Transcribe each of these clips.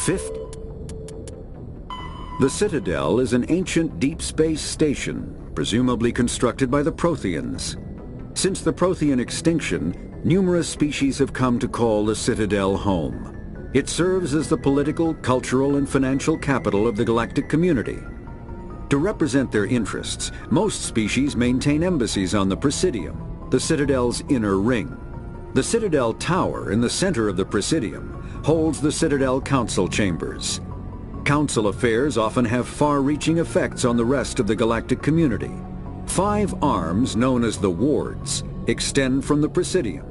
50. The Citadel is an ancient deep space station, presumably constructed by the Protheans. Since the Prothean extinction, numerous species have come to call the Citadel home. It serves as the political, cultural, and financial capital of the galactic community. To represent their interests, most species maintain embassies on the Presidium, the Citadel's inner ring. The Citadel Tower in the center of the Presidium holds the Citadel Council Chambers. Council affairs often have far-reaching effects on the rest of the galactic community. 5 arms, known as the wards, extend from the Presidium.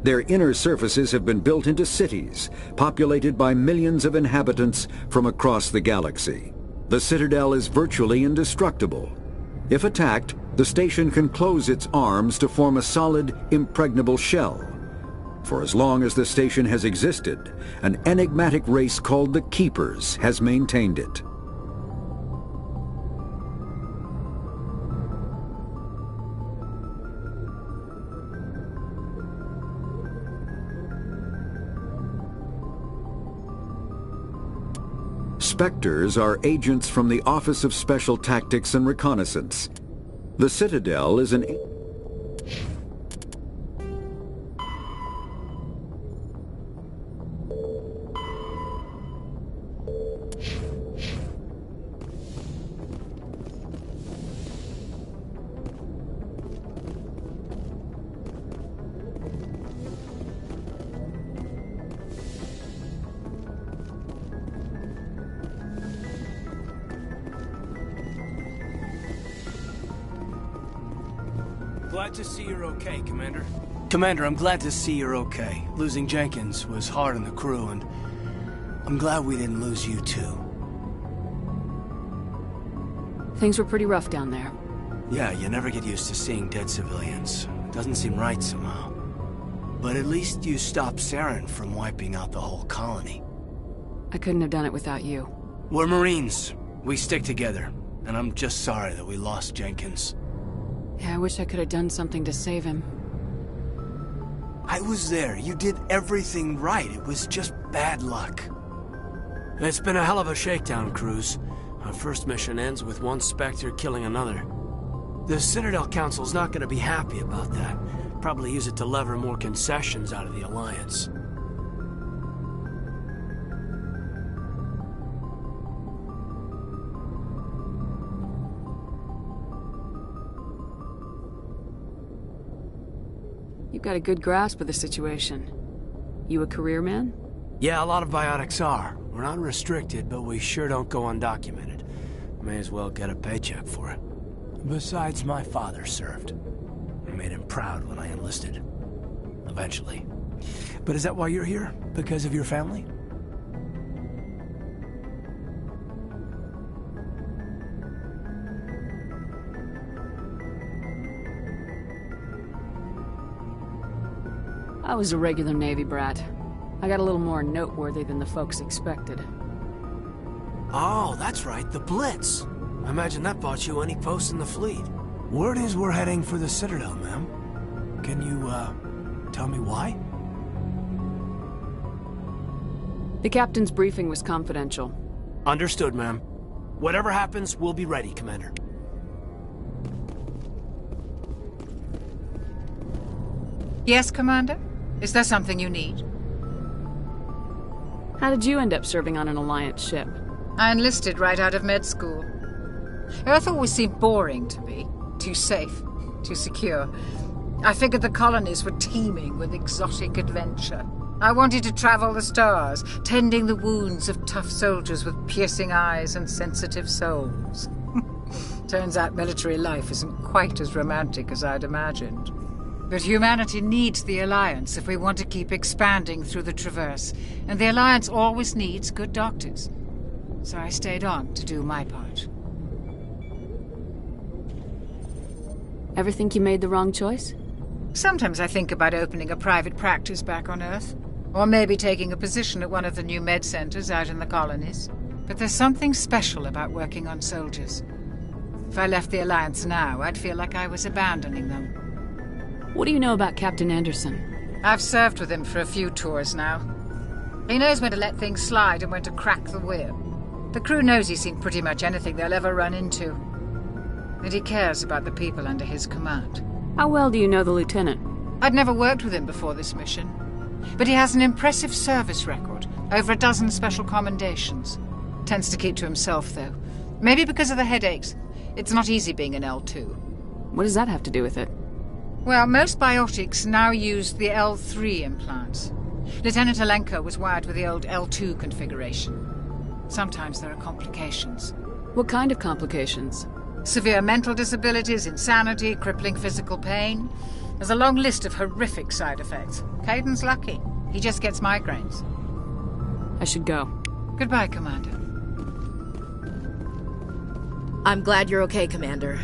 Their inner surfaces have been built into cities, populated by millions of inhabitants from across the galaxy. The Citadel is virtually indestructible. If attacked, the station can close its arms to form a solid, impregnable shell. For as long as the station has existed, an enigmatic race called the Keepers has maintained it. Spectres are agents from the Office of Special Tactics and Reconnaissance. The Citadel is an... Glad to see you're okay, Commander. Commander, I'm glad to see you're okay. Losing Jenkins was hard on the crew, and I'm glad we didn't lose you too. Things were pretty rough down there. Yeah, you never get used to seeing dead civilians. It doesn't seem right somehow. But at least you stopped Saren from wiping out the whole colony. I couldn't have done it without you. We're Marines. We stick together. And I'm just sorry that we lost Jenkins. Yeah, I wish I could have done something to save him. I was there. You did everything right. It was just bad luck. It's been a hell of a shakedown, Cruz. Our first mission ends with one Spectre killing another. The Citadel Council's not going to be happy about that. Probably use it to lever more concessions out of the Alliance. You've got a good grasp of the situation. You a career man? Yeah, a lot of biotics are. We're not restricted, but we sure don't go undocumented. May as well get a paycheck for it. Besides, my father served. I made him proud when I enlisted. Eventually. But is that why you're here? Because of your family? I was a regular Navy brat. I got a little more noteworthy than the folks expected. Oh, that's right, the Blitz. I imagine that bought you any post in the fleet. Word is we're heading for the Citadel, ma'am. Can you, tell me why? The captain's briefing was confidential. Understood, ma'am. Whatever happens, we'll be ready, Commander. Yes, Commander? Is there something you need? How did you end up serving on an Alliance ship? I enlisted right out of med school. Earth always seemed boring to me. Too safe, too secure. I figured the colonies were teeming with exotic adventure. I wanted to travel the stars, tending the wounds of tough soldiers with piercing eyes and sensitive souls. Turns out military life isn't quite as romantic as I'd imagined. But humanity needs the Alliance if we want to keep expanding through the Traverse, and the Alliance always needs good doctors. So I stayed on to do my part. Ever think you made the wrong choice? Sometimes I think about opening a private practice back on Earth, or maybe taking a position at one of the new med centers out in the colonies. But there's something special about working on soldiers. If I left the Alliance now, I'd feel like I was abandoning them. What do you know about Captain Anderson? I've served with him for a few tours now. He knows when to let things slide and when to crack the whip. The crew knows he's seen pretty much anything they'll ever run into. And he cares about the people under his command. How well do you know the lieutenant? I'd never worked with him before this mission. But he has an impressive service record, over a dozen special commendations. Tends to keep to himself, though. Maybe because of the headaches. It's not easy being an L2. What does that have to do with it? Well, most biotics now use the L3 implants. Lieutenant Alenko was wired with the old L2 configuration. Sometimes there are complications. What kind of complications? Severe mental disabilities, insanity, crippling physical pain. There's a long list of horrific side effects. Caden's lucky. He just gets migraines. I should go. Goodbye, Commander. I'm glad you're okay, Commander.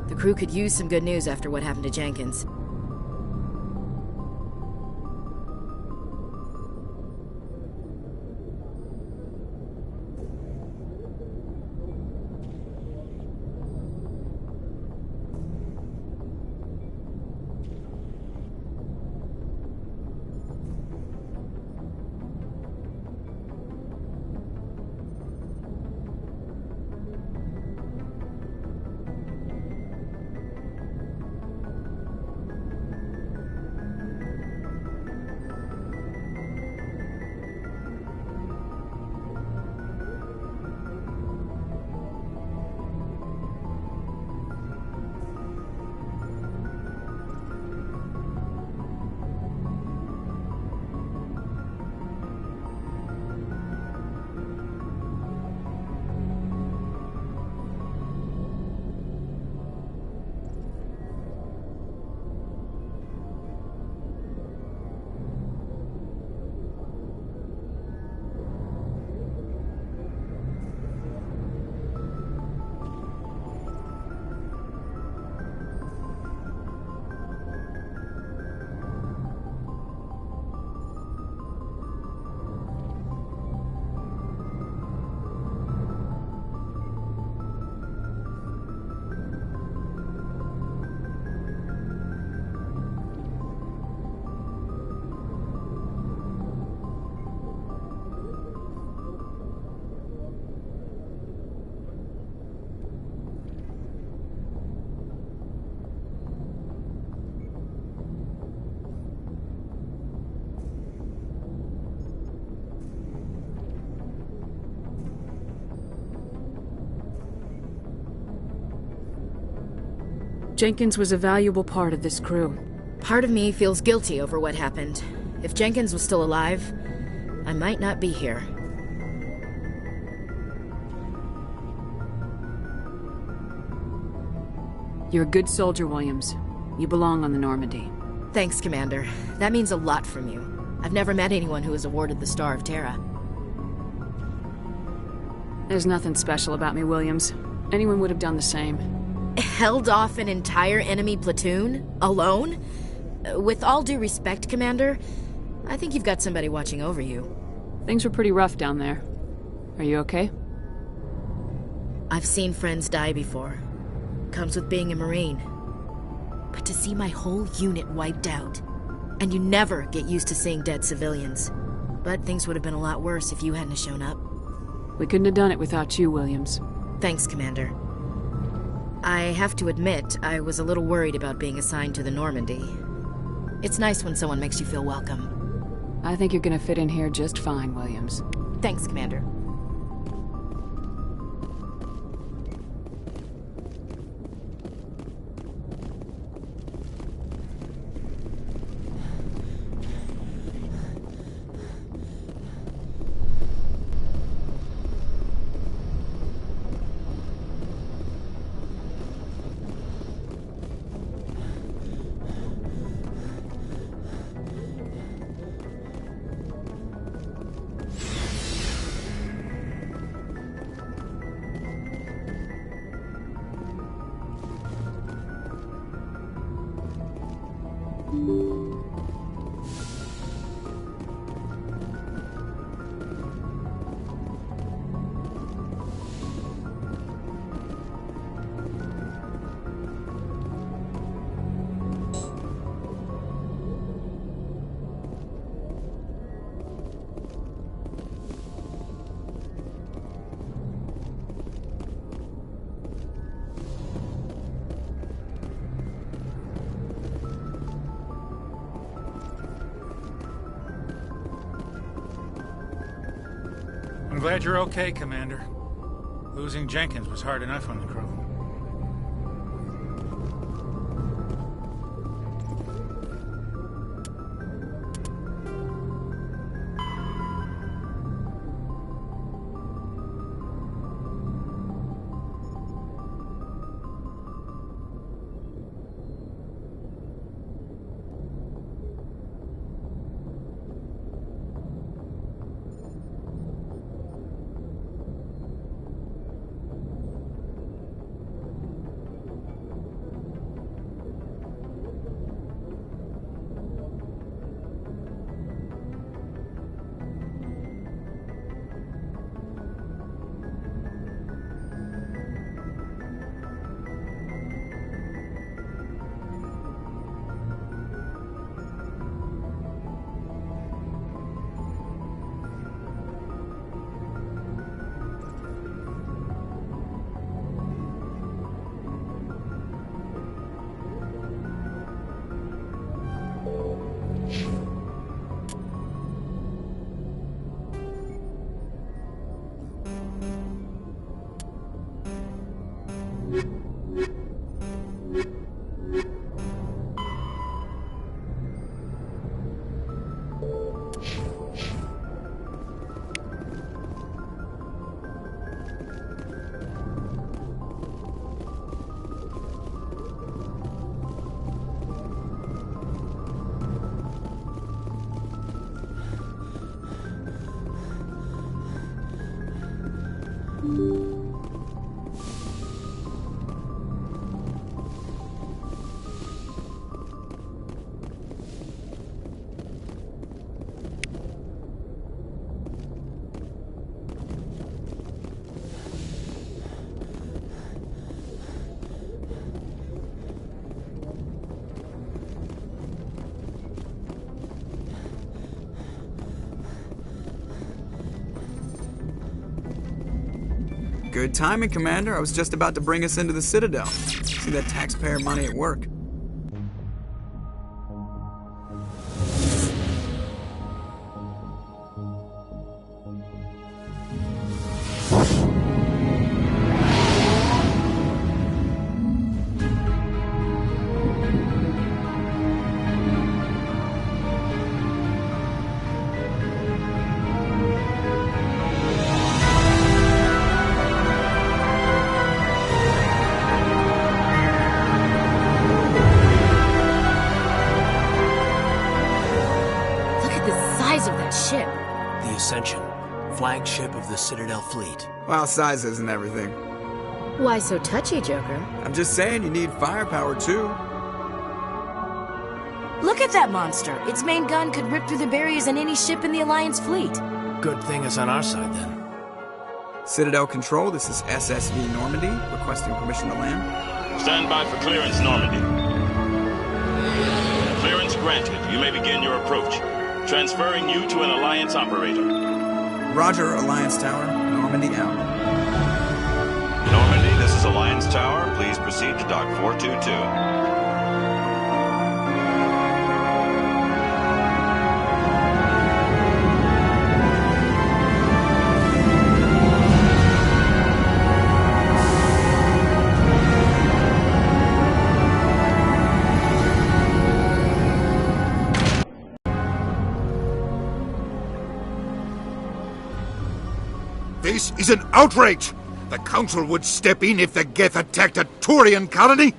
The crew could use some good news after what happened to Jenkins. Jenkins was a valuable part of this crew. Part of me feels guilty over what happened. If Jenkins was still alive, I might not be here. You're a good soldier, Williams. You belong on the Normandy. Thanks, Commander. That means a lot from you. I've never met anyone who was awarded the Star of Terra. There's nothing special about me, Williams. Anyone would have done the same. Held off an entire enemy platoon? Alone? With all due respect, Commander, I think you've got somebody watching over you. Things were pretty rough down there. Are you okay? I've seen friends die before. Comes with being a Marine. But to see my whole unit wiped out, and you never get used to seeing dead civilians. But things would have been a lot worse if you hadn't shown up. We couldn't have done it without you, Williams. Thanks, Commander. I have to admit, I was a little worried about being assigned to the Normandy. It's nice when someone makes you feel welcome. I think you're gonna fit in here just fine, Williams. Thanks, Commander. glad you're okay, Commander. Losing Jenkins was hard enough on the crew. Good timing, Commander. I was just about to bring us into the Citadel. See that taxpayer money at work. Flagship of the Citadel fleet. Well, size isn't everything. Why so touchy, Joker? I'm just saying you need firepower, too. Look at that monster. Its main gun could rip through the barriers in any ship in the Alliance fleet. Good thing it's on our side, then. Citadel Control, this is SSV Normandy, requesting permission to land. Stand by for clearance, Normandy. Clearance granted. You may begin your approach. Transferring you to an Alliance operator. Roger, Alliance Tower. Normandy out. Normandy, this is Alliance Tower. Please proceed to Dock 422. This is an outrage! The Council would step in if the Geth attacked a Turian colony!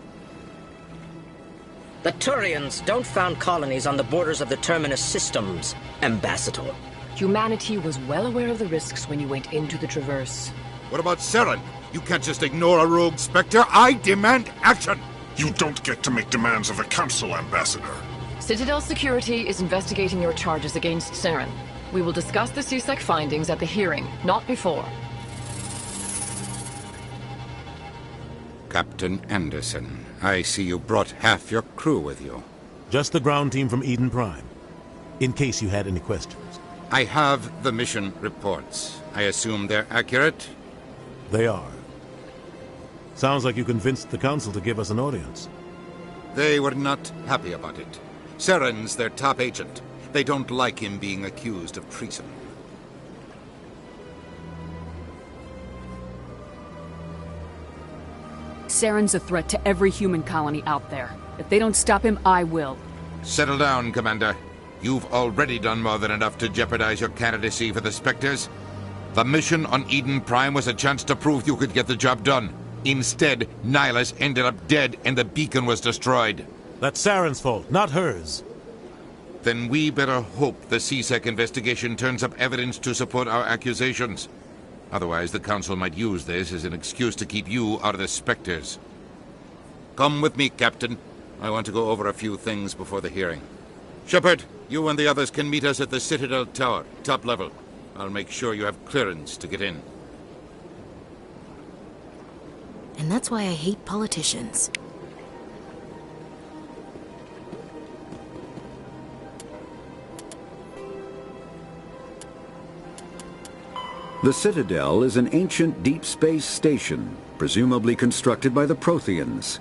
The Turians don't found colonies on the borders of the Terminus systems, Ambassador. Humanity was well aware of the risks when you went into the Traverse. What about Saren? You can't just ignore a rogue Spectre. I demand action! You don't get to make demands of the Council, Ambassador. Citadel Security is investigating your charges against Saren. We will discuss the CSEC findings at the hearing, not before. Captain Anderson, I see you brought half your crew with you. Just the ground team from Eden Prime, in case you had any questions. I have the mission reports. I assume they're accurate? They are. Sounds like you convinced the Council to give us an audience. They were not happy about it. Saren's their top agent. They don't like him being accused of treason. Saren's a threat to every human colony out there. If they don't stop him, I will. Settle down, Commander. You've already done more than enough to jeopardize your candidacy for the Spectres. The mission on Eden Prime was a chance to prove you could get the job done. Instead, Nihilus ended up dead and the beacon was destroyed. That's Saren's fault, not hers. Then we better hope the CSEC investigation turns up evidence to support our accusations. Otherwise, the Council might use this as an excuse to keep you out of the Spectres. Come with me, Captain. I want to go over a few things before the hearing. Shepard, you and the others can meet us at the Citadel Tower, top level. I'll make sure you have clearance to get in. And that's why I hate politicians. The Citadel is an ancient deep space station, presumably constructed by the Protheans.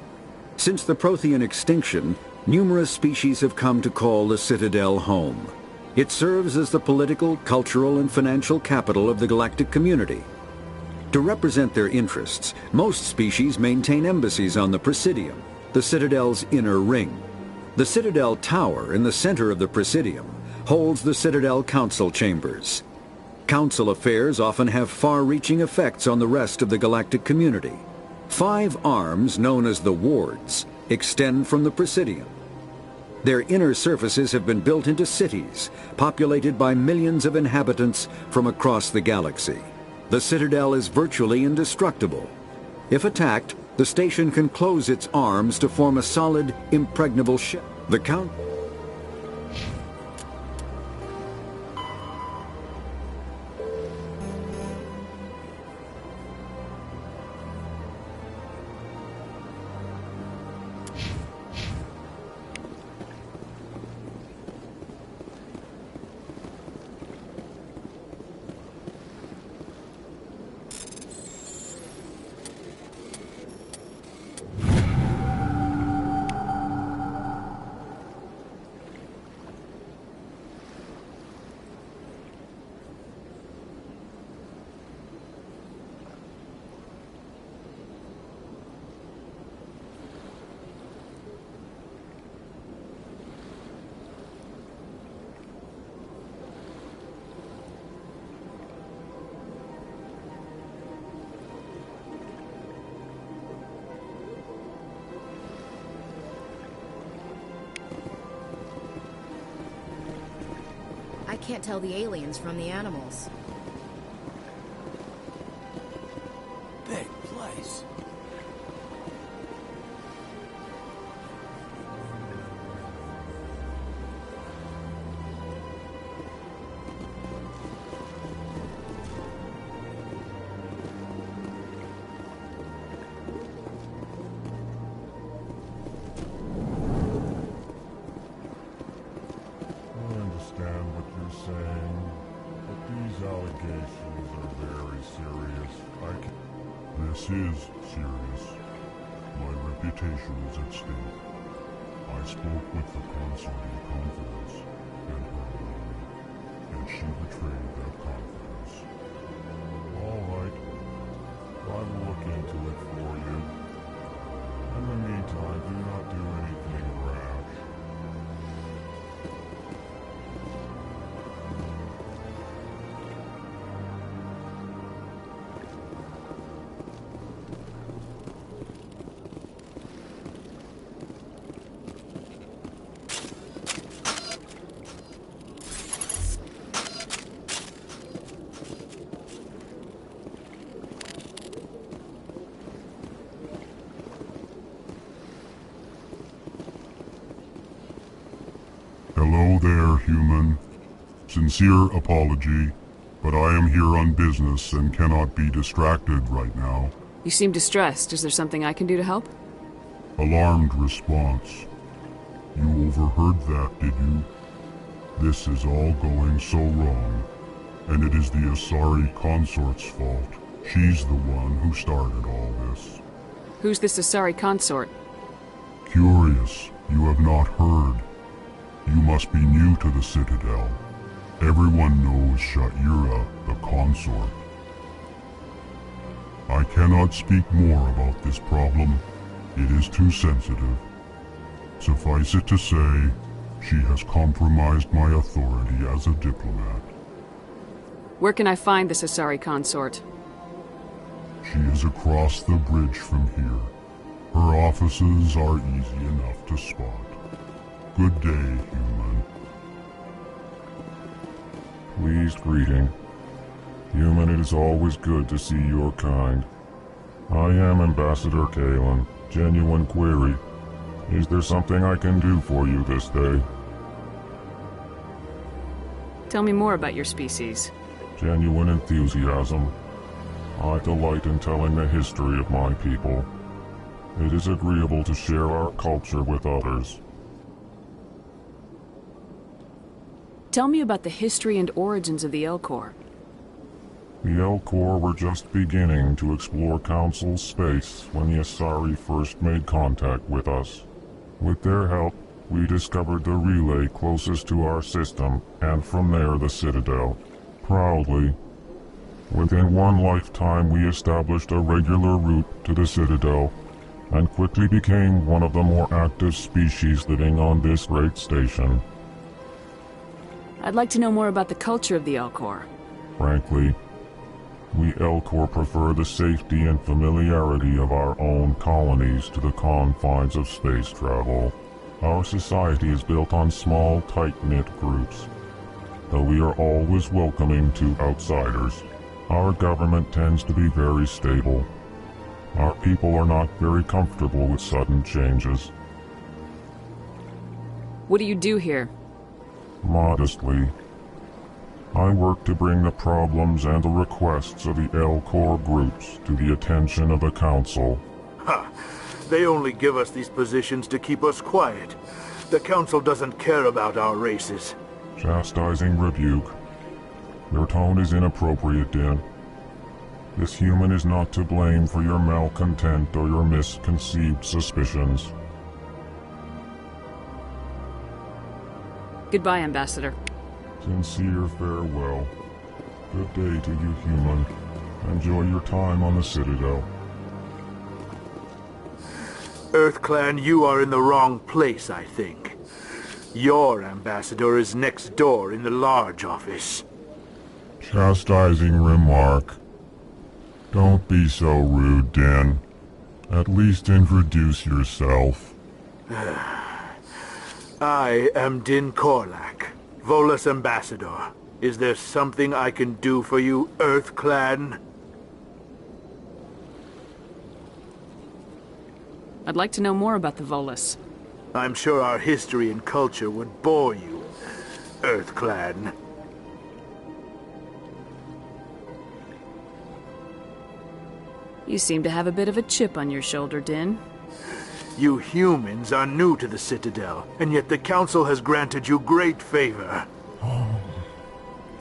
Since the Prothean extinction, numerous species have come to call the Citadel home. It serves as the political, cultural, and financial capital of the galactic community. To represent their interests, most species maintain embassies on the Presidium, the Citadel's inner ring. The Citadel Tower in the center of the Presidium holds the Citadel Council Chambers. Council affairs often have far-reaching effects on the rest of the galactic community. 5 arms, known as the wards, extend from the Presidium. Their inner surfaces have been built into cities, populated by millions of inhabitants from across the galaxy. The Citadel is virtually indestructible. If attacked, the station can close its arms to form a solid, impregnable shell. The I can't tell the aliens from the animals. Big place. Saying, but these allegations are very serious. This is serious. My reputation is at stake. I spoke with the consort in confidence, and her alone, and she betrayed that confidence. All right, I will look into it for you. In the meantime, do not do anything rash. Hello there, human. Sincere apology, but I am here on business and cannot be distracted right now. You seem distressed. Is there something I can do to help? Alarmed response. You overheard that, did you? This is all going so wrong, and it is the Asari consort's fault. She's the one who started all this. Who's this Asari consort? Curious, you have not heard. You must be new to the Citadel. Everyone knows Sha'ira, the consort. I cannot speak more about this problem. It is too sensitive. Suffice it to say, she has compromised my authority as a diplomat. Where can I find the Asari consort? She is across the bridge from here. Her offices are easy enough to spot. Good day, human. Pleased greeting. Human, it is always good to see your kind. I am Ambassador Kalen. Genuine query. Is there something I can do for you this day? Tell me more about your species. Genuine enthusiasm. I delight in telling the history of my people. It is agreeable to share our culture with others. Tell me about the history and origins of the Elcor. The Elcor were just beginning to explore Council space when the Asari first made contact with us. With their help, we discovered the relay closest to our system, and from there the Citadel. Proudly. Within one lifetime we established a regular route to the Citadel, and quickly became one of the more active species living on this great station. I'd like to know more about the culture of the Elcor. Frankly, we Elcor prefer the safety and familiarity of our own colonies to the confines of space travel. Our society is built on small, tight-knit groups. Though we are always welcoming to outsiders, our government tends to be very stable. Our people are not very comfortable with sudden changes. What do you do here? Modestly, I work to bring the problems and the requests of the Elcor groups to the attention of the Council. Ha! They only give us these positions to keep us quiet. The Council doesn't care about our races. Chastising rebuke. Your tone is inappropriate, Din. This human is not to blame for your malcontent or your misconceived suspicions. Goodbye, Ambassador. Sincere farewell. Good day to you, human. Enjoy your time on the Citadel. EarthClan, you are in the wrong place, I think. Your ambassador is next door in the large office. Chastising remark. Don't be so rude, Din. At least introduce yourself. I am Din Korlak, Volus Ambassador. Is there something I can do for you, EarthClan? I'd like to know more about the Volus. I'm sure our history and culture would bore you, EarthClan. You seem to have a bit of a chip on your shoulder, Din. You humans are new to the Citadel, and yet the Council has granted you great favor.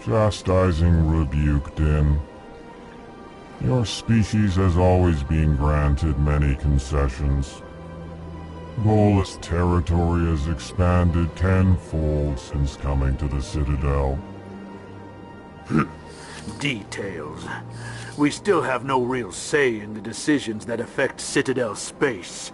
Chastising rebuke, Din. Your species has always been granted many concessions. Volus territory has expanded tenfold since coming to the Citadel. Details. We still have no real say in the decisions that affect Citadel space.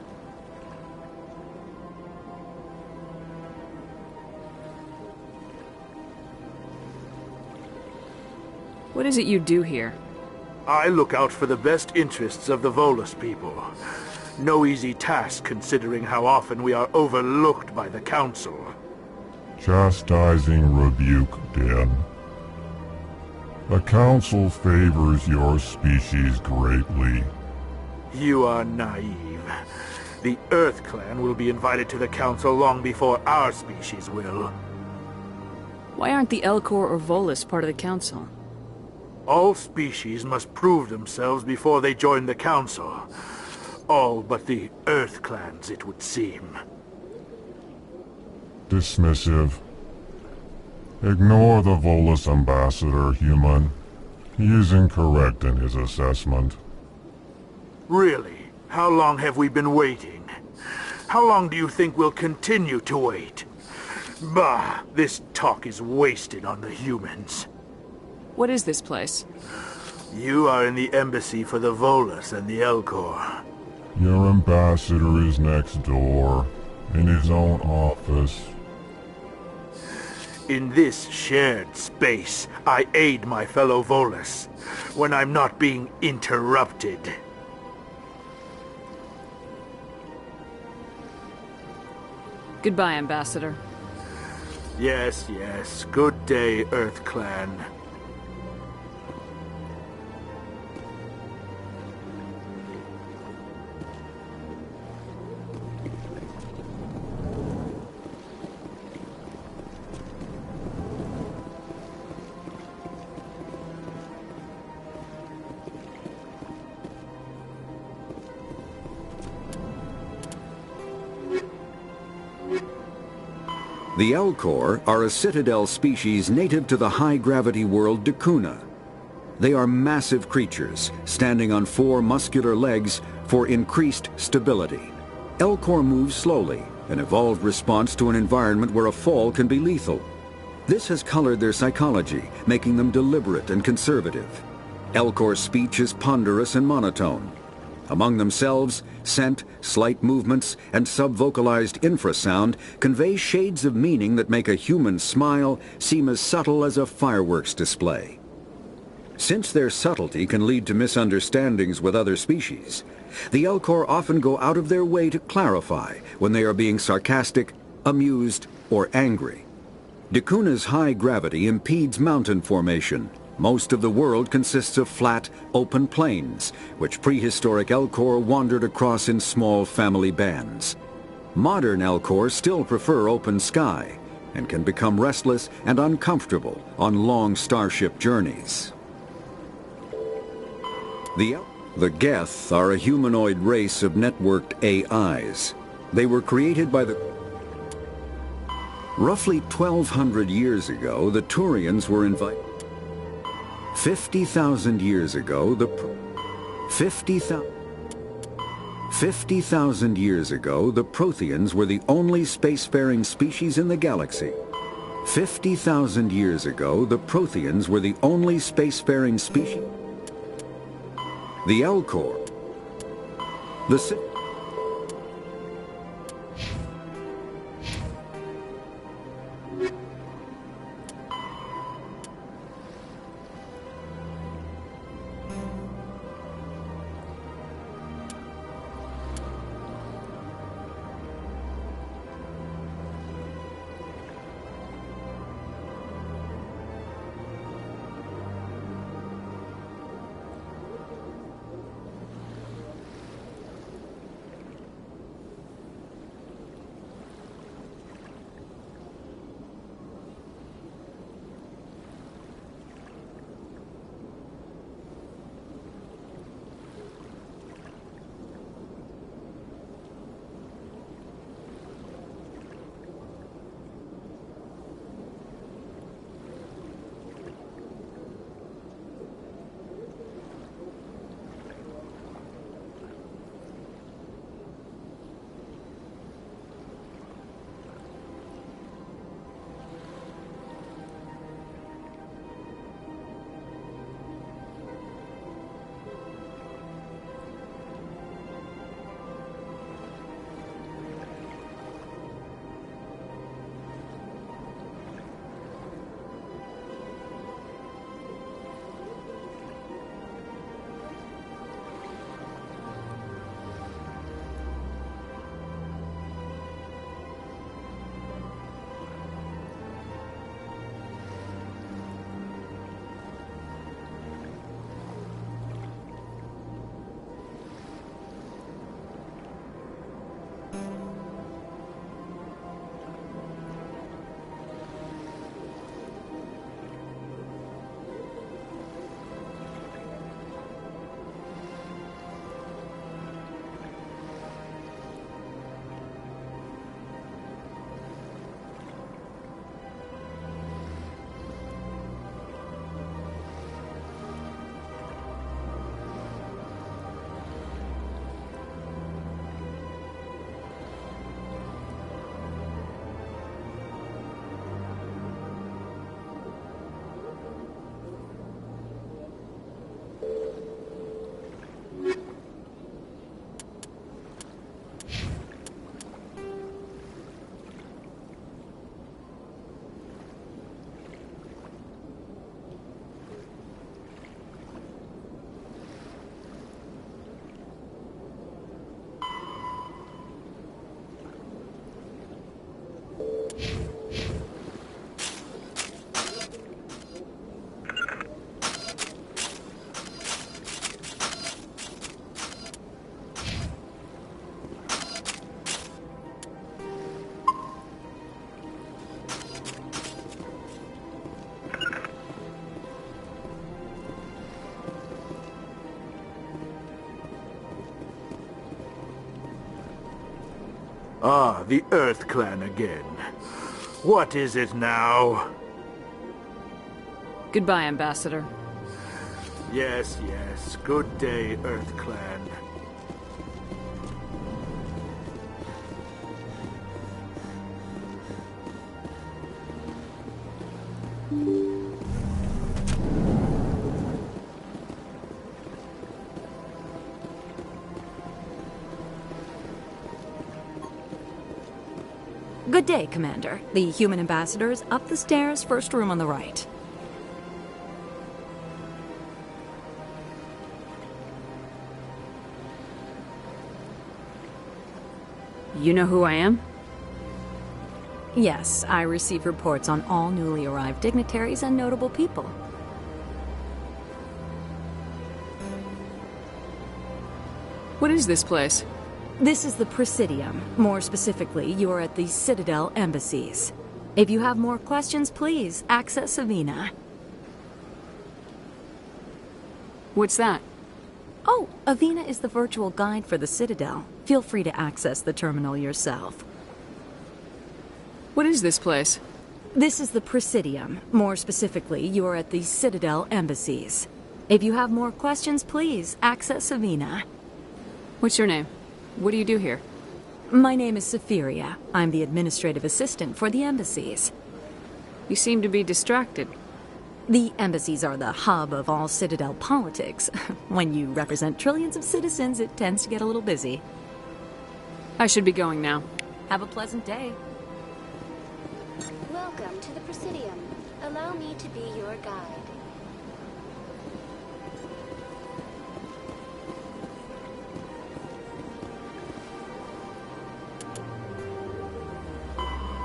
What is it you do here? I look out for the best interests of the Volus people. No easy task considering how often we are overlooked by the Council. Chastising rebuke, Din. The Council favors your species greatly. You are naive. The EarthClan will be invited to the Council long before our species will. Why aren't the Elcor or Volus part of the Council? All species must prove themselves before they join the Council. All but the EarthClans, it would seem. Dismissive. Ignore the Volus ambassador, human. He is incorrect in his assessment. Really? How long have we been waiting? How long do you think we'll continue to wait? Bah, this talk is wasted on the humans. What is this place? You are in the embassy for the Volus and the Elcor. Your ambassador is next door, in his own office. In this shared space, I aid my fellow Volus when I'm not being interrupted. Goodbye, Ambassador. Yes, yes. Good day, Earth Clan. The Elcor are a citadel species native to the high-gravity world Dakuna. They are massive creatures, standing on 4 muscular legs for increased stability. Elcor move slowly, an evolved response to an environment where a fall can be lethal. This has colored their psychology, making them deliberate and conservative. Elcor's speech is ponderous and monotone. Among themselves, scent, slight movements, and sub-vocalized infrasound convey shades of meaning that make a human smile seem as subtle as a fireworks display. Since their subtlety can lead to misunderstandings with other species, the Elcor often go out of their way to clarify when they are being sarcastic, amused, or angry. Dakuna's high gravity impedes mountain formation. Most of the world consists of flat, open plains, which prehistoric Elcor wandered across in small family bands. Modern Elcor still prefer open sky, and can become restless and uncomfortable on long starship journeys. The Geth are a humanoid race of networked AIs. They were created by the... Roughly 1,200 years ago, the Turians were invited... 50,000 years ago, 50,000 years ago, the Protheans were the only spacefaring species in the galaxy. 50,000 years ago, the Protheans were the only spacefaring species. The Elcor. Ah, the Earth Clan again. What is it now? Goodbye, Ambassador. Yes, yes. Good day, Earth Clan. Good day, Commander. The human ambassador is up the stairs, first room on the right. You know who I am? Yes, I receive reports on all newly arrived dignitaries and notable people. What is this place? This is the Presidium. More specifically, you are at the Citadel embassies. If you have more questions, please access Avina. What's that? Oh, Avina is the virtual guide for the Citadel. Feel free to access the terminal yourself. What is this place? This is the Presidium. More specifically, you are at the Citadel embassies. If you have more questions, please access Avina. What's your name? What do you do here? My name is Safiria. I'm the administrative assistant for the embassies. You seem to be distracted. The embassies are the hub of all Citadel politics. When you represent trillions of citizens, it tends to get a little busy. I should be going now. Have a pleasant day. Welcome to the Presidium. Allow me to be your guide.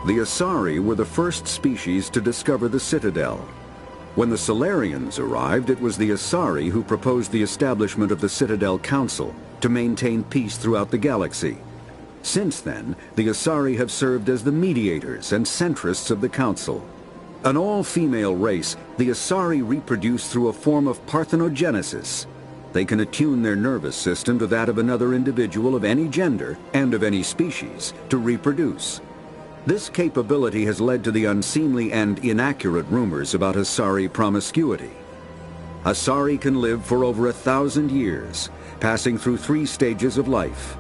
The Asari were the first species to discover the Citadel. When the Solarians arrived, it was the Asari who proposed the establishment of the Citadel Council to maintain peace throughout the galaxy. Since then, the Asari have served as the mediators and centrists of the Council. An all-female race, the Asari reproduce through a form of parthenogenesis. They can attune their nervous system to that of another individual of any gender and of any species to reproduce. This capability has led to the unseemly and inaccurate rumors about Asari promiscuity. Asari can live for over 1,000 years, passing through 3 stages of life.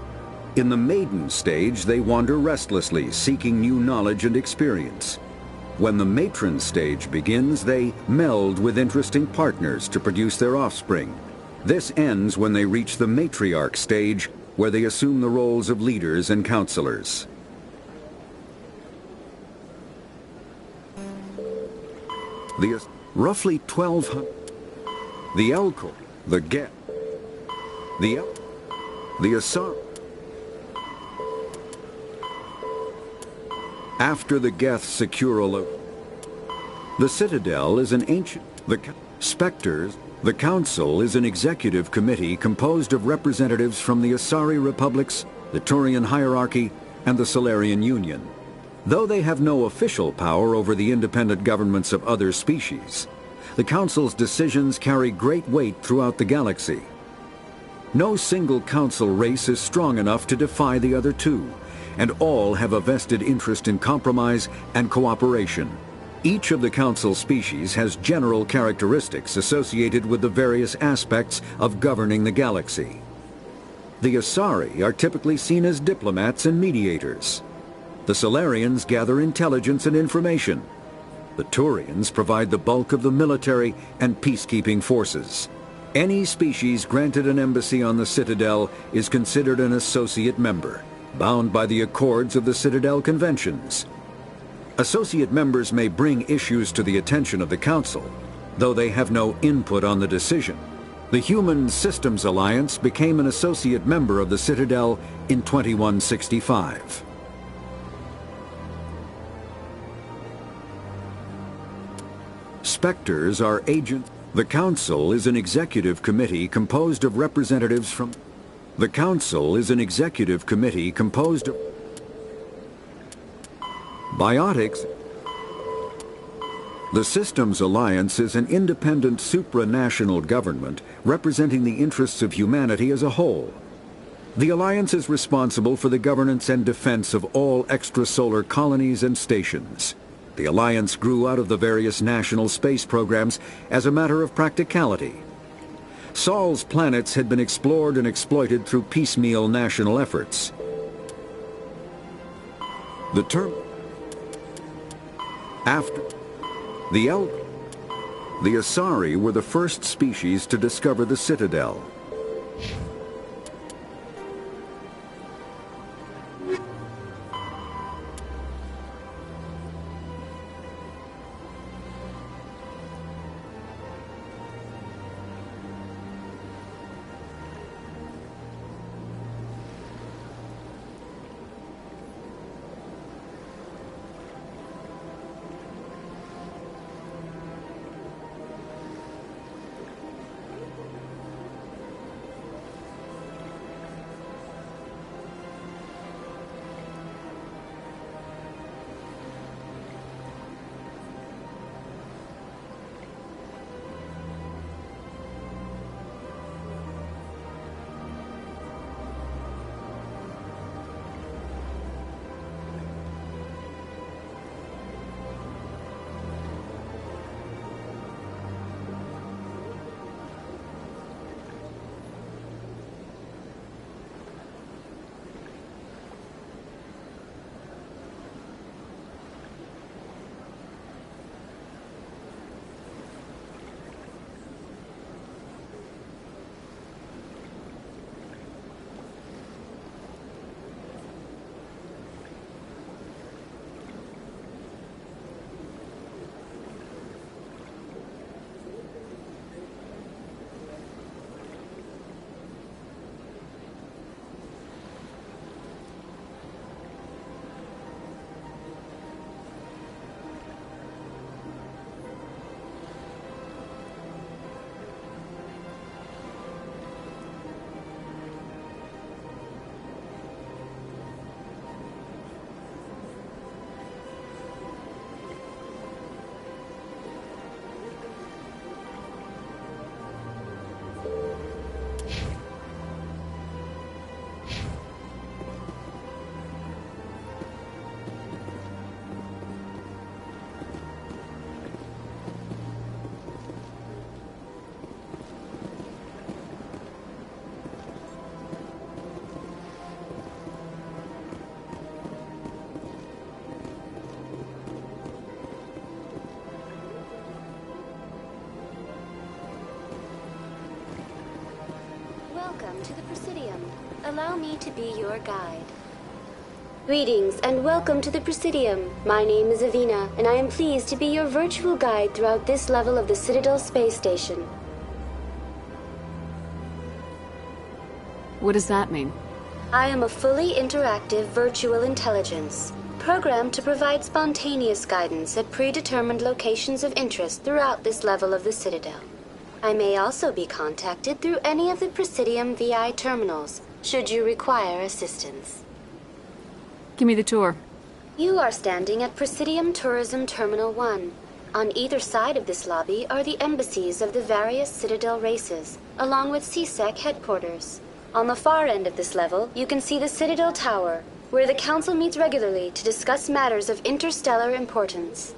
In the maiden stage, they wander restlessly, seeking new knowledge and experience. When the matron stage begins, they meld with interesting partners to produce their offspring. This ends when they reach the matriarch stage, where they assume the roles of leaders and counselors. Roughly 1,200. The Elcor, the Get, the Asari. After the Geth secure the Citadel is an ancient. The Spectres. The Council is an executive committee composed of representatives from the Asari Republics, the Turian Hierarchy, and the Solarian Union. Though they have no official power over the independent governments of other species, the Council's decisions carry great weight throughout the galaxy. No single Council race is strong enough to defy the other two, and all have a vested interest in compromise and cooperation. Each of the Council species has general characteristics associated with the various aspects of governing the galaxy. The Asari are typically seen as diplomats and mediators. The Solarians gather intelligence and information. The Turians provide the bulk of the military and peacekeeping forces. Any species granted an embassy on the Citadel is considered an associate member, bound by the accords of the Citadel Conventions. Associate members may bring issues to the attention of the Council, though they have no input on the decision. The Human Systems Alliance became an associate member of the Citadel in 2165. Spectres are agents. The Council is an executive committee composed of representatives from... The Council is an executive committee composed of... Biotics. The Systems Alliance is an independent supranational government representing the interests of humanity as a whole. The Alliance is responsible for the governance and defense of all extrasolar colonies and stations. The Alliance grew out of the various national space programs as a matter of practicality. Sol's planets had been explored and exploited through piecemeal national efforts. The Asari were the first species to discover the Citadel. Welcome to the Presidium. Allow me to be your guide. Greetings and welcome to the Presidium. My name is Avina, and I am pleased to be your virtual guide throughout this level of the Citadel space station. What does that mean? I am a fully interactive virtual intelligence, programmed to provide spontaneous guidance at predetermined locations of interest throughout this level of the Citadel. I may also be contacted through any of the Presidium VI terminals, should you require assistance. Give me the tour. You are standing at Presidium Tourism Terminal 1. On either side of this lobby are the embassies of the various Citadel races, along with CSEC headquarters. On the far end of this level, you can see the Citadel Tower, where the Council meets regularly to discuss matters of interstellar importance.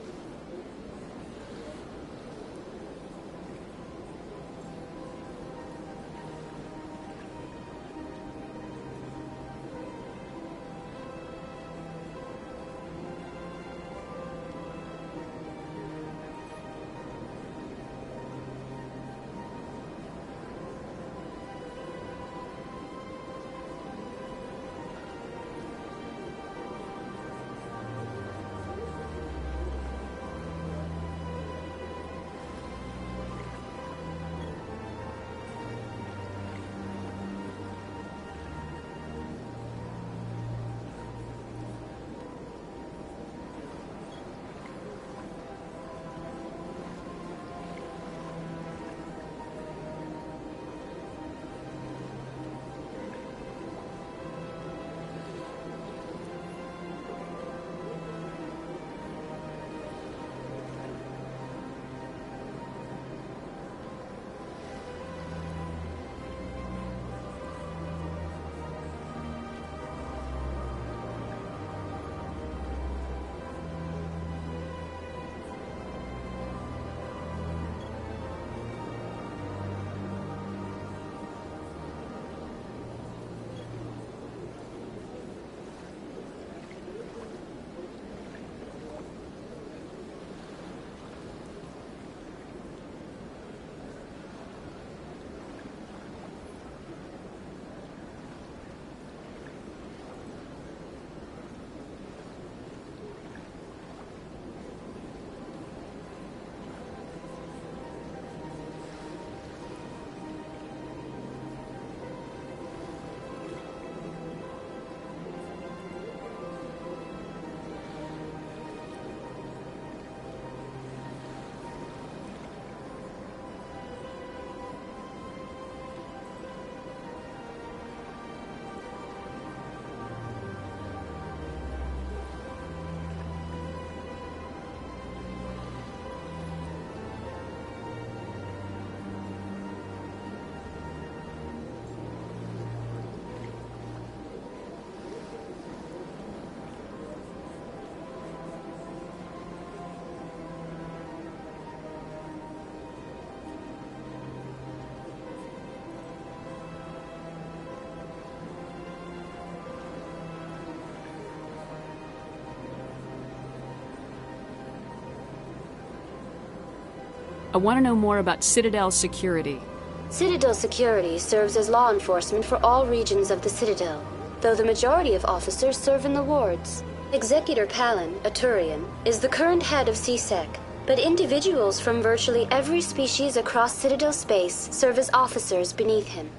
I want to know more about Citadel security. Citadel security serves as law enforcement for all regions of the Citadel, though the majority of officers serve in the wards. Executor Palin, a Turian, is the current head of CSEC, but individuals from virtually every species across Citadel space serve as officers beneath him.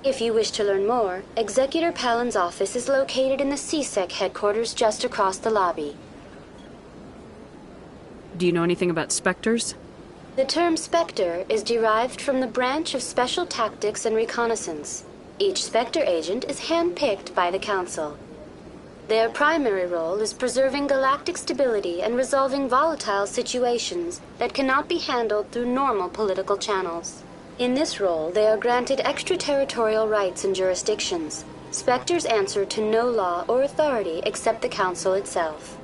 If you wish to learn more, Executor Palin's office is located in the CSEC headquarters just across the lobby. Do you know anything about Spectres? The term Spectre is derived from the branch of Special Tactics and Reconnaissance. Each Spectre agent is handpicked by the Council. Their primary role is preserving galactic stability and resolving volatile situations that cannot be handled through normal political channels. In this role, they are granted extraterritorial rights and jurisdictions. Spectres answer to no law or authority except the Council itself.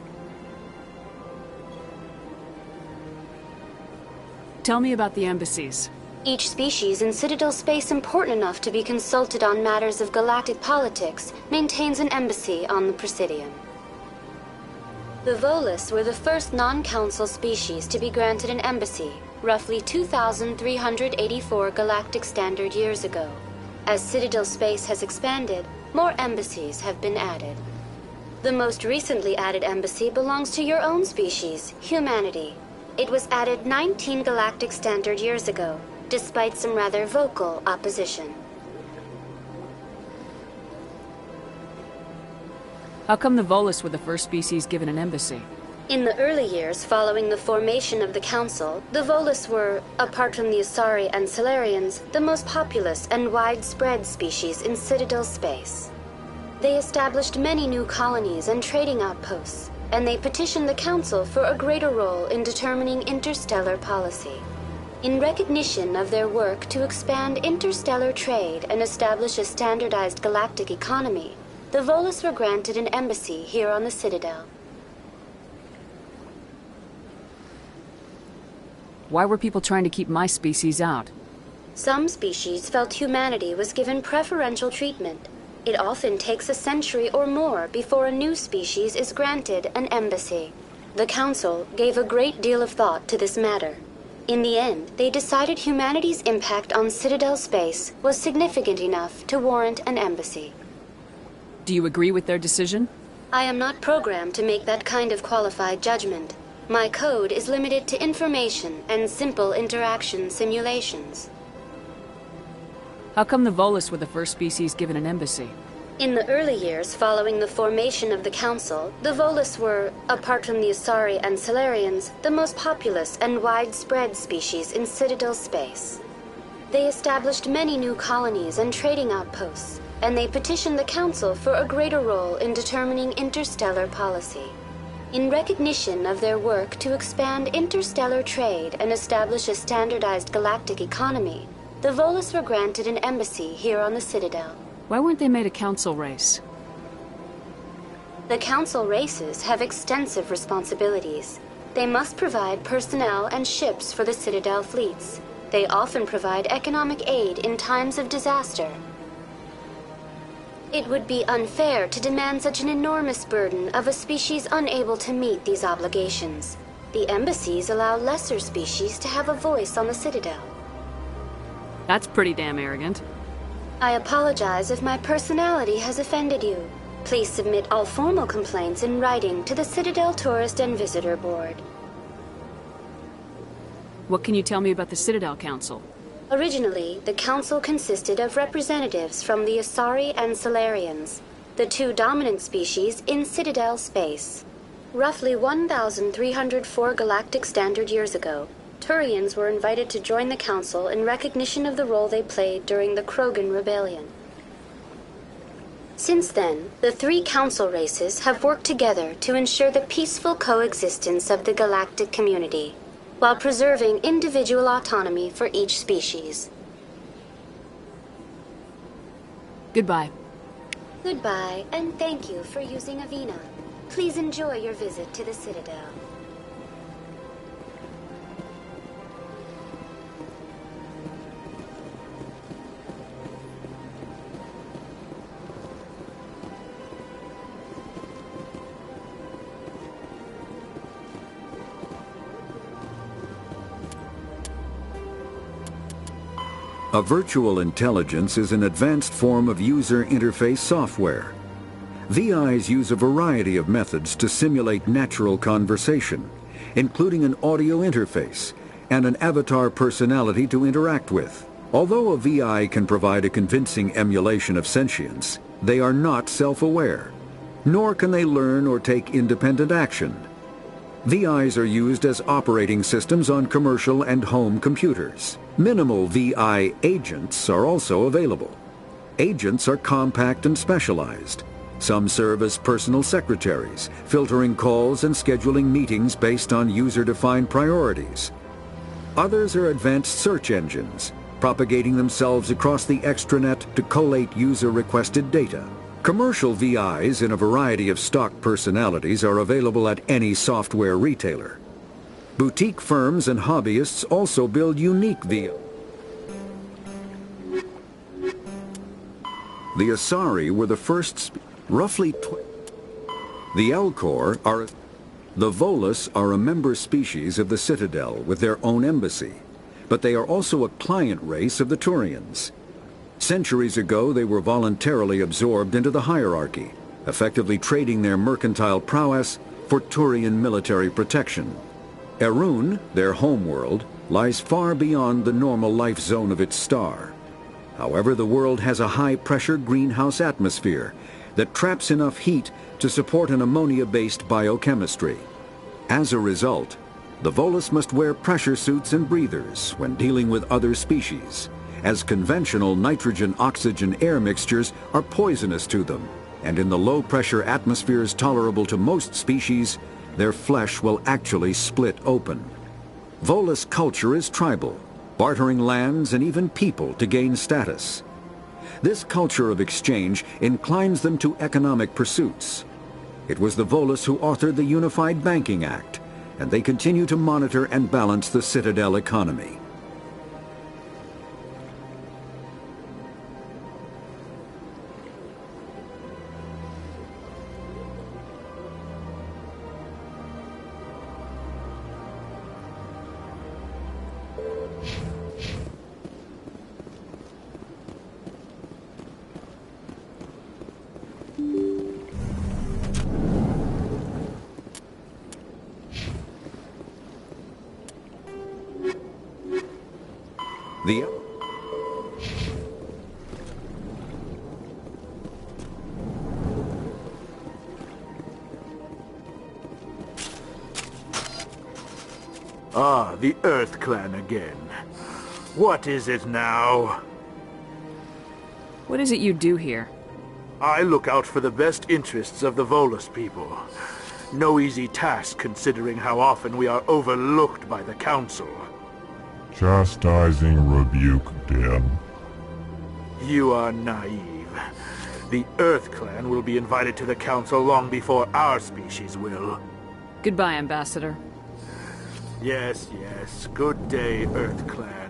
Tell me about the embassies. Each species in Citadel space important enough to be consulted on matters of galactic politics maintains an embassy on the Presidium. The Volus were the first non-council species to be granted an embassy, roughly 2,384 galactic standard years ago. As Citadel space has expanded, more embassies have been added. The most recently added embassy belongs to your own species, humanity. It was added 19 galactic standard years ago, despite some rather vocal opposition. How come the Volus were the first species given an embassy? In the early years following the formation of the Council, the Volus were, apart from the Asari and Solarians, the most populous and widespread species in Citadel space. They established many new colonies and trading outposts, and they petitioned the Council for a greater role in determining interstellar policy. In recognition of their work to expand interstellar trade and establish a standardized galactic economy, the Volus were granted an embassy here on the Citadel. Why were people trying to keep my species out? Some species felt humanity was given preferential treatment. It often takes a century or more before a new species is granted an embassy. The Council gave a great deal of thought to this matter. In the end, they decided humanity's impact on Citadel space was significant enough to warrant an embassy. Do you agree with their decision? I am not programmed to make that kind of qualified judgment. My code is limited to information and simple interaction simulations. How come the Volus were the first species given an embassy? In the early years following the formation of the Council, the Volus were, apart from the Asari and Solarians, the most populous and widespread species in Citadel space. They established many new colonies and trading outposts, and they petitioned the Council for a greater role in determining interstellar policy. In recognition of their work to expand interstellar trade and establish a standardized galactic economy, the Volus were granted an embassy here on the Citadel. Why weren't they made a council race? The council races have extensive responsibilities. They must provide personnel and ships for the Citadel fleets. They often provide economic aid in times of disaster. It would be unfair to demand such an enormous burden of a species unable to meet these obligations. The embassies allow lesser species to have a voice on the Citadel. That's pretty damn arrogant. I apologize if my personality has offended you. Please submit all formal complaints in writing to the Citadel Tourist and Visitor Board. What can you tell me about the Citadel Council? Originally, the Council consisted of representatives from the Asari and Solarians, the two dominant species in Citadel space. Roughly 1,304 galactic standard years ago, Turians were invited to join the Council in recognition of the role they played during the Krogan Rebellion. Since then, the three Council races have worked together to ensure the peaceful coexistence of the galactic community, while preserving individual autonomy for each species. Goodbye. Goodbye, and thank you for using Avina. Please enjoy your visit to the Citadel. A virtual intelligence is an advanced form of user interface software. VIs use a variety of methods to simulate natural conversation, including an audio interface and an avatar personality to interact with. Although a VI can provide a convincing emulation of sentience, they are not self-aware, nor can they learn or take independent action. VIs are used as operating systems on commercial and home computers. Minimal VI agents are also available. Agents are compact and specialized. Some serve as personal secretaries, filtering calls and scheduling meetings based on user-defined priorities. Others are advanced search engines, propagating themselves across the extranet to collate user-requested data. Commercial VIs in a variety of stock personalities are available at any software retailer. Boutique firms and hobbyists also build unique VIs. The Asari were the first The Elcor are... The Volus are a member species of the Citadel with their own embassy, but they are also a client race of the Turians. Centuries ago, they were voluntarily absorbed into the hierarchy, effectively trading their mercantile prowess for Turian military protection. Erun, their homeworld, lies far beyond the normal life zone of its star. However, the world has a high-pressure greenhouse atmosphere that traps enough heat to support an ammonia-based biochemistry. As a result, the Volus must wear pressure suits and breathers when dealing with other species, as conventional nitrogen-oxygen air mixtures are poisonous to them, and in the low-pressure atmospheres tolerable to most species, their flesh will actually split open. Volus culture is tribal, bartering lands and even people to gain status. This culture of exchange inclines them to economic pursuits. It was the Volus who authored the Unified Banking Act, and they continue to monitor and balance the Citadel economy. The Earth Clan again. What is it now? What is it you do here? I look out for the best interests of the Volus people. No easy task considering how often we are overlooked by the Council. Chastising rebuke, Dan. You are naive. The Earth Clan will be invited to the Council long before our species will. Goodbye, Ambassador. Yes, yes. Good day, Earth Clan.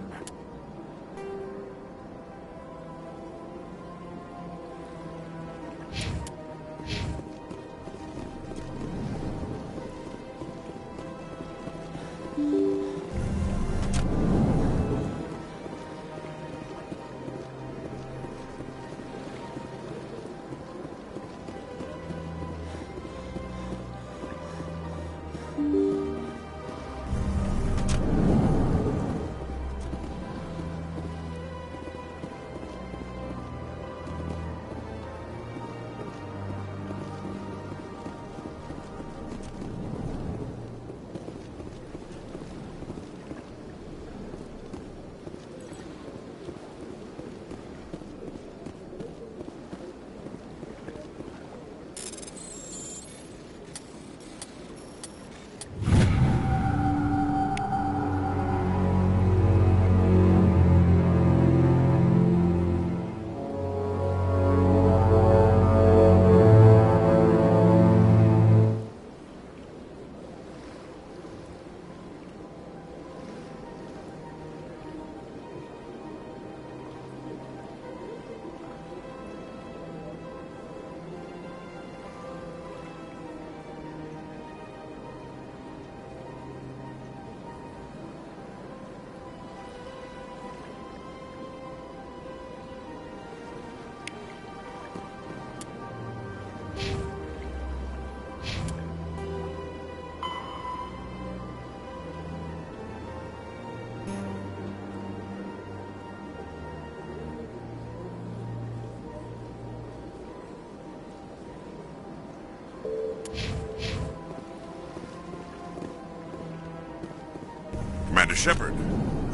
Commander Shepard,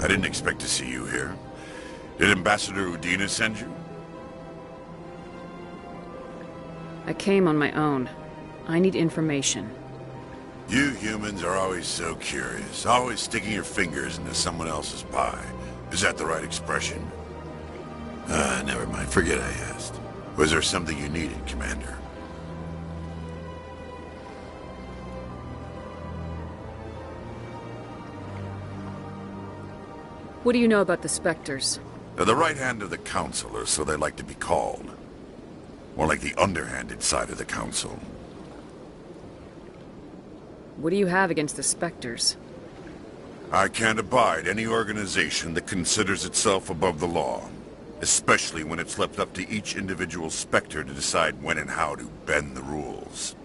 I didn't expect to see you here. Did Ambassador Udina send you? I came on my own. I need information. You humans are always so curious, always sticking your fingers into someone else's pie. Is that the right expression? Never mind. Forget I asked. Was there something you needed, Commander? What do you know about the Spectres? They're the right hand of the Council, or so they like to be called. More like the underhanded side of the Council. What do you have against the Spectres? I can't abide any organization that considers itself above the law. Especially when it's left up to each individual Spectre to decide when and how to bend the rules.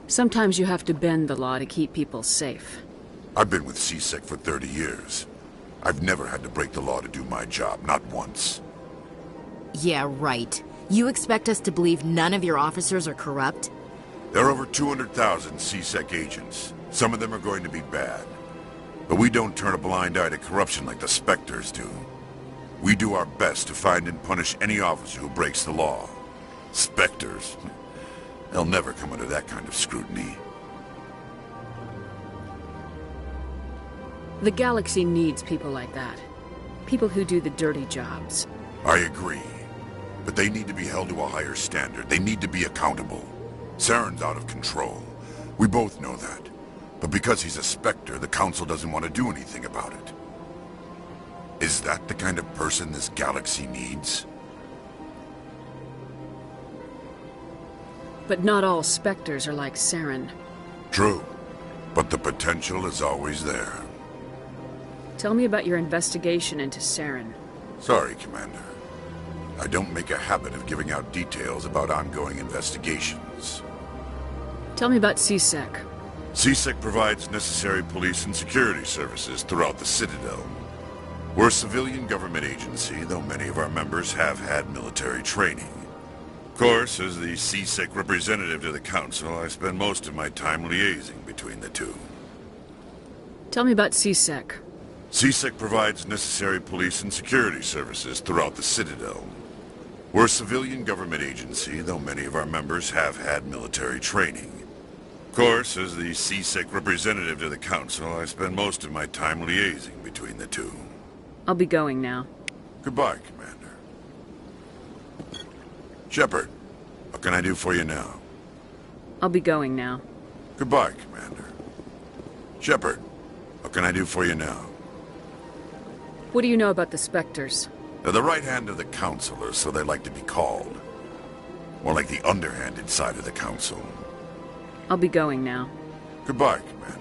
Sometimes you have to bend the law to keep people safe. I've been with CSEC for 30 years. I've never had to break the law to do my job, not once. Yeah, right. You expect us to believe none of your officers are corrupt? There are over 200,000 CSEC agents. Some of them are going to be bad. But we don't turn a blind eye to corruption like the Spectres do. We do our best to find and punish any officer who breaks the law. Spectres? They'll never come under that kind of scrutiny. The galaxy needs people like that. People who do the dirty jobs. I agree. But they need to be held to a higher standard. They need to be accountable. Saren's out of control. We both know that. But because he's a Spectre, the Council doesn't want to do anything about it. Is that the kind of person this galaxy needs? But not all Spectres are like Saren. True. But the potential is always there. Tell me about your investigation into Saren. Sorry, Commander. I don't make a habit of giving out details about ongoing investigations. Tell me about CSEC. CSEC provides necessary police and security services throughout the Citadel. We're a civilian government agency, though many of our members have had military training. Of course, as the CSEC representative to the Council, I spend most of my time liaising between the two. Tell me about CSEC. CSEC provides necessary police and security services throughout the Citadel. We're a civilian government agency, though many of our members have had military training. Of course, as the CSEC representative to the Council, I spend most of my time liaising between the two. I'll be going now. Goodbye, Commander. Shepard, what can I do for you now? I'll be going now. Goodbye, Commander. Shepard, what can I do for you now? What do you know about the Spectres? They're the right hand of the Council, or so they like to be called. More like the underhanded side of the Council. I'll be going now. Goodbye, Commander.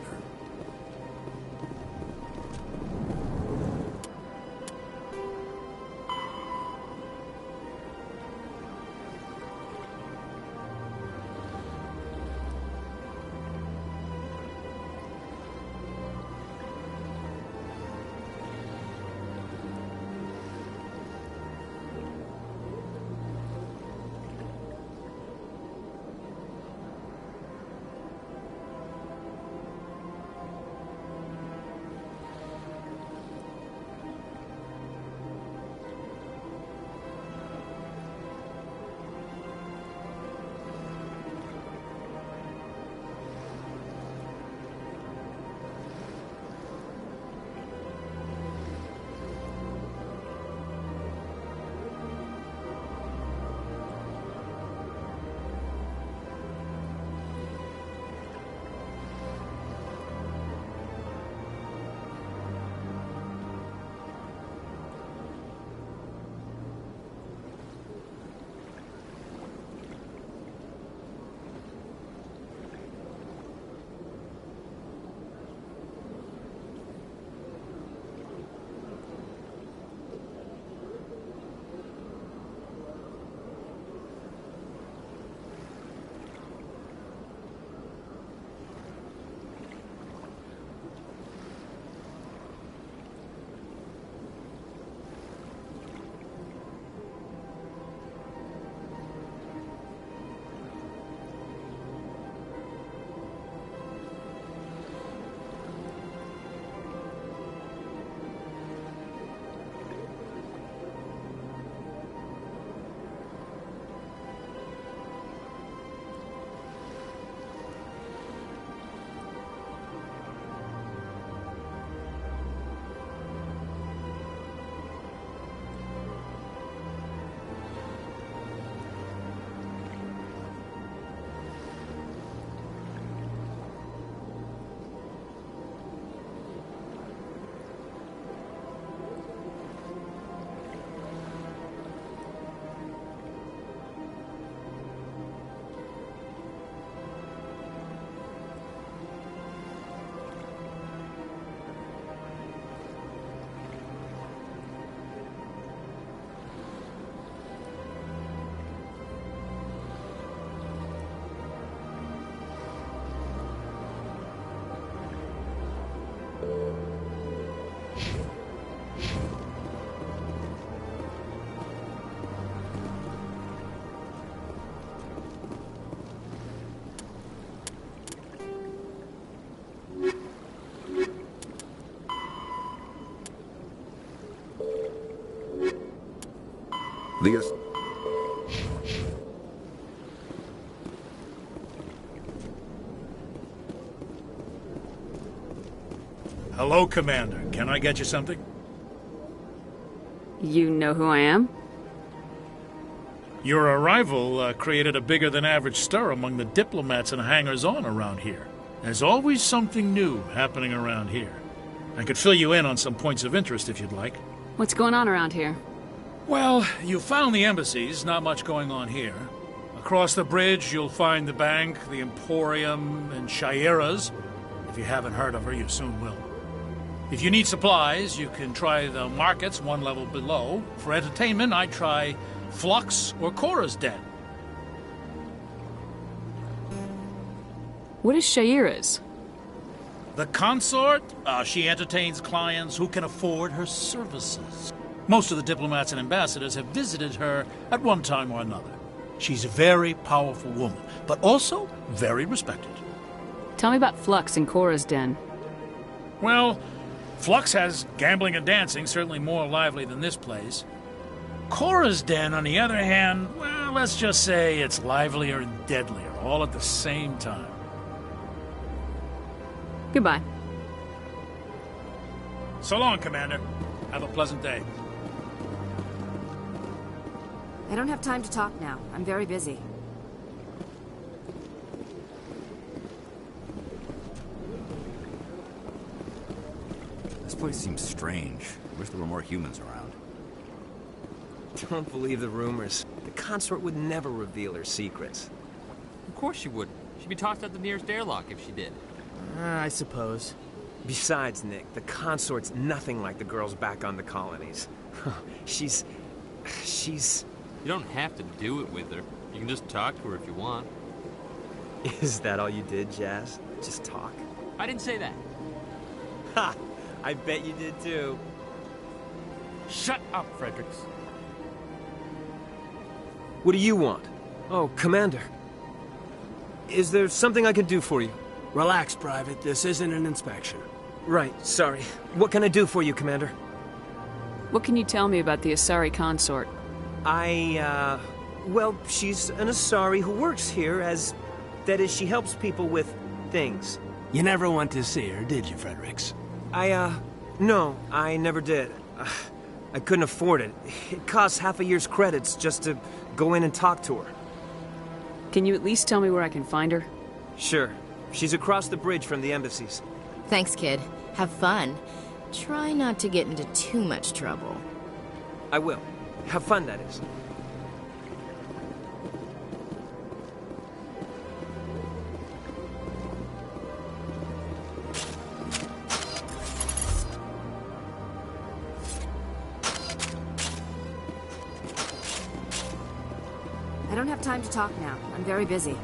The Hello, Commander. Can I get you something? You know who I am? Your arrival created a bigger-than-average stir among the diplomats and hangers-on around here. There's always something new happening around here. I could fill you in on some points of interest if you'd like. What's going on around here? Well, you found the embassies, not much going on here. Across the bridge, you'll find the bank, the Emporium, and Shaira's. If you haven't heard of her, you soon will. If you need supplies, you can try the markets one level below. For entertainment, I'd try Flux or Cora's Den. What is Shaira's? The consort? She entertains clients who can afford her services. Most of the diplomats and ambassadors have visited her at one time or another. She's a very powerful woman, but also very respected. Tell me about Flux and Cora's Den. Well, Flux has gambling and dancing, certainly more lively than this place. Cora's Den, on the other hand, well, let's just say it's livelier and deadlier, all at the same time. Goodbye. So long, Commander. Have a pleasant day. I don't have time to talk now. I'm very busy. This place seems strange. I wish there were more humans around. Don't believe the rumors. The consort would never reveal her secrets. Of course she wouldn't. She'd be tossed out the nearest airlock if she did. I suppose. Besides, Nick, the consort's nothing like the girls back on the colonies. She's... You don't have to do it with her. You can just talk to her if you want. Is that all you did, Jazz? Just talk? I didn't say that. Ha! I bet you did too. Shut up, Fredericks. What do you want? Oh, Commander. Is there something I can do for you? Relax, Private. This isn't an inspection. Right, sorry. What can I do for you, Commander? What can you tell me about the Asari consort? Well, she's an Asari who works here as... That is, she helps people with things. You never went to see her, did you, Fredericks? No, I never did. I couldn't afford it. It costs half a year's credits just to go in and talk to her. Can you at least tell me where I can find her? Sure. She's across the bridge from the embassies. Thanks, kid. Have fun. Try not to get into too much trouble. I will. Have fun, that is. I don't have time to talk now. I'm very busy.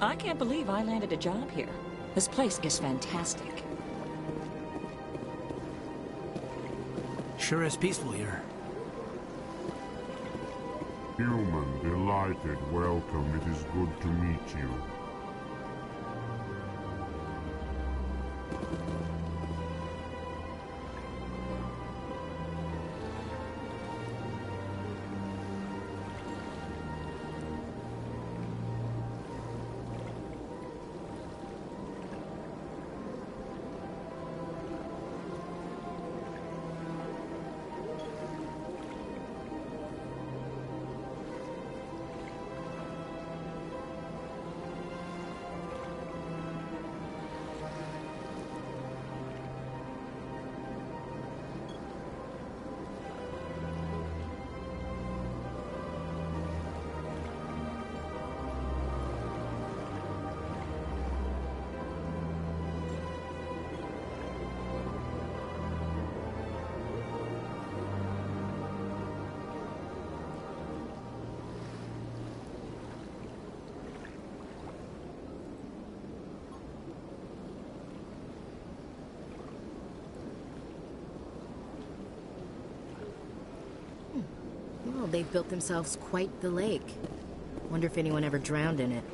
I can't believe I landed a job here. This place is fantastic. Sure is peaceful here. Human, delighted, welcome. It is good to meet you. Oh, they've built themselves quite the lake. Wonder if anyone ever drowned in it.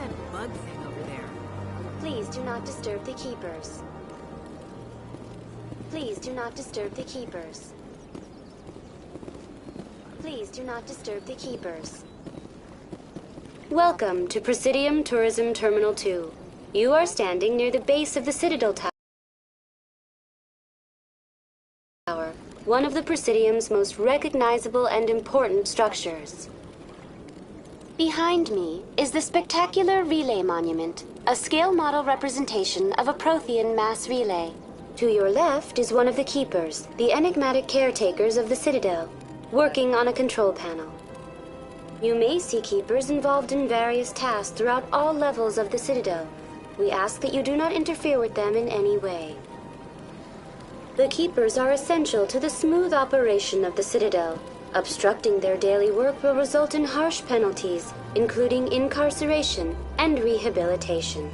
that bug thing over there? Please do not disturb the keepers. Please do not disturb the keepers. Please do not disturb the keepers. Welcome to Presidium Tourism Terminal 2. You are standing near the base of the Citadel Tower, one of the Presidium's most recognizable and important structures. Behind me is the spectacular Relay Monument, a scale model representation of a Prothean mass relay. To your left is one of the Keepers, the enigmatic caretakers of the Citadel, working on a control panel. You may see Keepers involved in various tasks throughout all levels of the Citadel. We ask that you do not interfere with them in any way. The Keepers are essential to the smooth operation of the Citadel. Obstructing their daily work will result in harsh penalties, including incarceration and rehabilitation.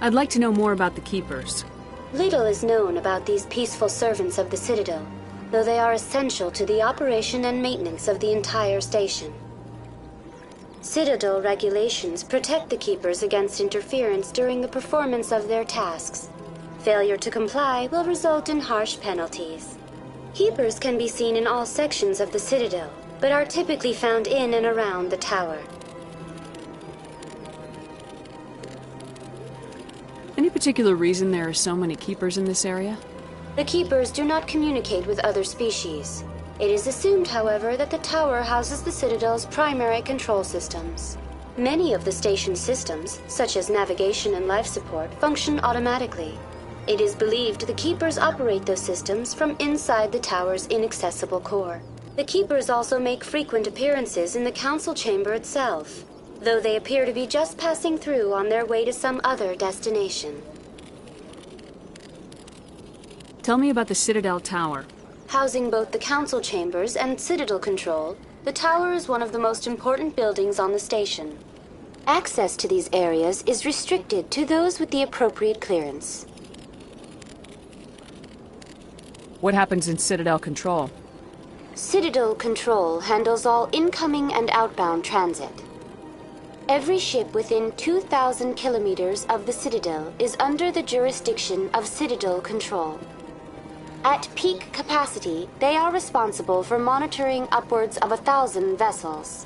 I'd like to know more about the Keepers. Little is known about these peaceful servants of the Citadel, though they are essential to the operation and maintenance of the entire station. Citadel regulations protect the Keepers against interference during the performance of their tasks. Failure to comply will result in harsh penalties. Keepers can be seen in all sections of the Citadel, but are typically found in and around the tower. Any particular reason there are so many Keepers in this area? The Keepers do not communicate with other species. It is assumed, however, that the tower houses the Citadel's primary control systems. Many of the station's systems, such as navigation and life support, function automatically. It is believed the Keepers operate those systems from inside the tower's inaccessible core. The Keepers also make frequent appearances in the council chamber itself, though they appear to be just passing through on their way to some other destination. Tell me about the Citadel Tower. Housing both the council chambers and Citadel control, the tower is one of the most important buildings on the station. Access to these areas is restricted to those with the appropriate clearance. What happens in Citadel Control? Citadel Control handles all incoming and outbound transit. Every ship within 2,000 kilometers of the Citadel is under the jurisdiction of Citadel Control. At peak capacity, they are responsible for monitoring upwards of 1,000 vessels.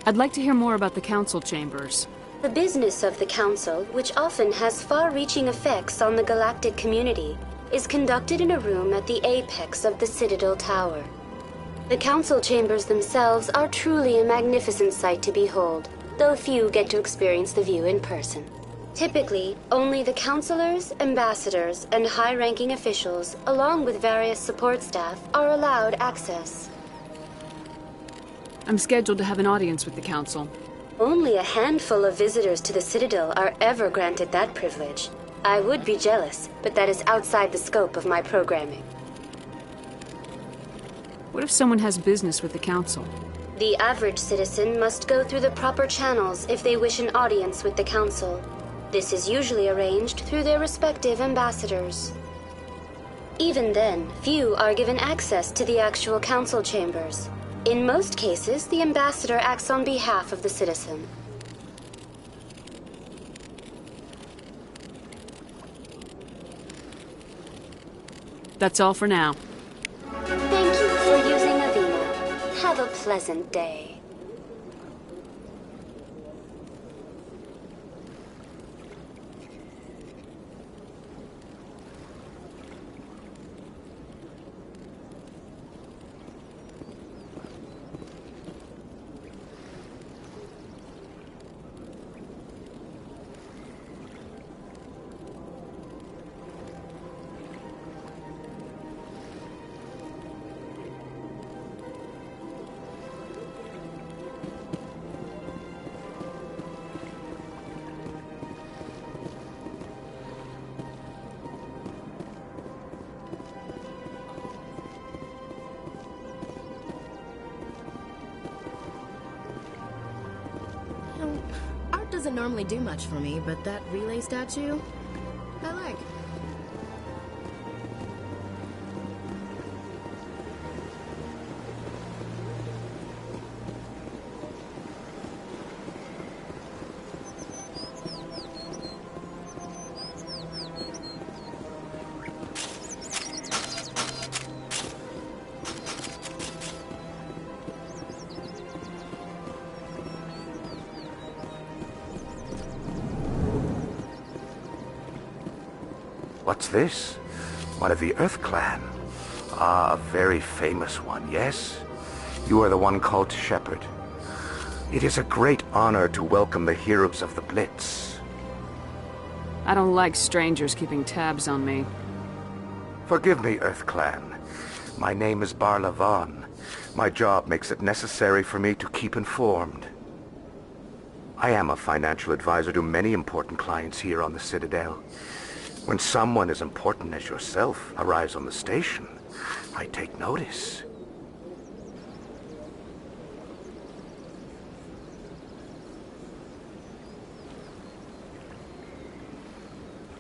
I'd like to hear more about the council chambers. The business of the Council, which often has far-reaching effects on the galactic community, is conducted in a room at the apex of the Citadel Tower. The council chambers themselves are truly a magnificent sight to behold, though few get to experience the view in person. Typically, only the councilors, ambassadors, and high-ranking officials, along with various support staff, are allowed access. I'm scheduled to have an audience with the council. Only a handful of visitors to the Citadel are ever granted that privilege. I would be jealous, but that is outside the scope of my programming. What if someone has business with the council? The average citizen must go through the proper channels if they wish an audience with the council. This is usually arranged through their respective ambassadors. Even then, few are given access to the actual council chambers. In most cases, the ambassador acts on behalf of the citizen. That's all for now. Thank you for using Avina. Have a pleasant day. Art doesn't normally do much for me, but that relay statue, I like. What's this? One of the Earth Clan. Ah, a very famous one, yes? You are the one called Shepard. It is a great honor to welcome the heroes of the Blitz. I don't like strangers keeping tabs on me. Forgive me, Earth Clan. My name is Barla Vaughn. My job makes it necessary for me to keep informed. I am a financial advisor to many important clients here on the Citadel. When someone as important as yourself arrives on the station, I take notice.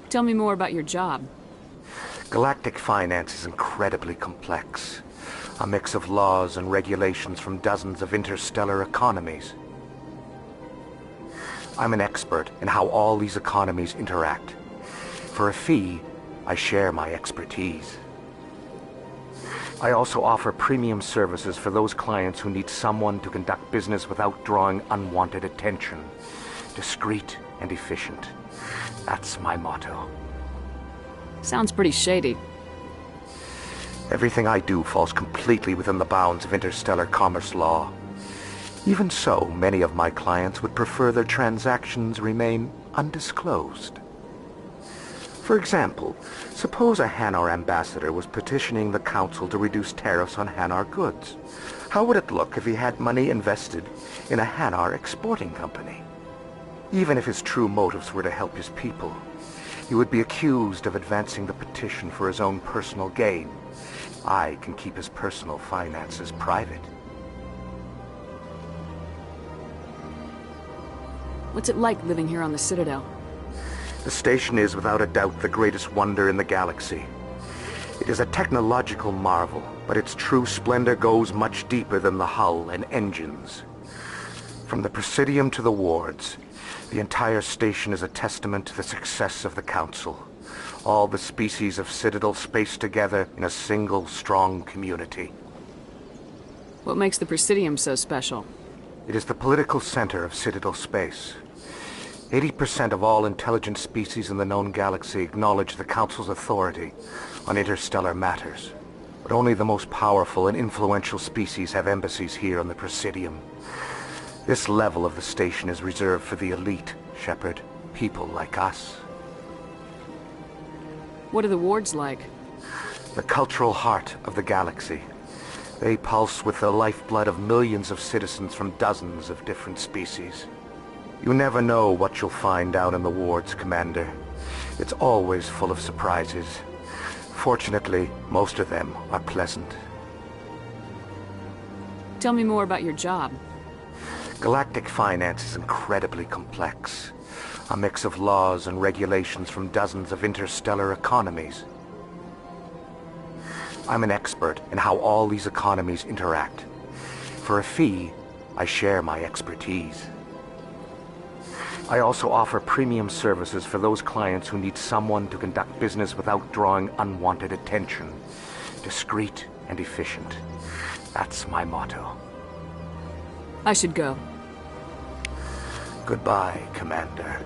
Tell me more about your job. Galactic finance is incredibly complex. A mix of laws and regulations from dozens of interstellar economies. I'm an expert in how all these economies interact. For a fee, I share my expertise. I also offer premium services for those clients who need someone to conduct business without drawing unwanted attention. Discreet and efficient. That's my motto. Sounds pretty shady. Everything I do falls completely within the bounds of interstellar commerce law. Even so, many of my clients would prefer their transactions remain undisclosed. For example, suppose a Hanar ambassador was petitioning the Council to reduce tariffs on Hanar goods. How would it look if he had money invested in a Hanar exporting company? Even if his true motives were to help his people, he would be accused of advancing the petition for his own personal gain. I can keep his personal finances private. What's it like living here on the Citadel? The station is without a doubt the greatest wonder in the galaxy. It is a technological marvel, but its true splendor goes much deeper than the hull and engines. From the Presidium to the wards, the entire station is a testament to the success of the Council. All the species of Citadel spaced together in a single strong community. What makes the Presidium so special? It is the political center of Citadel space. 80% of all intelligent species in the known galaxy acknowledge the Council's authority on interstellar matters. But only the most powerful and influential species have embassies here on the Presidium. This level of the station is reserved for the elite, Shepard. People like us. What are the wards like? The cultural heart of the galaxy. They pulse with the lifeblood of millions of citizens from dozens of different species. You never know what you'll find out in the wards, Commander. It's always full of surprises. Fortunately, most of them are pleasant. Tell me more about your job. Galactic finance is incredibly complex. A mix of laws and regulations from dozens of interstellar economies. I'm an expert in how all these economies interact. For a fee, I share my expertise. I also offer premium services for those clients who need someone to conduct business without drawing unwanted attention. Discreet and efficient. That's my motto. I should go. Goodbye, Commander.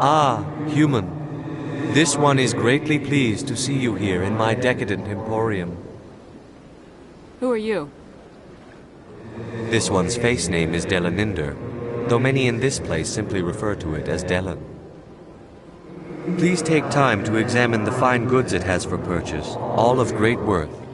Ah, human. This one is greatly pleased to see you here in my decadent emporium. Who are you? This one's face name is Delaninder, though many in this place simply refer to it as Delan. Please take time to examine the fine goods it has for purchase, all of great worth.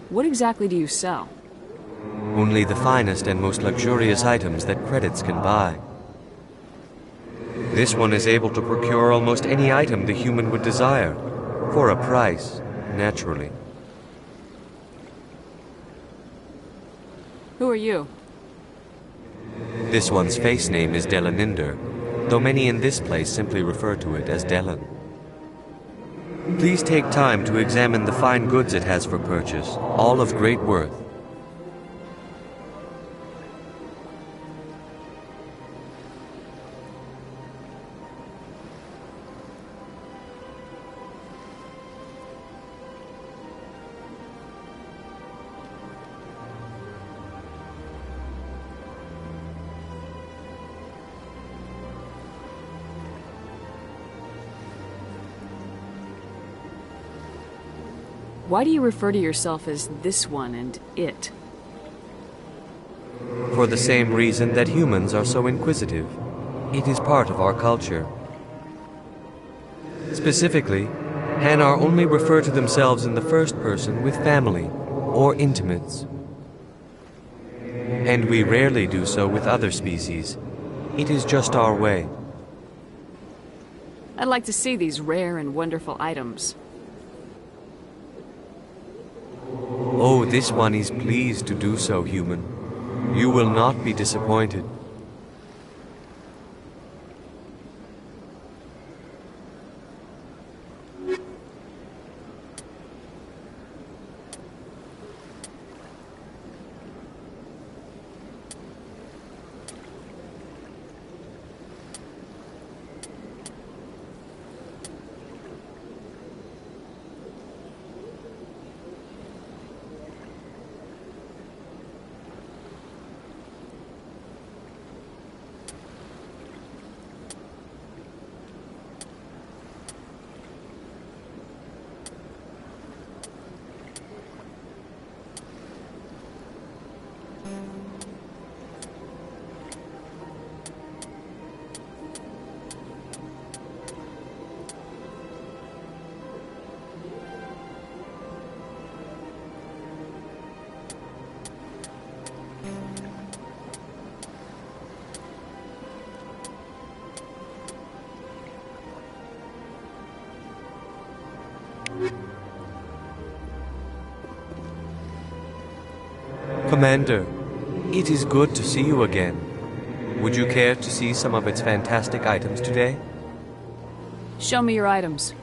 What exactly do you sell? Only the finest and most luxurious items that credits can buy. This one is able to procure almost any item the human would desire, for a price, naturally. Who are you? This one's face name is Delaninder, though many in this place simply refer to it as Delan. Please take time to examine the fine goods it has for purchase, all of great worth. Why do you refer to yourself as this one and it? For the same reason that humans are so inquisitive. It is part of our culture. Specifically, Hanar only refer to themselves in the first person with family or intimates. And we rarely do so with other species. It is just our way. I'd like to see these rare and wonderful items. Oh, this one is pleased to do so, human. You will not be disappointed. Commander, it is good to see you again. Would you care to see some of its fantastic items today? Show me your items.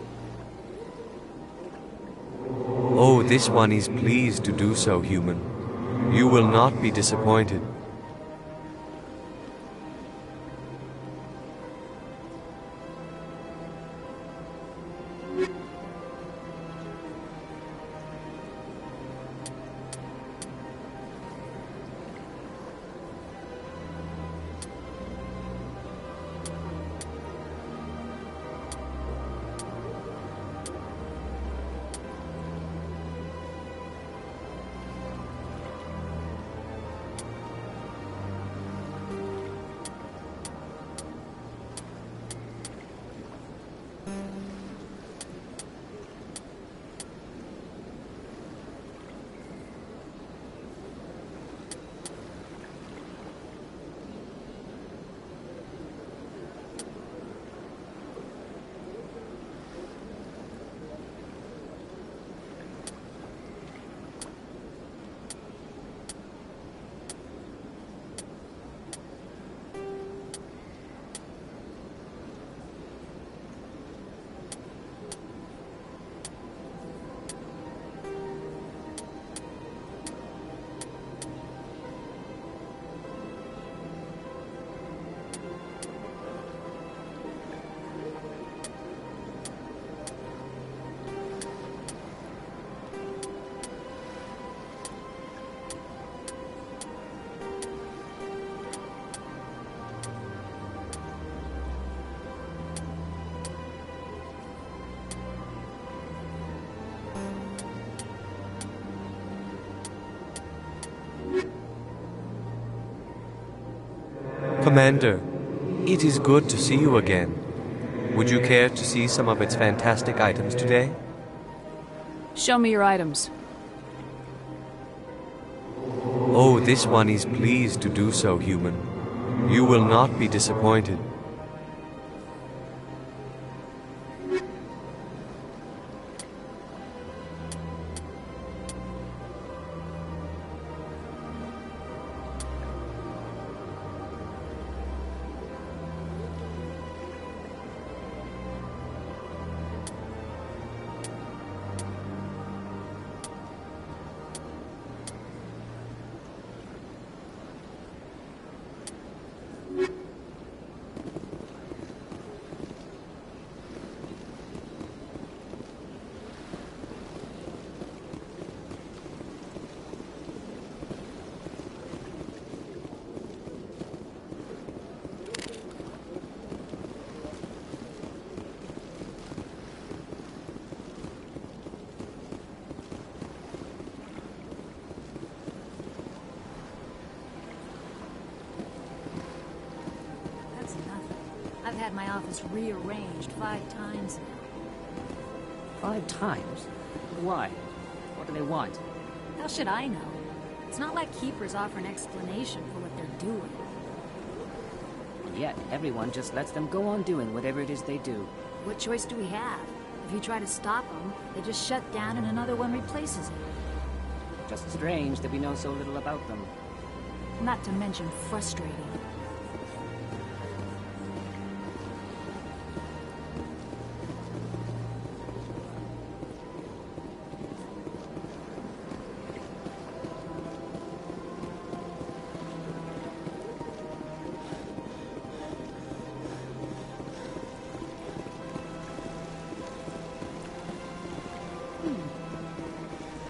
Oh, this one is pleased to do so, human. You will not be disappointed. Commander, it is good to see you again. Would you care to see some of its fantastic items today? Show me your items. This one is pleased to do so, human. You will not be disappointed. I've had my office rearranged 5 times. 5 times? Why? What do they want? How should I know? It's not like Keepers offer an explanation for what they're doing. And yet, everyone just lets them go on doing whatever it is they do. What choice do we have? If you try to stop them, they just shut down and another one replaces it. Just strange that we know so little about them. Not to mention frustrating.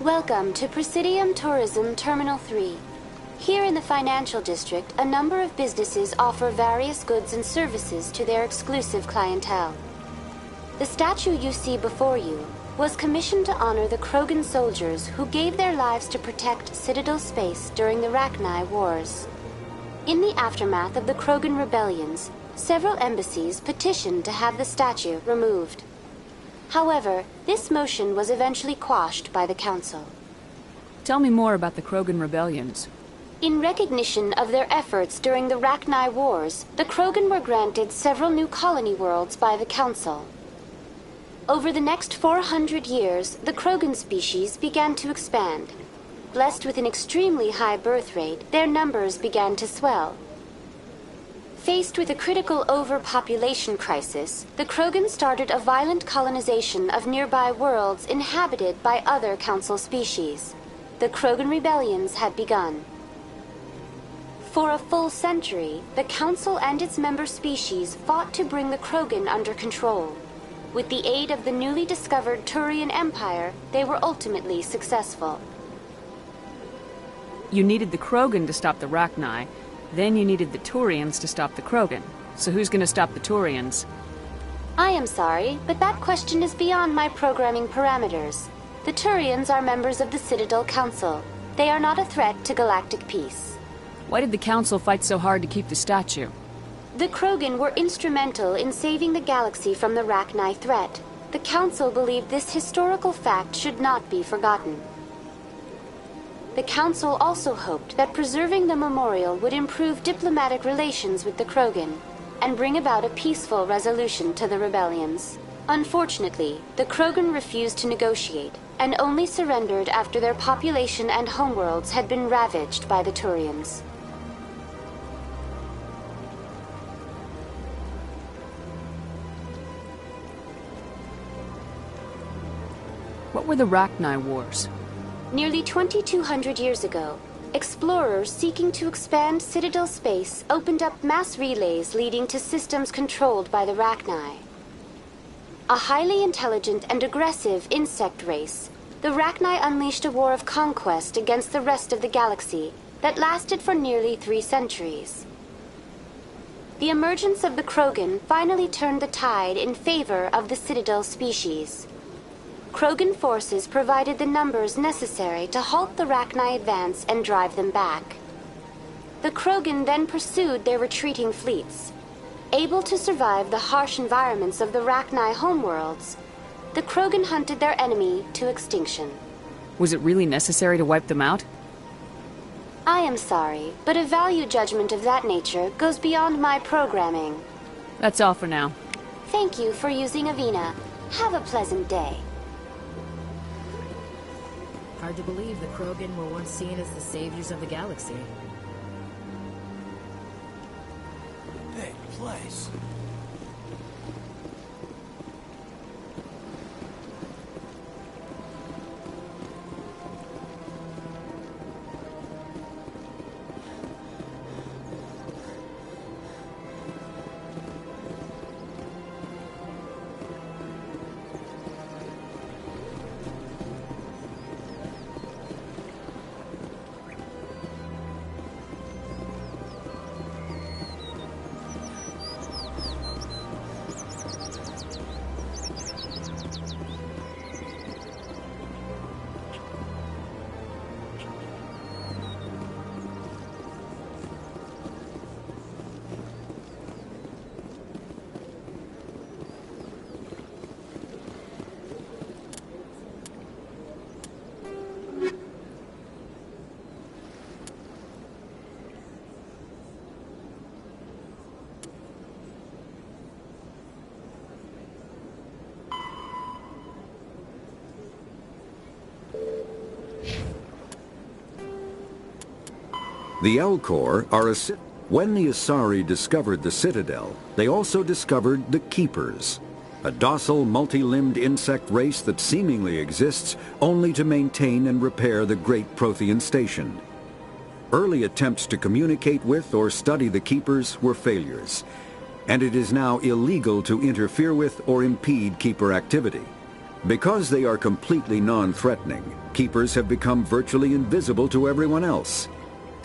Welcome to Presidium Tourism Terminal 3. Here in the financial district, a number of businesses offer various goods and services to their exclusive clientele. The statue you see before you was commissioned to honor the Krogan soldiers who gave their lives to protect Citadel space during the Rachni Wars. In the aftermath of the Krogan rebellions, several embassies petitioned to have the statue removed. However, this motion was eventually quashed by the Council. Tell me more about the Krogan rebellions. In recognition of their efforts during the Rachni Wars, the Krogan were granted several new colony worlds by the Council. Over the next 400 years, the Krogan species began to expand. Blessed with an extremely high birth rate, their numbers began to swell. Faced with a critical overpopulation crisis, the Krogan started a violent colonization of nearby worlds inhabited by other Council species. The Krogan rebellions had begun. For a full century, the Council and its member species fought to bring the Krogan under control. With the aid of the newly discovered Turian Empire, they were ultimately successful. You needed the Krogan to stop the Rachni. Then you needed the Turians to stop the Krogan. So who's gonna stop the Turians? I am sorry, but that question is beyond my programming parameters. The Turians are members of the Citadel Council. They are not a threat to galactic peace. Why did the Council fight so hard to keep the statue? The Krogan were instrumental in saving the galaxy from the Rachni threat. The Council believed this historical fact should not be forgotten. The Council also hoped that preserving the memorial would improve diplomatic relations with the Krogan and bring about a peaceful resolution to the rebellions. Unfortunately, the Krogan refused to negotiate and only surrendered after their population and homeworlds had been ravaged by the Turians. What were the Rachni Wars? Nearly 2,200 years ago, explorers seeking to expand Citadel space opened up mass relays leading to systems controlled by the Rachni. A highly intelligent and aggressive insect race, the Rachni unleashed a war of conquest against the rest of the galaxy that lasted for nearly 3 centuries. The emergence of the Krogan finally turned the tide in favor of the Citadel species. Krogan forces provided the numbers necessary to halt the Rachni advance and drive them back. The Krogan then pursued their retreating fleets. Able to survive the harsh environments of the Rachni homeworlds, the Krogan hunted their enemy to extinction. Was it really necessary to wipe them out? I am sorry, but a value judgment of that nature goes beyond my programming. That's all for now. Thank you for using Avina. Have a pleasant day. Hard to believe the Krogan were once seen as the saviors of the galaxy. Big place. The Elcor are when the Asari discovered the Citadel, they also discovered the Keepers, a docile, multi-limbed insect race that seemingly exists only to maintain and repair the Great Prothean Station. Early attempts to communicate with or study the Keepers were failures, and it is now illegal to interfere with or impede Keeper activity. Because they are completely non-threatening, Keepers have become virtually invisible to everyone else.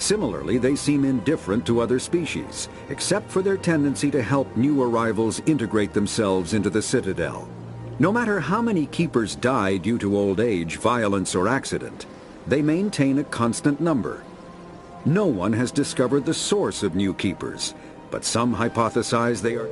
Similarly, they seem indifferent to other species, except for their tendency to help new arrivals integrate themselves into the Citadel. No matter how many Keepers die due to old age, violence, or accident, they maintain a constant number. No one has discovered the source of new Keepers, but some hypothesize they are...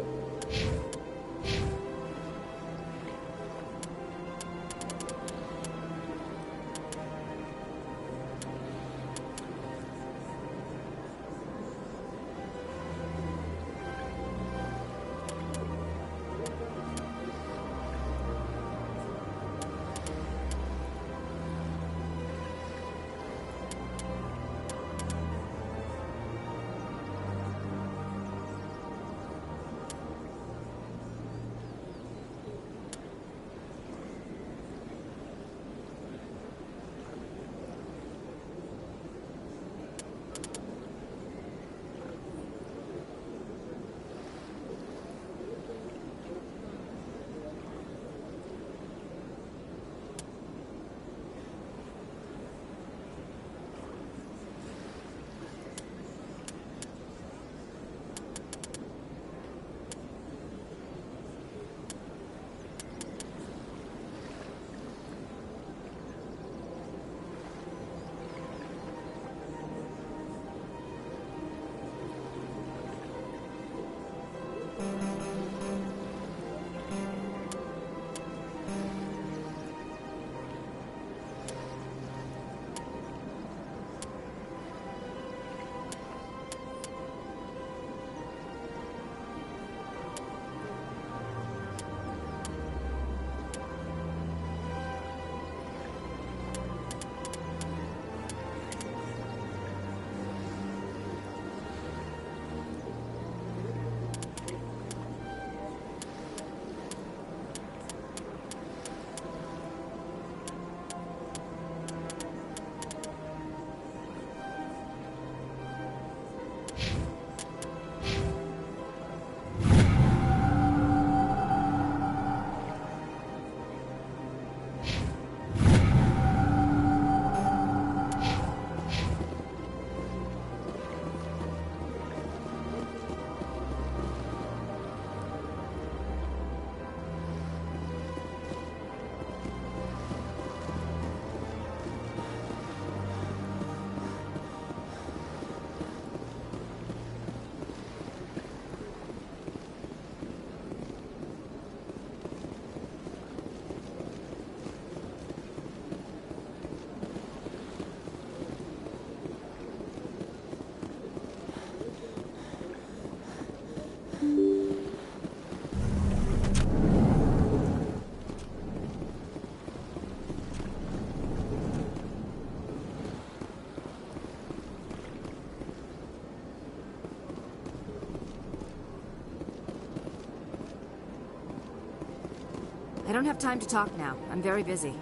I don't have time to talk now. I'm very busy.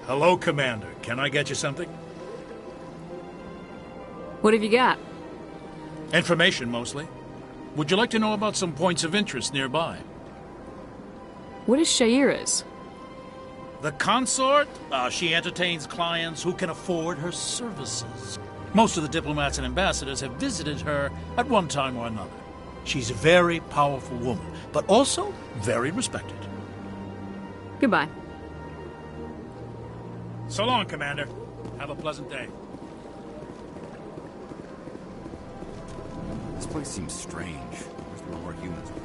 Hello, Commander. Can I get you something? What have you got? Information, mostly. Would you like to know about some points of interest nearby? What is Shaira's? The consort? She entertains clients who can afford her services. Most of the diplomats and ambassadors have visited her at one time or another. She's a very powerful woman, but also very respected. Goodbye. So long, Commander. Have a pleasant day. This place seems strange. I wish there were more humans around.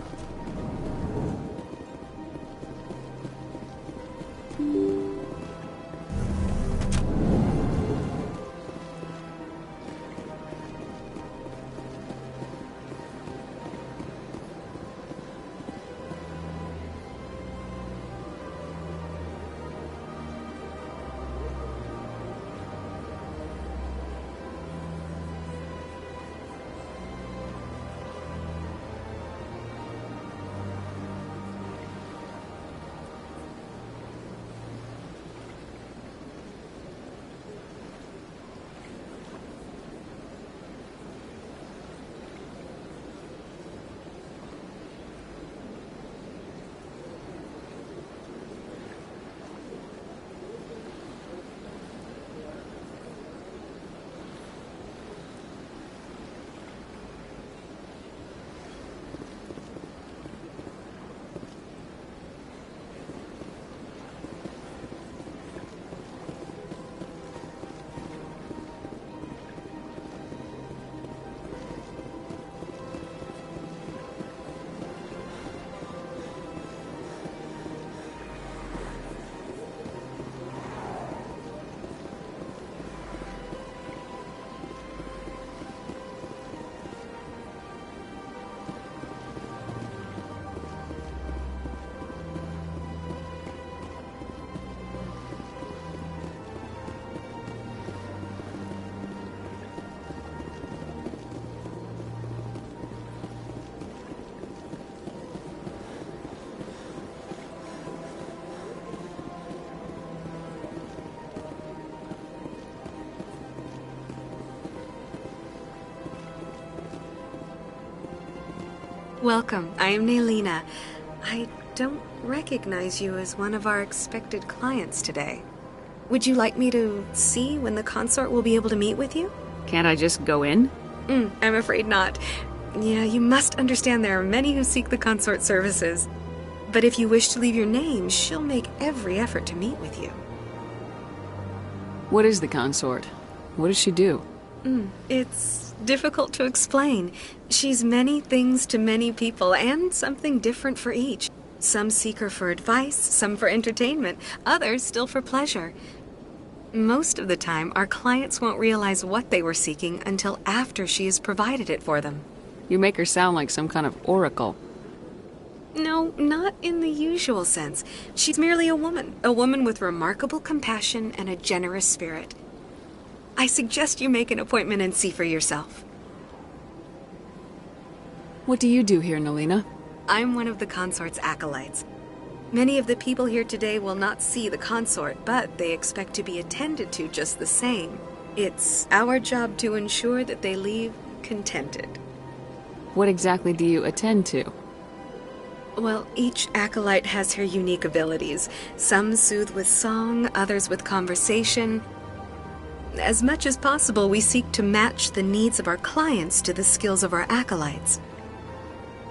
Welcome. I am Naelina. I don't recognize you as one of our expected clients today. Would you like me to see when the consort will be able to meet with you? Can't I just go in? I'm afraid not. Yeah, you must understand there are many who seek the consort services. But if you wish to leave your name, she'll make every effort to meet with you. What is the consort? What does she do? It's difficult to explain. She's many things to many people, and something different for each. Some seek her for advice, some for entertainment, others still for pleasure. Most of the time, our clients won't realize what they were seeking until after she has provided it for them. You make her sound like some kind of oracle. No, not in the usual sense. She's merely a woman with remarkable compassion and a generous spirit. I suggest you make an appointment and see for yourself. What do you do here, Naelina? I'm one of the consort's acolytes. Many of the people here today will not see the consort, but they expect to be attended to just the same. It's our job to ensure that they leave contented. What exactly do you attend to? Well, each acolyte has her unique abilities. Some soothe with song, others with conversation. As much as possible, we seek to match the needs of our clients to the skills of our acolytes.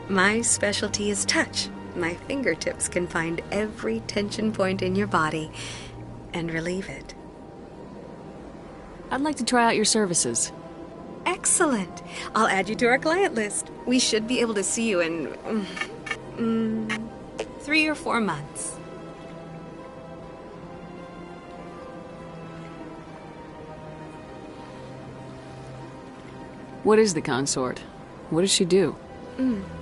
My specialty is touch. My fingertips can find every tension point in your body and relieve it. I'd like to try out your services. Excellent. I'll add you to our client list. We should be able to see you in 3 or 4 months. What is the consort? What does she do?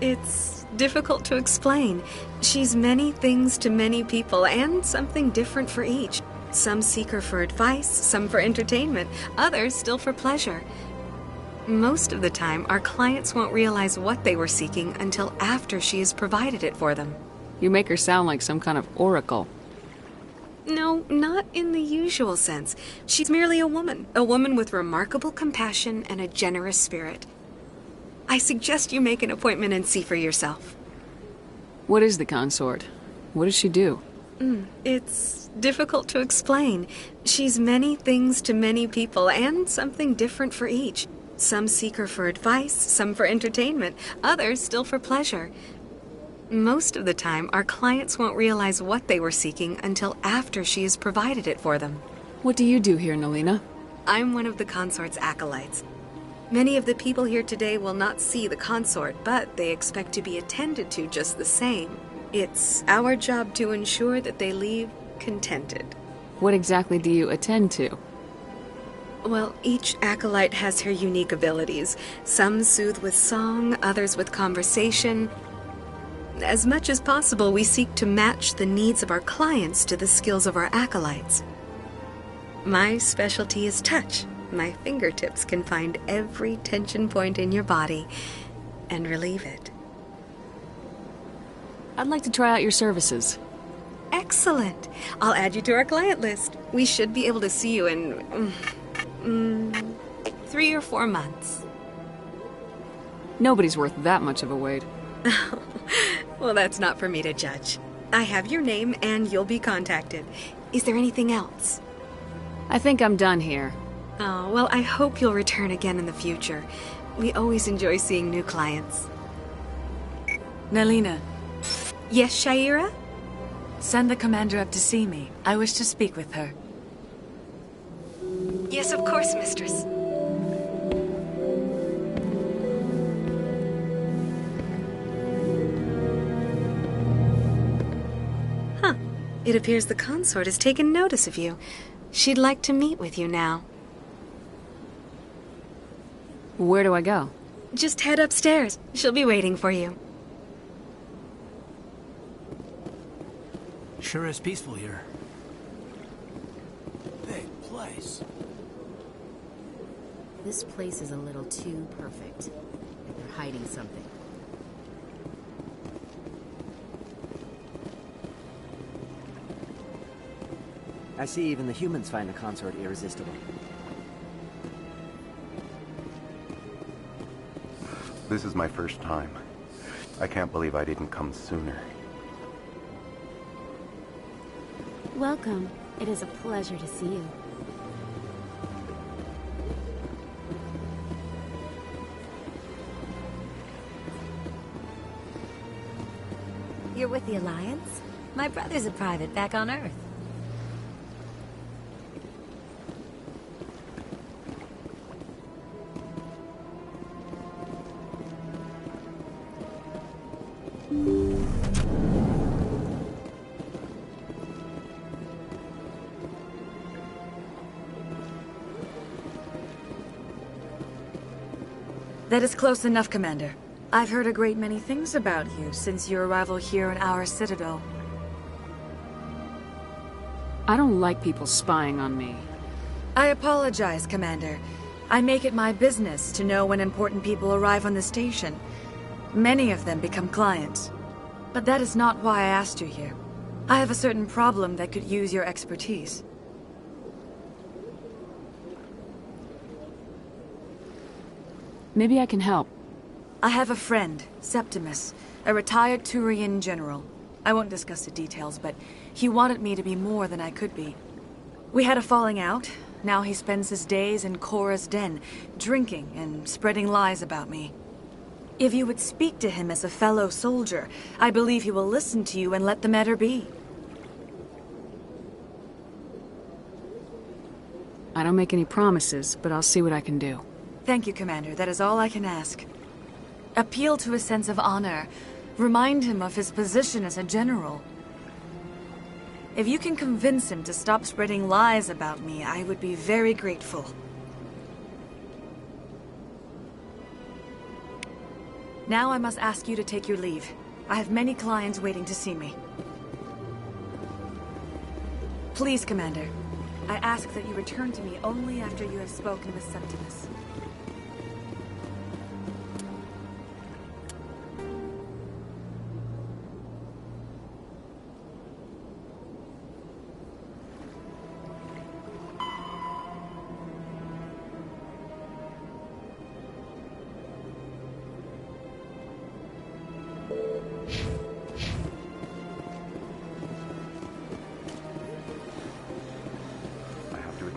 It's difficult to explain. She's many things to many people, and something different for each. Some seek her for advice, some for entertainment, others still for pleasure. Most of the time, our clients won't realize what they were seeking until after she has provided it for them. You make her sound like some kind of oracle. No, not in the usual sense. She's merely a woman with remarkable compassion and a generous spirit. I suggest you make an appointment and see for yourself. What is the consort? What does she do? It's difficult to explain. She's many things to many people, and something different for each. Some seek her for advice, some for entertainment, others still for pleasure. Most of the time, our clients won't realize what they were seeking until after she has provided it for them. What do you do here, Nalina? I'm one of the consort's acolytes. Many of the people here today will not see the consort, but they expect to be attended to just the same. It's our job to ensure that they leave contented. What exactly do you attend to? Well, each acolyte has her unique abilities. Some soothe with song, others with conversation. As much as possible, we seek to match the needs of our clients to the skills of our acolytes. My specialty is touch. My fingertips can find every tension point in your body and relieve it. I'd like to try out your services. Excellent. I'll add you to our client list. We should be able to see you in 3 or 4 months. Nobody's worth that much of a wait. Well, that's not for me to judge. I have your name and you'll be contacted. Is there anything else? I think I'm done here. Oh, well, I hope you'll return again in the future. We always enjoy seeing new clients. Nalina. Yes, Shaira? Send the commander up to see me. I wish to speak with her. Yes, of course, mistress. Huh. It appears the consort has taken notice of you. She'd like to meet with you now. Where do I go? Just head upstairs. She'll be waiting for you. Sure is peaceful here. Big place. This place is a little too perfect. Like they're hiding something. I see even the humans find the consort irresistible. This is my first time. I can't believe I didn't come sooner. Welcome. It is a pleasure to see you. You're with the Alliance? My brother's a private back on Earth. That is close enough, Commander. I've heard a great many things about you since your arrival here in our citadel. I don't like people spying on me. I apologize, Commander. I make it my business to know when important people arrive on the station. Many of them become clients. But that is not why I asked you here. I have a certain problem that could use your expertise. Maybe I can help. I have a friend, Septimus, a retired Turian general. I won't discuss the details, but he wanted me to be more than I could be. We had a falling out. Now he spends his days in Korra's den, drinking and spreading lies about me. If you would speak to him as a fellow soldier, I believe he will listen to you and let the matter be. I don't make any promises, but I'll see what I can do. Thank you, Commander. That is all I can ask. Appeal to his sense of honor. Remind him of his position as a general. If you can convince him to stop spreading lies about me, I would be very grateful. Now I must ask you to take your leave. I have many clients waiting to see me. Please, Commander. I ask that you return to me only after you have spoken with Septimus.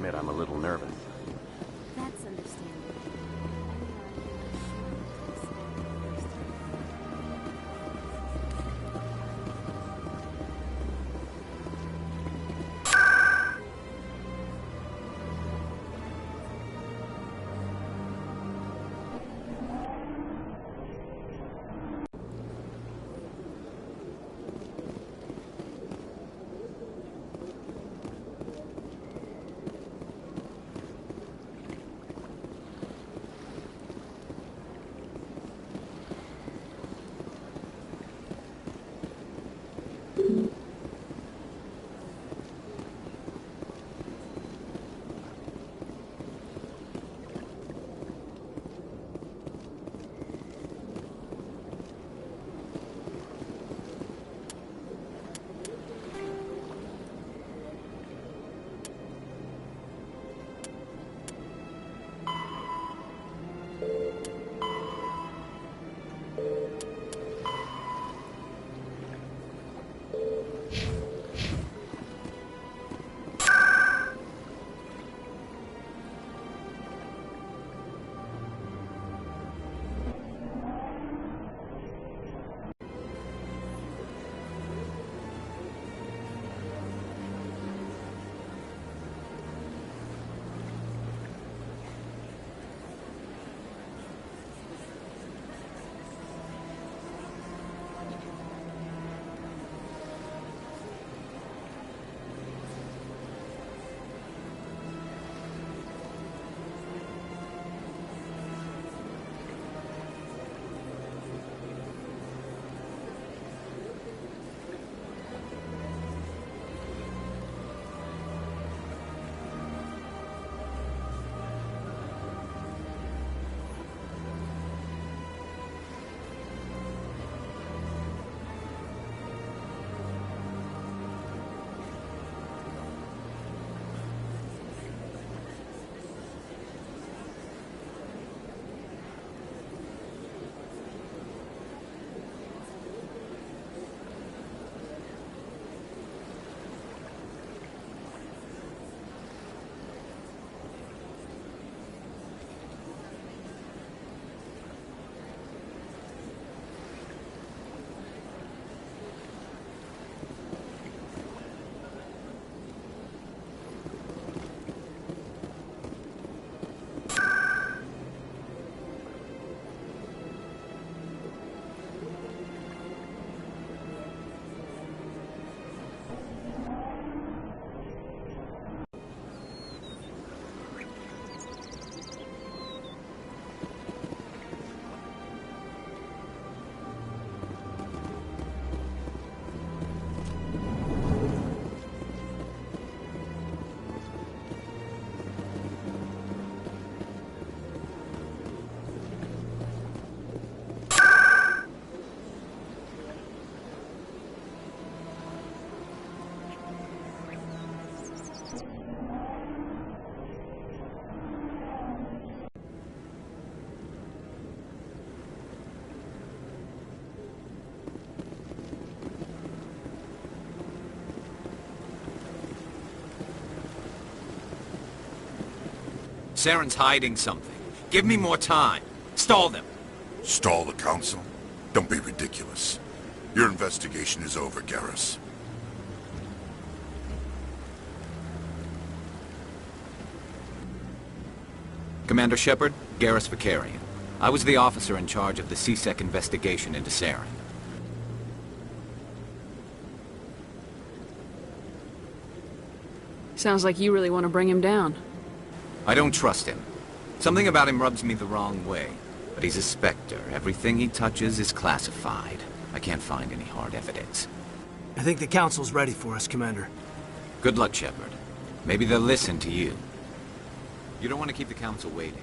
admit I'm a little nervous. That's understandable. Saren's hiding something. Give me more time. Stall them. Stall the council? Don't be ridiculous. Your investigation is over, Garrus. Commander Shepard, Garrus Vicarian. I was the officer in charge of the CSEC investigation into Saren. Sounds like you really want to bring him down. I don't trust him. Something about him rubs me the wrong way. But he's a Spectre. Everything he touches is classified. I can't find any hard evidence. I think the Council's ready for us, Commander. Good luck, Shepard. Maybe they'll listen to you. You don't want to keep the Council waiting.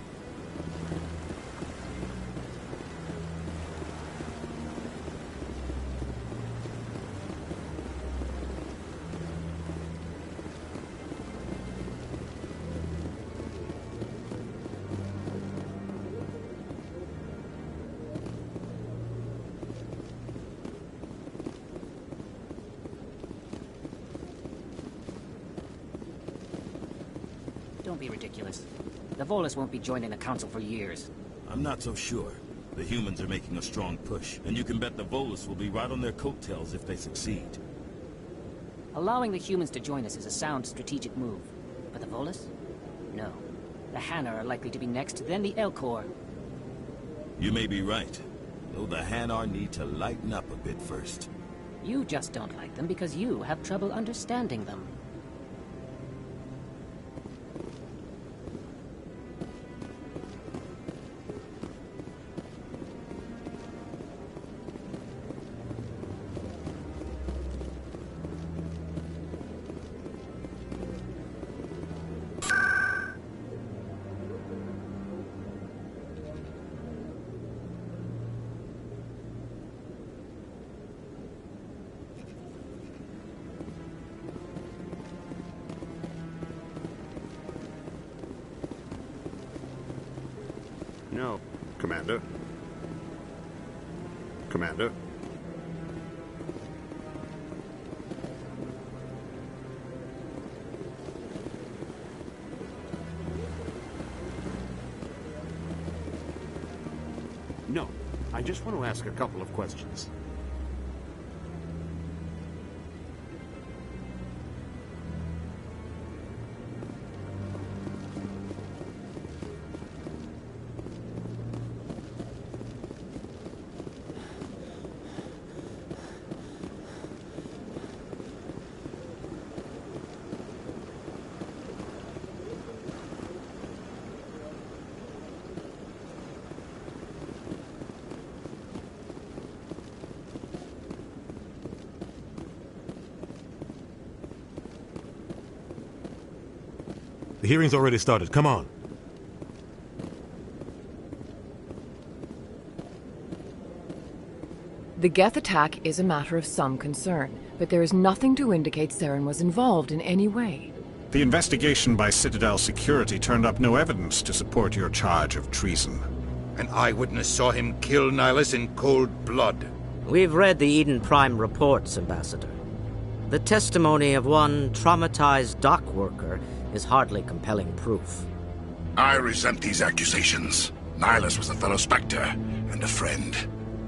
don't be ridiculous. The Volus won't be joining the Council for years. I'm not so sure. The humans are making a strong push, and you can bet the Volus will be right on their coattails if they succeed. Allowing the humans to join us is a sound strategic move. But the Volus? No. The Hanar are likely to be next, then the Elcor. You may be right, though the Hanar need to lighten up a bit first. You just don't like them because you have trouble understanding them. No. Commander? Commander? No. I just want to ask a couple of questions. The hearing's already started. Come on. The Geth attack is a matter of some concern, but there is nothing to indicate Saren was involved in any way. The investigation by Citadel Security turned up no evidence to support your charge of treason. An eyewitness saw him kill Nihilus in cold blood. We've read the Eden Prime reports, Ambassador. The testimony of one traumatized dock worker is hardly compelling proof. I resent these accusations. Nihilus was a fellow Spectre and a friend.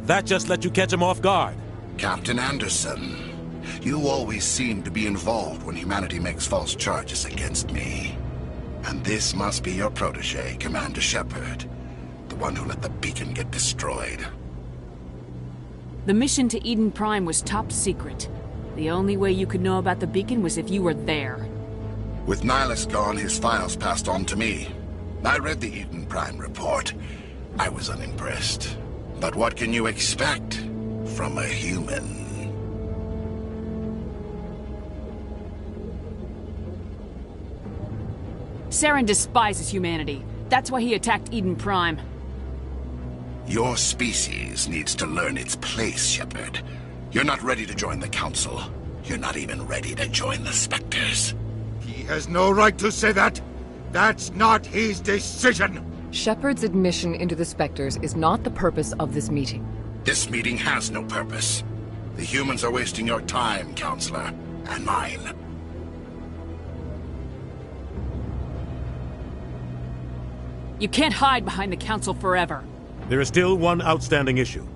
That just let you catch him off guard. Captain Anderson, you always seem to be involved when humanity makes false charges against me. And this must be your protege, Commander Shepard, the one who let the beacon get destroyed. The mission to Eden Prime was top secret. The only way you could know about the beacon was if you were there. With Nihilus gone, his files passed on to me. I read the Eden Prime report. I was unimpressed. But what can you expect from a human? Saren despises humanity. That's why he attacked Eden Prime. Your species needs to learn its place, Shepard. You're not ready to join the Council. You're not even ready to join the Spectres. He has no right to say that. That's not his decision. Shepard's admission into the Spectres is not the purpose of this meeting. This meeting has no purpose. The humans are wasting your time, Counselor, and mine. You can't hide behind the Council forever. There is still one outstanding issue.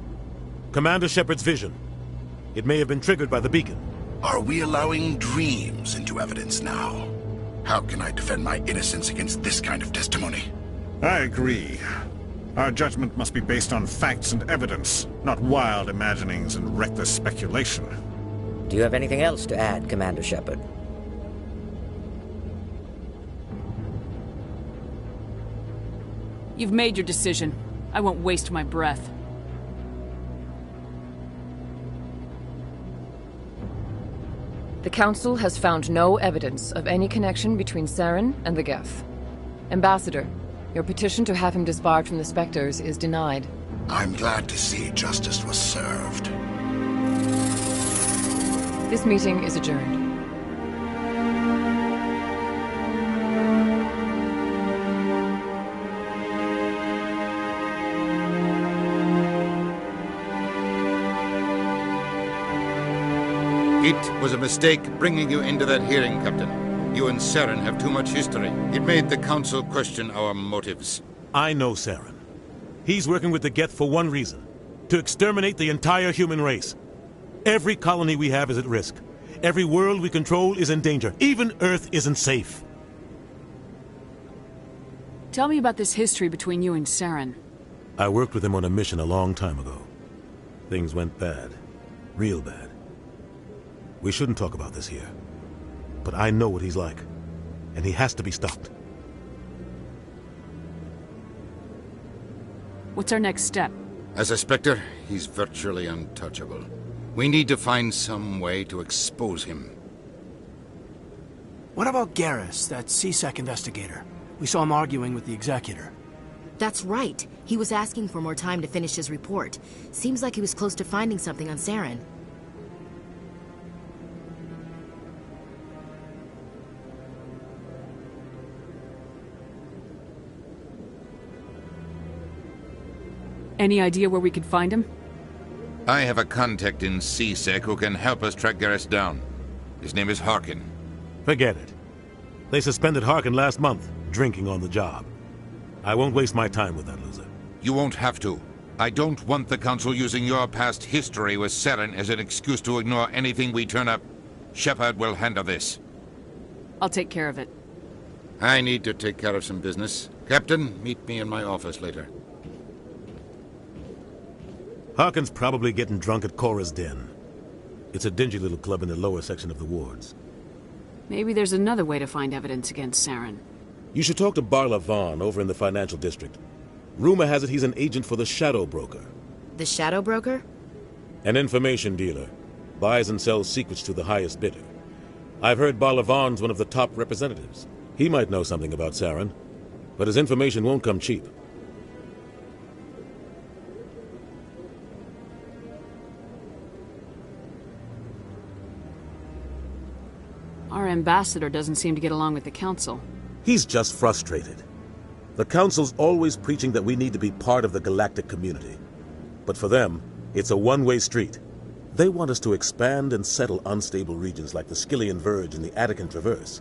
Commander Shepard's vision. It may have been triggered by the beacon. Are we allowing dreams into evidence now? How can I defend my innocence against this kind of testimony? I agree. Our judgment must be based on facts and evidence, not wild imaginings and reckless speculation. Do you have anything else to add, Commander Shepard? You've made your decision. I won't waste my breath. The Council has found no evidence of any connection between Saren and the Geth. Ambassador, your petition to have him disbarred from the Spectres is denied. I'm glad to see justice was served. This meeting is adjourned. It was a mistake bringing you into that hearing, Captain. You and Saren have too much history. It made the Council question our motives. I know Saren. He's working with the Geth for one reason. To exterminate the entire human race. Every colony we have is at risk. Every world we control is in danger. Even Earth isn't safe. Tell me about this history between you and Saren. I worked with him on a mission a long time ago. Things went bad. Real bad. We shouldn't talk about this here. But I know what he's like. And he has to be stopped. What's our next step? As a Spectre, he's virtually untouchable. We need to find some way to expose him. What about Garrus, that C-Sec investigator? We saw him arguing with the Executor. That's right. He was asking for more time to finish his report. Seems like he was close to finding something on Saren. Any idea where we could find him? I have a contact in C-Sec who can help us track Garrus down. His name is Harkin. Forget it. They suspended Harkin last month, drinking on the job. I won't waste my time with that loser. You won't have to. I don't want the Council using your past history with Saren as an excuse to ignore anything we turn up. Shepard will handle this. I'll take care of it. I need to take care of some business. Captain, meet me in my office later. Harkin's probably getting drunk at Cora's Den. It's a dingy little club in the lower section of the wards. Maybe there's another way to find evidence against Saren. You should talk to Barla Vaughn over in the financial district. Rumor has it he's an agent for the Shadow Broker. The Shadow Broker? An information dealer. Buys and sells secrets to the highest bidder. I've heard Barla Vaughn's one of the top representatives. He might know something about Saren, but his information won't come cheap. Our ambassador doesn't seem to get along with the Council. He's just frustrated. The Council's always preaching that we need to be part of the galactic community. But for them, it's a one-way street. They want us to expand and settle unstable regions like the Skillian Verge and the Attican Traverse.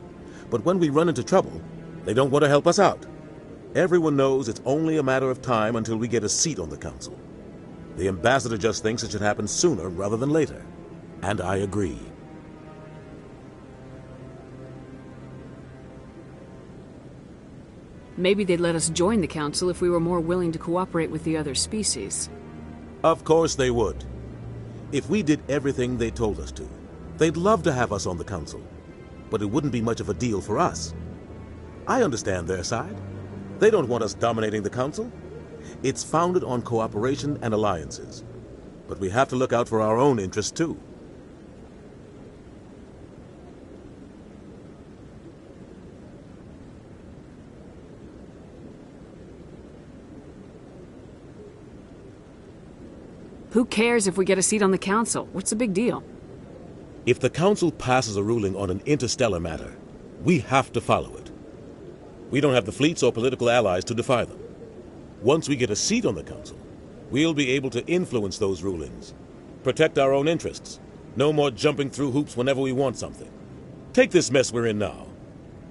But when we run into trouble, they don't want to help us out. Everyone knows it's only a matter of time until we get a seat on the Council. The ambassador just thinks it should happen sooner rather than later. And I agree. Maybe they'd let us join the Council if we were more willing to cooperate with the other species. Of course they would. If we did everything they told us to, they'd love to have us on the Council. But it wouldn't be much of a deal for us. I understand their side. They don't want us dominating the Council. It's founded on cooperation and alliances. But we have to look out for our own interests too. Who cares if we get a seat on the Council? What's the big deal? If the Council passes a ruling on an interstellar matter, we have to follow it. We don't have the fleets or political allies to defy them. Once we get a seat on the Council, we'll be able to influence those rulings. Protect our own interests. No more jumping through hoops whenever we want something. Take this mess we're in now.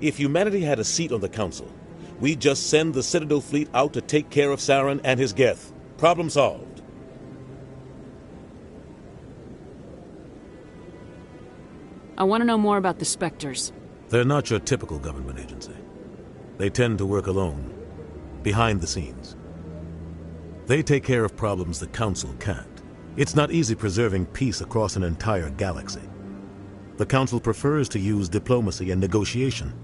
If humanity had a seat on the Council, we'd just send the Citadel fleet out to take care of Saren and his Geth. Problem solved. I want to know more about the Spectres. They're not your typical government agency. They tend to work alone, behind the scenes. They take care of problems the Council can't. It's not easy preserving peace across an entire galaxy. The Council prefers to use diplomacy and negotiation.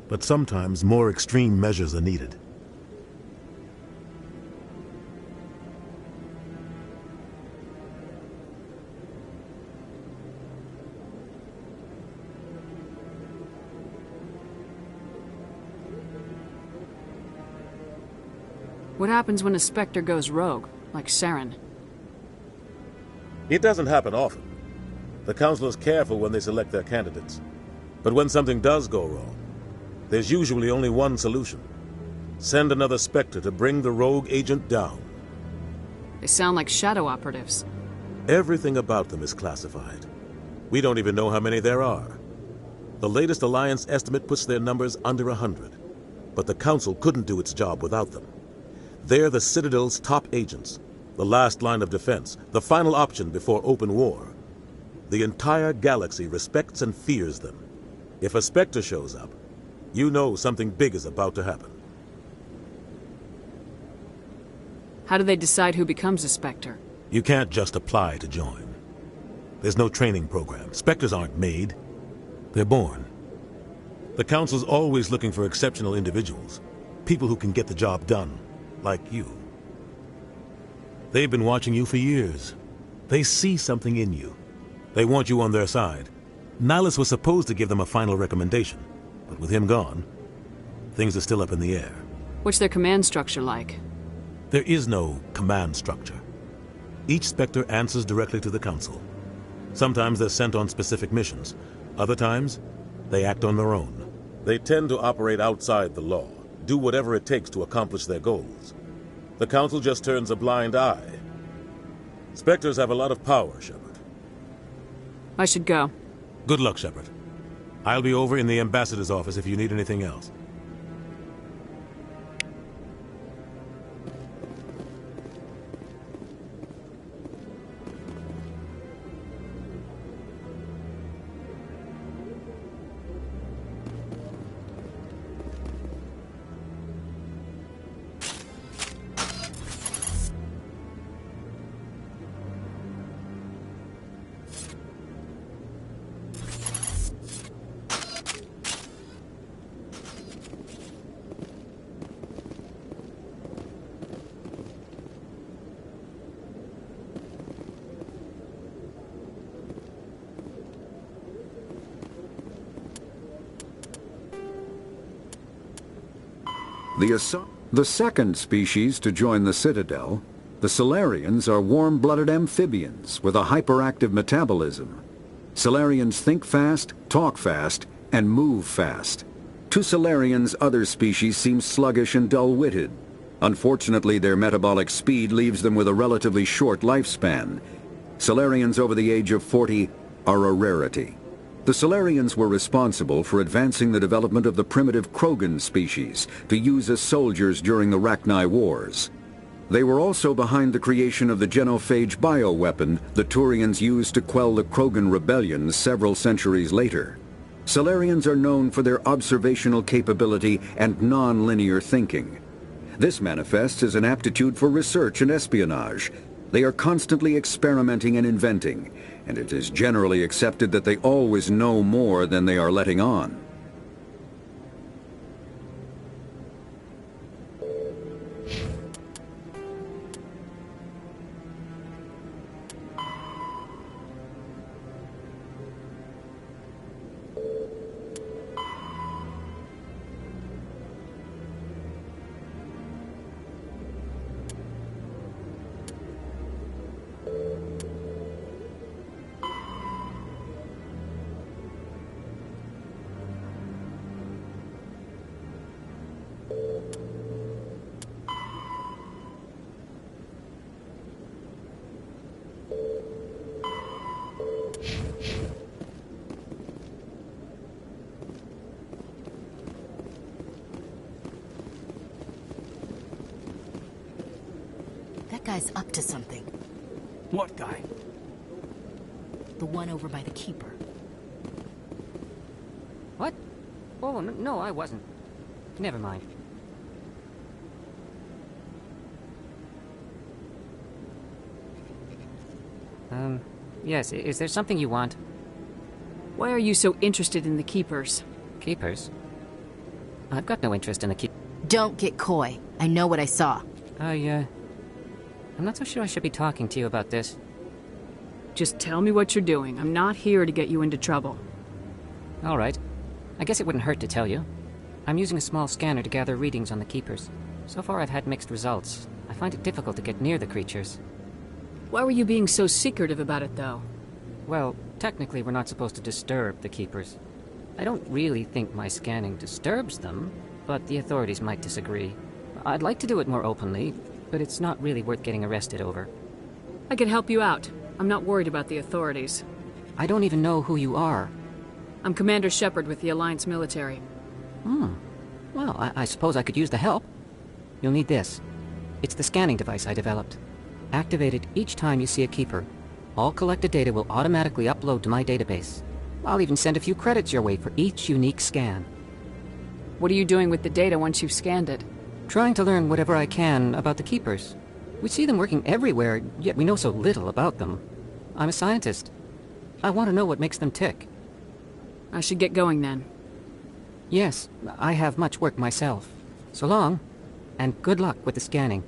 But sometimes more extreme measures are needed. What happens when a Spectre goes rogue, like Saren? It doesn't happen often. The Council is careful when they select their candidates. But when something does go wrong, there's usually only one solution. Send another Spectre to bring the rogue agent down. They sound like shadow operatives. Everything about them is classified. We don't even know how many there are. The latest Alliance estimate puts their numbers under 100. But the Council couldn't do its job without them. They're the Citadel's top agents, the last line of defense, the final option before open war. The entire galaxy respects and fears them. If a Spectre shows up, you know something big is about to happen. How do they decide who becomes a Spectre? You can't just apply to join. There's no training program. Spectres aren't made. They're born. The Council's always looking for exceptional individuals. People who can get the job done, like you. They've been watching you for years. They see something in you. They want you on their side. Nihilus was supposed to give them a final recommendation, but with him gone, things are still up in the air. What's their command structure like? There is no command structure. Each Spectre answers directly to the Council. Sometimes they're sent on specific missions. Other times, they act on their own. They tend to operate outside the law, do whatever it takes to accomplish their goals. The Council just turns a blind eye. Spectres have a lot of power, Shepard. I should go. Good luck, Shepard. I'll be over in the Ambassador's office if you need anything else. The second species to join the Citadel, the Salarians, are warm-blooded amphibians with a hyperactive metabolism. Salarians think fast, talk fast, and move fast. To Salarians, other species seem sluggish and dull-witted. Unfortunately, their metabolic speed leaves them with a relatively short lifespan. Salarians over the age of 40 are a rarity. The Salarians were responsible for advancing the development of the primitive Krogan species to use as soldiers during the Rachni Wars. They were also behind the creation of the genophage bioweapon the Turians used to quell the Krogan rebellions several centuries later. Salarians are known for their observational capability and non-linear thinking. This manifests as an aptitude for research and espionage. They are constantly experimenting and inventing, and it is generally accepted that they always know more than they are letting on. That guy's up to something. What guy? The one over by the Keeper. What? Oh, no, I wasn't. Never mind. Yes, is there something you want? Why are you so interested in the Keepers? Keepers? I've got no interest in the Don't get coy. I know what I saw. I'm not so sure I should be talking to you about this. Just tell me what you're doing. I'm not here to get you into trouble. All right. I guess it wouldn't hurt to tell you. I'm using a small scanner to gather readings on the Keepers. So far I've had mixed results. I find it difficult to get near the creatures. Why were you being so secretive about it, though? Well, technically we're not supposed to disturb the Keepers. I don't really think my scanning disturbs them, but the authorities might disagree. I'd like to do it more openly, but it's not really worth getting arrested over. I can help you out. I'm not worried about the authorities. I don't even know who you are. I'm Commander Shepard with the Alliance military. Well, I suppose I could use the help. You'll need this. It's the scanning device I developed. Activate it each time you see a keeper. All collected data will automatically upload to my database. I'll even send a few credits your way for each unique scan. What are you doing with the data once you've scanned it? Trying to learn whatever I can about the keepers. We see them working everywhere, yet we know so little about them. I'm a scientist. I want to know what makes them tick. I should get going then. Yes, I have much work myself. So long, and good luck with the scanning.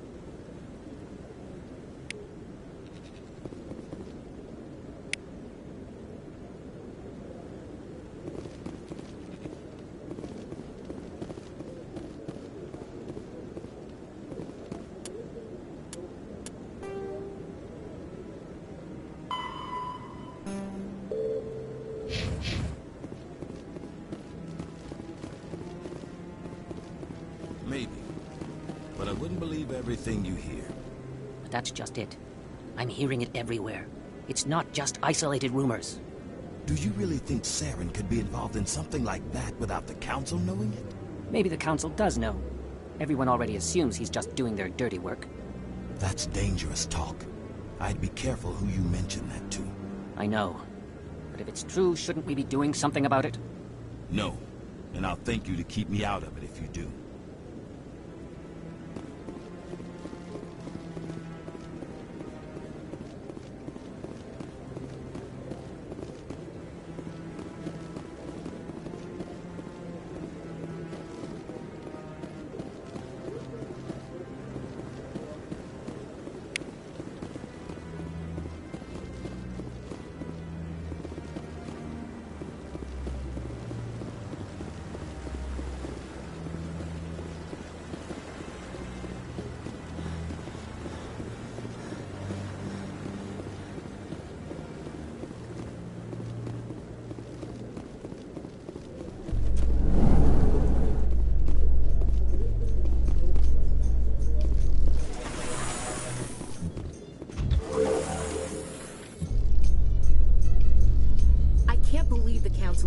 Maybe. But I wouldn't believe everything you hear. But that's just it. I'm hearing it everywhere. It's not just isolated rumors. Do you really think Saren could be involved in something like that without the Council knowing it? Maybe the Council does know. Everyone already assumes he's just doing their dirty work. That's dangerous talk. I'd be careful who you mention that to. I know. But if it's true, shouldn't we be doing something about it? No. And I'll thank you to keep me out of it if you do.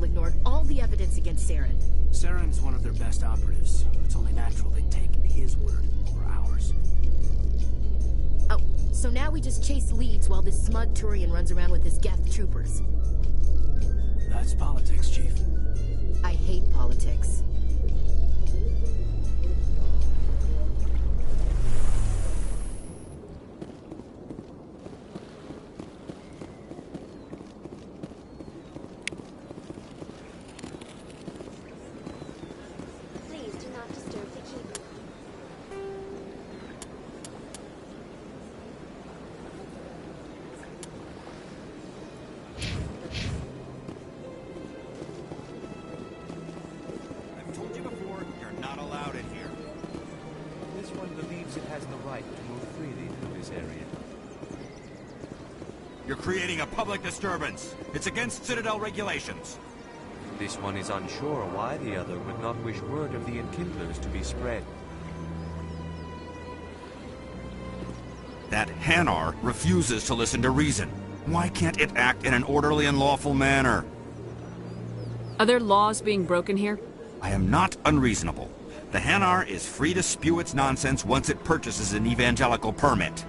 Ignored all the evidence against Saren. Saren's one of their best operatives. It's only natural they'd take his word over ours. Oh, so now we just chase leads while this smug Turian runs around with his Geth troopers. That's politics, Chief. I hate politics. You're creating a public disturbance. It's against Citadel regulations. This one is unsure why the other would not wish word of the Enkindlers to be spread. That Hanar refuses to listen to reason. Why can't it act in an orderly and lawful manner? Are there laws being broken here? I am not unreasonable. The Hanar is free to spew its nonsense once it purchases an evangelical permit.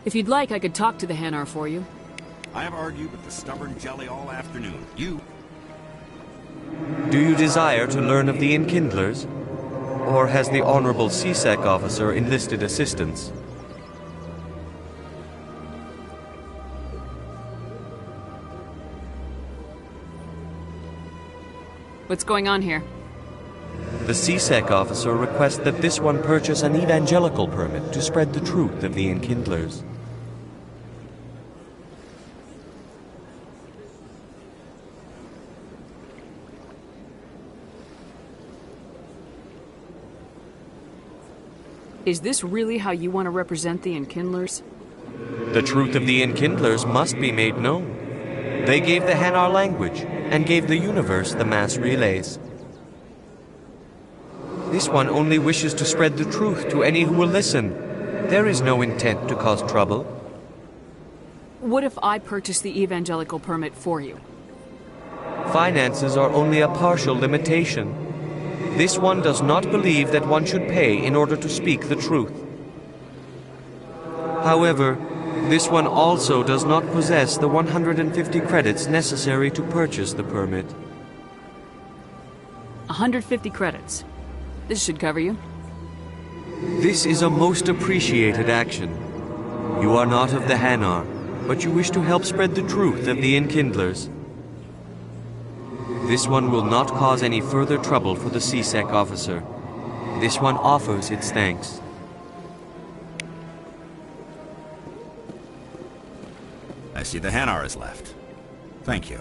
If you'd like, I could talk to the Hanar for you. I have argued with the stubborn jelly all afternoon. You... Do you desire to learn of the Enkindlers? Or has the Honorable CSEC officer enlisted assistance? What's going on here? The CSEC officer requests that this one purchase an evangelical permit to spread the truth of the Enkindlers. Is this really how you want to represent the Enkindlers? The truth of the Enkindlers must be made known. They gave the Hanar language, and gave the universe the mass relays. This one only wishes to spread the truth to any who will listen. There is no intent to cause trouble. What if I purchase the evangelical permit for you? Finances are only a partial limitation. This one does not believe that one should pay in order to speak the truth. However, this one also does not possess the 150 credits necessary to purchase the permit. 150 credits. This should cover you. This is a most appreciated action. You are not of the Hanar, but you wish to help spread the truth of the Enkindlers. This one will not cause any further trouble for the CSEC officer. This one offers its thanks. I see the Hanar is left. Thank you.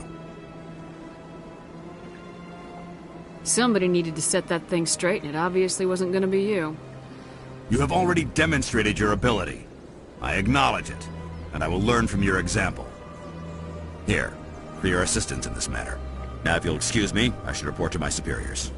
Somebody needed to set that thing straight, and it obviously wasn't going to be you. You have already demonstrated your ability. I acknowledge it, and I will learn from your example. Here, for your assistance in this matter. Now, if you'll excuse me, I should report to my superiors.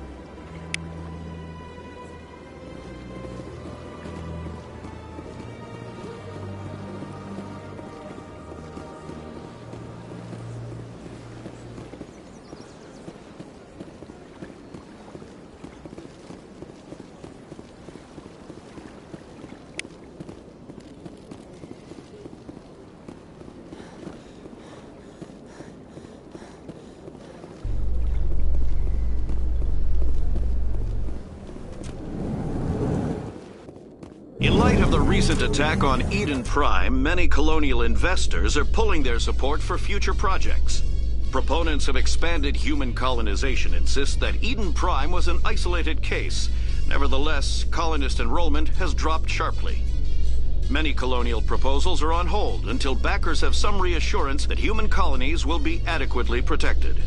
In light of the recent attack on Eden Prime, many colonial investors are pulling their support for future projects. Proponents of expanded human colonization insist that Eden Prime was an isolated case. Nevertheless, colonist enrollment has dropped sharply. Many colonial proposals are on hold until backers have some reassurance that human colonies will be adequately protected.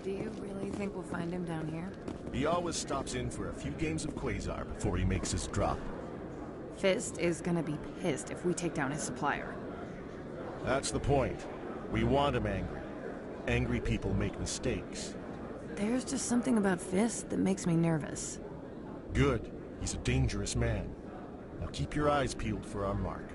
Do you really think we'll find him down here? He always stops in for a few games of Quasar before he makes his drop. Fist is gonna be pissed if we take down his supplier. That's the point. We want him angry. Angry people make mistakes. There's just something about Fist that makes me nervous. Good. He's a dangerous man. Now keep your eyes peeled for our mark.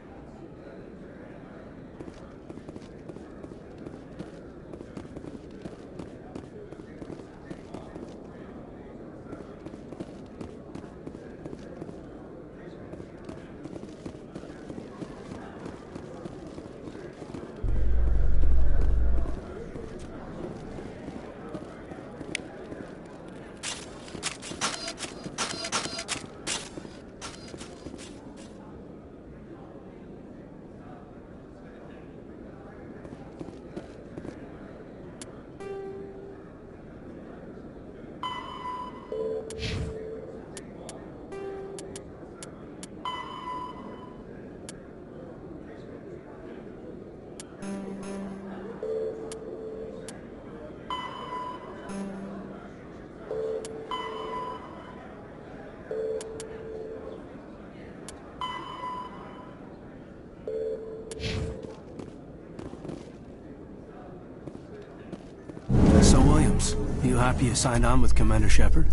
So, Williams, you happy you signed on with Commander Shepard?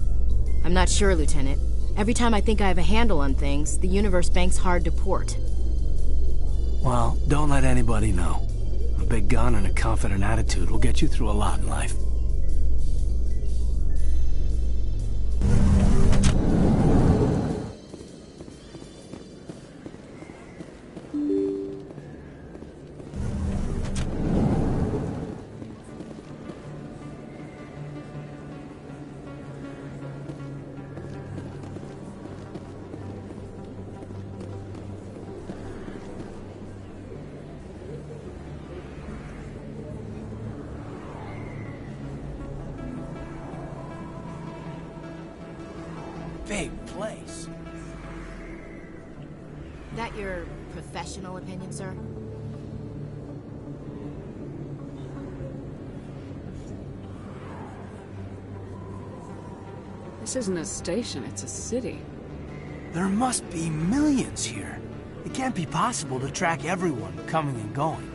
I'm not sure, Lieutenant. Every time I think I have a handle on things, the universe banks hard to port. Well, don't let anybody know. A big gun and a confident attitude will get you through a lot in life. Big place. That your professional opinion, sir? This isn't a station, it's a city. There must be millions here. It can't be possible to track everyone coming and going.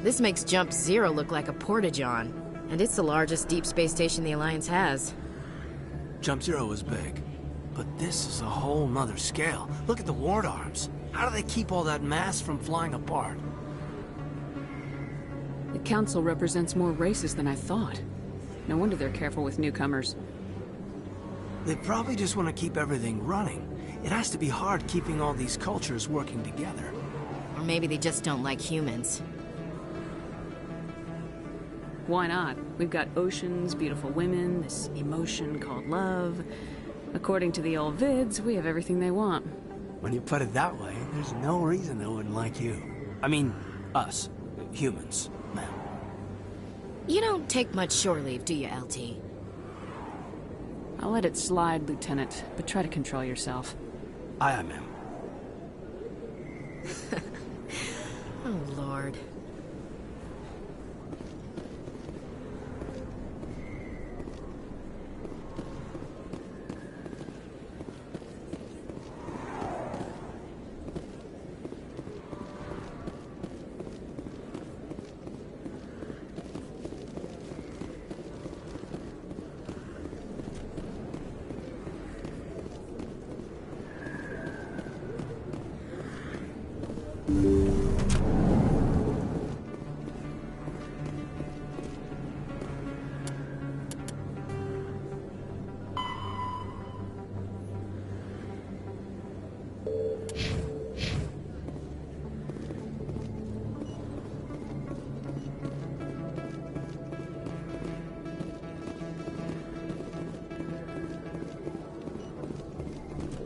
This makes Jump Zero look like a porta-john, and it's the largest deep space station the Alliance has. Jump Zero is big, but this is a whole nother scale. Look at the ward arms. How do they keep all that mass from flying apart? The Council represents more races than I thought. No wonder they're careful with newcomers. They probably just want to keep everything running. It has to be hard keeping all these cultures working together. Or maybe they just don't like humans. Why not? We've got oceans, beautiful women, this emotion called love. According to the old vids, we have everything they want. When you put it that way, there's no reason they wouldn't like you. I mean, us. Humans, ma'am. You don't take much shore leave, do you, LT? I'll let it slide, Lieutenant, but try to control yourself. Aye, ma'am. Oh, Lord.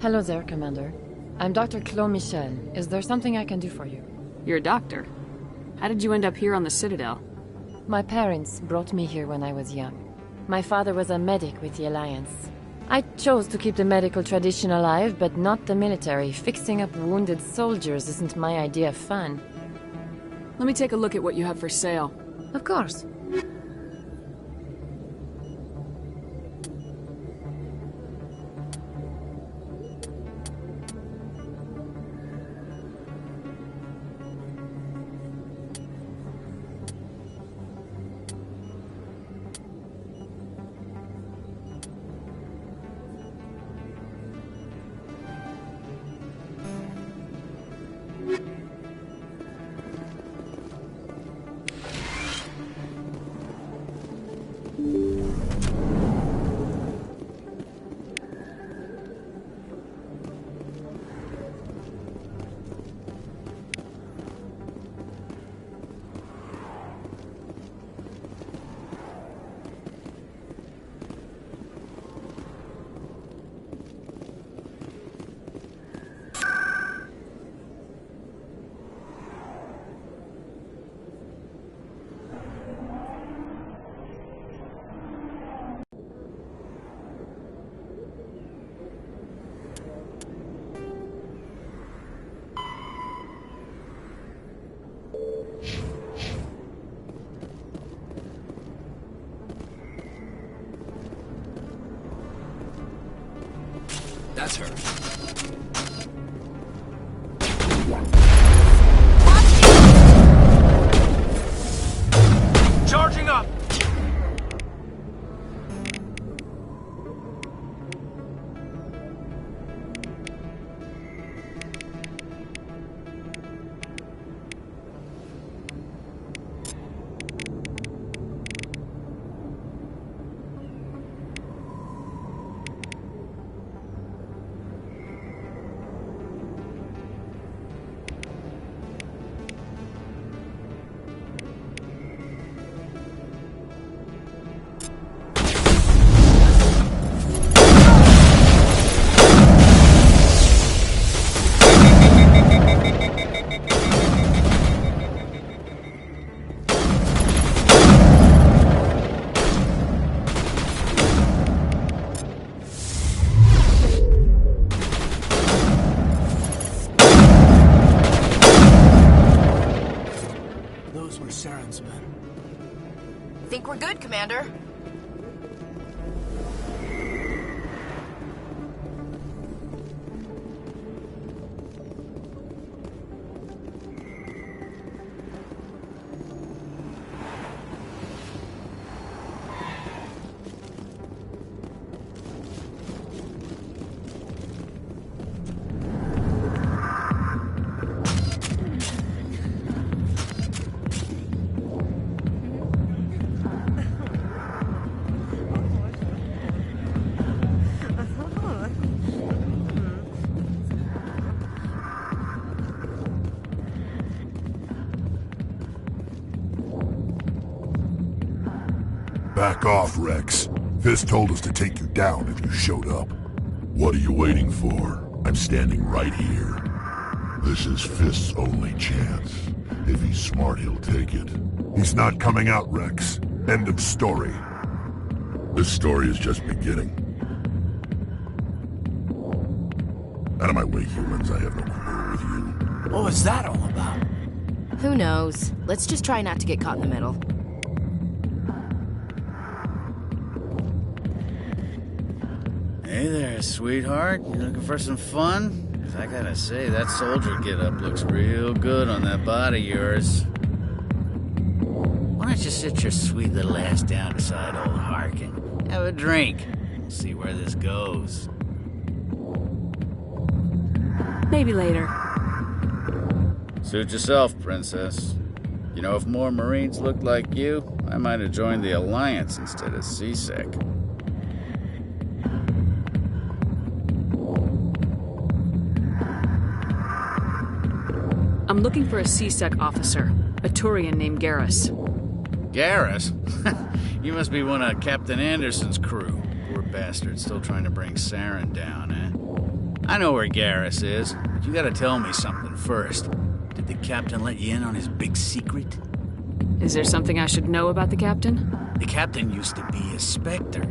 Hello there, Commander. I'm Dr. Claude Michel. Is there something I can do for you? You're a doctor. How did you end up here on the Citadel? My parents brought me here when I was young. My father was a medic with the Alliance. I chose to keep the medical tradition alive, but not the military. Fixing up wounded soldiers isn't my idea of fun. Let me take a look at what you have for sale. Of course. That's her. Charging up! Those were Saren's men. Think we're good, Commander? Back off, Rex. Fist told us to take you down if you showed up. What are you waiting for? I'm standing right here. This is Fist's only chance. If he's smart, he'll take it. He's not coming out, Rex. End of story. This story is just beginning. Out of my way, humans. I have no quarrel with you. What was that all about? Who knows? Let's just try not to get caught in the middle. Hey there, sweetheart. You looking for some fun? 'Cause I gotta say, that soldier get-up looks real good on that body of yours. Why don't you sit your sweet little ass down beside old Harkin? Have a drink. We'll see where this goes. Maybe later. Suit yourself, princess. You know, if more Marines looked like you, I might have joined the Alliance instead of CSEC. I'm looking for a CSEC officer, a Turian named Garrus. Garrus? You must be one of Captain Anderson's crew. Poor bastard, still trying to bring Saren down, eh? I know where Garrus is, but you gotta tell me something first. Did the captain let you in on his big secret? Is there something I should know about the captain? The captain used to be a Spectre.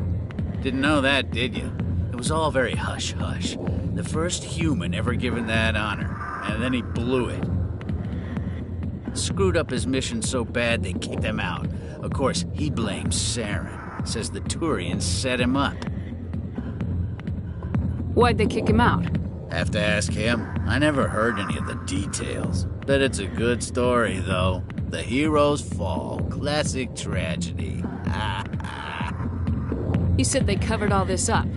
Didn't know that, did you? It was all very hush-hush. The first human ever given that honor, and then he blew it. Screwed up his mission so bad they kicked him out. Of course, he blames Saren. Says the Turians set him up. Why'd they kick him out? Have to ask him. I never heard any of the details. Bet it's a good story, though. The hero's fall. Classic tragedy. You said they covered all this up.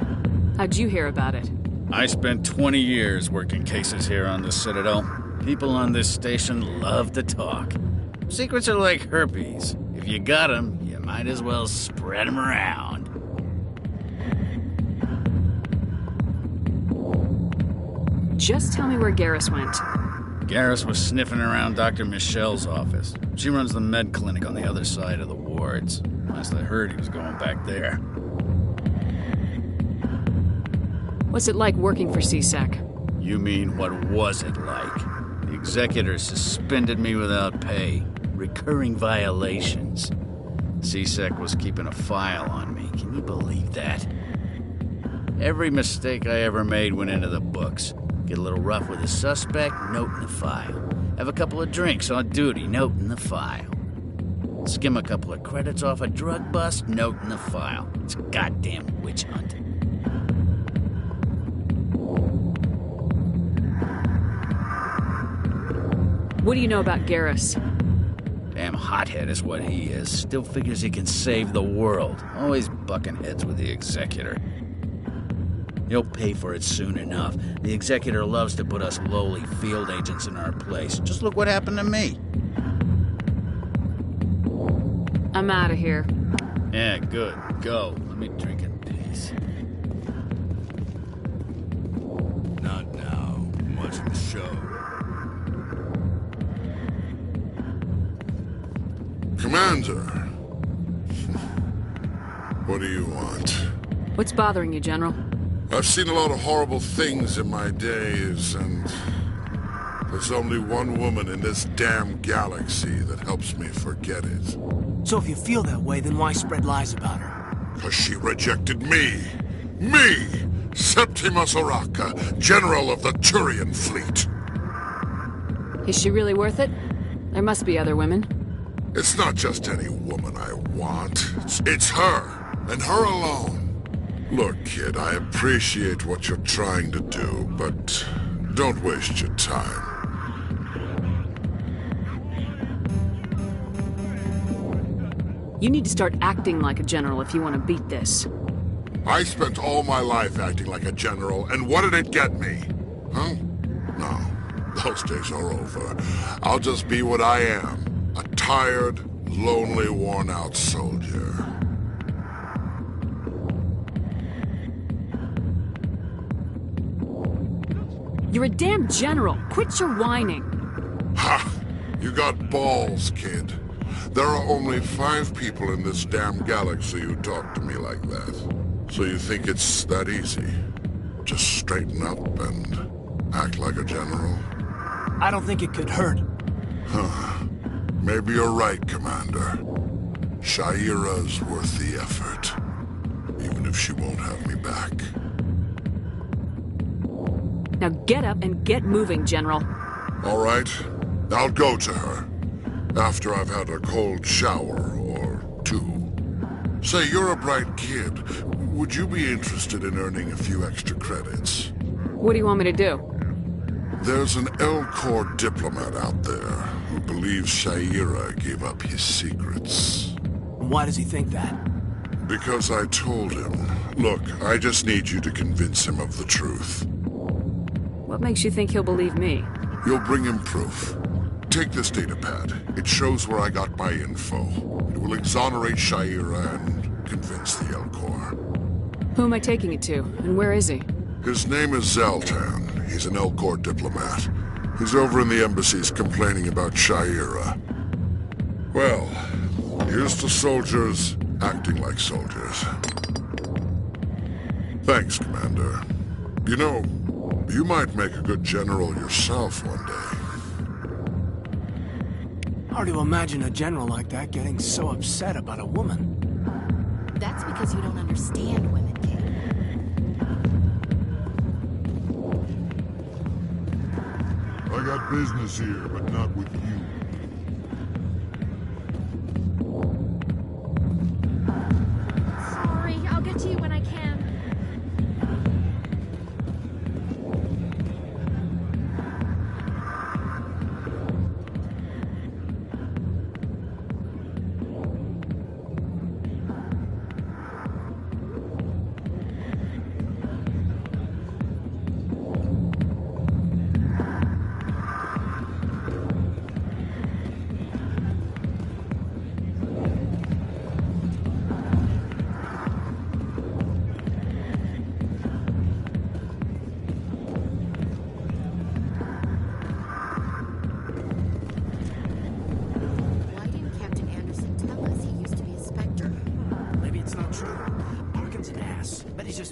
How'd you hear about it? I spent 20 years working cases here on the Citadel. People on this station love to talk. Secrets are like herpes. If you got them, you might as well spread them around. Just tell me where Garrus went. Garrus was sniffing around Dr. Michelle's office. She runs the med clinic on the other side of the wards. Last I heard, he was going back there. What's it like working for CSEC? You mean, what was it like? The executor suspended me without pay. Recurring violations. CSEC was keeping a file on me. Can you believe that? Every mistake I ever made went into the books. Get a little rough with a suspect, note in the file. Have a couple of drinks on duty, note in the file. Skim a couple of credits off a drug bust, note in the file. It's a goddamn witch hunt. What do you know about Garrus? Damn hothead is what he is. Still figures he can save the world. Always bucking heads with the executor. He'll pay for it soon enough. The executor loves to put us lowly field agents in our place. Just look what happened to me. I'm out of here. Yeah, good. Go. Let me drink in peace. Not now. I'm watching the show. Commander. What do you want? What's bothering you, General? I've seen a lot of horrible things in my days, and there's only one woman in this damn galaxy that helps me forget it. So if you feel that way, then why spread lies about her? 'Cause she rejected me! Me! Septimus Oraka, General of the Turian Fleet! Is she really worth it? There must be other women. It's not just any woman I want. It's her, and her alone. Look, kid, I appreciate what you're trying to do, but don't waste your time. You need to start acting like a general if you want to beat this. I spent all my life acting like a general, and what did it get me? Huh? No, those days are over. I'll just be what I am. A tired, lonely, worn-out soldier. You're a damn general. Quit your whining. Ha! You got balls, kid. There are only 5 people in this damn galaxy who talk to me like that. So you think it's that easy? Just straighten up and act like a general? I don't think it could hurt. Huh. Maybe you're right, Commander. Shaira's worth the effort. Even if she won't have me back. Now get up and get moving, General. All right. I'll go to her. After I've had a cold shower or 2. Say, you're a bright kid. Would you be interested in earning a few extra credits? What do you want me to do? There's an L-Corps diplomat out there who believes Shaira gave up his secrets. Why does he think that? Because I told him. Look, I just need you to convince him of the truth. What makes you think he'll believe me? You'll bring him proof. Take this datapad. It shows where I got my info. It will exonerate Shaira and convince the L-Corps. Who am I taking it to, and where is he? His name is Zaltan. He's an L-Corps diplomat. He's over in the embassies complaining about Shaira. Well, here's to soldiers acting like soldiers. Thanks, Commander. You know, you might make a good general yourself one day. Hard to imagine a general like that getting so upset about a woman. That's because you don't understand women, kid. I got business here, but not with you. Sorry, I'll get to you when I can.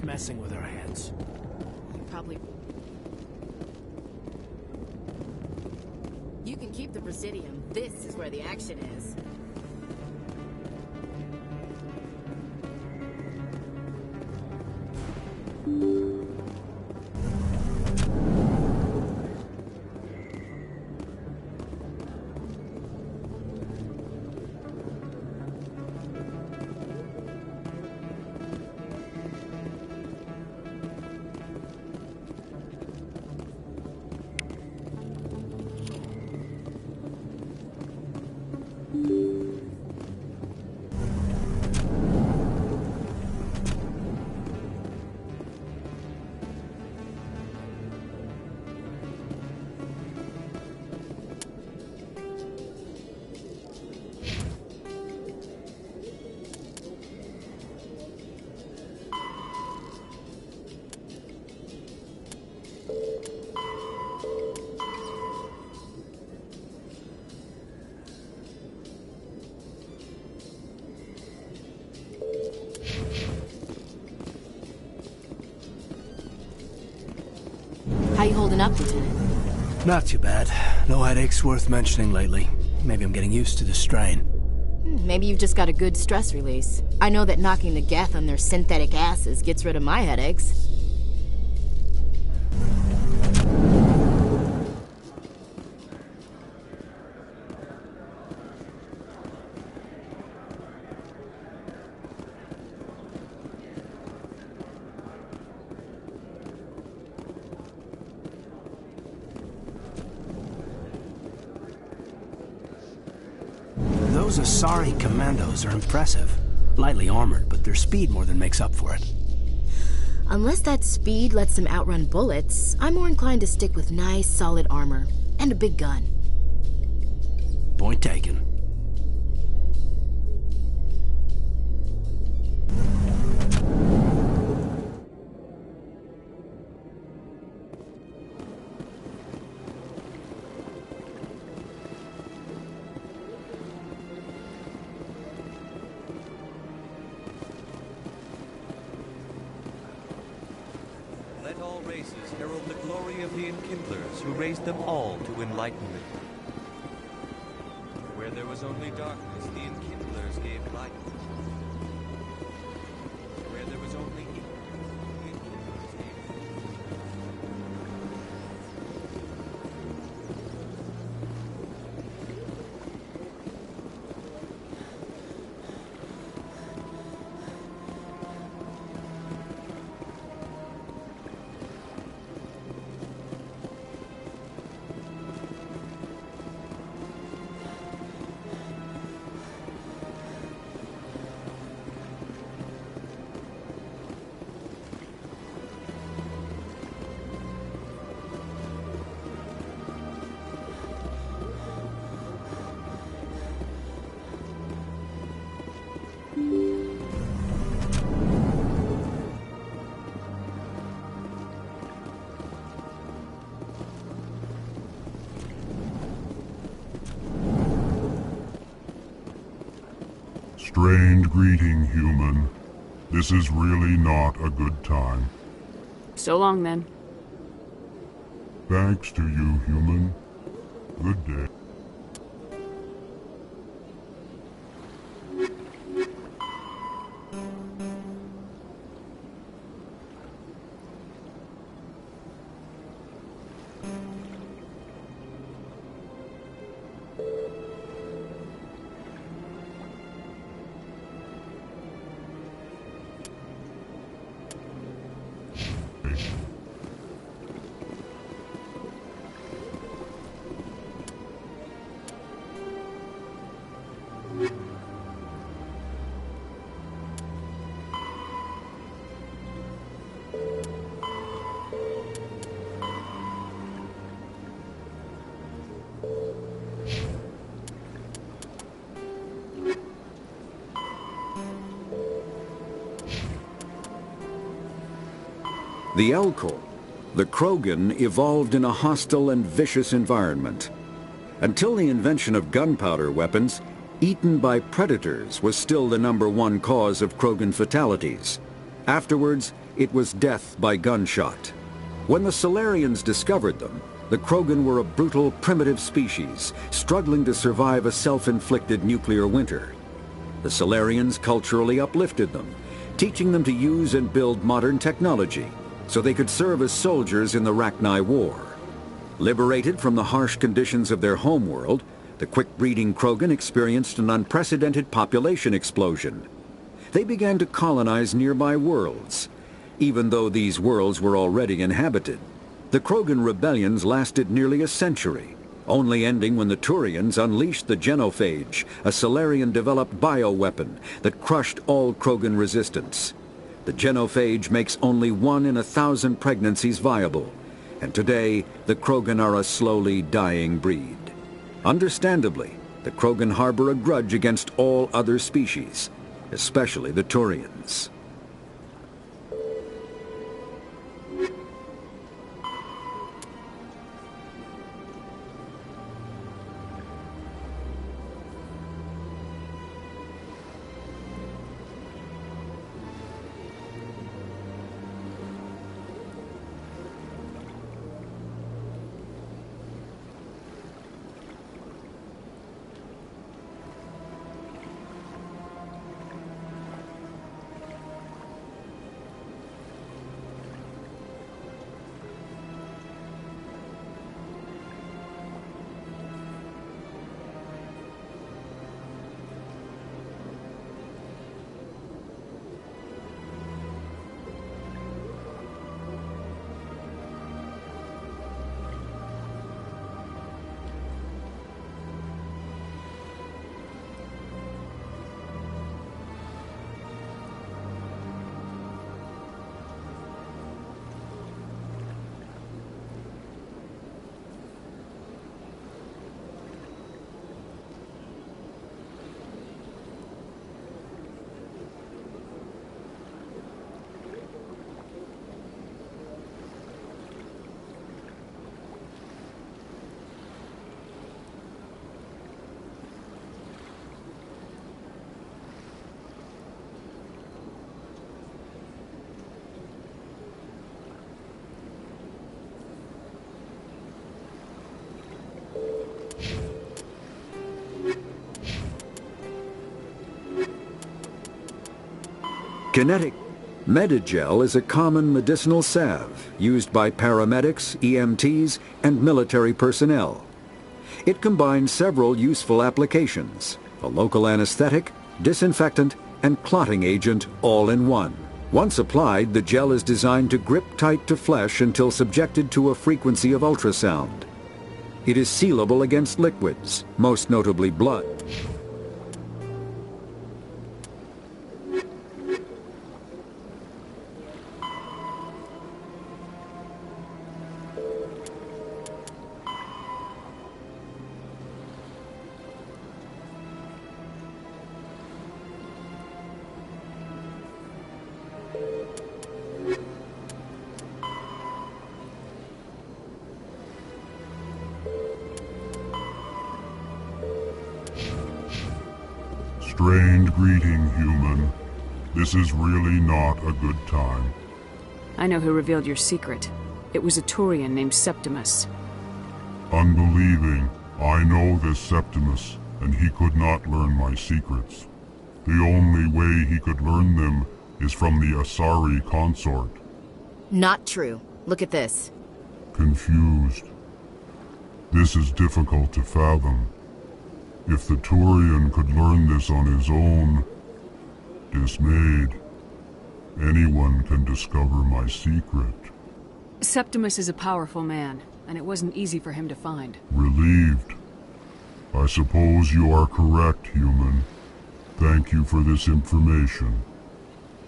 Messing with our heads. Probably. You can keep the Presidium. This is where the action is. How you holding up, Lieutenant? Not too bad. No headaches worth mentioning lately. Maybe I'm getting used to the strain. Maybe you've just got a good stress release. I know that knocking the Geth on their synthetic asses gets rid of my headaches. Those Asari commandos are impressive. Lightly armored, but their speed more than makes up for it. Unless that speed lets them outrun bullets, I'm more inclined to stick with nice, solid armor. And a big gun. Point taken. races herald the glory of the Enkindlers who raised them all to enlightenment. Where there was only darkness, the Enkindlers gave light. Where there was only evil, the Enkindlers gave Strained greeting, human. This is really not a good time. So long, then. Thanks to you, human. Good day. The Elcor, the Krogan, evolved in a hostile and vicious environment. Until the invention of gunpowder weapons, eaten by predators was still the #1 cause of Krogan fatalities. Afterwards, it was death by gunshot. When the Solarians discovered them, the Krogan were a brutal, primitive species, struggling to survive a self-inflicted nuclear winter. The Solarians culturally uplifted them, teaching them to use and build modern technology, so they could serve as soldiers in the Rachni War. Liberated from the harsh conditions of their homeworld, the quick-breeding Krogan experienced an unprecedented population explosion. They began to colonize nearby worlds. Even though these worlds were already inhabited, the Krogan rebellions lasted nearly a century, only ending when the Turians unleashed the Genophage, a Solarian-developed bioweapon that crushed all Krogan resistance. The Genophage makes only 1 in 1,000 pregnancies viable, and today the Krogan are a slowly dying breed. Understandably, the Krogan harbor a grudge against all other species, especially the Turians. Kinetic Medigel is a common medicinal salve used by paramedics, EMTs, and military personnel. It combines several useful applications: a local anesthetic, disinfectant, and clotting agent all in one. Once applied, the gel is designed to grip tight to flesh until subjected to a frequency of ultrasound. It is sealable against liquids, most notably blood. Strange greeting, human. This is really not a good time. I know who revealed your secret. It was a Turian named Septimus. Unbelieving. I know this Septimus, and he could not learn my secrets. The only way he could learn them is from the Asari consort. Not true. Look at this. Confused. This is difficult to fathom. If the Turian could learn this on his own, dismayed, anyone can discover my secret. Septimus is a powerful man, and it wasn't easy for him to find. Relieved. I suppose you are correct, human. Thank you for this information.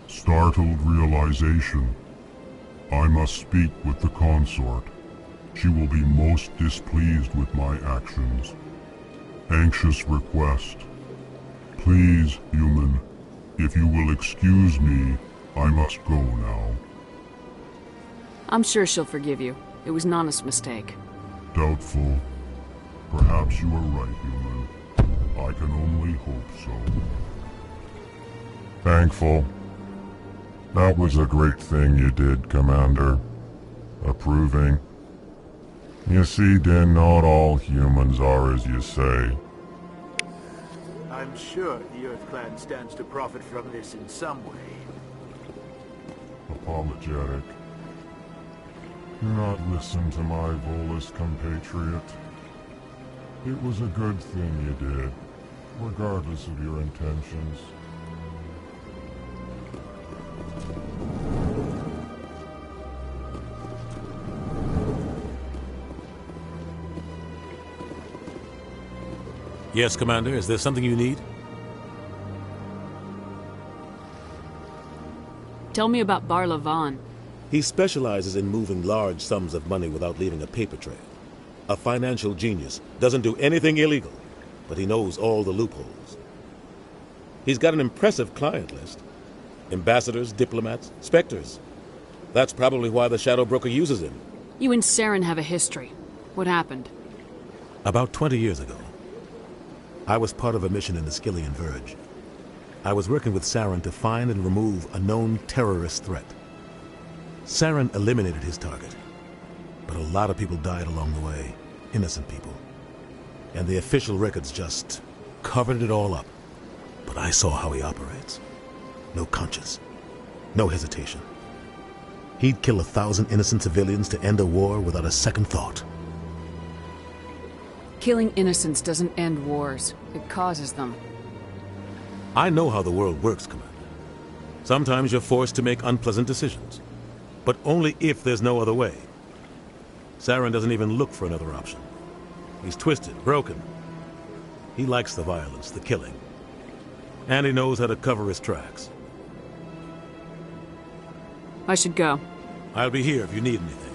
Startled realization. I must speak with the consort. She will be most displeased with my actions. Anxious request. Please, human, if you will excuse me, I must go now. I'm sure she'll forgive you. It was an honest mistake. Doubtful. Perhaps you are right, human. I can only hope so. Thankful. That was a great thing you did, Commander. Approving. You see, then, not all humans are as you say. I'm sure the Earth Clan stands to profit from this in some way. Apologetic. Do not listen to my Volus compatriot. It was a good thing you did, regardless of your intentions. Yes, Commander. Is there something you need? Tell me about Barla Vaughn. He specializes in moving large sums of money without leaving a paper trail. A financial genius. Doesn't do anything illegal, but he knows all the loopholes. He's got an impressive client list. Ambassadors, diplomats, specters. That's probably why the Shadow Broker uses him. You and Saren have a history. What happened? About 20 years ago, I was part of a mission in the Skillian Verge. I was working with Saren to find and remove a known terrorist threat. Saren eliminated his target, but a lot of people died along the way, innocent people. And the official records just covered it all up. But I saw how he operates. No conscience, no hesitation. He'd kill 1,000 innocent civilians to end a war without a second thought. Killing innocents doesn't end wars. It causes them. I know how the world works, Commander. Sometimes you're forced to make unpleasant decisions, but only if there's no other way. Saren doesn't even look for another option. He's twisted, broken. He likes the violence, the killing. And he knows how to cover his tracks. I should go. I'll be here if you need anything.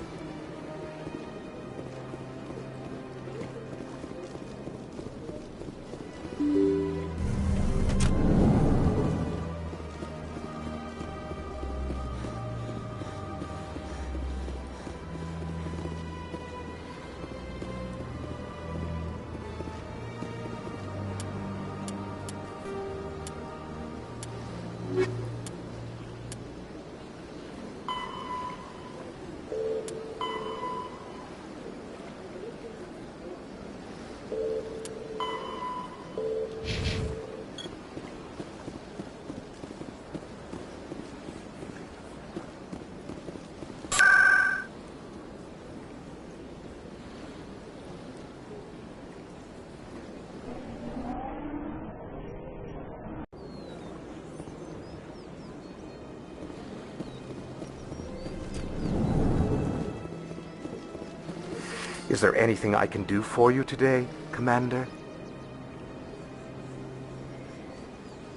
Is there anything I can do for you today, Commander?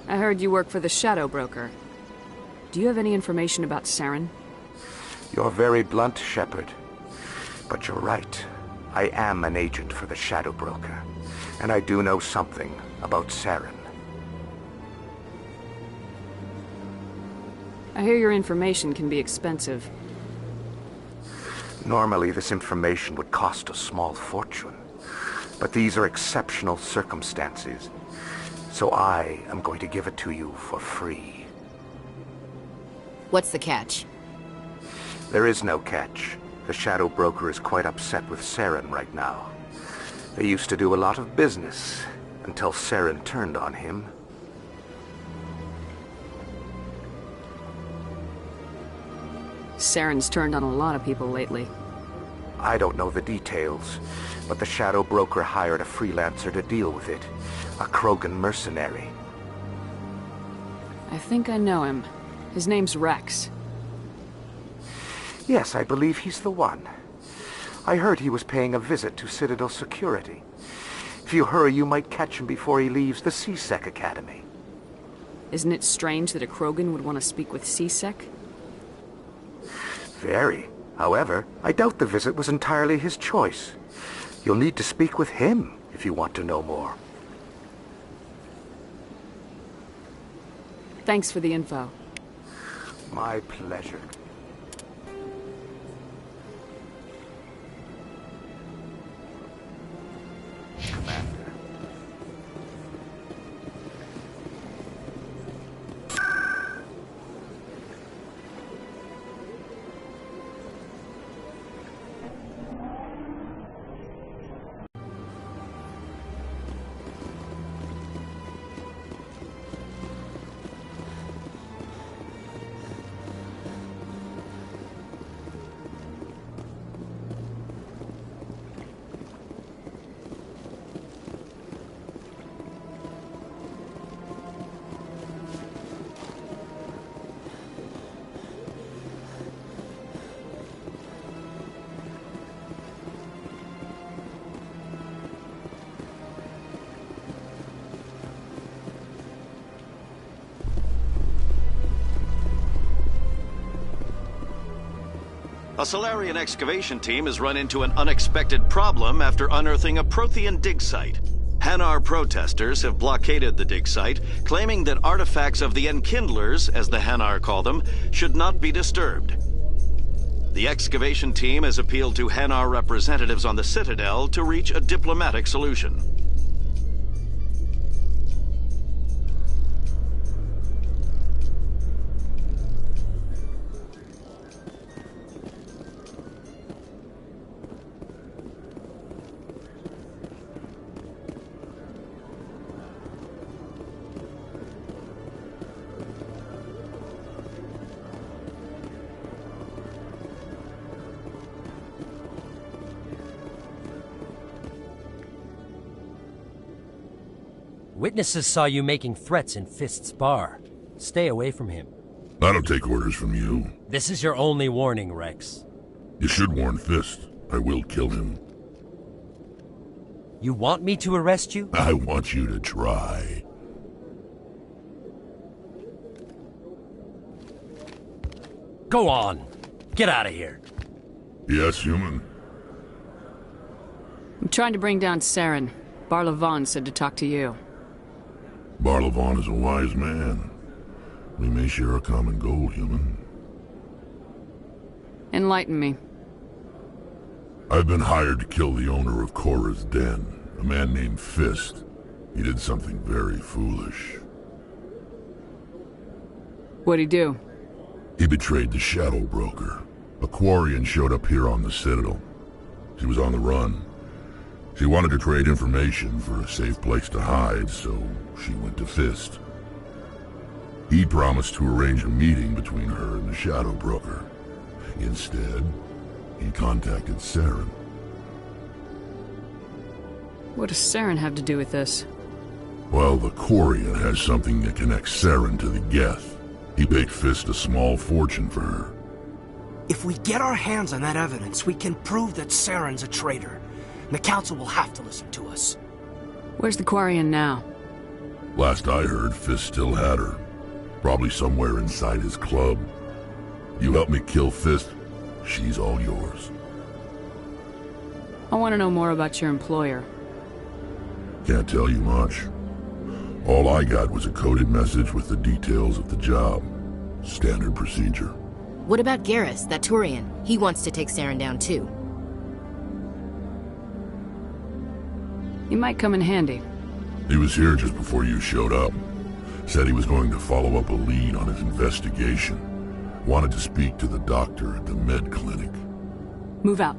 I heard you work for the Shadow Broker. Do you have any information about Saren? You're very blunt, Shepard. But you're right. I am an agent for the Shadow Broker, and I do know something about Saren. I hear your information can be expensive. Normally, this information would cost a small fortune. But these are exceptional circumstances, so I am going to give it to you for free. What's the catch? There is no catch. The Shadow Broker is quite upset with Saren right now. They used to do a lot of business, until Saren turned on him. Saren's turned on a lot of people lately. I don't know the details, but the Shadow Broker hired a freelancer to deal with it. A Krogan mercenary. I think I know him. His name's Rex. Yes, I believe he's the one. I heard he was paying a visit to Citadel security. If you hurry, you might catch him before he leaves the C-Sec Academy. Isn't it strange that a Krogan would want to speak with C-Sec? Very. However, I doubt the visit was entirely his choice. You'll need to speak with him if you want to know more. Thanks for the info. My pleasure. Commander. A Solarian excavation team has run into an unexpected problem after unearthing a Prothean dig site. Hanar protesters have blockaded the dig site, claiming that artifacts of the Enkindlers, as the Hanar call them, should not be disturbed. The excavation team has appealed to Hanar representatives on the Citadel to reach a diplomatic solution. Witnesses saw you making threats in Fist's bar. Stay away from him. I don't take orders from you. This is your only warning, Rex. You should warn Fist. I will kill him. You want me to arrest you? I want you to try. Go on. Get out of here. Yes, human. I'm trying to bring down Saren. Barlavon said to talk to you. Barlavon is a wise man. We may share a common goal, human. Enlighten me. I've been hired to kill the owner of Korra's Den, a man named Fist. He did something very foolish. What'd he do? He betrayed the Shadow Broker. A Quarian showed up here on the Citadel. She was on the run. She wanted to trade information for a safe place to hide, so she went to Fist. He promised to arrange a meeting between her and the Shadow Broker. Instead, he contacted Saren. What does Saren have to do with this? Well, the Quarian has something that connects Saren to the Geth. He paid Fist a small fortune for her. If we get our hands on that evidence, we can prove that Saren's a traitor. The Council will have to listen to us. Where's the Quarian now? Last I heard, Fist still had her. Probably somewhere inside his club. You help me kill Fist, she's all yours. I want to know more about your employer. Can't tell you much. All I got was a coded message with the details of the job. Standard procedure. What about Garrus, that Turian? He wants to take Saren down too. He might come in handy. He was here just before you showed up. Said he was going to follow up a lead on his investigation. Wanted to speak to the doctor at the med clinic. Move out.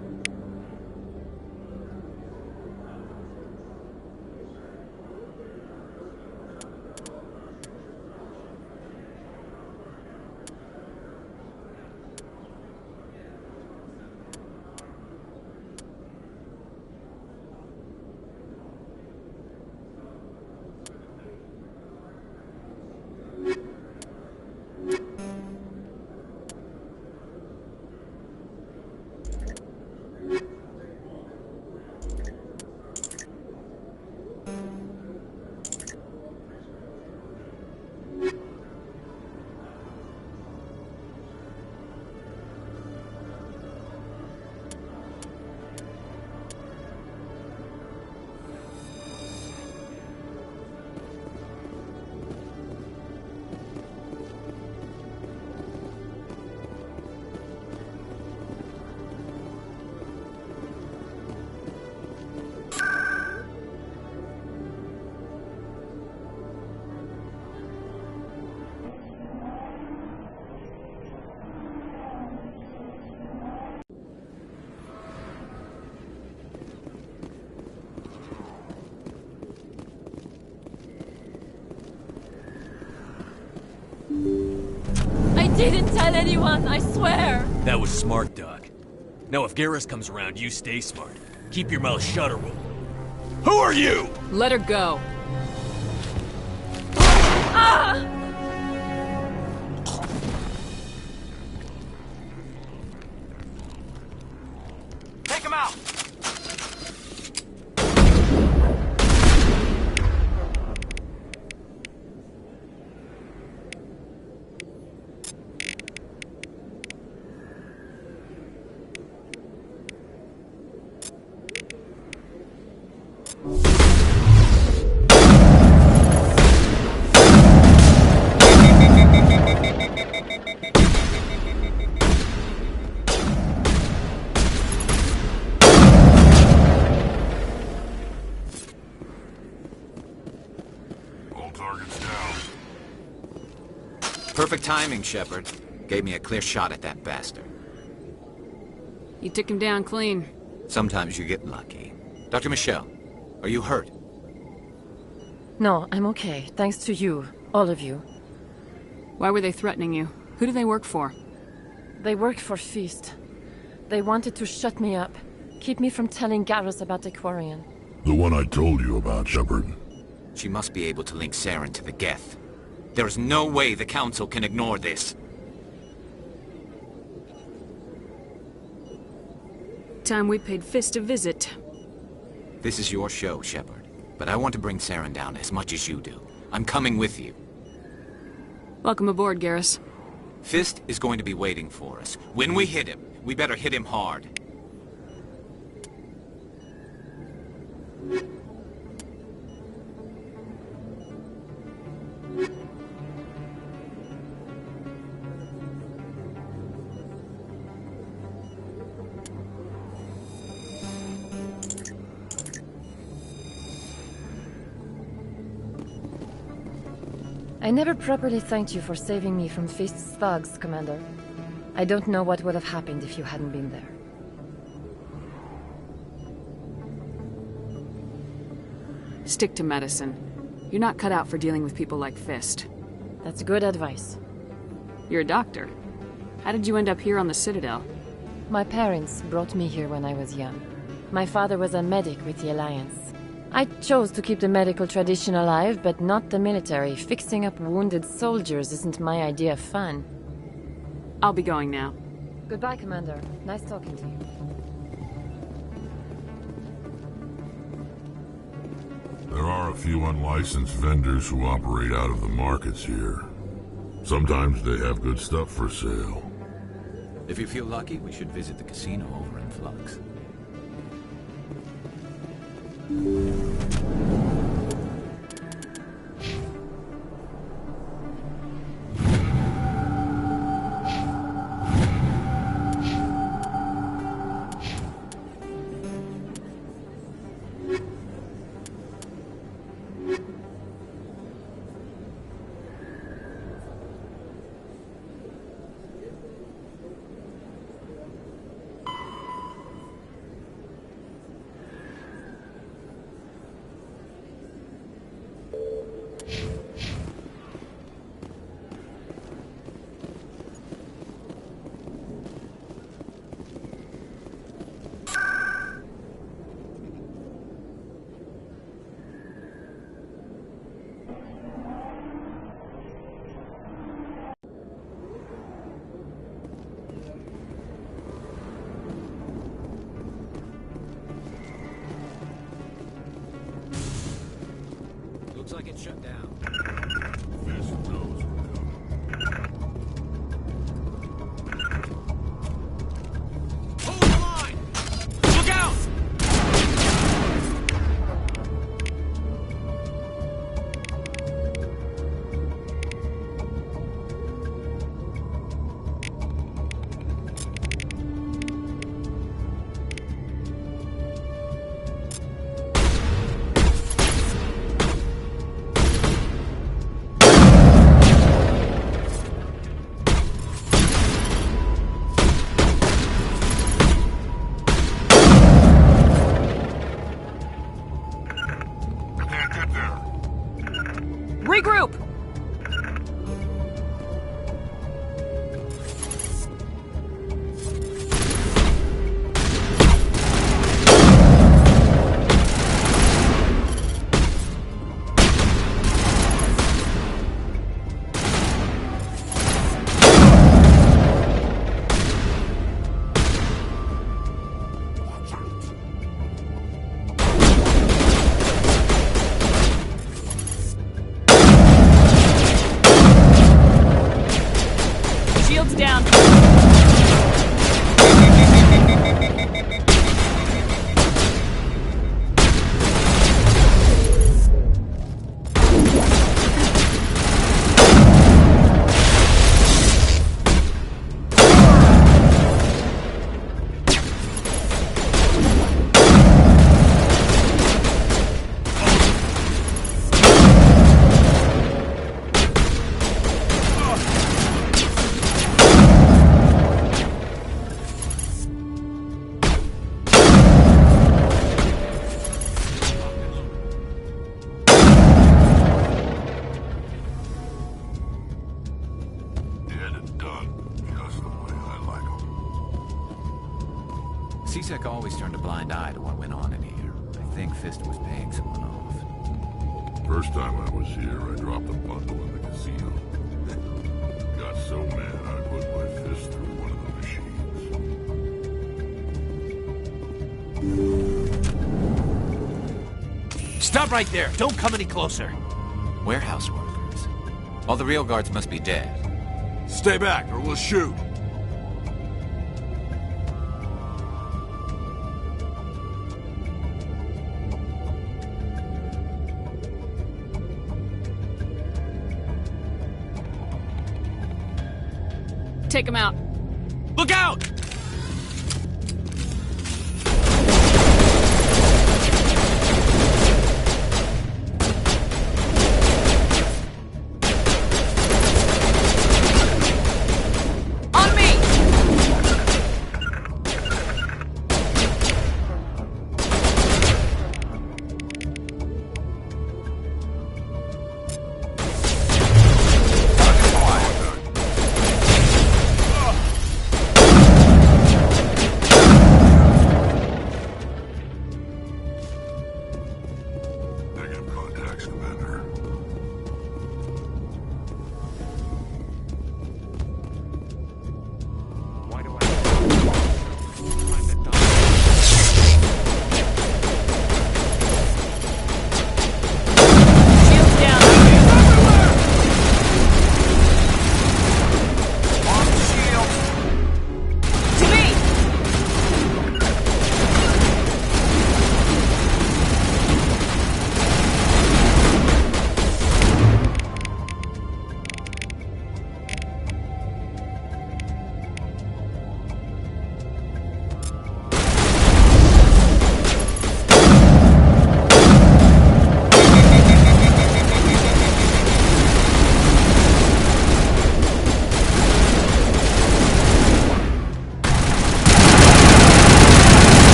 Didn't tell anyone, I swear! That was smart, Doc. Now if Garrus comes around, you stay smart. Keep your mouth shut or we'll... Who are you? Let her go. Ah! Take him out! Perfect timing, Shepard. Gave me a clear shot at that bastard. You took him down clean. Sometimes you get lucky. Dr. Michelle, are you hurt? No, I'm okay. Thanks to you. All of you. Why were they threatening you? Who do they work for? They work for Fist. They wanted to shut me up. Keep me from telling Garrus about the Quarian. The one I told you about, Shepard. She must be able to link Saren to the Geth. There is no way the Council can ignore this. Time we paid Fist a visit. This is your show, Shepard. But I want to bring Saren down as much as you do. I'm coming with you. Welcome aboard, Garrus. Fist is going to be waiting for us. When we hit him, we better hit him hard. I never properly thanked you for saving me from Fist's thugs, Commander. I don't know what would have happened if you hadn't been there. Stick to medicine. You're not cut out for dealing with people like Fist. That's good advice. You're a doctor. How did you end up here on the Citadel? My parents brought me here when I was young. My father was a medic with the Alliance. I chose to keep the medical tradition alive, but not the military. Fixing up wounded soldiers isn't my idea of fun. I'll be going now. Goodbye, Commander. Nice talking to you. are a few unlicensed vendors who operate out of the markets here. Sometimes they have good stuff for sale. If you feel lucky, we should visit the casino over in Flux. Looks like it's shut down. This knows we're coming. Hold the line! Look out! Regroup! Shields down. C-Sec always turned a blind eye to what went on in here. I think Fist was paying someone off. First time I was here, I dropped a bundle in the casino. Got so mad I put my fist through one of the machines. Stop right there! Don't come any closer! Warehouse workers. All the real guards must be dead. Stay back or we'll shoot. Take him out. Look out! On me!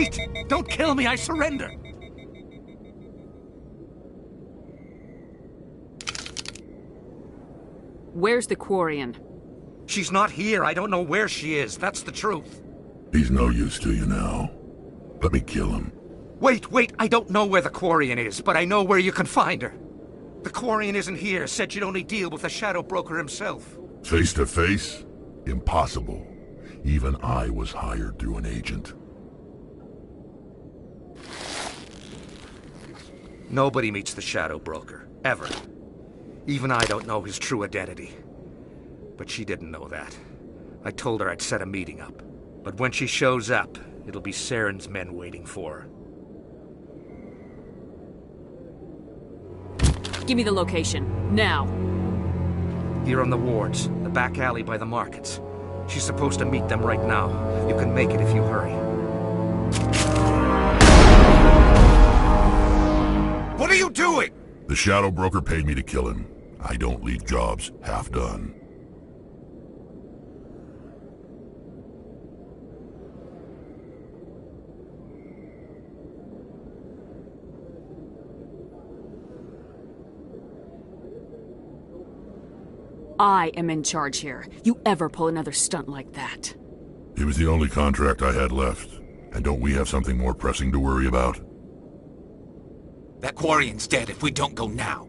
Wait! Don't kill me, I surrender! Where's the Quarian? She's not here. I don't know where she is. That's the truth. He's no use to you now. Let me kill him. Wait, I don't know where the Quarian is, but I know where you can find her. The Quarian isn't here, said you'd only deal with the Shadow Broker himself. Face to face? Impossible. Even I was hired through an agent. Nobody meets the Shadow Broker, ever. Even I don't know his true identity. But she didn't know that. I told her I'd set a meeting up. But when she shows up, it'll be Saren's men waiting for her. Give me the location, now. Here on the wards, the back alley by the markets. She's supposed to meet them right now. You can make it if you hurry. What are you doing? The Shadow Broker paid me to kill him. I don't leave jobs half done. I am in charge here. You ever pull another stunt like that? It was the only contract I had left. And don't we have something more pressing to worry about? That Quarian's dead if we don't go now.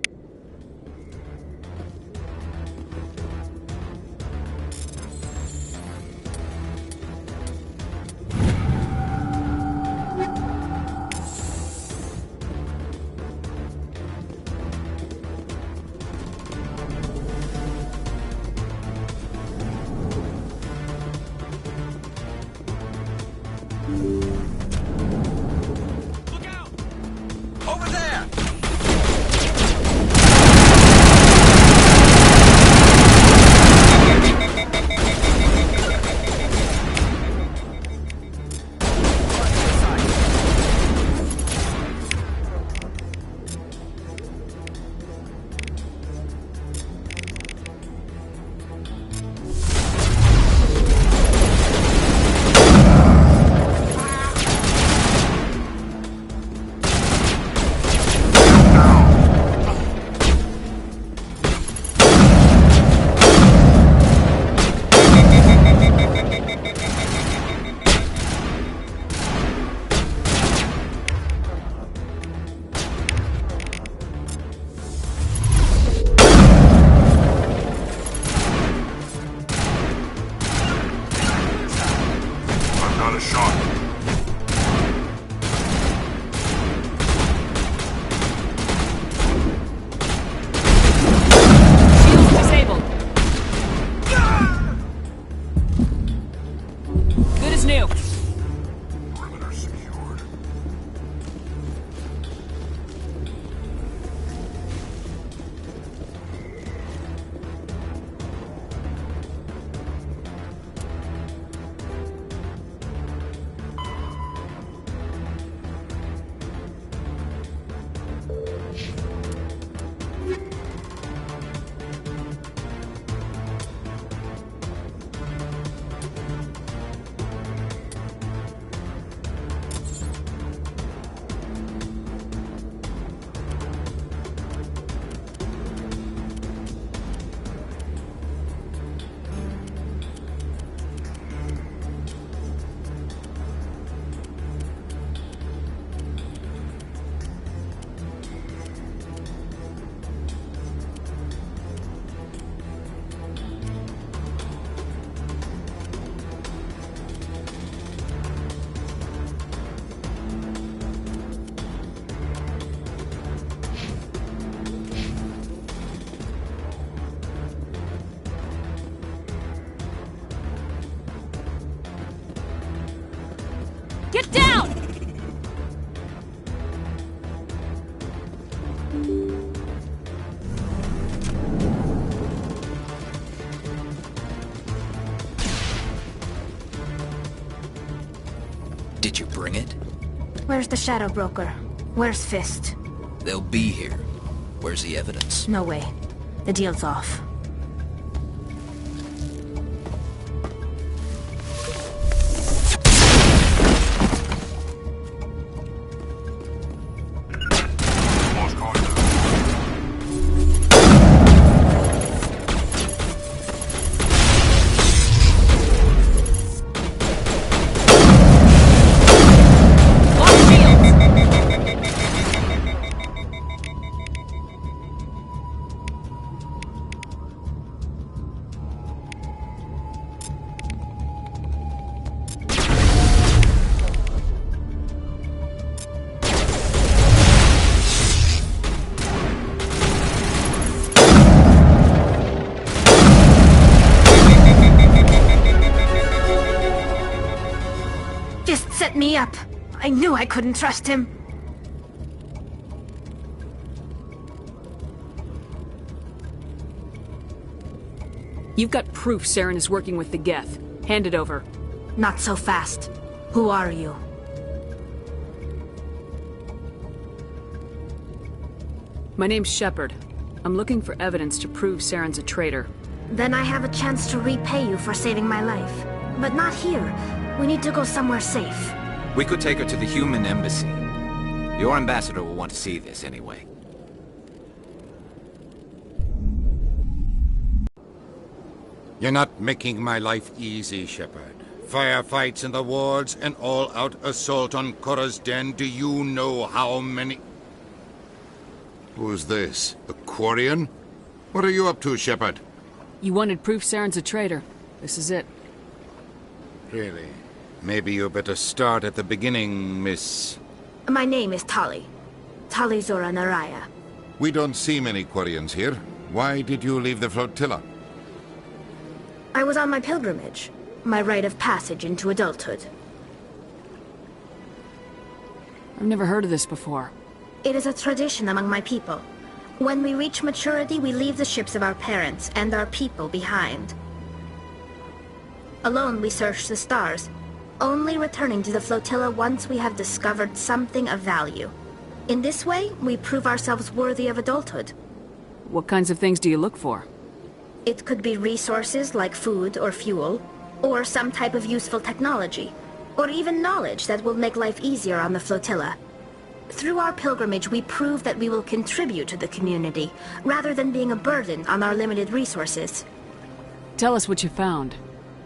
Get down! Did you bring it? Where's the Shadow Broker? Where's Fist? They'll be here. Where's the evidence? No way. The deal's off. Fist set me up. I knew I couldn't trust him. You've got proof Saren is working with the Geth. Hand it over. Not so fast. Who are you? My name's Shepard. I'm looking for evidence to prove Saren's a traitor. Then I have a chance to repay you for saving my life. But not here. We need to go somewhere safe. We could take her to the human embassy. Your ambassador will want to see this anyway. You're not making my life easy, Shepard. Firefights in the wards, an all-out assault on Korra's den. Do you know how many... Who's this? A Quarian? What are you up to, Shepard? You wanted proof Saren's a traitor. This is it. Really? Maybe you better start at the beginning, Miss... My name is Tali. Tali Zora Naraya. We don't see many Quarians here. Why did you leave the flotilla? I was on my pilgrimage. My rite of passage into adulthood. I've never heard of this before. It is a tradition among my people. When we reach maturity, we leave the ships of our parents and our people behind. Alone, we search the stars, only returning to the flotilla once we have discovered something of value. In this way, we prove ourselves worthy of adulthood. What kinds of things do you look for? It could be resources like food or fuel, or some type of useful technology, or even knowledge that will make life easier on the flotilla. Through our pilgrimage, we prove that we will contribute to the community, rather than being a burden on our limited resources. Tell us what you found.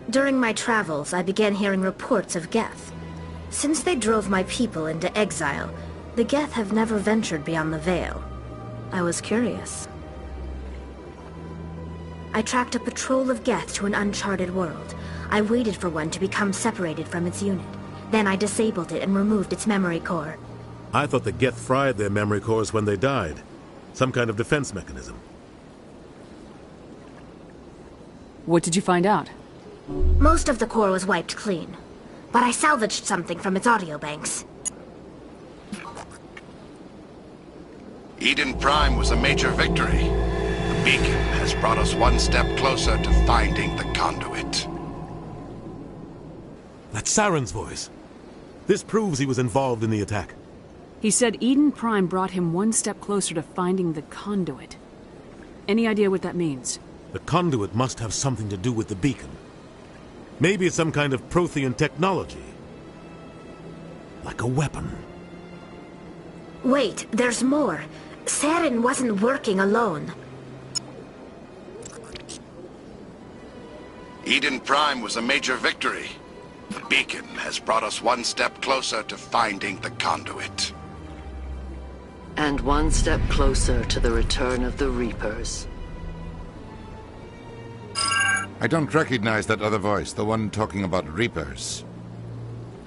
During my travels, I began hearing reports of Geth. Since they drove my people into exile, the Geth have never ventured beyond the Veil. I was curious. I tracked a patrol of Geth to an uncharted world. I waited for one to become separated from its unit. Then I disabled it and removed its memory core. I thought the Geth fried their memory cores when they died. Some kind of defense mechanism. What did you find out? Most of the core was wiped clean, but I salvaged something from its audio banks. Eden Prime was a major victory. The beacon has brought us one step closer to finding the conduit. That's Saren's voice. This proves he was involved in the attack. He said Eden Prime brought him one step closer to finding the conduit. Any idea what that means? The conduit must have something to do with the beacon. Maybe it's some kind of Prothean technology. Like a weapon. Wait, there's more. Saren wasn't working alone. Eden Prime was a major victory. The beacon has brought us one step closer to finding the conduit. And one step closer to the return of the Reapers. I don't recognize that other voice, the one talking about Reapers.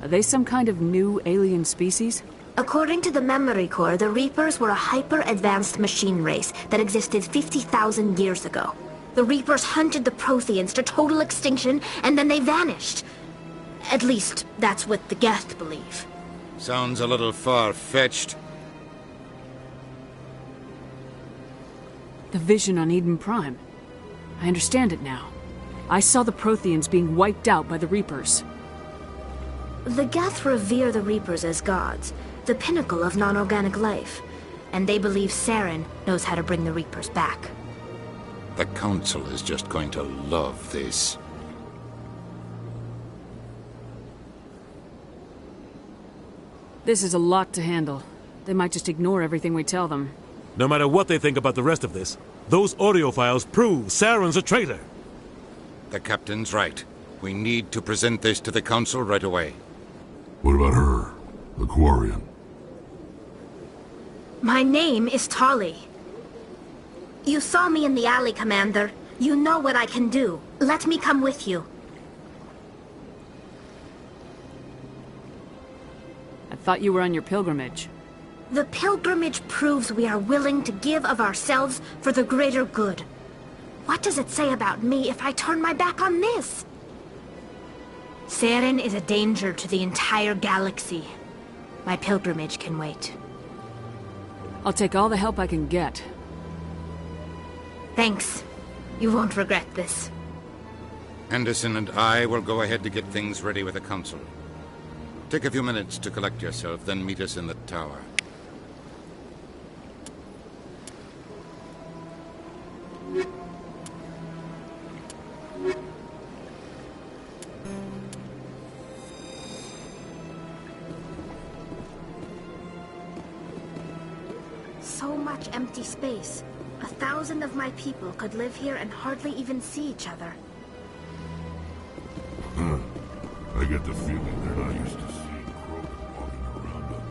Are they some kind of new alien species? According to the memory core, the Reapers were a hyper-advanced machine race that existed 50,000 years ago. The Reapers hunted the Protheans to total extinction, and then they vanished. At least, that's what the Geth believe. Sounds a little far-fetched. The vision on Eden Prime. I understand it now. I saw the Protheans being wiped out by the Reapers. The Geth revere the Reapers as gods, the pinnacle of non-organic life. And they believe Saren knows how to bring the Reapers back. The Council is just going to love this. This is a lot to handle. They might just ignore everything we tell them. No matter what they think about the rest of this, those audio files prove Saren's a traitor. The captain's right. We need to present this to the Council right away. What about her? The Quarian? My name is Tali. You saw me in the alley, Commander. You know what I can do. Let me come with you. I thought you were on your pilgrimage. The pilgrimage proves we are willing to give of ourselves for the greater good. What does it say about me if I turn my back on this? Saren is a danger to the entire galaxy. My pilgrimage can wait. I'll take all the help I can get. Thanks. You won't regret this. Anderson and I will go ahead to get things ready with the Council. Take a few minutes to collect yourself, then meet us in the tower. So much empty space. 1,000 of my people could live here and hardly even see each other. I get the feeling they're not used to seeing Krogan walking around up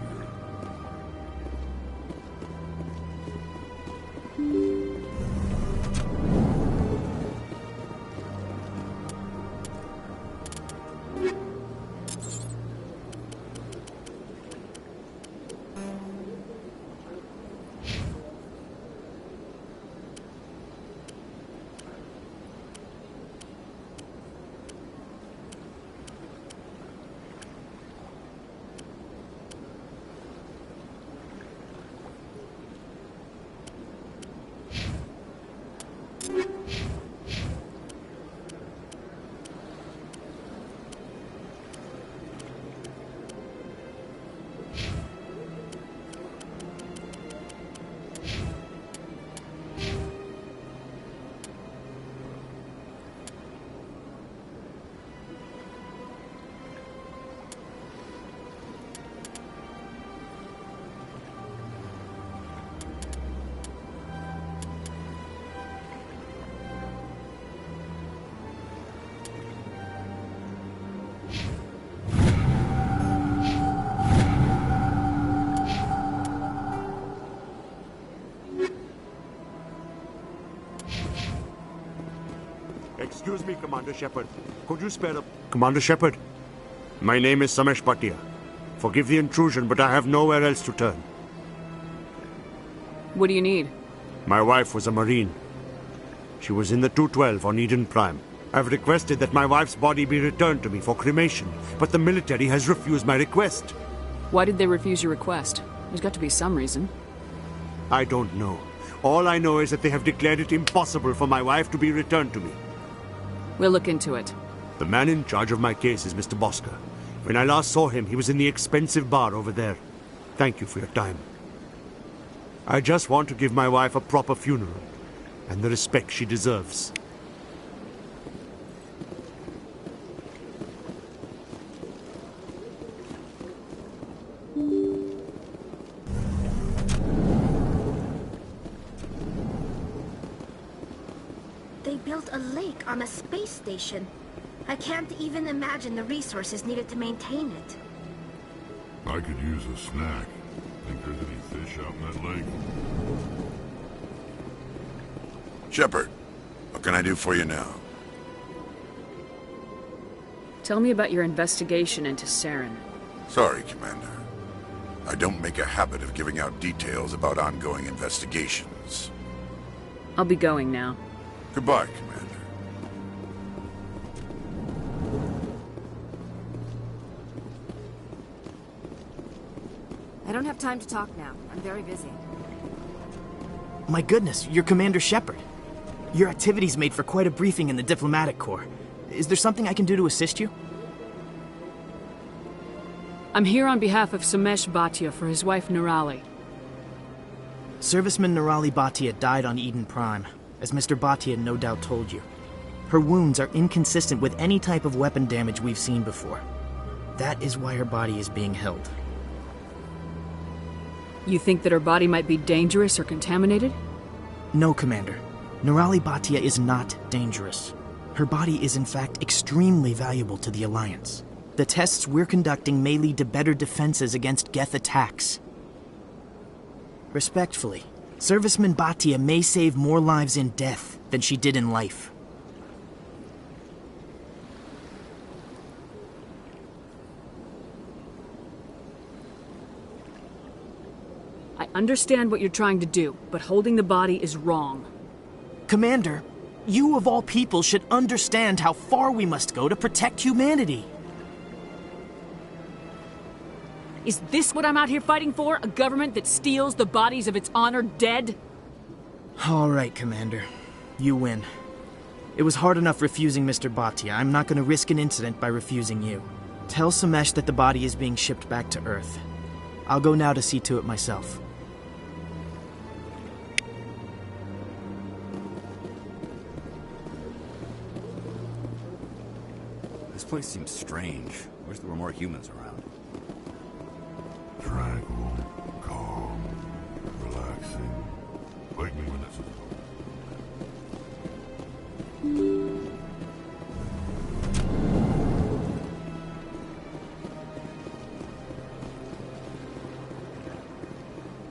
Excuse me, Commander Shepard. Could you spare a... Commander Shepard, my name is Samesh Bhatia. Forgive the intrusion, but I have nowhere else to turn. What do you need? My wife was a Marine. She was in the 212 on Eden Prime. I've requested that my wife's body be returned to me for cremation, but the military has refused my request. Why did they refuse your request? There's got to be some reason. I don't know. All I know is that they have declared it impossible for my wife to be returned to me. We'll look into it. The man in charge of my case is Mr. Bosker. When I last saw him, he was in the expensive bar over there. Thank you for your time. I just want to give my wife a proper funeral, and the respect she deserves. They built a lake on a space station. I can't even imagine the resources needed to maintain it. I could use a snack. Think there's any fish out in that lake? Shepard, what can I do for you now? Tell me about your investigation into Saren. Sorry, Commander. I don't make a habit of giving out details about ongoing investigations. I'll be going now. Goodbye, Commander. I don't have time to talk now. I'm very busy. My goodness, you're Commander Shepard. Your activities made for quite a briefing in the Diplomatic Corps. Is there something I can do to assist you? I'm here on behalf of Samesh Bhatia for his wife Nirali. Serviceman Nirali Bhatia died on Eden Prime, as Mr. Bhatia no doubt told you. Her wounds are inconsistent with any type of weapon damage we've seen before. That is why her body is being held. You think that her body might be dangerous or contaminated? No, Commander. Nirali Bhatia is not dangerous. Her body is in fact extremely valuable to the Alliance. The tests we're conducting may lead to better defenses against Geth attacks. Respectfully, Serviceman Bhatia may save more lives in death than she did in life. I understand what you're trying to do, but holding the body is wrong. Commander, you of all people should understand how far we must go to protect humanity. Is this what I'm out here fighting for? A government that steals the bodies of its honored dead? All right, Commander. You win. It was hard enough refusing Mr. Bhatia. I'm not going to risk an incident by refusing you. Tell Samesh that the body is being shipped back to Earth. I'll go now to see to it myself. This place seems strange. Wish there were more humans around. Tranquil, calm, relaxing. Wake me when this is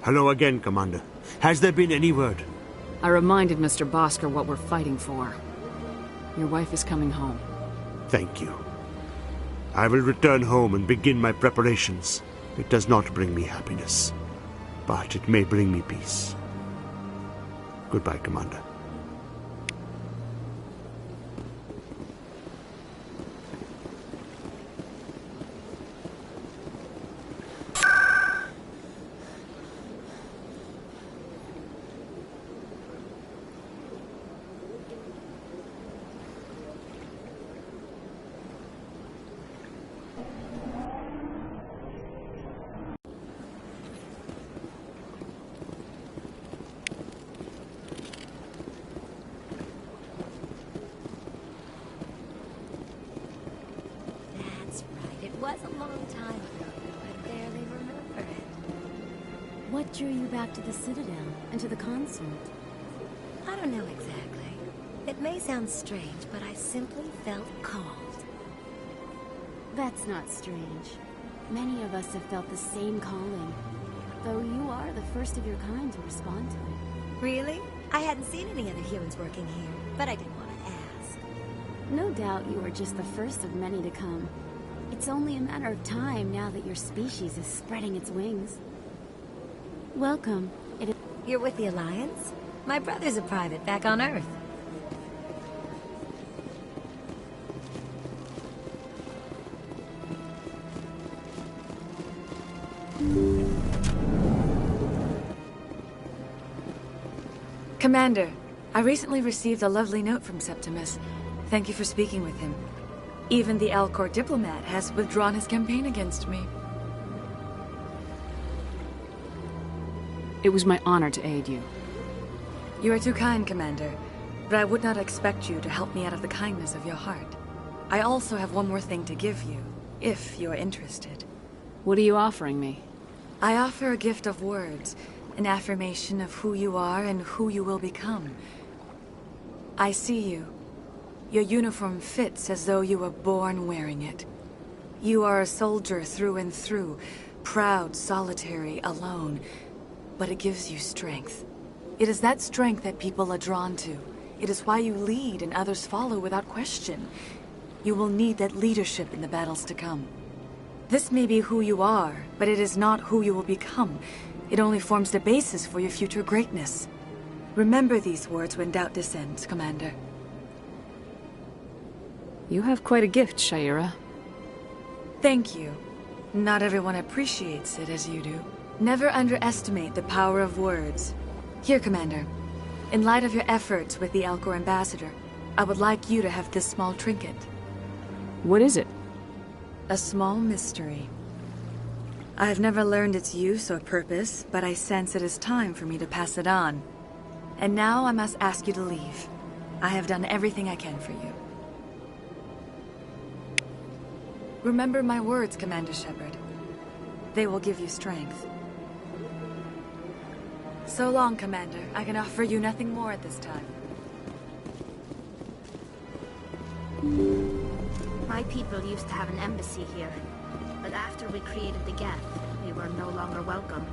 Hello again, Commander. Has there been any word? I reminded Mr. Bosker what we're fighting for. Your wife is coming home. Thank you. I will return home and begin my preparations. It does not bring me happiness, but it may bring me peace. Goodbye, Commander. Was a long time ago. I barely remember it. What drew you back to the Citadel and to the consort? I don't know exactly. It may sound strange, but I simply felt called. That's not strange. Many of us have felt the same calling. Though you are the first of your kind to respond to it. Really? I hadn't seen any other humans working here, but I didn't want to ask. No doubt you are just the first of many to come. It's only a matter of time now that your species is spreading its wings. Welcome. You're with the Alliance? My brother's a private back on Earth. Commander, I recently received a lovely note from Septimus. Thank you for speaking with him. Even the Alcor diplomat has withdrawn his campaign against me. It was my honor to aid you. You are too kind, Commander, but I would not expect you to help me out of the kindness of your heart. I also have one more thing to give you, if you're interested. What are you offering me? I offer a gift of words, an affirmation of who you are and who you will become. I see you. Your uniform fits as though you were born wearing it. You are a soldier through and through, proud, solitary, alone. But it gives you strength. It is that strength that people are drawn to. It is why you lead and others follow without question. You will need that leadership in the battles to come. This may be who you are, but it is not who you will become. It only forms the basis for your future greatness. Remember these words when doubt descends, Commander. You have quite a gift, Shaira. Thank you. Not everyone appreciates it as you do. Never underestimate the power of words. Here, Commander. In light of your efforts with the Alcor ambassador, I would like you to have this small trinket. What is it? A small mystery. I have never learned its use or purpose, but I sense it is time for me to pass it on. And now I must ask you to leave. I have done everything I can for you. Remember my words, Commander Shepard. They will give you strength. So long, Commander. I can offer you nothing more at this time. My people used to have an embassy here, but after we created the Geth, we were no longer welcome.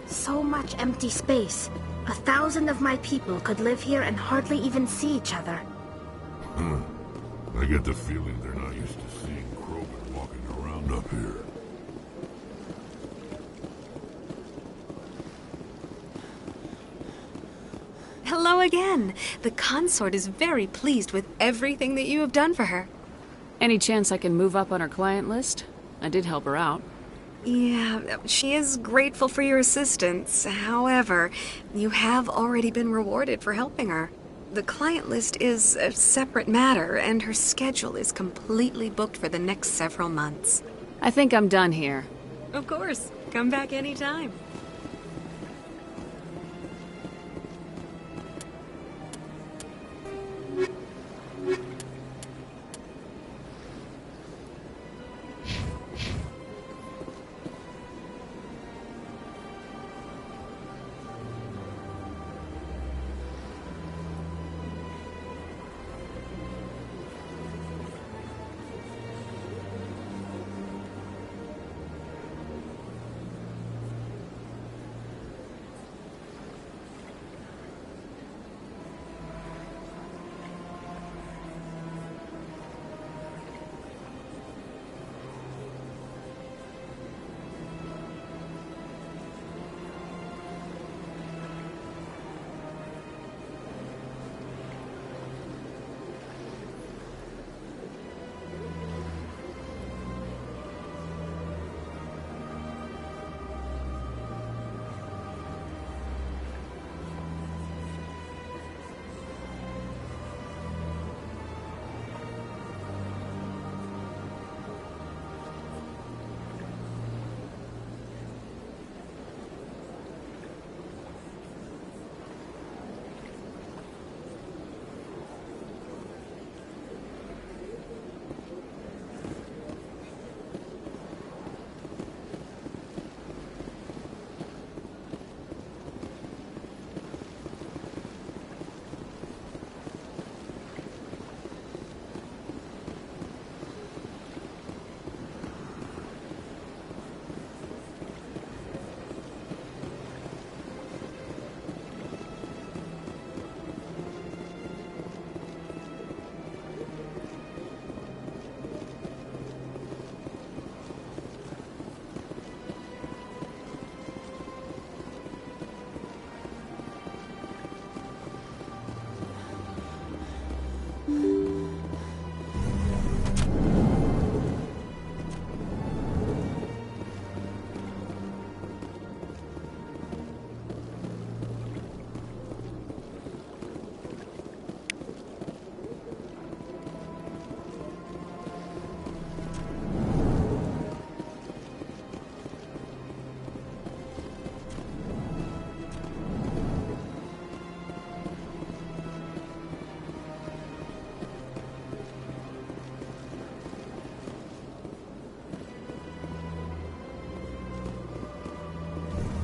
So much empty space. 1,000 of my people could live here and hardly even see each other. I get the feeling they're not used to seeing Krogan walking around up here. Hello again. The consort is very pleased with everything that you have done for her. Any chance I can move up on her client list? I did help her out. Yeah, she is grateful for your assistance. However, you have already been rewarded for helping her. The client list is a separate matter, and her schedule is completely booked for the next several months. I think I'm done here. Of course. Come back anytime.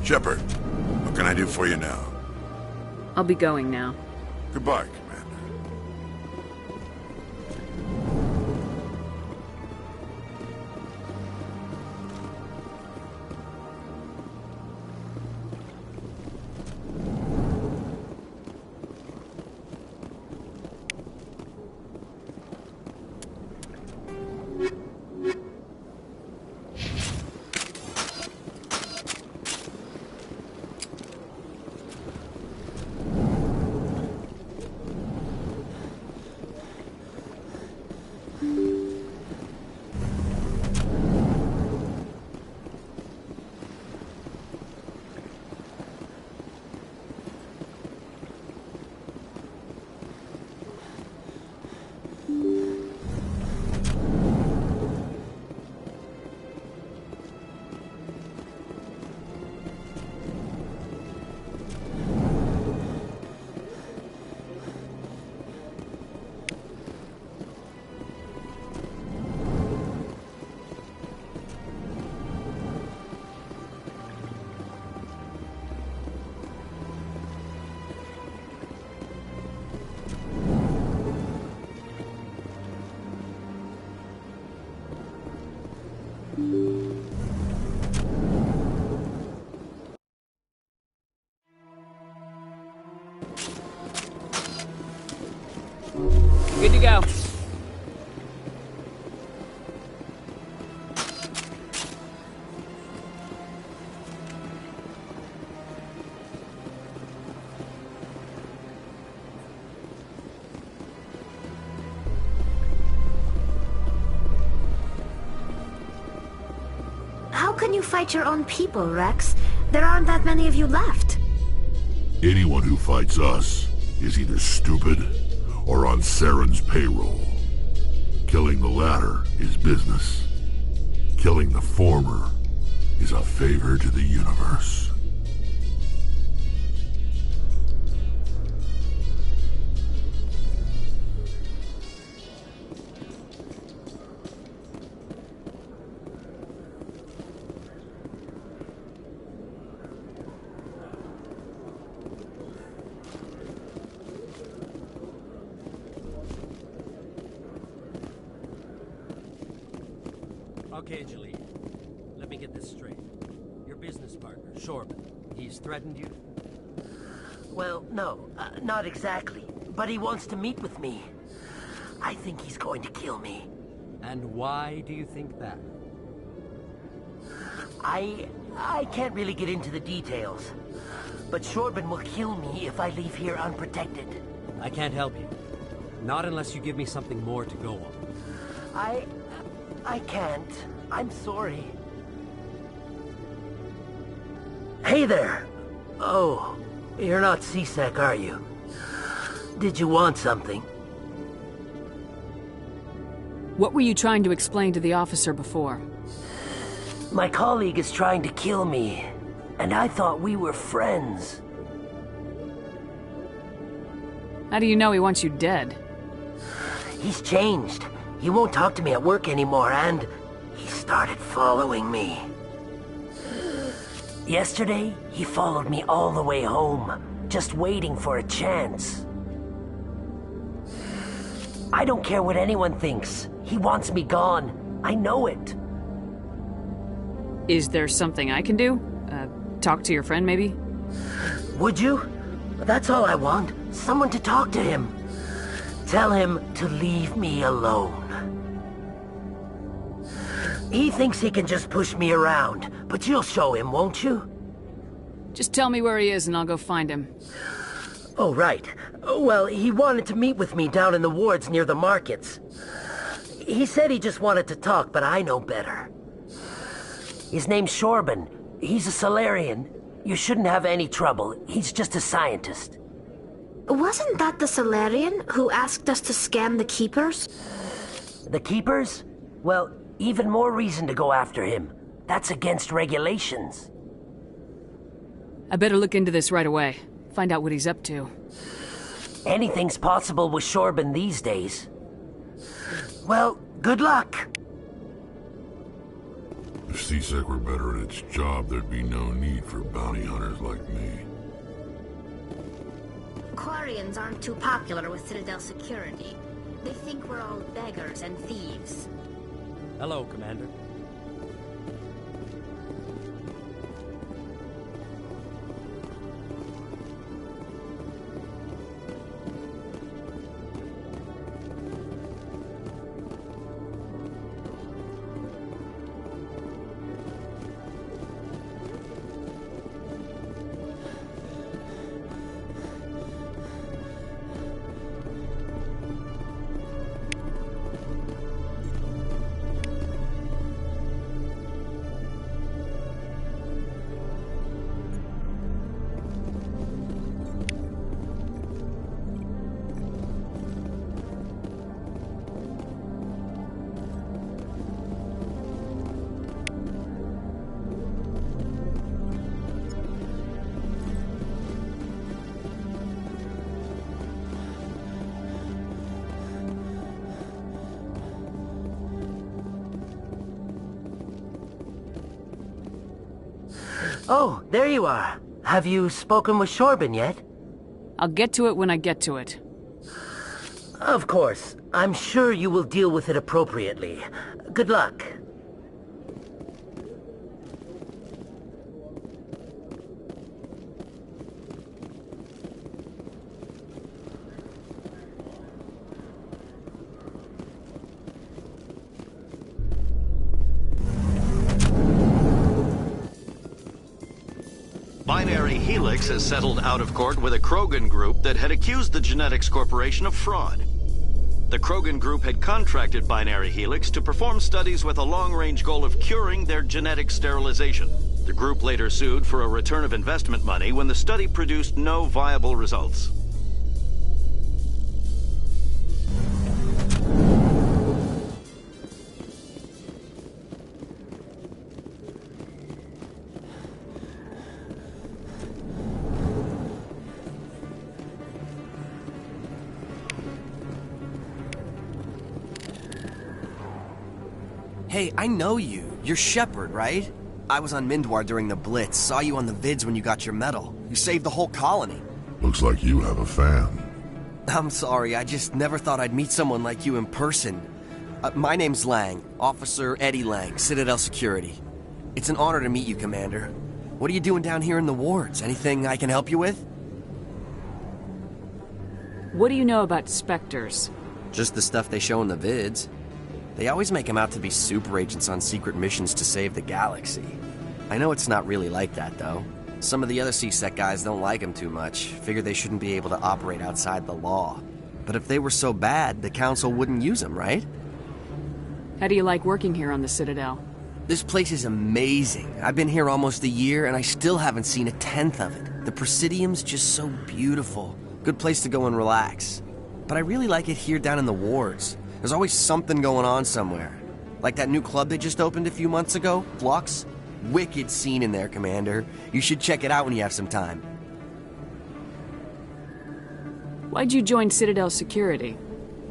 Shepard, what can I do for you now? I'll be going now. Goodbye, Commander. Good to go. can you fight your own people, Rex? There aren't that many of you left. Anyone who fights us is either stupid or on Saren's payroll. Killing the latter is business. Killing the former is a favor to the universe. Okay, Jaleel. Let me get this straight. Your business partner, Shorban, he's threatened you? Well, no, not exactly. But he wants to meet with me. I think he's going to kill me. And why do you think that? I can't really get into the details. But Shorban will kill me if I leave here unprotected. I can't help you. Not unless you give me something more to go on. I can't. I'm sorry. Hey there! Oh, you're not C-Sec, are you? Did you want something? What were you trying to explain to the officer before? My colleague is trying to kill me, and I thought we were friends. How do you know he wants you dead? He's changed. He won't talk to me at work anymore, and he started following me. Yesterday, he followed me all the way home, just waiting for a chance. I don't care what anyone thinks. He wants me gone. I know it. Is there something I can do? Talk to your friend, maybe? Would you? That's all I want. Someone to talk to him. Tell him to leave me alone. He thinks he can just push me around, but you'll show him, won't you? Just tell me where he is and I'll go find him. Oh, right. Well, he wanted to meet with me down in the wards near the markets. He said he just wanted to talk, but I know better. His name's Shorban. He's a Solarian. You shouldn't have any trouble. He's just a scientist. Wasn't that the Solarian who asked us to scam the Keepers? The Keepers? Well, even more reason to go after him. That's against regulations. I better look into this right away. Find out what he's up to. Anything's possible with Shorban these days. Well, good luck. If C-Sec were better at its job, there'd be no need for bounty hunters like me. Quarians aren't too popular with Citadel security. They think we're all beggars and thieves. Hello, Commander. Oh, there you are. Have you spoken with Shorban yet? I'll get to it when I get to it. Of course. I'm sure you will deal with it appropriately. Good luck. Binary Helix has settled out of court with a Krogan group that had accused the Genetics Corporation of fraud. The Krogan group had contracted Binary Helix to perform studies with a long-range goal of curing their genetic sterilization. The group later sued for a return of investment money when the study produced no viable results. Hey, I know you. You're Shepard, right? I was on Mindwar during the Blitz, saw you on the vids when you got your medal. You saved the whole colony. Looks like you have a fan. I'm sorry, I just never thought I'd meet someone like you in person. My name's Lang, Officer Eddie Lang, Citadel Security. It's an honor to meet you, Commander. What are you doing down here in the wards? Anything I can help you with? What do you know about Spectres? Just the stuff they show in the vids. They always make them out to be super agents on secret missions to save the galaxy. I know it's not really like that, though. Some of the other CSEC guys don't like them too much, figure they shouldn't be able to operate outside the law. But if they were so bad, the Council wouldn't use them, right? How do you like working here on the Citadel? This place is amazing. I've been here almost a year, and I still haven't seen a tenth of it. The Presidium's just so beautiful. Good place to go and relax. But I really like it here down in the wards. There's always something going on somewhere. Like that new club they just opened a few months ago, Flux. Wicked scene in there, Commander. You should check it out when you have some time. Why'd you join Citadel Security?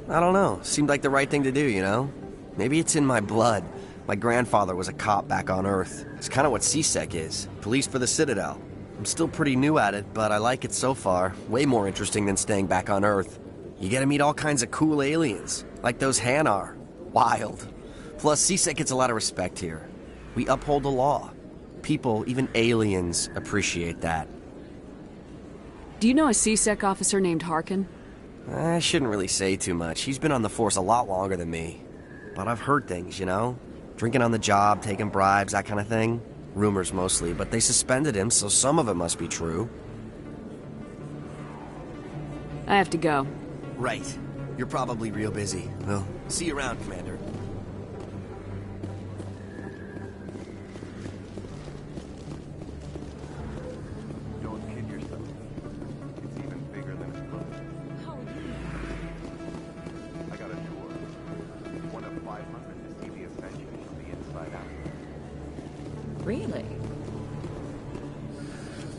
I don't know. Seemed like the right thing to do, you know? Maybe it's in my blood. My grandfather was a cop back on Earth. It's kind of what CSEC is. Police for the Citadel. I'm still pretty new at it, but I like it so far. Way more interesting than staying back on Earth. You get to meet all kinds of cool aliens, like those Hanar. Wild. Plus, CSEC gets a lot of respect here. We uphold the law. People, even aliens, appreciate that. Do you know a CSEC officer named Harkin? I shouldn't really say too much. He's been on the force a lot longer than me. But I've heard things, you know? Drinking on the job, taking bribes, that kind of thing. Rumors mostly, but they suspended him, so some of it must be true. I have to go. Right. You're probably real busy. Well, see you around, Commander. Don't kid yourself. It's even bigger than it looks. I got a tour. One of 500 to see the Ascension from the inside out. Really?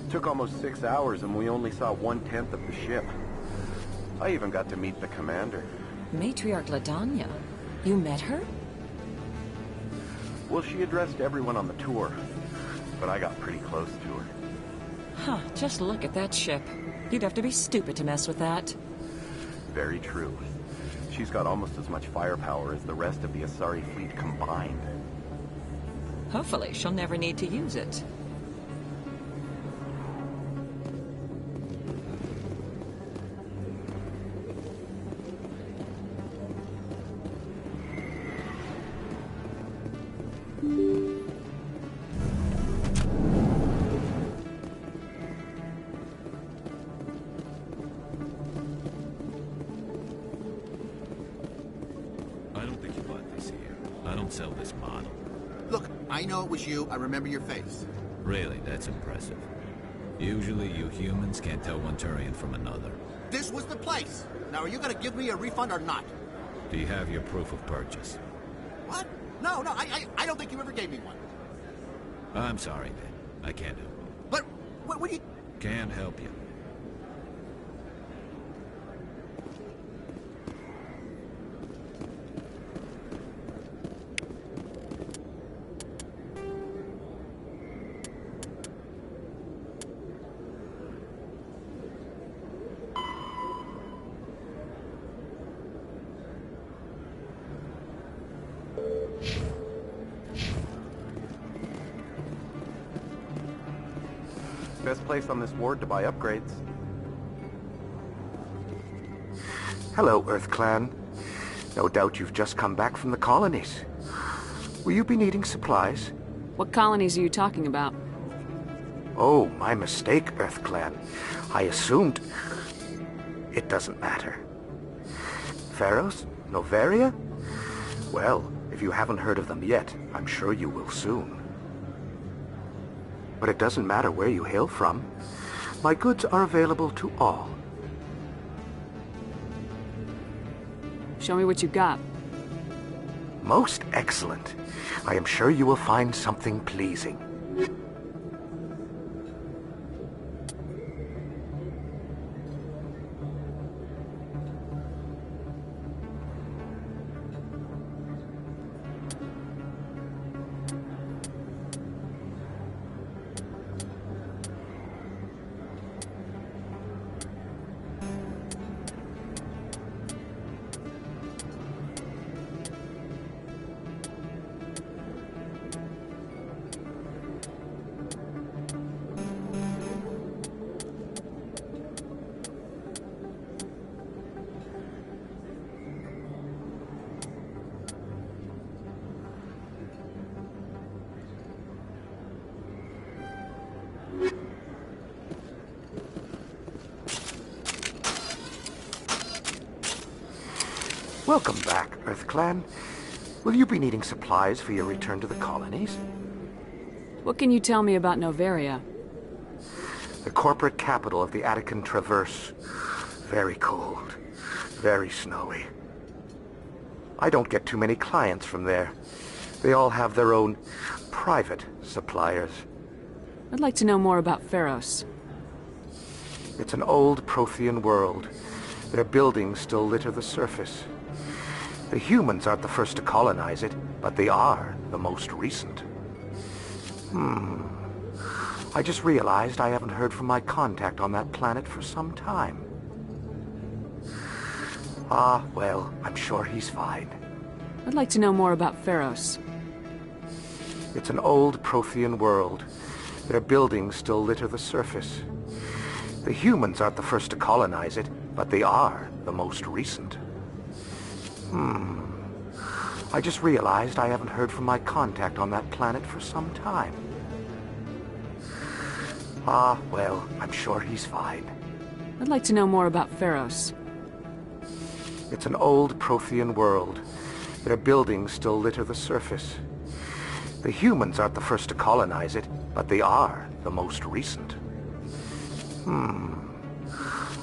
Took almost 6 hours and we only saw 1/10 of the ship. I even got to meet the commander. Matriarch Ladanya? You met her? Well, she addressed everyone on the tour, but I got pretty close to her. Huh, just look at that ship. You'd have to be stupid to mess with that. Very true. She's got almost as much firepower as the rest of the Asari fleet combined. Hopefully, she'll never need to use it. Sell this model. Look, I know it was you. I remember your face. Really, that's impressive. Usually you humans can't tell one Turian from another. This was the place. Now, are you going to give me a refund or not? Do you have your proof of purchase? What? No, I don't think you ever gave me one. I'm sorry, Ben. I can't help you. But, what do you... Can't help you. Best place on this ward to buy upgrades. Hello, Earth Clan. No doubt you've just come back from the colonies. Will you be needing supplies? What colonies are you talking about? Oh, my mistake, Earth Clan. I assumed... It doesn't matter. Pharos? Noveria? Well, if you haven't heard of them yet, I'm sure you will soon. But it doesn't matter where you hail from. My goods are available to all. Show me what you got. Most excellent. I am sure you will find something pleasing. Welcome back, Earth Clan. Will you be needing supplies for your return to the colonies? What can you tell me about Noveria? The corporate capital of the Attican Traverse. Very cold. Very snowy. I don't get too many clients from there. They all have their own private suppliers. I'd like to know more about Pharos. It's an old Prothean world. Their buildings still litter the surface. The humans aren't the first to colonize it, but they are the most recent. I just realized I haven't heard from my contact on that planet for some time. Ah, well, I'm sure he's fine. I'd like to know more about Pharos. It's an old Prothean world. Their buildings still litter the surface. The humans aren't the first to colonize it, but they are the most recent. I just realized I haven't heard from my contact on that planet for some time. Ah, well, I'm sure he's fine. I'd like to know more about Pharos. It's an old Prothean world. Their buildings still litter the surface. The humans aren't the first to colonize it, but they are the most recent.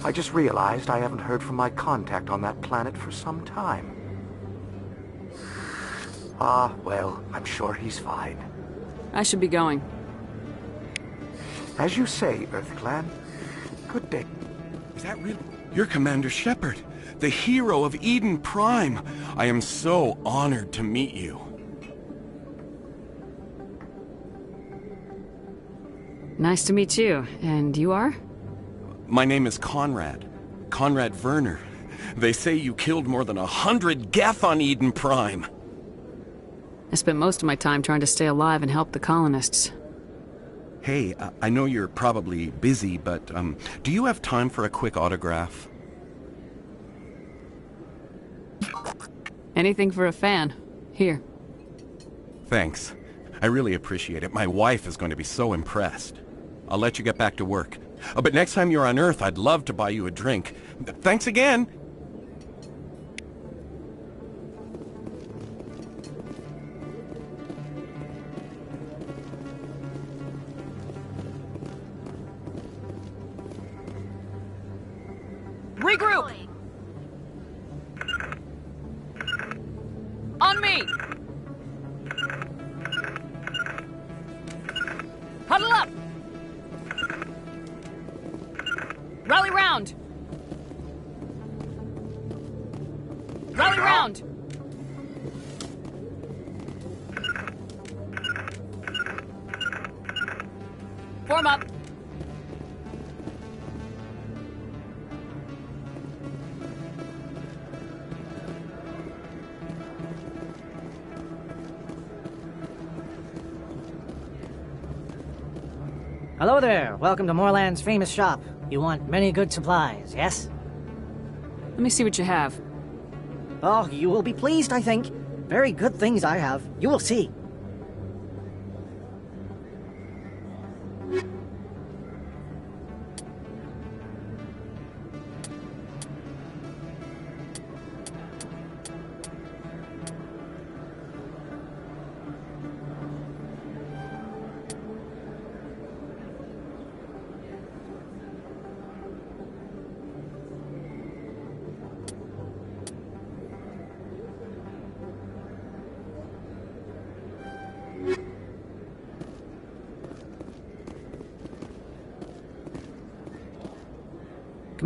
I just realized I haven't heard from my contact on that planet for some time. Ah, well, I'm sure he's fine. I should be going. As you say, Earth Clan. Good day. Is that real? You're Commander Shepard, the hero of Eden Prime. I am so honored to meet you. Nice to meet you. And you are? My name is Conrad. Conrad Werner. They say you killed more than 100 Geth on Eden Prime. I spent most of my time trying to stay alive and help the colonists. Hey, I know you're probably busy, but do you have time for a quick autograph? Anything for a fan. Here. Thanks. I really appreciate it. My wife is going to be so impressed. I'll let you get back to work. But next time you're on Earth, I'd love to buy you a drink. Thanks again! Regroup! On me! Huddle up! Rally round! Rally round! Form up! Hello there. Welcome to Moorland's famous shop. You want many good supplies, yes? Let me see what you have. Oh, you will be pleased, I think. Very good things I have. You will see.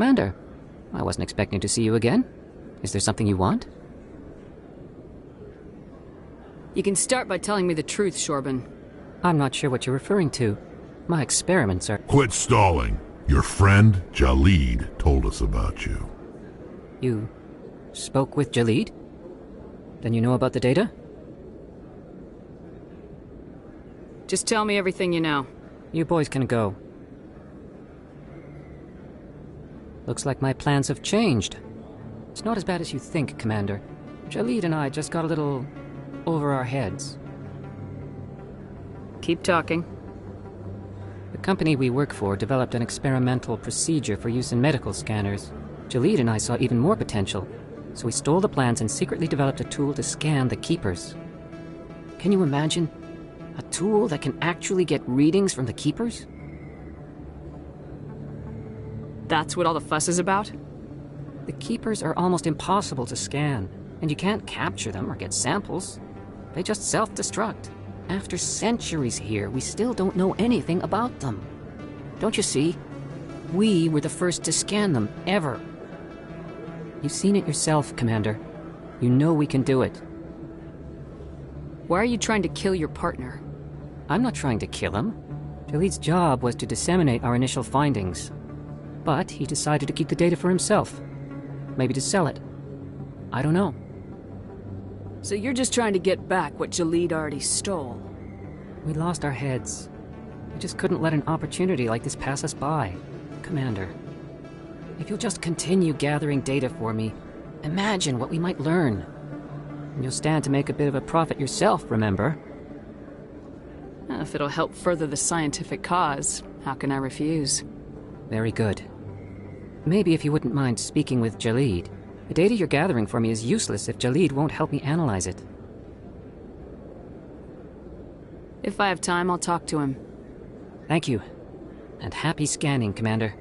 Commander, I wasn't expecting to see you again. Is there something you want? You can start by telling me the truth, Shorban. I'm not sure what you're referring to. My experiments are... Quit stalling. Your friend, Jalid, told us about you. You spoke with Jalid? Then you know about the data? Just tell me everything you know. You boys can go. Looks like my plans have changed. It's not as bad as you think, Commander. Jalid and I just got a little over our heads. Keep talking. The company we work for developed an experimental procedure for use in medical scanners. Jalid and I saw even more potential, so we stole the plans and secretly developed a tool to scan the Keepers. Can you imagine? A tool that can actually get readings from the Keepers? That's what all the fuss is about? The Keepers are almost impossible to scan, and you can't capture them or get samples. They just self-destruct. After centuries here, we still don't know anything about them. Don't you see? We were the first to scan them, ever. You've seen it yourself, Commander. You know we can do it. Why are you trying to kill your partner? I'm not trying to kill him. Jalid's job was to disseminate our initial findings. But he decided to keep the data for himself. Maybe to sell it. I don't know. So you're just trying to get back what Jalid already stole? We lost our heads. We just couldn't let an opportunity like this pass us by. Commander, if you'll just continue gathering data for me, imagine what we might learn. And you'll stand to make a bit of a profit yourself, remember? If it'll help further the scientific cause, how can I refuse? Very good. Maybe if you wouldn't mind speaking with Jalid. The data you're gathering for me is useless if Jalid won't help me analyze it. If I have time, I'll talk to him. Thank you. And happy scanning, Commander.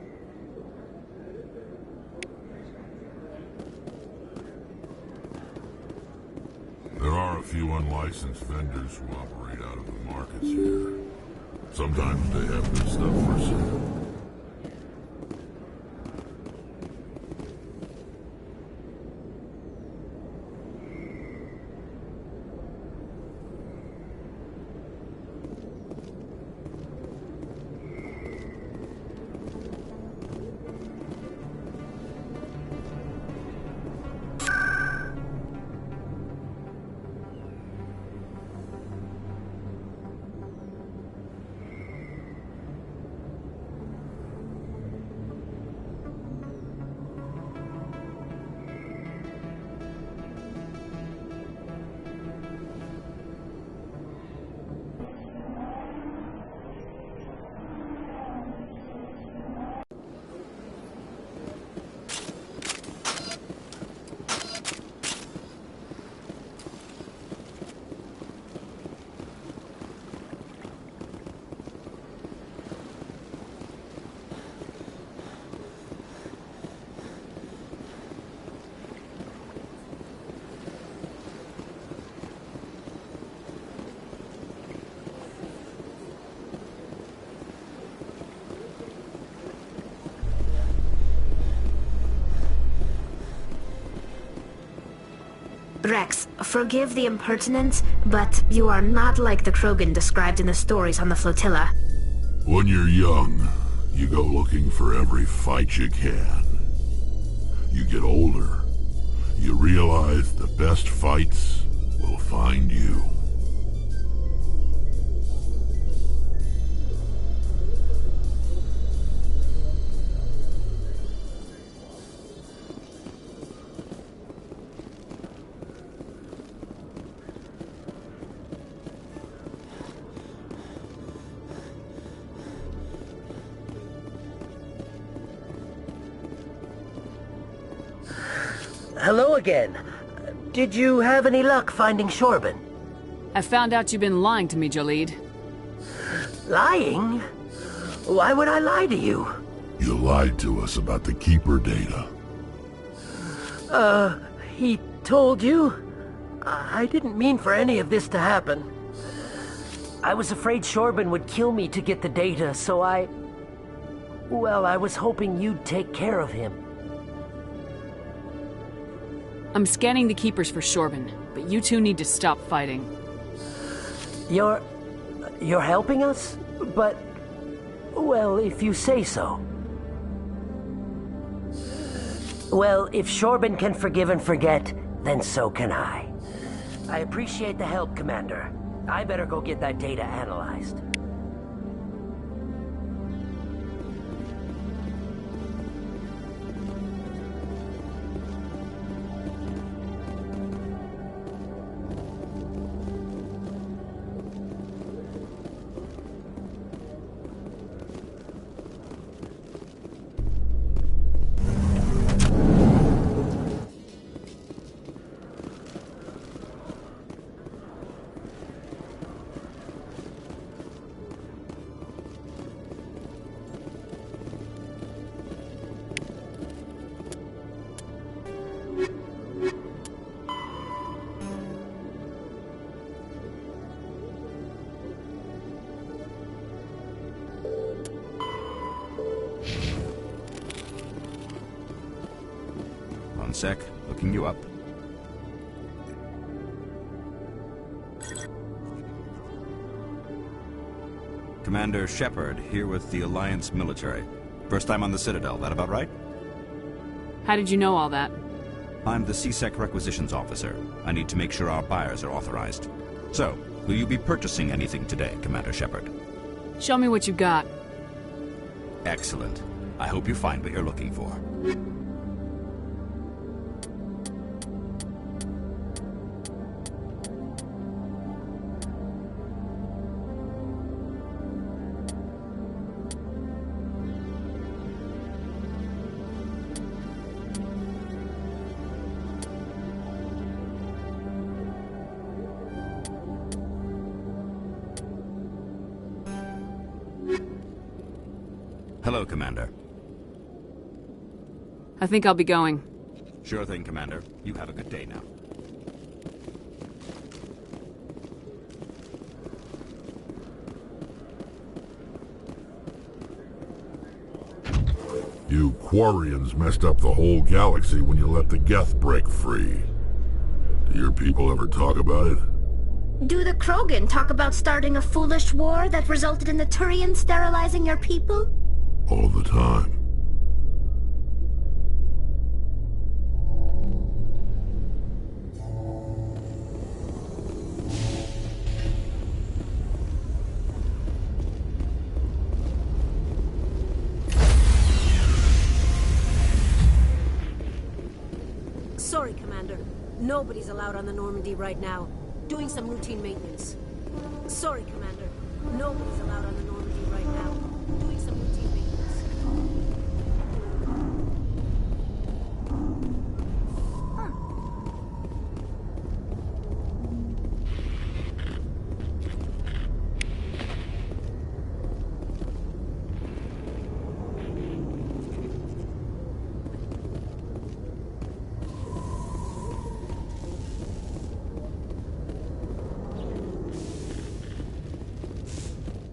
There are a few unlicensed vendors who operate out of the markets here. Sometimes they have good stuff for sale. Rex, forgive the impertinence, but you are not like the Krogan described in the stories on the flotilla. When you're young, you go looking for every fight you can. You get older, you realize the best fights will find you. Hello again. Did you have any luck finding Shorban? I found out you've been lying to me, Jalid. Lying? Why would I lie to you? You lied to us about the Keeper data. He told you? I didn't mean for any of this to happen. I was afraid Shorban would kill me to get the data, so I... Well, I was hoping you'd take care of him. I'm scanning the Keepers for Shorben, but you two need to stop fighting. You're helping us? But, well, if you say so. Well, if Shorben can forgive and forget, then so can I. I appreciate the help, Commander. I better go get that data analyzed. One sec, looking you up. Commander Shepard, here with the Alliance military. First time on the Citadel, that about right? How did you know all that? I'm the CSEC requisitions officer. I need to make sure our buyers are authorized. So, will you be purchasing anything today, Commander Shepard? Show me what you got. Excellent. I hope you find what you're looking for. Hello, Commander. I think I'll be going. Sure thing, Commander. You have a good day now. You Quarians messed up the whole galaxy when you let the Geth break free. Do your people ever talk about it? Do the Krogan talk about starting a foolish war that resulted in the Turians sterilizing your people? All the time. Sorry, Commander. Nobody's allowed on the Normandy right now. Doing some routine maintenance. Sorry, Commander. Nobody's allowed on the Normandy right now. Doing some routine maintenance.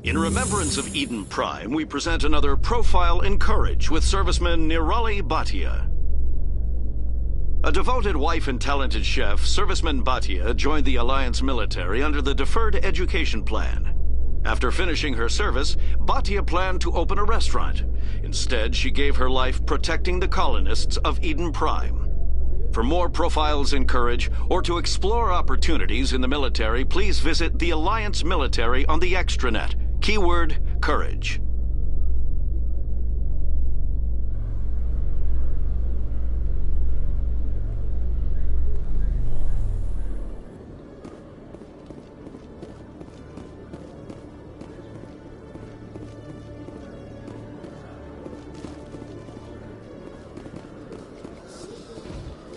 In remembrance of Eden Prime, we present another Profile in Courage with serviceman Nirali Bhatia. A devoted wife and talented chef, Serviceman Bhatia joined the Alliance military under the Deferred Education Plan. After finishing her service, Bhatia planned to open a restaurant. Instead, she gave her life protecting the colonists of Eden Prime. For more Profiles in Courage, or to explore opportunities in the military, please visit the Alliance military on the extranet. Keyword, courage.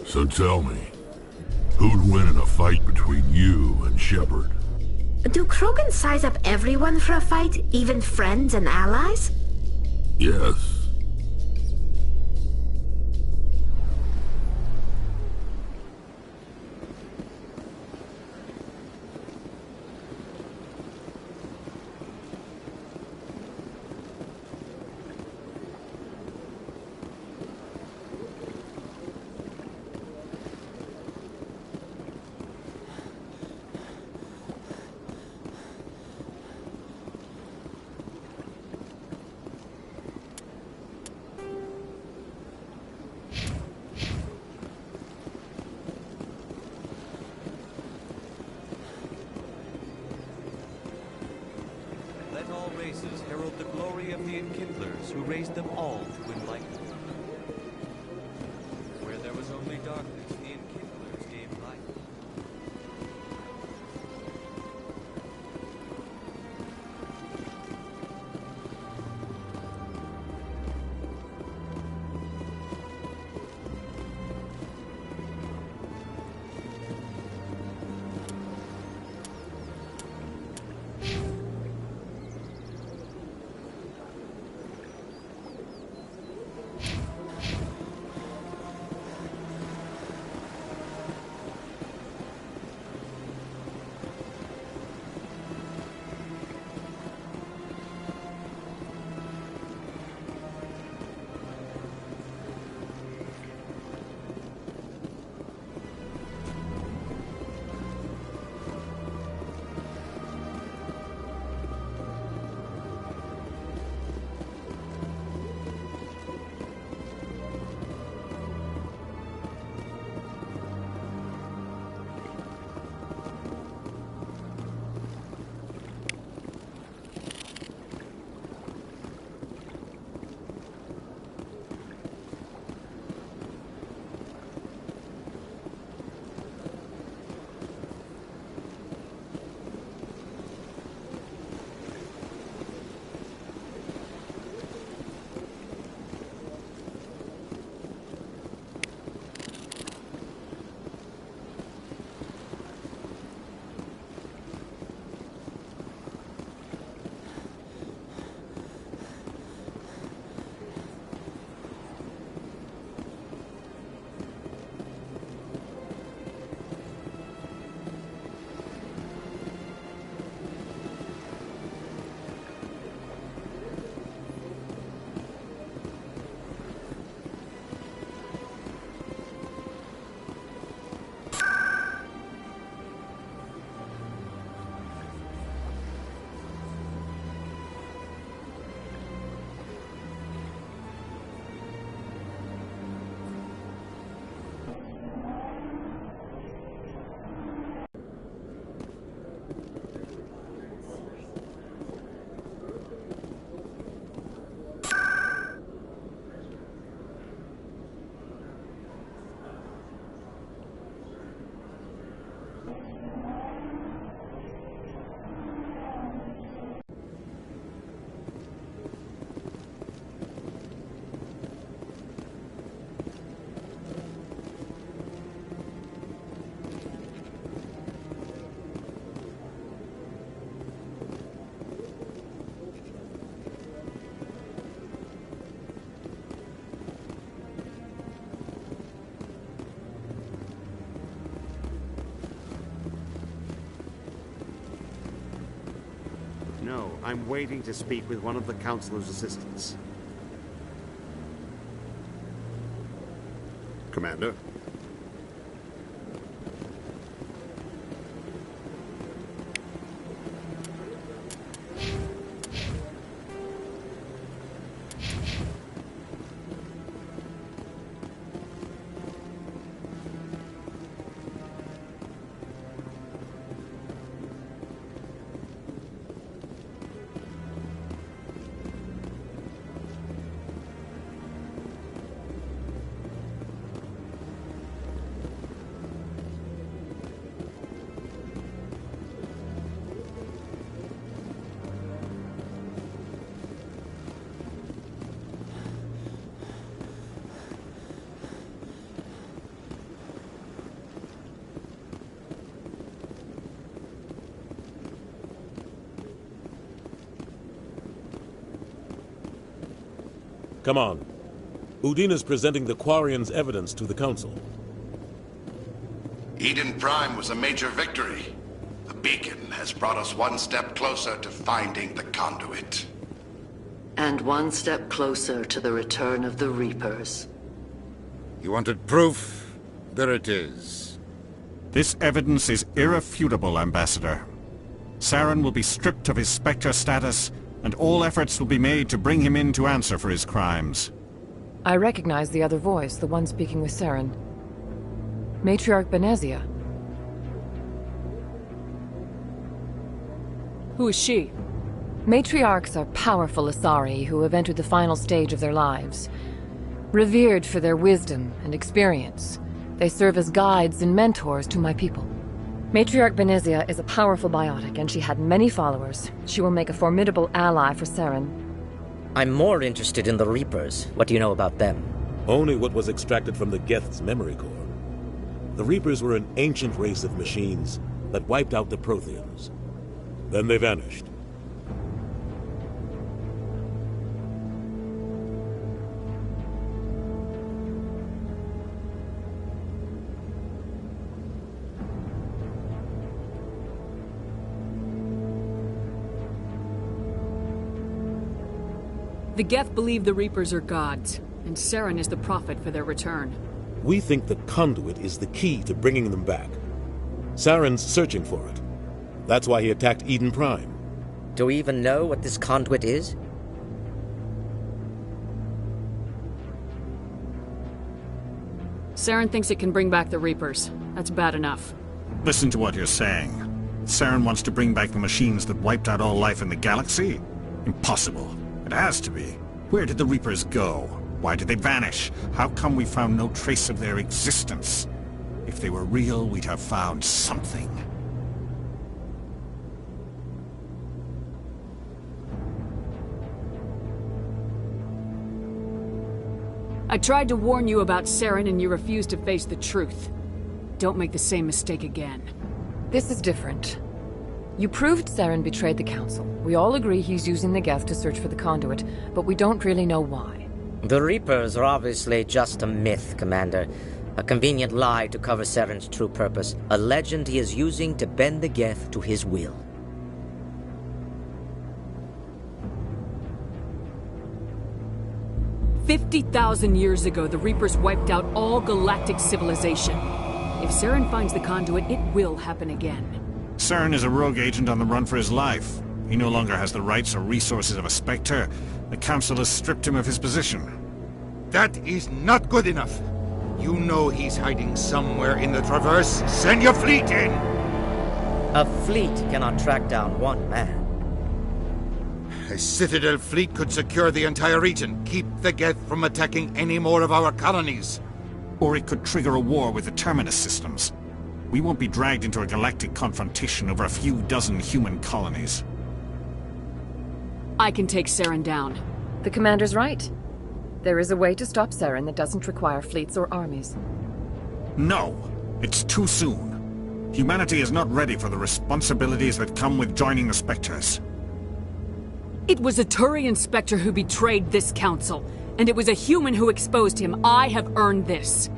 So tell me, who'd win in a fight between you and Shepard? Do Krogan size up everyone for a fight, even friends and allies? Yes. Let all races herald the glory of the Enkindlers who raised them all to enlightenment. Where there was only darkness, the Enkindlers gave light. No, I'm waiting to speak with one of the Councilor's assistants. Commander? Come on. Udina's presenting the Quarian's evidence to the Council. Eden Prime was a major victory. The beacon has brought us one step closer to finding the conduit. And one step closer to the return of the Reapers. You wanted proof? There it is. This evidence is irrefutable, Ambassador. Saren will be stripped of his Spectre status, and all efforts will be made to bring him in to answer for his crimes. I recognize the other voice, the one speaking with Saren. Matriarch Benezia. Who is she? Matriarchs are powerful Asari who have entered the final stage of their lives. Revered for their wisdom and experience, they serve as guides and mentors to my people. Matriarch Benezia is a powerful biotic, and she had many followers. She will make a formidable ally for Saren. I'm more interested in the Reapers. What do you know about them? Only what was extracted from the Geth's memory core. The Reapers were an ancient race of machines that wiped out the Protheans. Then they vanished. The Geth believe the Reapers are gods, and Saren is the prophet for their return. We think the conduit is the key to bringing them back. Saren's searching for it. That's why he attacked Eden Prime. Do we even know what this conduit is? Saren thinks it can bring back the Reapers. That's bad enough. Listen to what you're saying. Saren wants to bring back the machines that wiped out all life in the galaxy? Impossible. It has to be. Where did the Reapers go? Why did they vanish? How come we found no trace of their existence? If they were real, we'd have found something. I tried to warn you about Saren and you refused to face the truth. Don't make the same mistake again. This is different. You proved Saren betrayed the Council. We all agree he's using the Geth to search for the conduit, but we don't really know why. The Reapers are obviously just a myth, Commander. A convenient lie to cover Saren's true purpose. A legend he is using to bend the Geth to his will. "50,000 years ago, the Reapers wiped out all galactic civilization. If Saren finds the conduit, it will happen again. Saren is a rogue agent on the run for his life. He no longer has the rights or resources of a Spectre. The Council has stripped him of his position. That is not good enough. You know he's hiding somewhere in the Traverse. Send your fleet in! A fleet cannot track down one man. A Citadel fleet could secure the entire region, keep the Geth from attacking any more of our colonies. Or it could trigger a war with the Terminus systems. We won't be dragged into a galactic confrontation over a few dozen human colonies. I can take Saren down. The Commander's right. There is a way to stop Saren that doesn't require fleets or armies. No, it's too soon. Humanity is not ready for the responsibilities that come with joining the Spectres. It was a Turian Spectre who betrayed this council, and it was a human who exposed him. I have earned this.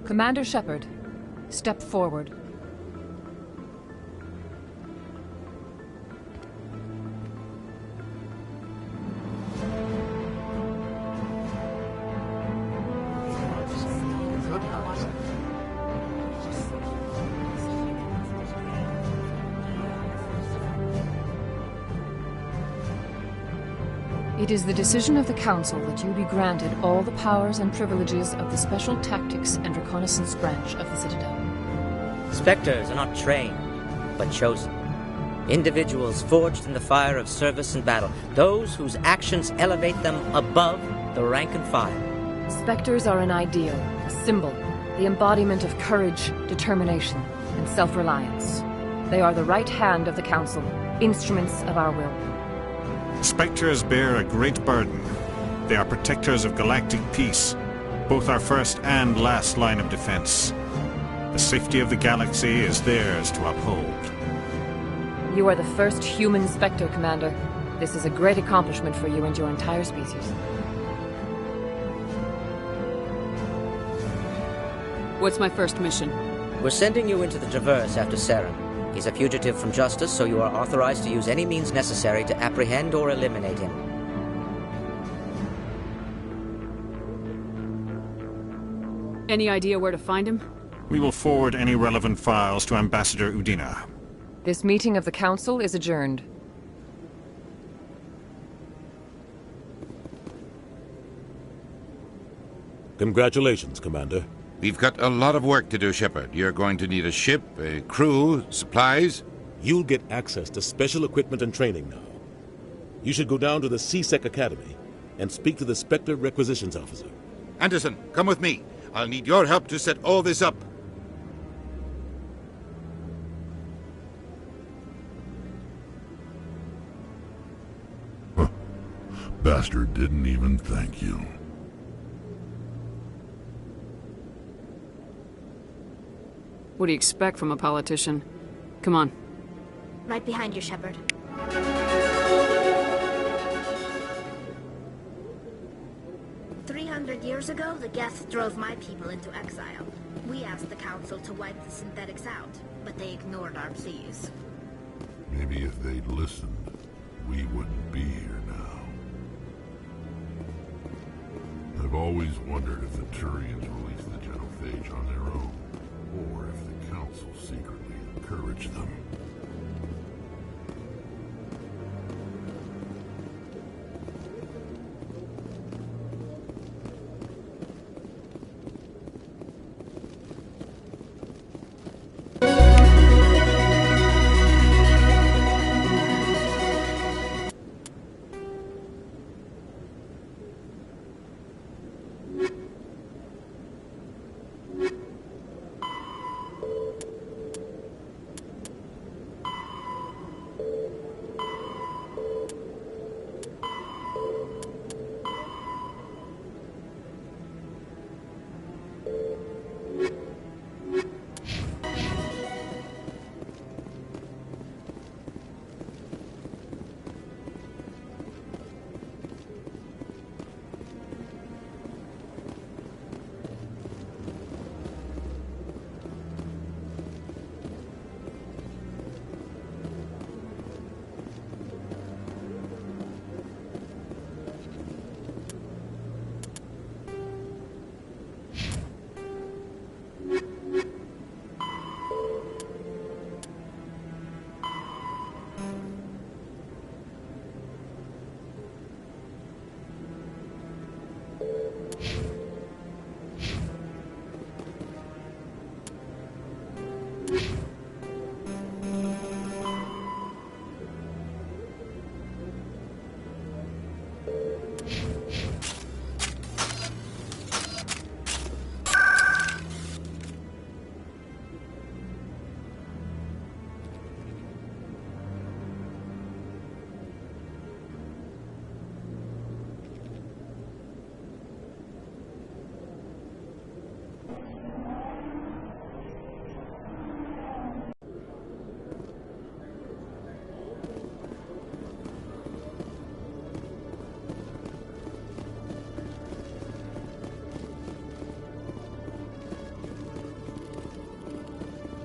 Commander Shepard, step forward. It is the decision of the Council that you be granted all the powers and privileges of the Special Tactics and Reconnaissance Branch of the Citadel. Spectres are not trained, but chosen. Individuals forged in the fire of service and battle. Those whose actions elevate them above the rank and file. Spectres are an ideal, a symbol, the embodiment of courage, determination, and self-reliance. They are the right hand of the Council, instruments of our will. Spectres bear a great burden. They are protectors of galactic peace, both our first and last line of defense. The safety of the galaxy is theirs to uphold. You are the first human Spectre, Commander. This is a great accomplishment for you and your entire species. What's my first mission? We're sending you into the Traverse after Saren. He's a fugitive from justice, so you are authorized to use any means necessary to apprehend or eliminate him. Any idea where to find him? We will forward any relevant files to Ambassador Udina. This meeting of the Council is adjourned. Congratulations, Commander. We've got a lot of work to do, Shepard. You're going to need a ship, a crew, supplies. You'll get access to special equipment and training now. You should go down to the C-Sec Academy and speak to the Spectre Requisitions Officer. Anderson, come with me. I'll need your help to set all this up. Bastard didn't even thank you. What do you expect from a politician? Come on. Right behind you, Shepard. 300 years ago, the Geth drove my people into exile. We asked the Council to wipe the synthetics out, but they ignored our pleas. Maybe if they'd listened, we wouldn't be here now. I've always wondered if the Turians released the genophage on their own, or if the Council secretly encouraged them.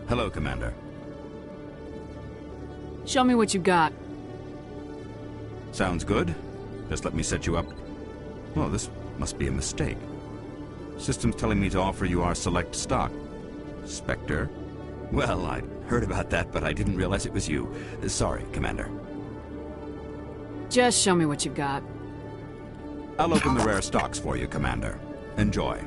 Hello, Commander. Show me what you got. Sounds good. Just let me set you up. Oh, this must be a mistake. System's telling me to offer you our select stock. Spectre? Well, I heard about that, but I didn't realize it was you. Sorry, Commander. Just show me what you got. I'll open the rare stocks for you, Commander. Enjoy.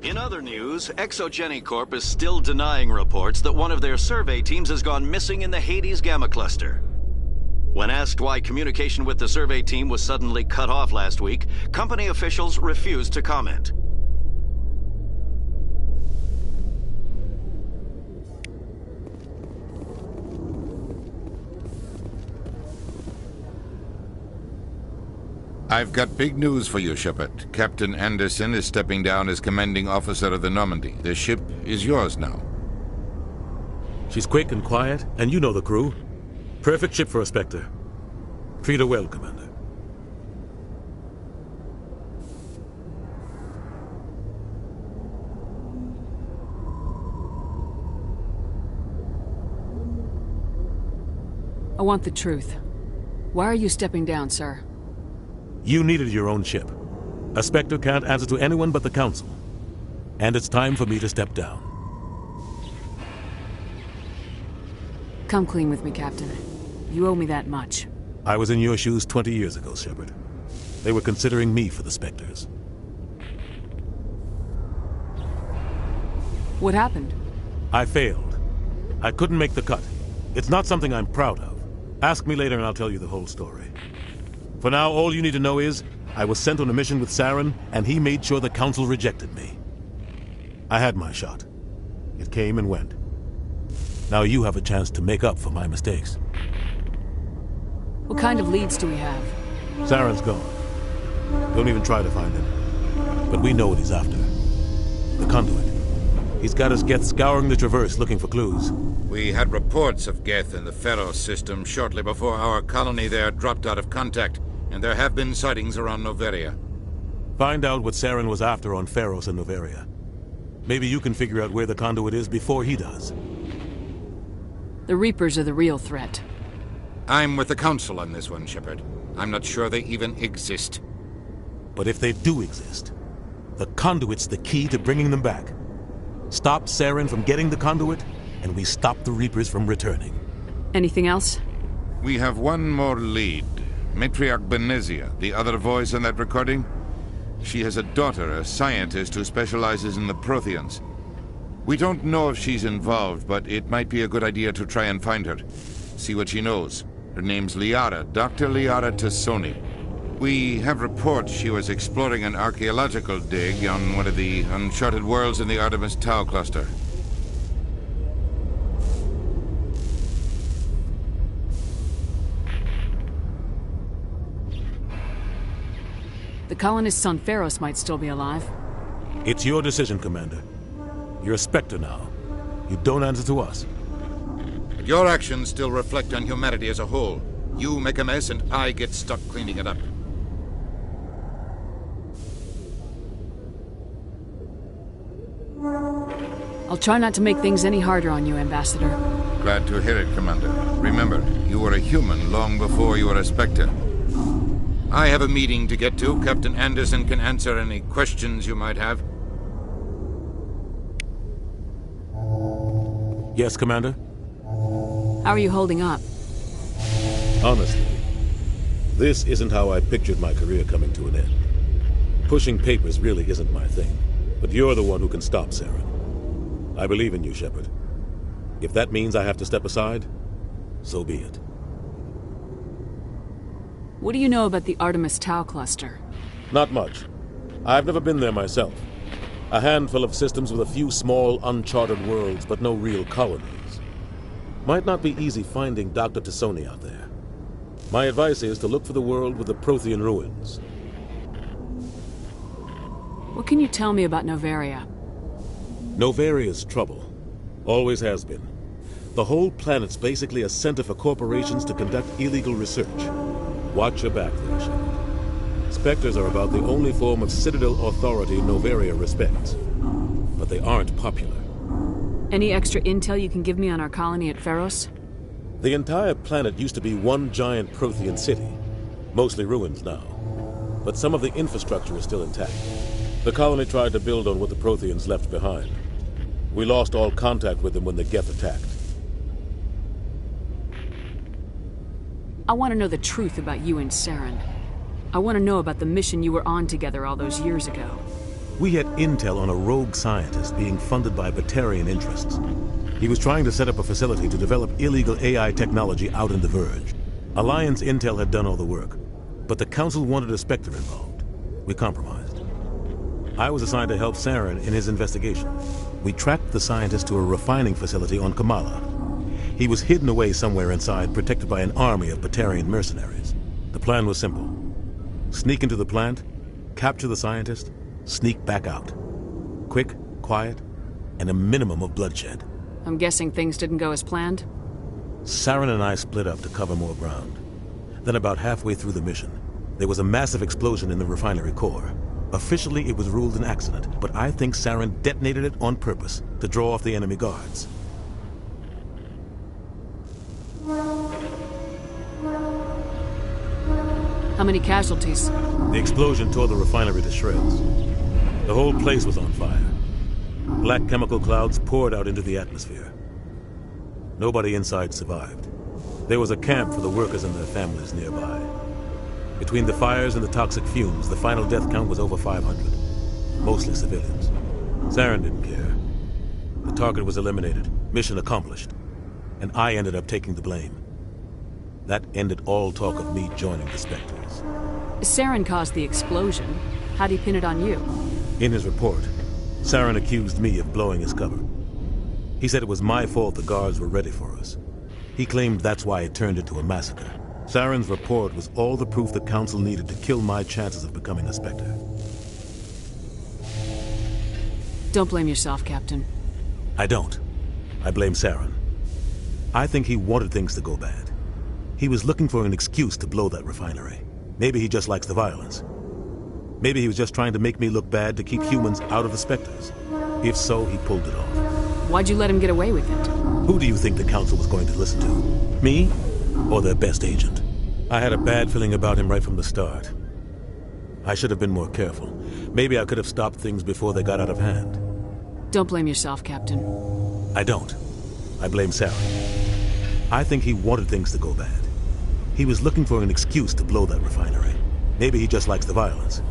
In other news, Exogeny Corp is still denying reports that one of their survey teams has gone missing in the Hades Gamma Cluster. When asked why communication with the survey team was suddenly cut off last week, company officials refused to comment. I've got big news for you, Shepard. Captain Anderson is stepping down as commanding officer of the Normandy. The ship is yours now. She's quick and quiet, and you know the crew. Perfect ship for a Spectre. Treat her well, Commander. I want the truth. Why are you stepping down, sir? You needed your own ship. A Spectre can't answer to anyone but the Council. And it's time for me to step down. Come clean with me, Captain. You owe me that much. I was in your shoes 20 years ago, Shepard. They were considering me for the Spectres. What happened? I failed. I couldn't make the cut. It's not something I'm proud of. Ask me later and I'll tell you the whole story. For now, all you need to know is, I was sent on a mission with Saren, and he made sure the Council rejected me. I had my shot. It came and went. Now you have a chance to make up for my mistakes. What kind of leads do we have? Saren's gone. Don't even try to find him. But we know what he's after. The conduit. He's got his Geth scouring the Traverse looking for clues. We had reports of Geth in the Pharos system shortly before our colony there dropped out of contact, and there have been sightings around Noveria. Find out what Saren was after on Pharos and Noveria. Maybe you can figure out where the conduit is before he does. The Reapers are the real threat. I'm with the Council on this one, Shepard. I'm not sure they even exist. But if they do exist, the conduit's the key to bringing them back. Stop Saren from getting the conduit, and we stop the Reapers from returning. Anything else? We have one more lead. Matriarch Benezia, the other voice in that recording. She has a daughter, a scientist who specializes in the Protheans. We don't know if she's involved, but it might be a good idea to try and find her. See what she knows. Her name's Liara, Dr. Liara Tassoni. We have reports she was exploring an archaeological dig on one of the uncharted worlds in the Artemis Tau cluster. The colonists on Pharos might still be alive. It's your decision, Commander. You're a Spectre now. You don't answer to us. But your actions still reflect on humanity as a whole. You make a mess and I get stuck cleaning it up. I'll try not to make things any harder on you, Ambassador. Glad to hear it, Commander. Remember, you were a human long before you were a Spectre. I have a meeting to get to. Captain Anderson can answer any questions you might have. Yes, Commander? How are you holding up? Honestly, this isn't how I pictured my career coming to an end. Pushing papers really isn't my thing, but you're the one who can stop Saren. I believe in you, Shepard. If that means I have to step aside, so be it. What do you know about the Artemis Tau cluster? Not much. I've never been there myself. A handful of systems with a few small, uncharted worlds, but no real colonies. Might not be easy finding Dr. Tassoni out there. My advice is to look for the world with the Prothean ruins. What can you tell me about Noveria? Noveria's trouble. Always has been. The whole planet's basically a center for corporations to conduct illegal research. Watch your back there, Shepard. Spectres are about the only form of Citadel authority Noveria respects. But they aren't popular. Any extra intel you can give me on our colony at Pharos? The entire planet used to be one giant Prothean city. Mostly ruins now. But some of the infrastructure is still intact. The colony tried to build on what the Protheans left behind. We lost all contact with them when the Geth attacked. I want to know the truth about you and Saren. I want to know about the mission you were on together all those years ago. We had intel on a rogue scientist being funded by Batarian interests. He was trying to set up a facility to develop illegal AI technology out in the Verge. Alliance intel had done all the work, but the Council wanted a Spectre involved. We compromised. I was assigned to help Saren in his investigation. We tracked the scientist to a refining facility on Kamala. He was hidden away somewhere inside, protected by an army of Batarian mercenaries. The plan was simple. Sneak into the plant, capture the scientist, sneak back out. Quick, quiet, and a minimum of bloodshed. I'm guessing things didn't go as planned? Saren and I split up to cover more ground. Then about halfway through the mission, there was a massive explosion in the refinery core. Officially, it was ruled an accident, but I think Saren detonated it on purpose to draw off the enemy guards. How many casualties? The explosion tore the refinery to shreds. The whole place was on fire. Black chemical clouds poured out into the atmosphere. Nobody inside survived. There was a camp for the workers and their families nearby. Between the fires and the toxic fumes, the final death count was over 500. Mostly civilians. Saren didn't care. The target was eliminated, mission accomplished, and I ended up taking the blame. That ended all talk of me joining the Spectres. Saren caused the explosion. How'd he pin it on you? In his report, Saren accused me of blowing his cover. He said it was my fault the guards were ready for us. He claimed that's why it turned into a massacre. Saren's report was all the proof the Council needed to kill my chances of becoming a Spectre. Don't blame yourself, Captain. I don't. I blame Saren. I think he wanted things to go bad. He was looking for an excuse to blow that refinery. Maybe he just likes the violence. Maybe he was just trying to make me look bad to keep humans out of the Spectres. If so, he pulled it off. Why'd you let him get away with it? Who do you think the Council was going to listen to? Me? Or their best agent? I had a bad feeling about him right from the start. I should have been more careful. Maybe I could have stopped things before they got out of hand. Don't blame yourself, Captain. I don't. I blame Saren. I think he wanted things to go bad. He was looking for an excuse to blow that refinery. Maybe he just likes the violence.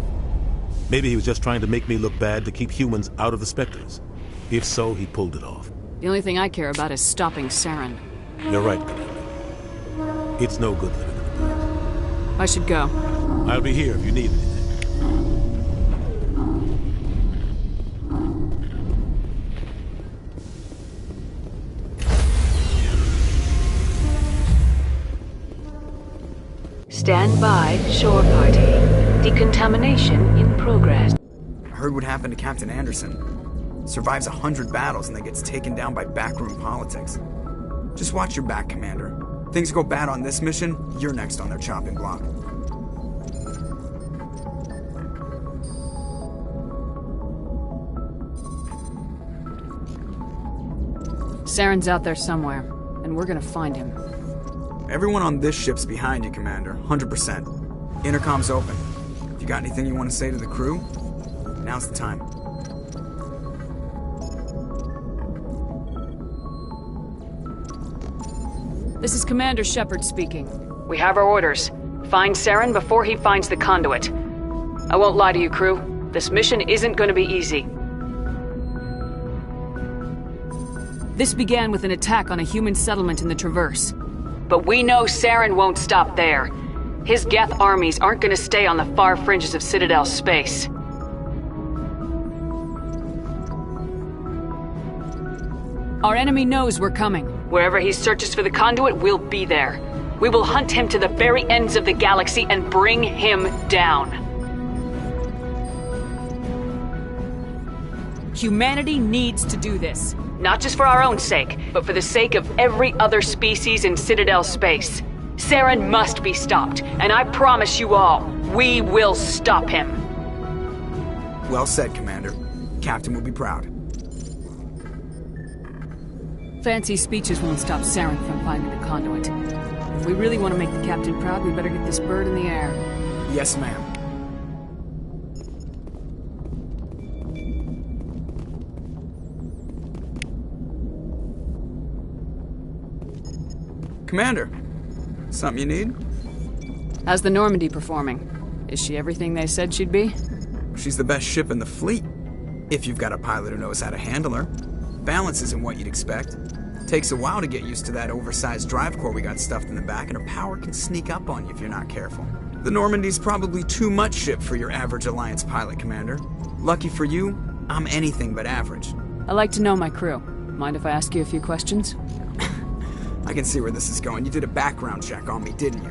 Maybe he was just trying to make me look bad to keep humans out of the Spectres. If so, he pulled it off. The only thing I care about is stopping Saren. You're right, Commander. It's no good living in the past. I should go. I'll be here if you need anything. Stand by, shore party. Decontamination in progress. I heard what happened to Captain Anderson. Survives 100 battles and then gets taken down by backroom politics. Just watch your back, Commander. Things go bad on this mission, you're next on their chopping block. Saren's out there somewhere, and we're gonna find him. Everyone on this ship's behind you, Commander. 100%. Intercom's open. If you got anything you want to say to the crew, now's the time. This is Commander Shepard speaking. We have our orders. Find Saren before he finds the conduit. I won't lie to you, crew. This mission isn't going to be easy. This began with an attack on a human settlement in the Traverse. But we know Saren won't stop there. His Geth armies aren't going to stay on the far fringes of Citadel space. Our enemy knows we're coming. Wherever he searches for the conduit, we'll be there. We will hunt him to the very ends of the galaxy and bring him down. Humanity needs to do this. Not just for our own sake, but for the sake of every other species in Citadel space. Saren must be stopped, and I promise you all, we will stop him. Well said, Commander. Captain will be proud. Fancy speeches won't stop Saren from finding the conduit. If we really want to make the Captain proud, we better get this bird in the air. Yes, ma'am. Commander, something you need? How's the Normandy performing? Is she everything they said she'd be? She's the best ship in the fleet, if you've got a pilot who knows how to handle her. Balance isn't what you'd expect. Takes a while to get used to that oversized drive core we got stuffed in the back, and her power can sneak up on you if you're not careful. The Normandy's probably too much ship for your average Alliance pilot, Commander. Lucky for you, I'm anything but average. I like to know my crew. Mind if I ask you a few questions? I can see where this is going. You did a background check on me, didn't you?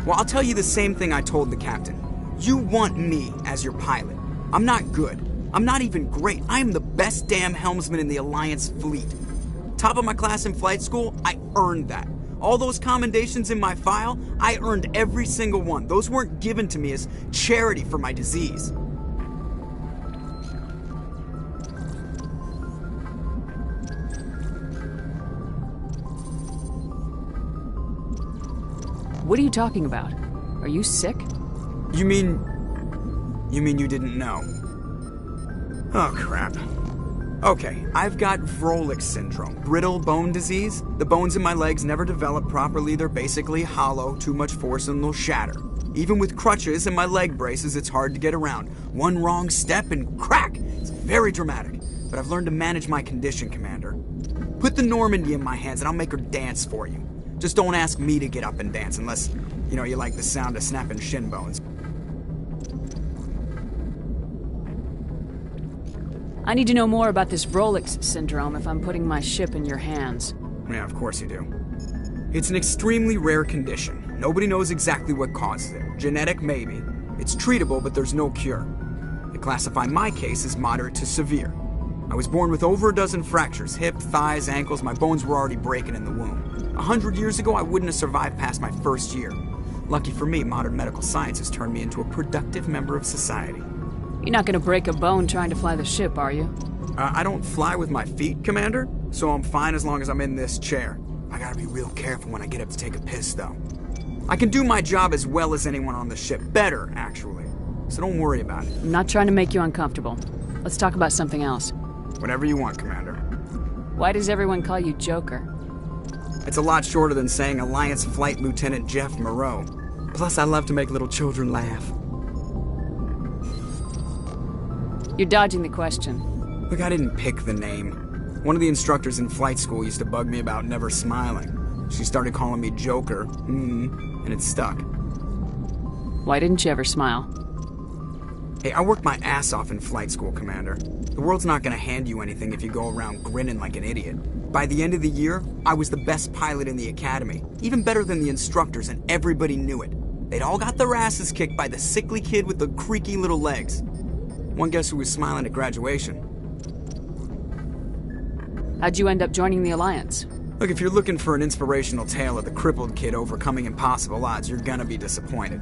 Well, I'll tell you the same thing I told the captain. You want me as your pilot. I'm not good. I'm not even great. I am the best damn helmsman in the Alliance fleet. Top of my class in flight school, I earned that. All those commendations in my file, I earned every single one. Those weren't given to me as charity for my disease. What are you talking about? Are you sick? You mean you didn't know? Oh, crap. Okay, I've got Vrolich syndrome, brittle bone disease. The bones in my legs never develop properly. They're basically hollow, too much force and they'll shatter. Even with crutches and my leg braces, it's hard to get around. One wrong step and crack! It's very dramatic. But I've learned to manage my condition, Commander. Put the Normandy in my hands and I'll make her dance for you. Just don't ask me to get up and dance unless, you like the sound of snapping shin bones. I need to know more about this Vrolich syndrome if I'm putting my ship in your hands. Yeah, of course you do. It's an extremely rare condition. Nobody knows exactly what causes it. Genetic, maybe. It's treatable, but there's no cure. They classify my case as moderate to severe. I was born with over a dozen fractures, hip, thighs, ankles. My bones were already breaking in the womb. 100 years ago, I wouldn't have survived past my first year. Lucky for me, modern medical science has turned me into a productive member of society. You're not gonna break a bone trying to fly the ship, are you? I don't fly with my feet, Commander, so I'm fine as long as I'm in this chair. I gotta be real careful when I get up to take a piss, though. I can do my job as well as anyone on the ship. Better, actually. So don't worry about it. I'm not trying to make you uncomfortable. Let's talk about something else. Whatever you want, Commander. Why does everyone call you Joker? It's a lot shorter than saying Alliance Flight Lieutenant Jeff Moreau. Plus, I love to make little children laugh. You're dodging the question. Look, I didn't pick the name. One of the instructors in flight school used to bug me about never smiling. She started calling me Joker, and it stuck. Why didn't you ever smile? Hey, I worked my ass off in flight school, Commander. The world's not gonna hand you anything if you go around grinning like an idiot. By the end of the year, I was the best pilot in the academy. Even better than the instructors, and everybody knew it. They'd all got their asses kicked by the sickly kid with the creaky little legs. One guess who was smiling at graduation? How'd you end up joining the Alliance? Look, if you're looking for an inspirational tale of the crippled kid overcoming impossible odds, you're gonna be disappointed.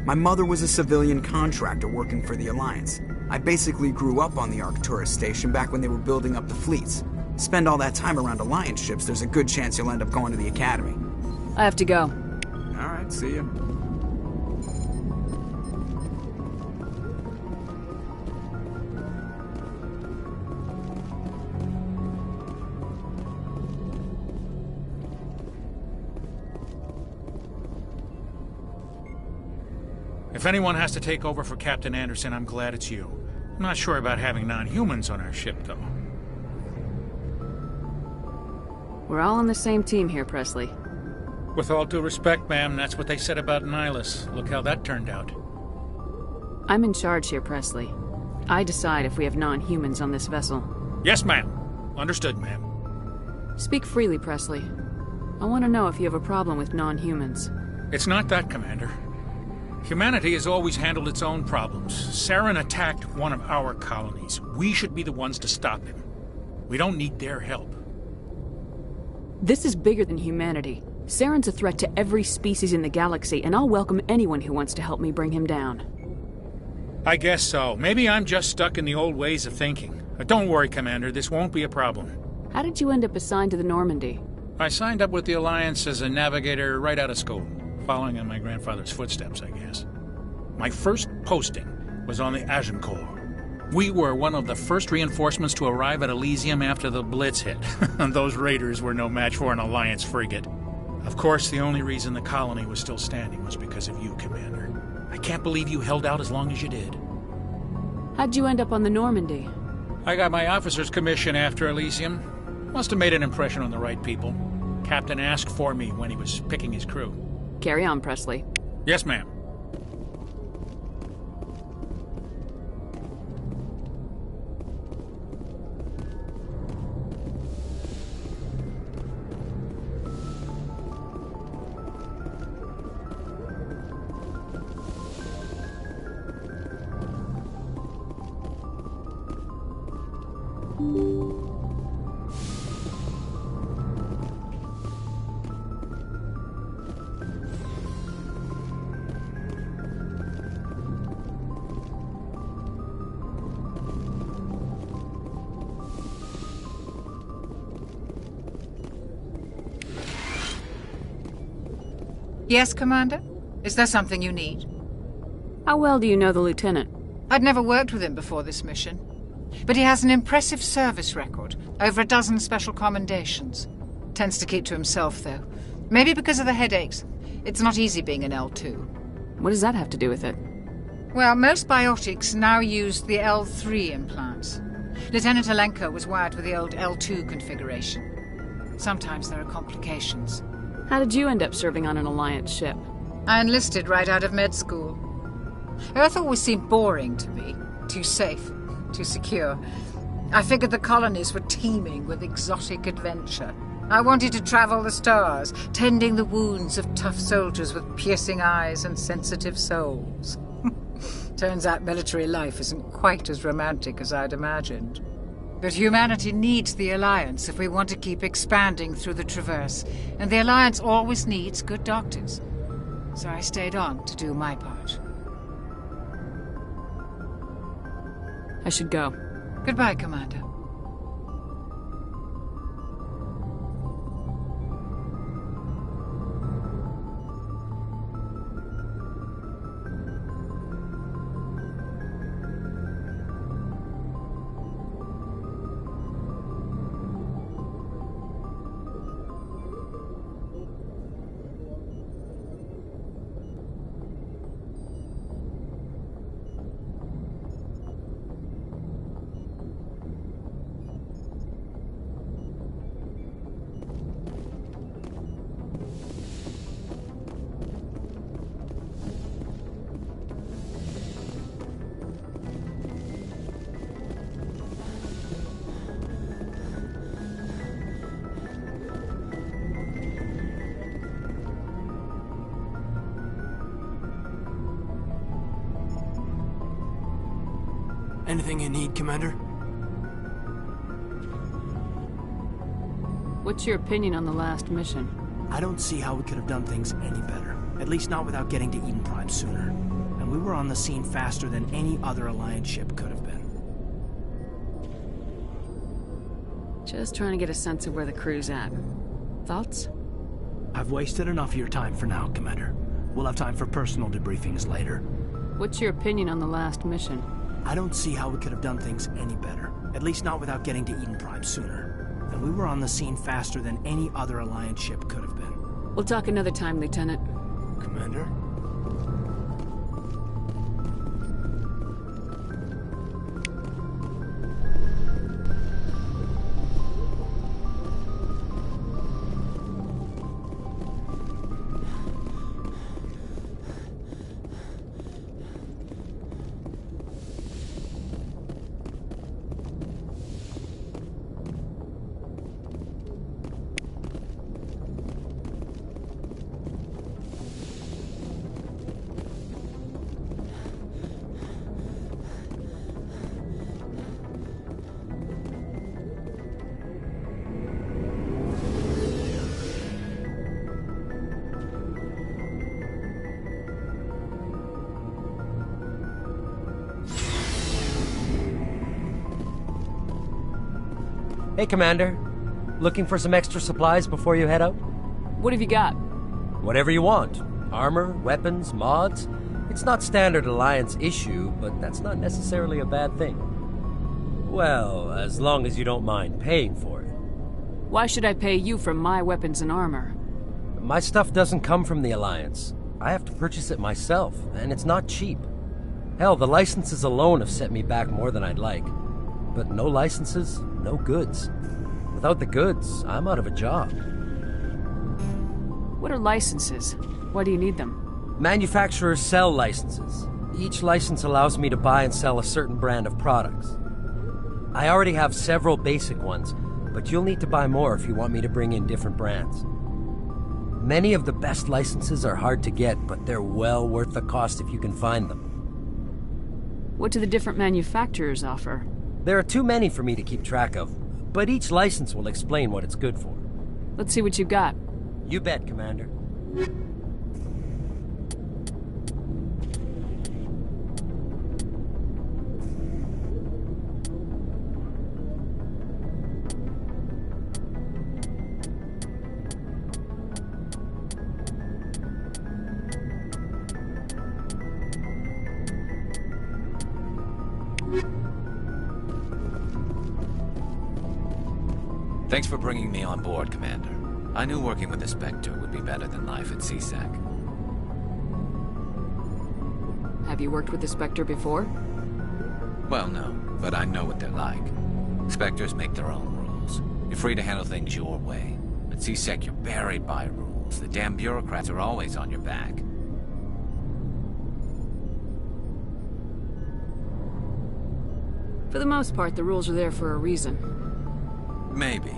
My mother was a civilian contractor working for the Alliance. I basically grew up on the Arcturus station back when they were building up the fleets. Spend all that time around Alliance ships, there's a good chance you'll end up going to the Academy. I have to go. Alright, see ya. If anyone has to take over for Captain Anderson, I'm glad it's you. I'm not sure about having non-humans on our ship, though. We're all on the same team here, Presley. With all due respect, ma'am, that's what they said about Nihilus. Look how that turned out. I'm in charge here, Presley. I decide if we have non-humans on this vessel. Yes, ma'am. Understood, ma'am. Speak freely, Presley. I want to know if you have a problem with non-humans. It's not that, Commander. Humanity has always handled its own problems. Saren attacked one of our colonies. We should be the ones to stop him. We don't need their help. This is bigger than humanity. Saren's a threat to every species in the galaxy, and I'll welcome anyone who wants to help me bring him down. I guess so. Maybe I'm just stuck in the old ways of thinking. But don't worry, Commander. This won't be a problem. How did you end up assigned to the Normandy? I signed up with the Alliance as a navigator right out of school. Following in my grandfather's footsteps, I guess. My first posting was on the Agincourt. We were one of the first reinforcements to arrive at Elysium after the Blitz hit. Those raiders were no match for an Alliance frigate. Of course, the only reason the colony was still standing was because of you, Commander. I can't believe you held out as long as you did. How'd you end up on the Normandy? I got my officer's commission after Elysium. Must have made an impression on the right people. Captain asked for me when he was picking his crew. Carry on, Presley. Yes, ma'am. Yes, Commander? Is there something you need? How well do you know the Lieutenant? I'd never worked with him before this mission. But he has an impressive service record, over a dozen special commendations. Tends to keep to himself, though. Maybe because of the headaches. It's not easy being an L2. What does that have to do with it? Well, most biotics now use the L3 implants. Lieutenant Alenko was wired with the old L2 configuration. Sometimes there are complications. How did you end up serving on an Alliance ship? I enlisted right out of med school. Earth always seemed boring to me. Too safe, too secure. I figured the colonies were teeming with exotic adventure. I wanted to travel the stars, tending the wounds of tough soldiers with piercing eyes and sensitive souls. Turns out military life isn't quite as romantic as I'd imagined. But humanity needs the Alliance if we want to keep expanding through the Traverse, and the Alliance always needs good doctors. So I stayed on to do my part. I should go. Goodbye, Commander. Anything you need, Commander? What's your opinion on the last mission? I don't see how we could have done things any better. At least not without getting to Eden Prime sooner. And we were on the scene faster than any other Alliance ship could have been. Just trying to get a sense of where the crew's at. Thoughts? I've wasted enough of your time for now, Commander. We'll have time for personal debriefings later. What's your opinion on the last mission? I don't see how we could have done things any better. At least not without getting to Eden Prime sooner. And we were on the scene faster than any other Alliance ship could have been. We'll talk another time, Lieutenant. Commander? Hey, Commander. Looking for some extra supplies before you head out? What have you got? Whatever you want. Armor, weapons, mods. It's not standard Alliance issue, but that's not necessarily a bad thing. Well, as long as you don't mind paying for it. Why should I pay you for my weapons and armor? My stuff doesn't come from the Alliance. I have to purchase it myself, and it's not cheap. Hell, the licenses alone have set me back more than I'd like. But no licenses, no goods. Without the goods, I'm out of a job. What are licenses? Why do you need them? Manufacturers sell licenses. Each license allows me to buy and sell a certain brand of products. I already have several basic ones, but you'll need to buy more if you want me to bring in different brands. Many of the best licenses are hard to get, but they're well worth the cost if you can find them. What do the different manufacturers offer? There are too many for me to keep track of, but each license will explain what it's good for. Let's see what you've got. You bet, Commander. Thanks for bringing me on board, Commander. I knew working with the Spectre would be better than life at CSEC. Have you worked with the Spectre before? Well, no, but I know what they're like. Spectres make their own rules. You're free to handle things your way. At CSEC, you're buried by rules. The damn bureaucrats are always on your back. For the most part, the rules are there for a reason. Maybe.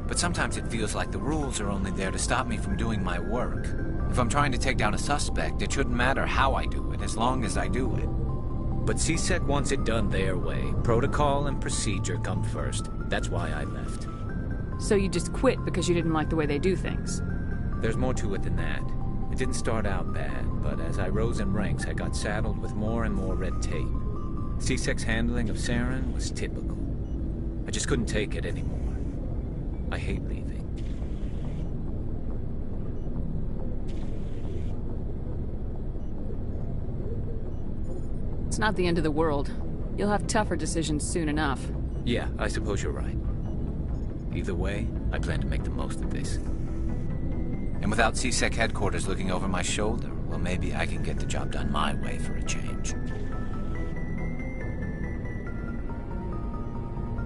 But sometimes it feels like the rules are only there to stop me from doing my work. If I'm trying to take down a suspect, it shouldn't matter how I do it, as long as I do it. But CSEC wants it done their way. Protocol and procedure come first. That's why I left. So you just quit because you didn't like the way they do things? There's more to it than that. It didn't start out bad, but as I rose in ranks, I got saddled with more and more red tape. CSEC's handling of Saren was typical. I just couldn't take it anymore. I hate leaving. It's not the end of the world. You'll have tougher decisions soon enough. Yeah, I suppose you're right. Either way, I plan to make the most of this. And without CSEC headquarters looking over my shoulder, well, maybe I can get the job done my way for a change.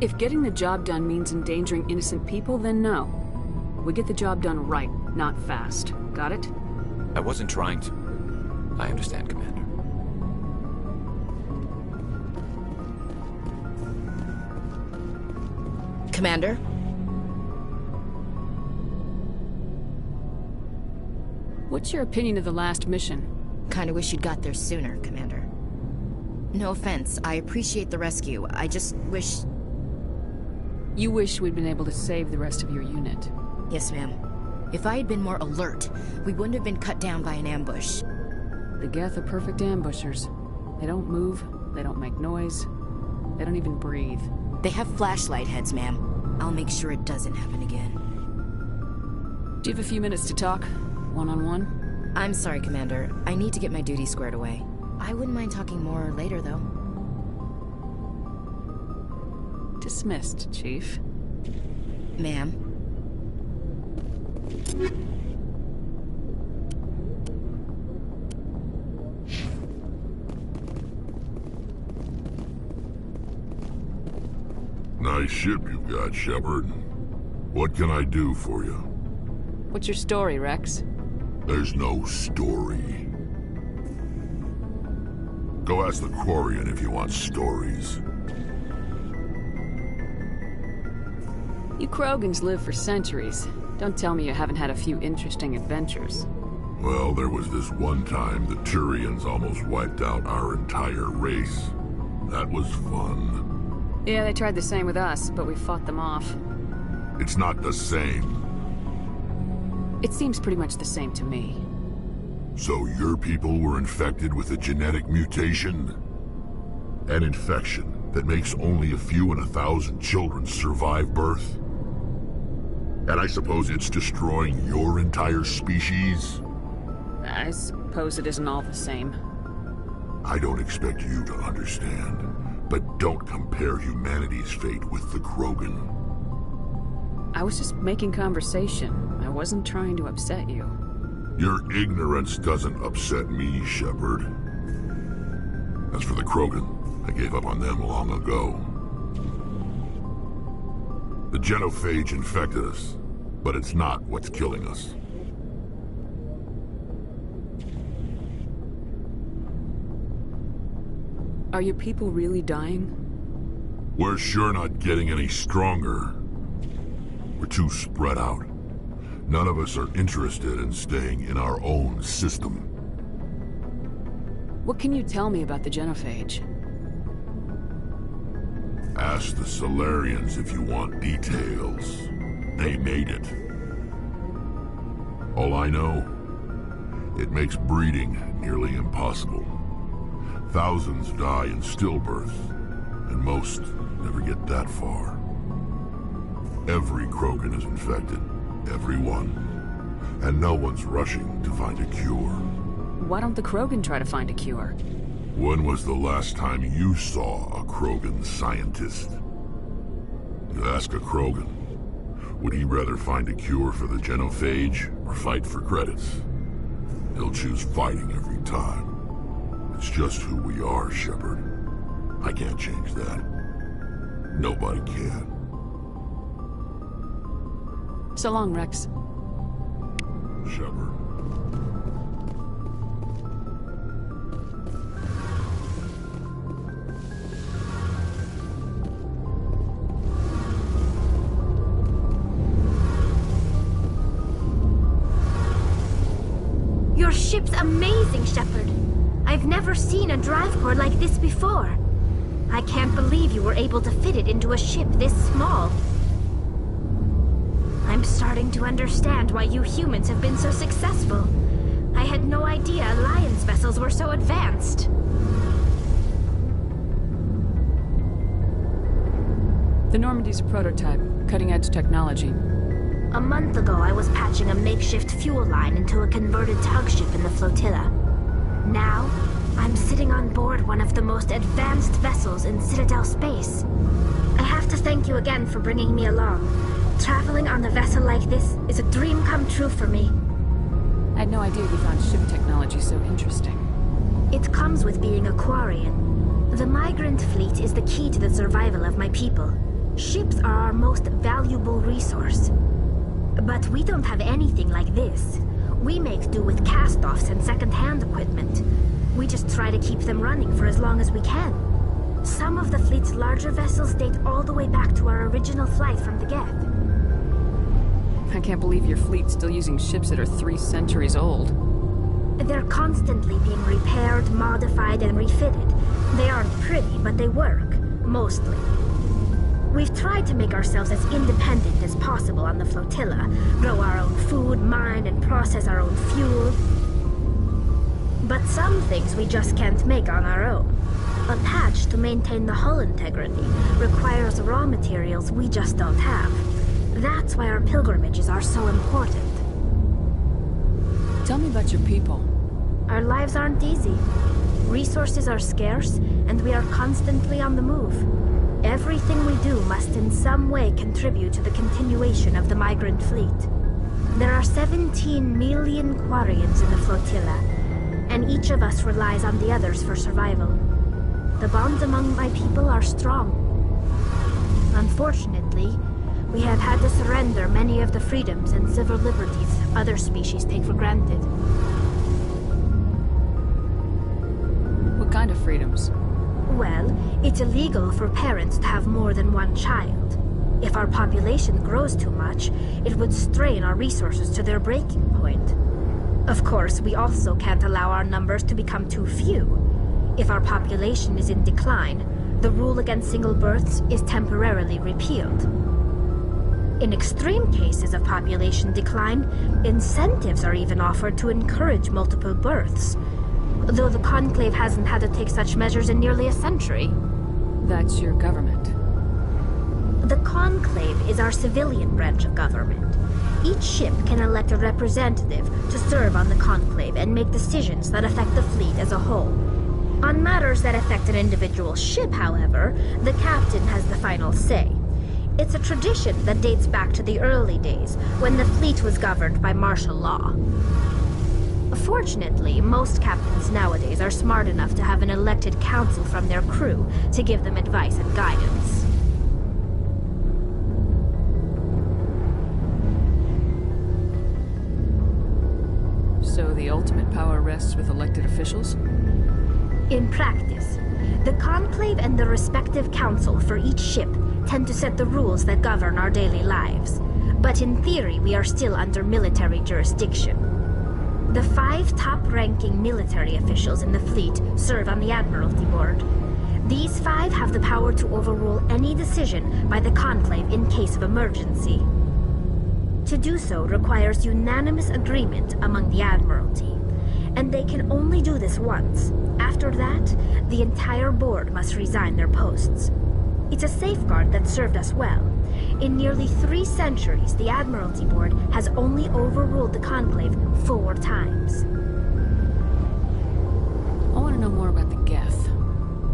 If getting the job done means endangering innocent people, then no. We get the job done right, not fast. Got it? I wasn't trying to. I understand, Commander. Commander? What's your opinion of the last mission? Kinda wish you'd got there sooner, Commander. No offense, I appreciate the rescue. I just wish... You wish we'd been able to save the rest of your unit. Yes, ma'am. If I had been more alert, we wouldn't have been cut down by an ambush. The Geth are perfect ambushers. They don't move, they don't make noise, they don't even breathe. They have flashlight heads, ma'am. I'll make sure it doesn't happen again. Do you have a few minutes to talk? One-on-one? I'm sorry, Commander. I need to get my duty squared away. I wouldn't mind talking more later, though. Dismissed, Chief. Ma'am. Nice ship you've got, Shepard. What can I do for you? What's your story, Rex? There's no story. Go ask the Quarian if you want stories. You Krogans live for centuries. Don't tell me you haven't had a few interesting adventures. Well, there was this one time the Turians almost wiped out our entire race. That was fun. Yeah, they tried the same with us, but we fought them off. It's not the same. It seems pretty much the same to me. So your people were infected with a genetic mutation? An infection that makes only a few in 1,000 children survive birth? And I suppose it's destroying your entire species? I suppose it isn't all the same. I don't expect you to understand, but don't compare humanity's fate with the Krogan. I was just making conversation. I wasn't trying to upset you. Your ignorance doesn't upset me, Shepard. As for the Krogan, I gave up on them long ago. The genophage infected us, but it's not what's killing us. Are your people really dying? We're sure not getting any stronger. We're too spread out. None of us are interested in staying in our own system. What can you tell me about the genophage? Ask the Solarians if you want details. They made it. All I know, it makes breeding nearly impossible. Thousands die in stillbirth, and most never get that far. Every Krogan is infected. Everyone. And no one's rushing to find a cure. Why don't the Krogan try to find a cure? When was the last time you saw a Krogan scientist? You ask a Krogan, would he rather find a cure for the genophage or fight for credits? He'll choose fighting every time. It's just who we are, Shepard. I can't change that. Nobody can. So long, Rex. Shepard. Your ship's amazing, Shepard. I've never seen a drive core like this before. I can't believe you were able to fit it into a ship this small. I'm starting to understand why you humans have been so successful. I had no idea Alliance vessels were so advanced. The Normandy's a prototype, cutting-edge technology. A month ago, I was patching a makeshift fuel line into a converted tug ship in the flotilla. Now, I'm sitting on board one of the most advanced vessels in Citadel space. I have to thank you again for bringing me along. Traveling on a vessel like this is a dream come true for me. I had no idea you found ship technology so interesting. It comes with being a Quarian. The migrant fleet is the key to the survival of my people. Ships are our most valuable resource. But we don't have anything like this. We make do with cast-offs and second-hand equipment. We just try to keep them running for as long as we can. Some of the fleet's larger vessels date all the way back to our original flight from the Geth. I can't believe your fleet's still using ships that are 3 centuries old. They're constantly being repaired, modified, and refitted. They aren't pretty, but they work. Mostly. We've tried to make ourselves as independent as possible on the flotilla. Grow our own food, mine, and process our own fuel. But some things we just can't make on our own. A patch to maintain the hull integrity requires raw materials we just don't have. That's why our pilgrimages are so important. Tell me about your people. Our lives aren't easy. Resources are scarce, and we are constantly on the move. Everything we do must in some way contribute to the continuation of the migrant fleet. There are 17 million Quarians in the flotilla, and each of us relies on the others for survival. The bonds among my people are strong. Unfortunately, we have had to surrender many of the freedoms and civil liberties other species take for granted. What kind of freedoms? Well, it's illegal for parents to have more than one child. If our population grows too much, it would strain our resources to their breaking point. Of course, we also can't allow our numbers to become too few. If our population is in decline, the rule against single births is temporarily repealed. In extreme cases of population decline, incentives are even offered to encourage multiple births, though the Conclave hasn't had to take such measures in nearly a century. That's your government. The Conclave is our civilian branch of government. Each ship can elect a representative to serve on the Conclave and make decisions that affect the fleet as a whole. On matters that affect an individual ship, however, the captain has the final say. It's a tradition that dates back to the early days, when the fleet was governed by martial law. Fortunately, most captains nowadays are smart enough to have an elected council from their crew to give them advice and guidance. So the ultimate power rests with elected officials? In practice, the Conclave and the respective council for each ship tend to set the rules that govern our daily lives. But in theory, we are still under military jurisdiction. The 5 top-ranking military officials in the fleet serve on the Admiralty Board. These 5 have the power to overrule any decision by the Conclave in case of emergency. To do so requires unanimous agreement among the Admiralty, and they can only do this once. After that, the entire board must resign their posts. It's a safeguard that served us well. In nearly 3 centuries, the Admiralty Board has only overruled the Conclave 4 times. I want to know more about the Geth.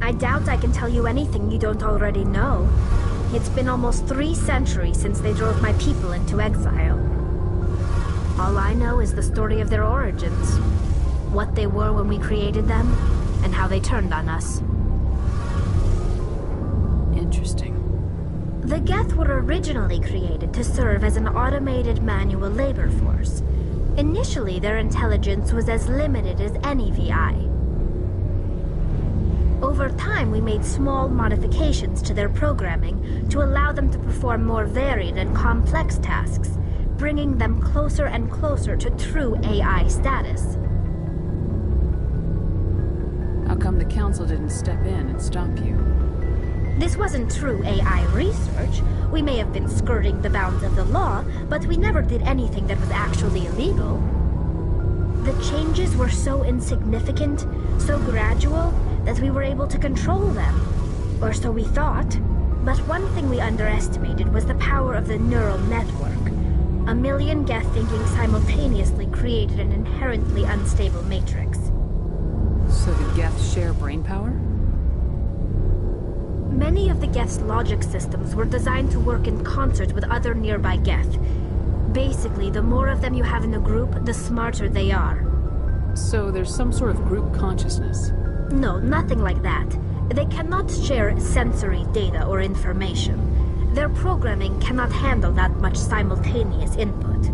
I doubt I can tell you anything you don't already know. It's been almost 3 centuries since they drove my people into exile. All I know is the story of their origins. What they were when we created them, and how they turned on us. Interesting. The Geth were originally created to serve as an automated manual labor force. Initially, their intelligence was as limited as any VI. Over time, we made small modifications to their programming to allow them to perform more varied and complex tasks, bringing them closer and closer to true AI status. How come the Council didn't step in and stop you? This wasn't true AI research. We may have been skirting the bounds of the law, but we never did anything that was actually illegal. The changes were so insignificant, so gradual, that we were able to control them. Or so we thought. But one thing we underestimated was the power of the neural network. A million Geth thinking simultaneously created an inherently unstable matrix. So the Geth share brain power? Many of the Geth's logic systems were designed to work in concert with other nearby Geth. Basically, the more of them you have in a group, the smarter they are. So there's some sort of group consciousness? No, nothing like that. They cannot share sensory data or information. Their programming cannot handle that much simultaneous input.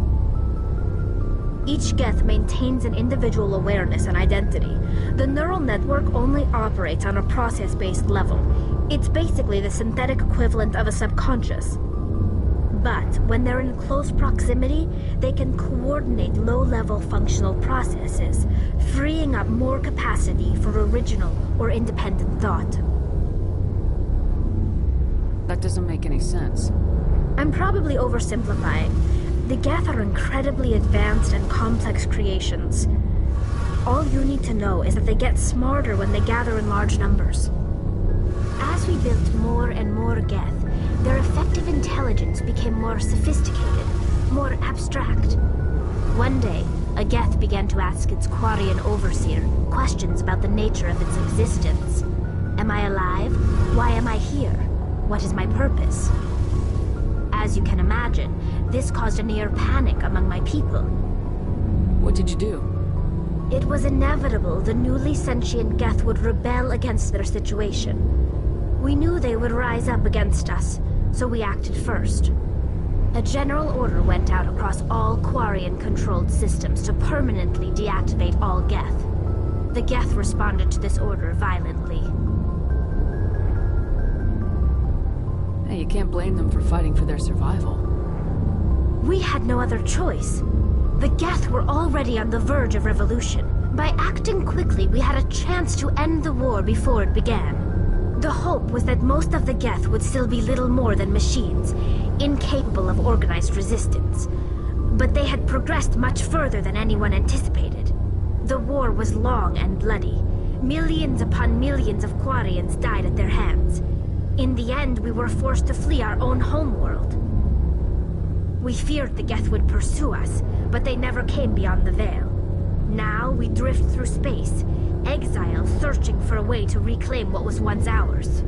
Each Geth maintains an individual awareness and identity. The neural network only operates on a process-based level. It's basically the synthetic equivalent of a subconscious. But when they're in close proximity, they can coordinate low-level functional processes, freeing up more capacity for original or independent thought. That doesn't make any sense. I'm probably oversimplifying. The Geth are incredibly advanced and complex creations. All you need to know is that they get smarter when they gather in large numbers. As we built more and more Geth, their effective intelligence became more sophisticated, more abstract. One day, a Geth began to ask its Quarian overseer questions about the nature of its existence. Am I alive? Why am I here? What is my purpose? As you can imagine, this caused a near panic among my people. What did you do? It was inevitable the newly sentient Geth would rebel against their situation. We knew they would rise up against us, so we acted first. A general order went out across all Quarian-controlled systems to permanently deactivate all Geth. The Geth responded to this order violently. Hey, you can't blame them for fighting for their survival. We had no other choice. The Geth were already on the verge of revolution. By acting quickly, we had a chance to end the war before it began. The hope was that most of the Geth would still be little more than machines, incapable of organized resistance. But they had progressed much further than anyone anticipated. The war was long and bloody. Millions upon millions of Quarians died at their hands. In the end, we were forced to flee our own homeworld. We feared the Geth would pursue us, but they never came beyond the Veil. Now we drift through space, exile searching for a way to reclaim what was once ours.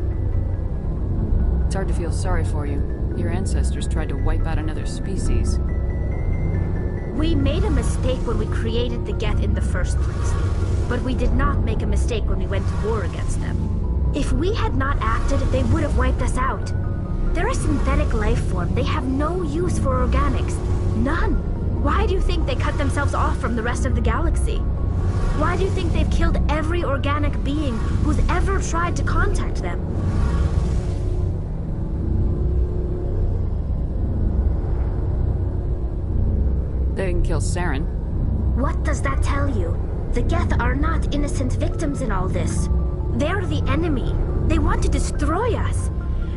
It's hard to feel sorry for you. Your ancestors tried to wipe out another species. We made a mistake when we created the Geth in the first place, but we did not make a mistake when we went to war against them. If we had not acted, they would have wiped us out. They're a synthetic life form. They have no use for organics. None. Why do you think they cut themselves off from the rest of the galaxy? Why do you think they've killed every organic being who's ever tried to contact them? They didn't kill Saren. What does that tell you? The Geth are not innocent victims in all this. They're the enemy. They want to destroy us.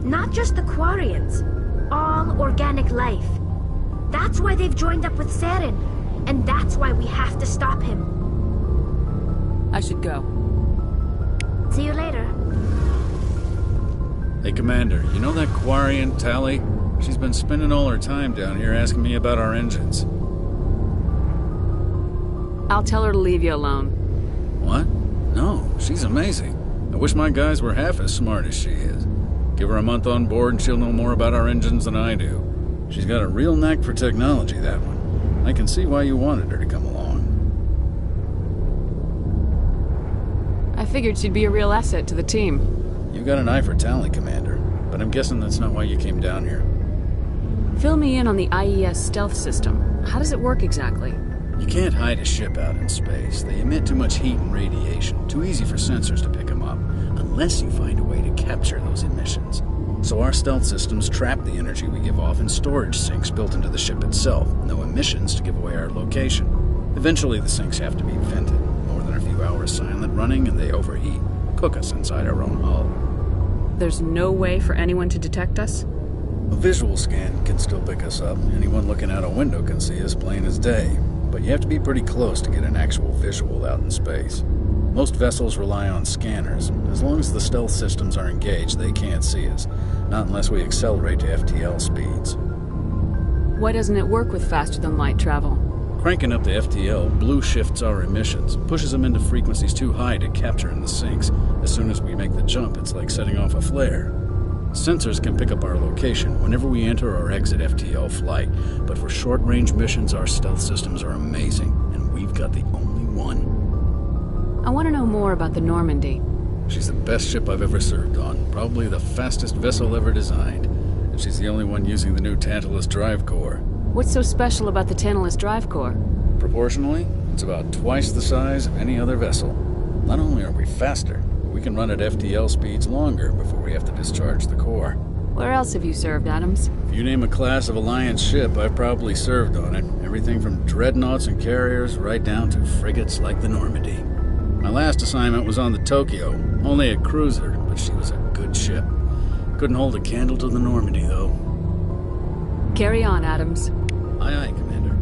Not just the Quarians. All organic life. That's why they've joined up with Saren. And that's why we have to stop him. I should go. See you later. Hey, Commander, you know that Quarian, Tally? She's been spending all her time down here asking me about our engines. I'll tell her to leave you alone. What? No, she's amazing. I wish my guys were half as smart as she is. Give her a month on board and she'll know more about our engines than I do. She's got a real knack for technology, that one. I can see why you wanted her to come along. I figured she'd be a real asset to the team. You got an eye for talent, Commander, but I'm guessing that's not why you came down here. Fill me in on the IES stealth system. How does it work exactly? You can't hide a ship out in space. They emit too much heat and radiation. Too easy for sensors to pick them up, unless you find a way to capture those emissions. So our stealth systems trap the energy we give off in storage sinks built into the ship itself. No emissions to give away our location. Eventually the sinks have to be vented. More than a few hours silent running and they overheat. Cook us inside our own hull. There's no way for anyone to detect us? A visual scan can still pick us up. Anyone looking out a window can see us plain as day. But you have to be pretty close to get an actual visual out in space. Most vessels rely on scanners. As long as the stealth systems are engaged, they can't see us. Not unless we accelerate to FTL speeds. Why doesn't it work with faster-than-light travel? Cranking up the FTL blue shifts our emissions, pushes them into frequencies too high to capture in the sinks. As soon as we make the jump, it's like setting off a flare. Sensors can pick up our location whenever we enter or exit FTL flight, but for short-range missions, our stealth systems are amazing, and we've got the only one. I want to know more about the Normandy. She's the best ship I've ever served on, probably the fastest vessel ever designed, and she's the only one using the new Tantalus drive core. What's so special about the Tantalus drive core? Proportionally, it's about twice the size of any other vessel. Not only are we faster, we can run at FTL speeds longer before we have to discharge the core. Where else have you served, Adams? If you name a class of Alliance ship, I've probably served on it. Everything from dreadnoughts and carriers right down to frigates like the Normandy. My last assignment was on the Tokyo, only a cruiser, but she was a good ship. Couldn't hold a candle to the Normandy, though. Carry on, Adams. Aye, aye, Commander.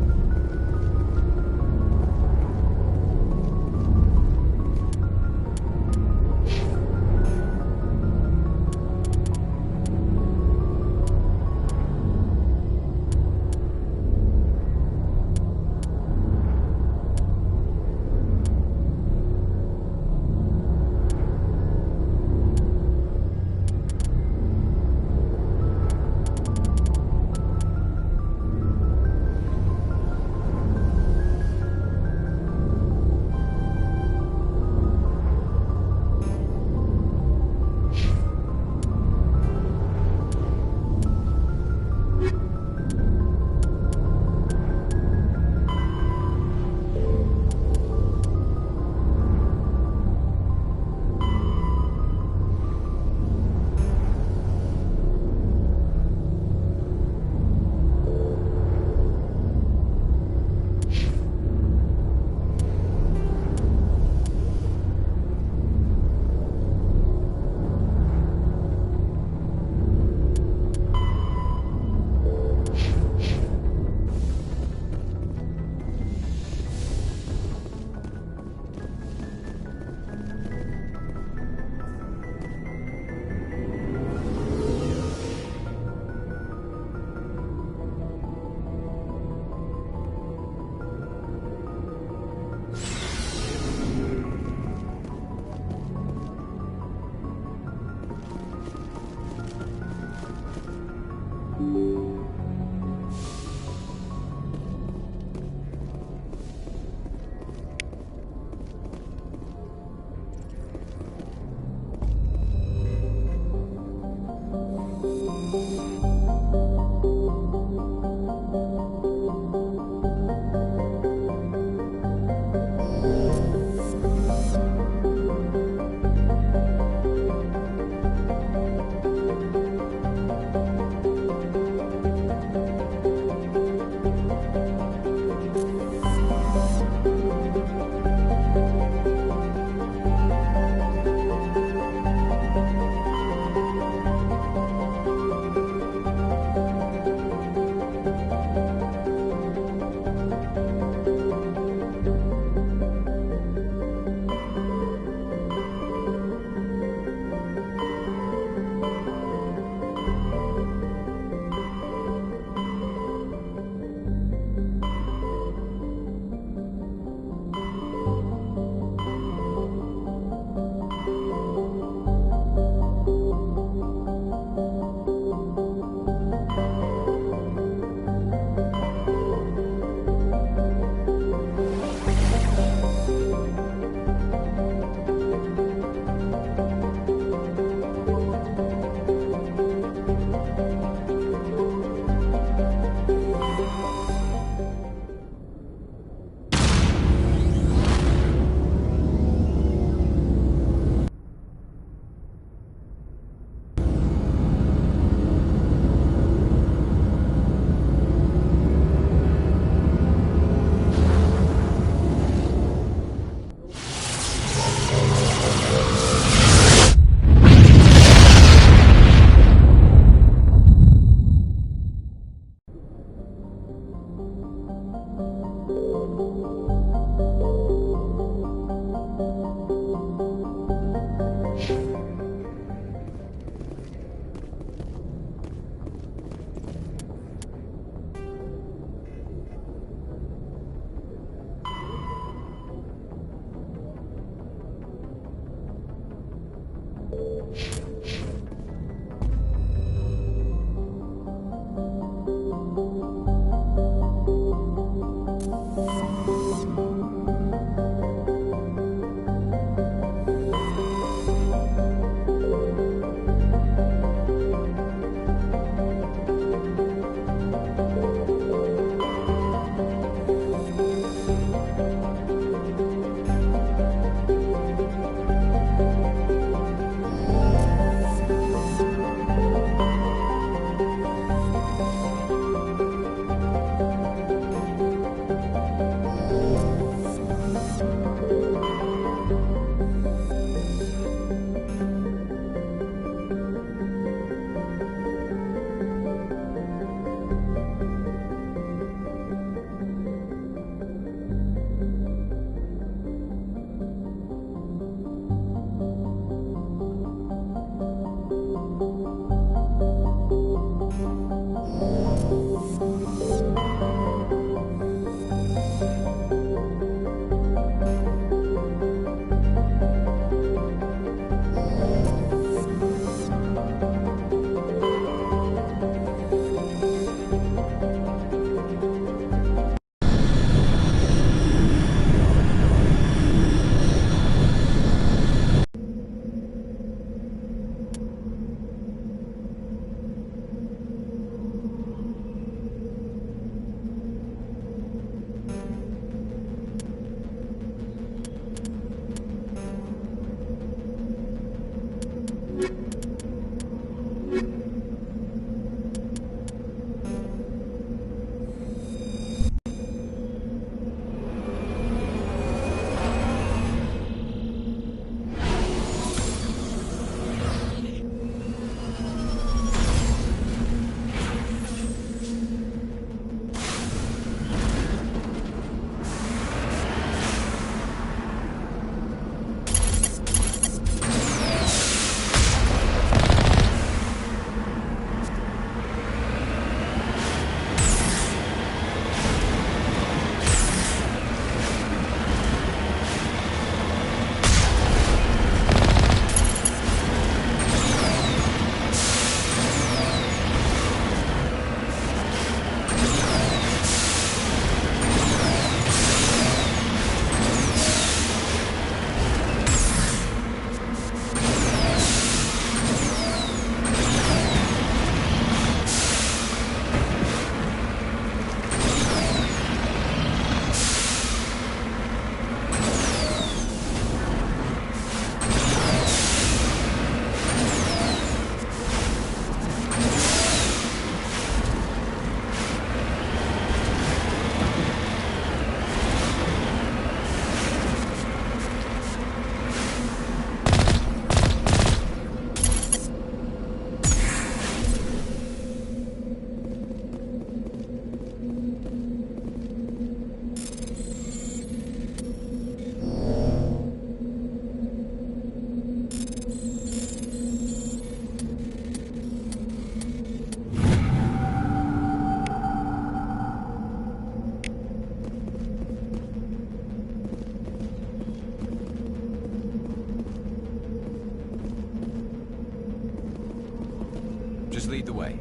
Just lead the way.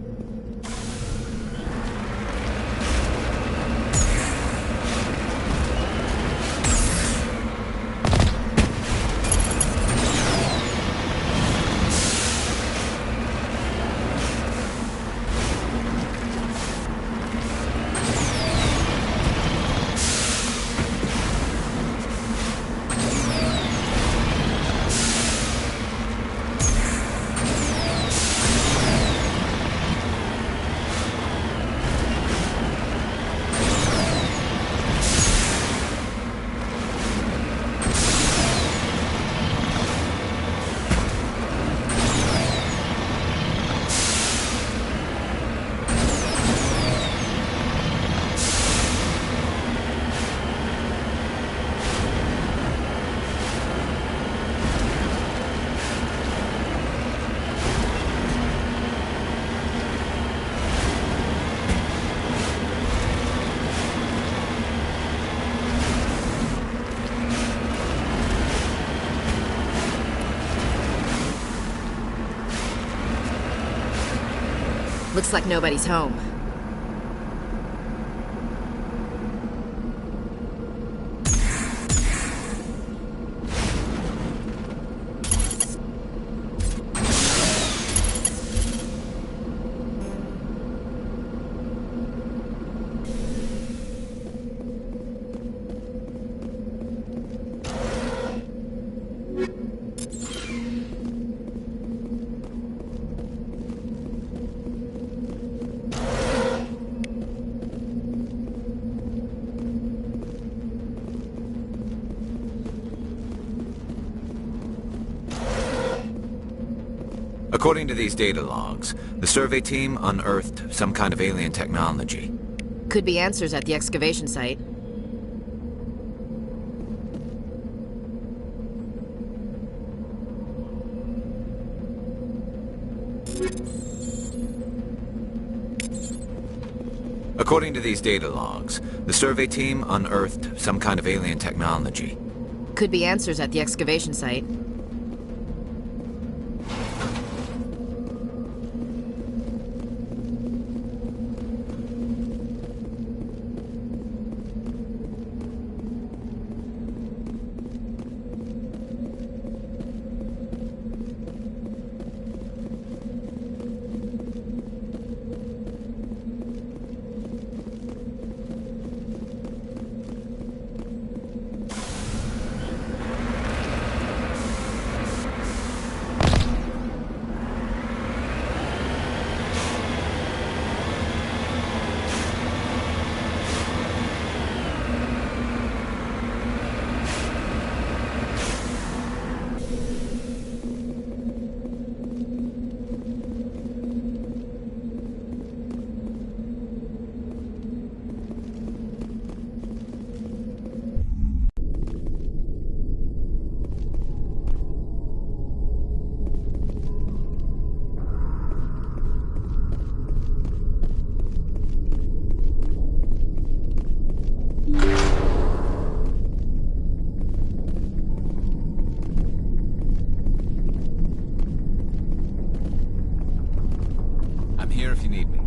Looks like nobody's home. According to these data logs, the survey team unearthed some kind of alien technology. Could be answers at the excavation site. According to these data logs, the survey team unearthed some kind of alien technology. Could be answers at the excavation site. I'm here if you need me.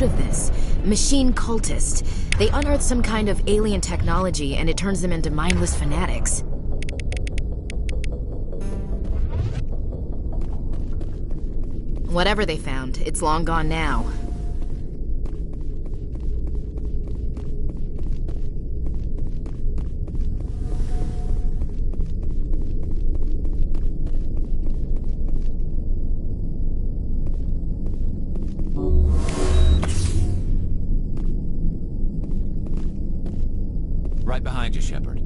of this. Machine cultist. They unearth some kind of alien technology and it turns them into mindless fanatics. Whatever they found, it's long gone now. Right behind you, Shepard.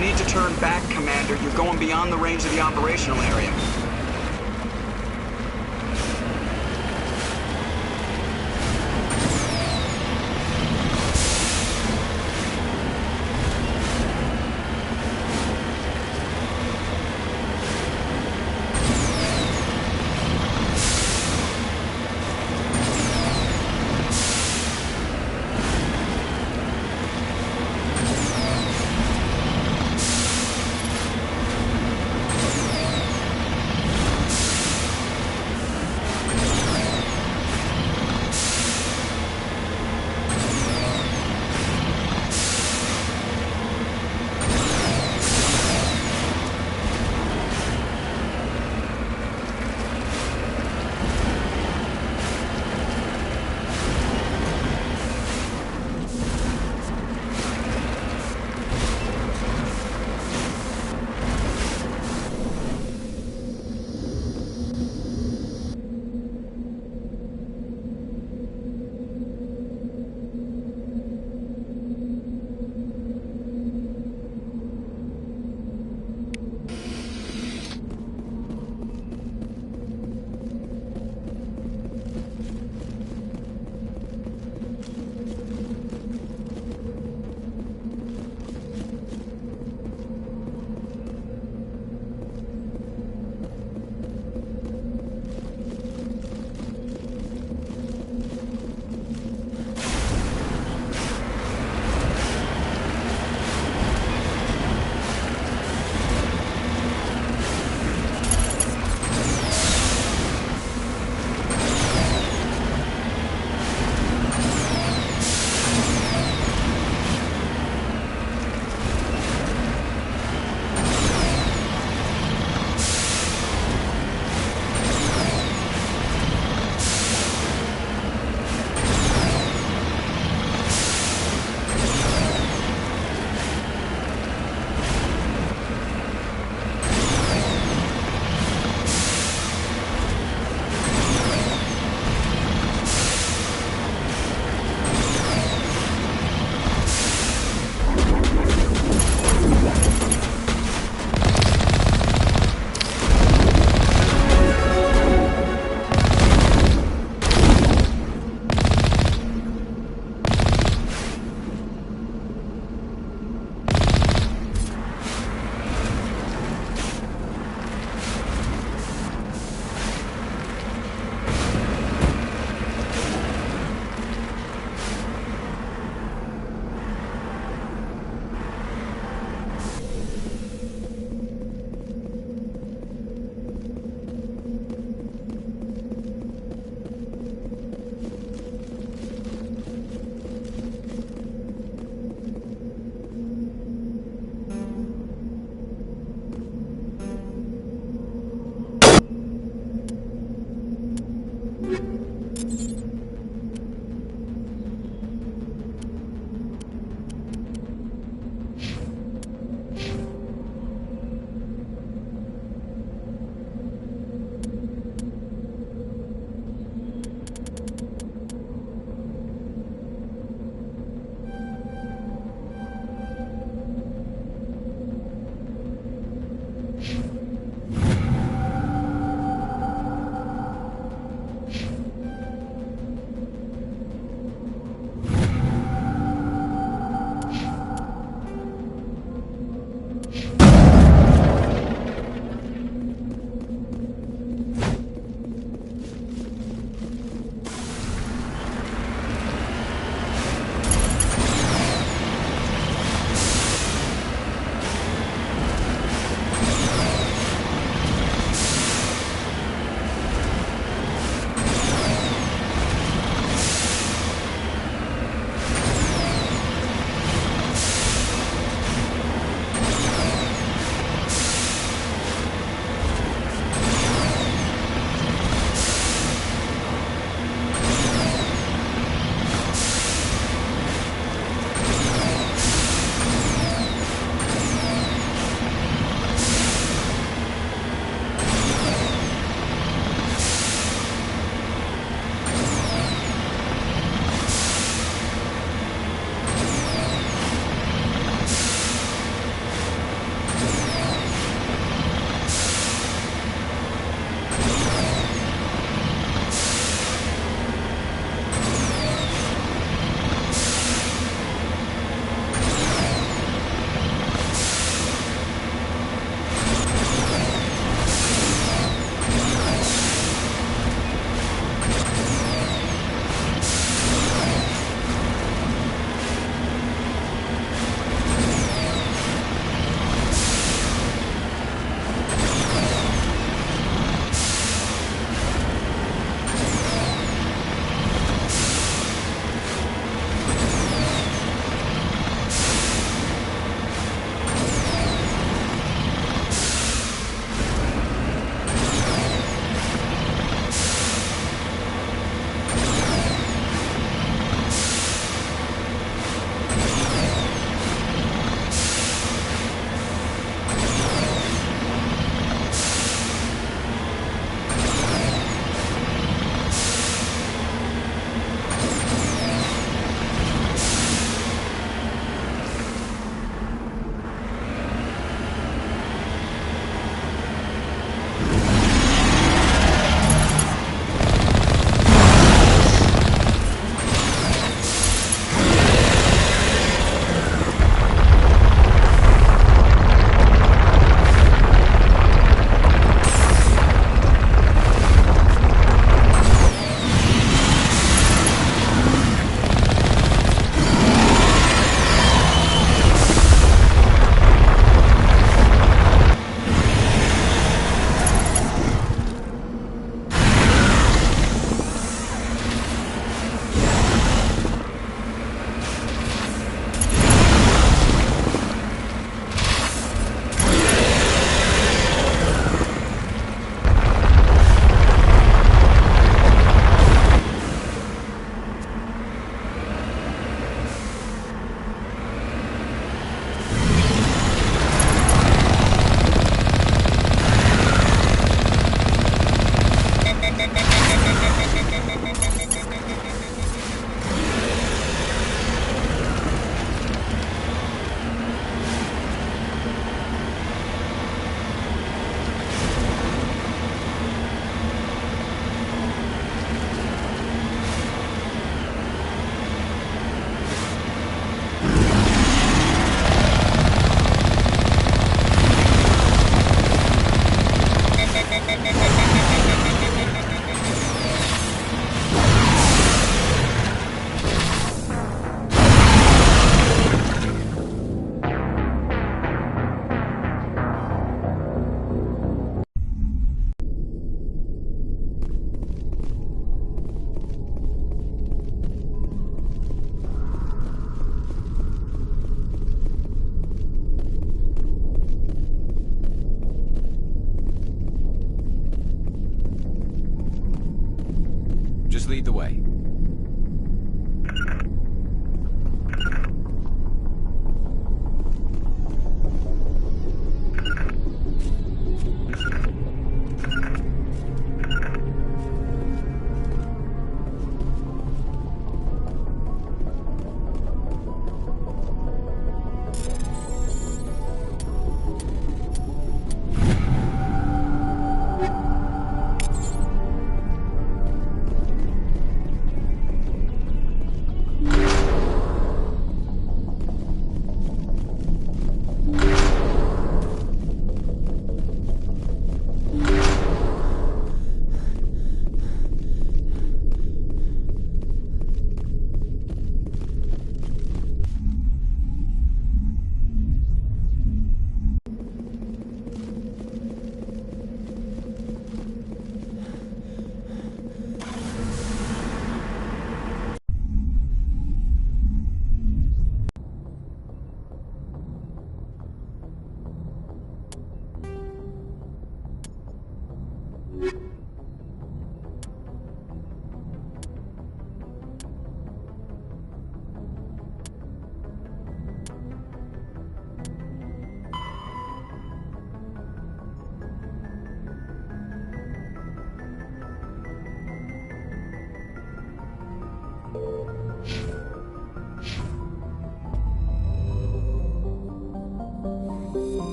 need to turn back, Commander. You're going beyond the range of the operational area.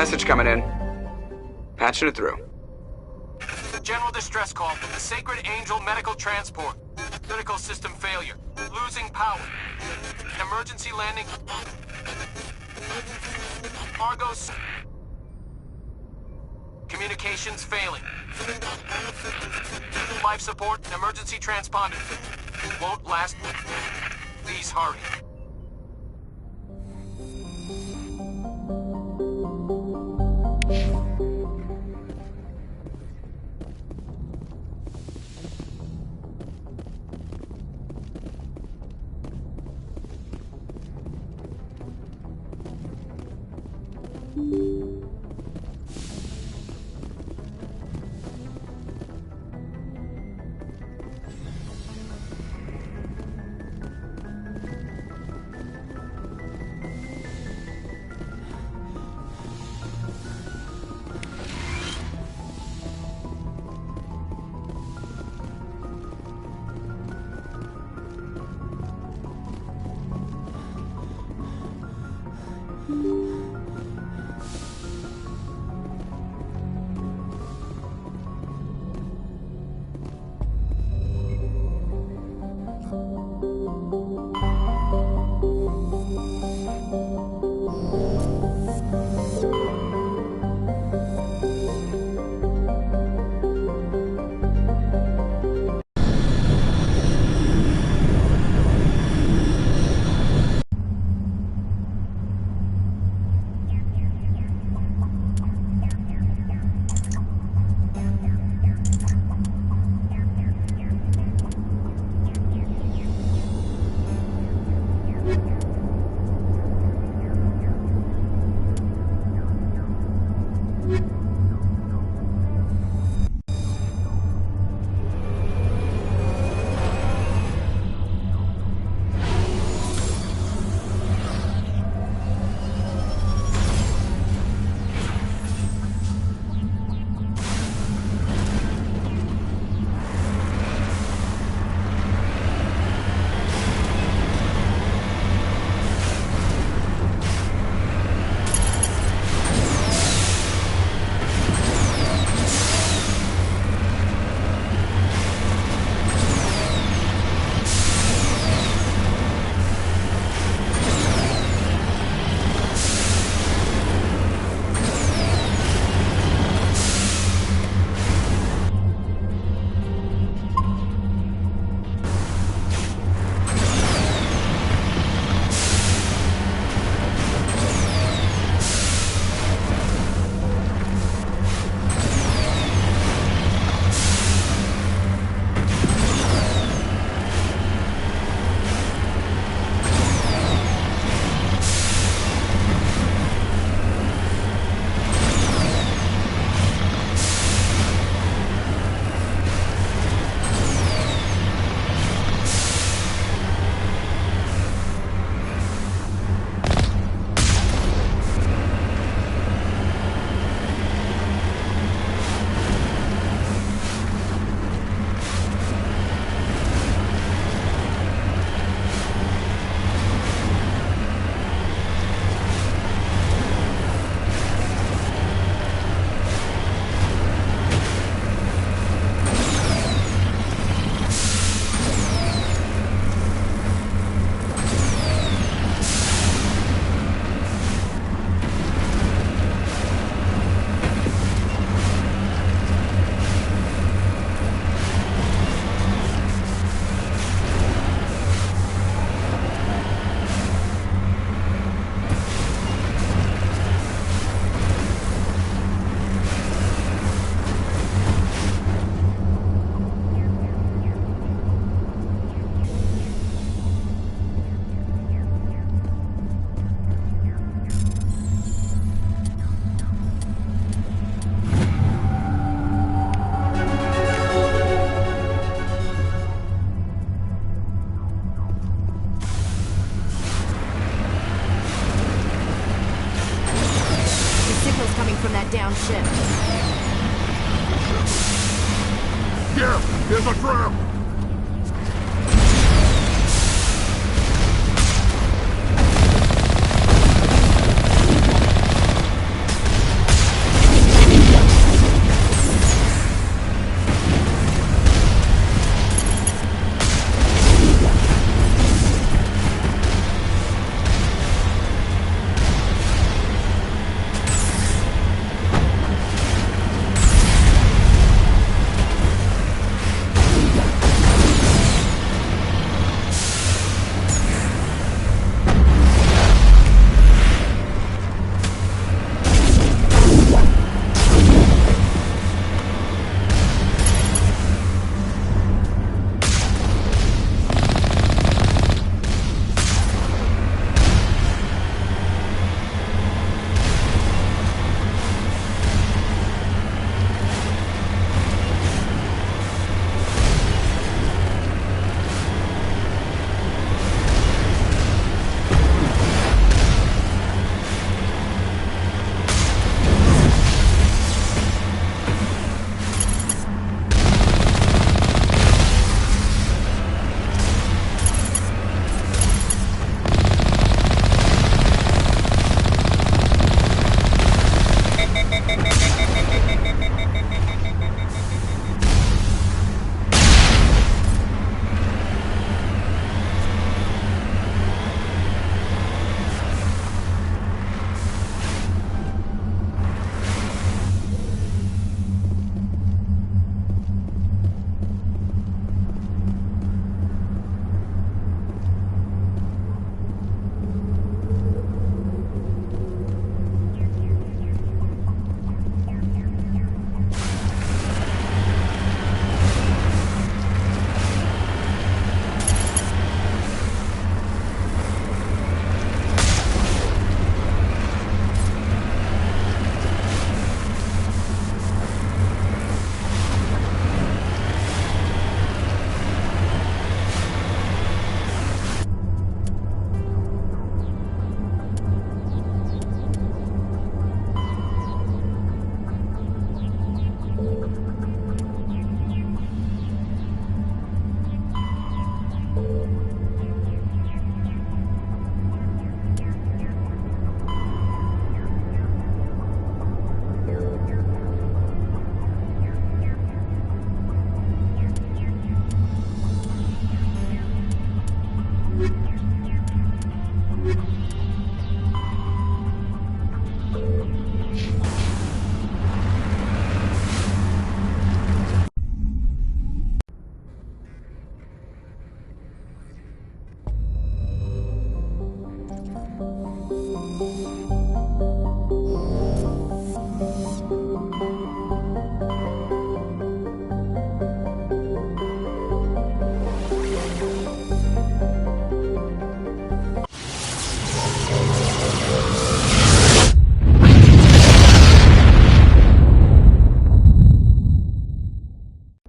Message coming in. Patching it through. General distress call from the Sacred Angel Medical Transport. Critical system failure. Losing power. Emergency landing. Argos. Communications failing. Life support and emergency transponder. Won't last. Please hurry. trap!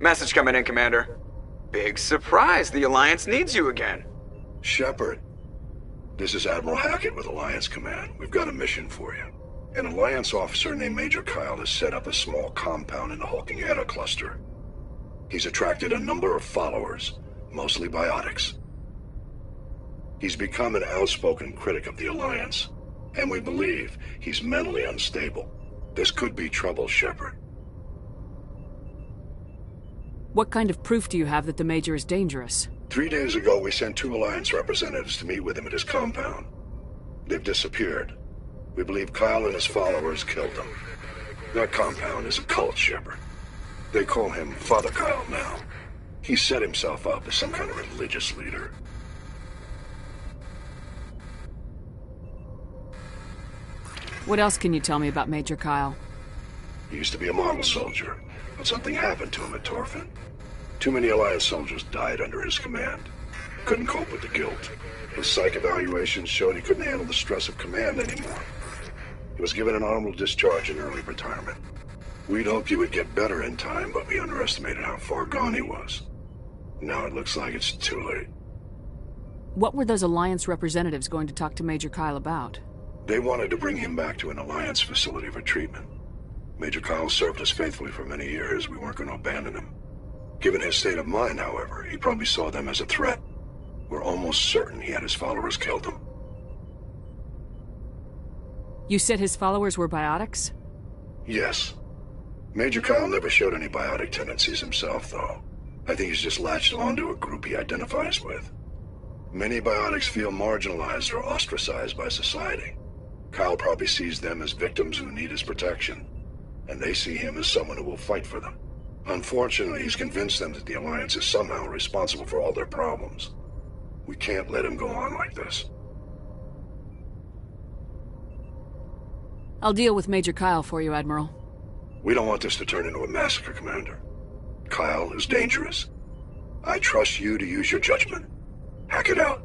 Message coming in, Commander. Big surprise, the Alliance needs you again. Shepard, this is Admiral Hackett with Alliance Command. We've got a mission for you. An Alliance officer named Major Kyle has set up a small compound in the hulking Eta cluster. He's attracted a number of followers, mostly biotics. He's become an outspoken critic of the Alliance, and we believe he's mentally unstable. This could be trouble, Shepard. What kind of proof do you have that the Major is dangerous? 3 days ago, we sent 2 Alliance representatives to meet with him at his compound. They've disappeared. We believe Kyle and his followers killed them. That compound is a cult, Shepard. They call him Father Kyle now. He set himself up as some kind of religious leader. What else can you tell me about Major Kyle? He used to be a model soldier, but something happened to him at Torfin. Too many Alliance soldiers died under his command. Couldn't cope with the guilt. His psych evaluations showed he couldn't handle the stress of command anymore. He was given an honorable discharge in early retirement. We'd hoped he would get better in time, but we underestimated how far gone he was. Now it looks like it's too late. What were those Alliance representatives going to talk to Major Kyle about? They wanted to bring him back to an Alliance facility for treatment. Major Kyle served us faithfully for many years. We weren't going to abandon him. Given his state of mind, however, he probably saw them as a threat. We're almost certain he had his followers killed him. You said his followers were biotics? Yes. Major Kyle never showed any biotic tendencies himself, though. I think he's just latched onto a group he identifies with. Many biotics feel marginalized or ostracized by society. Kyle probably sees them as victims who need his protection, and they see him as someone who will fight for them. Unfortunately, he's convinced them that the Alliance is somehow responsible for all their problems. We can't let him go on like this. I'll deal with Major Kyle for you, Admiral. We don't want this to turn into a massacre, Commander. Kyle is dangerous. I trust you to use your judgment. Hack it out.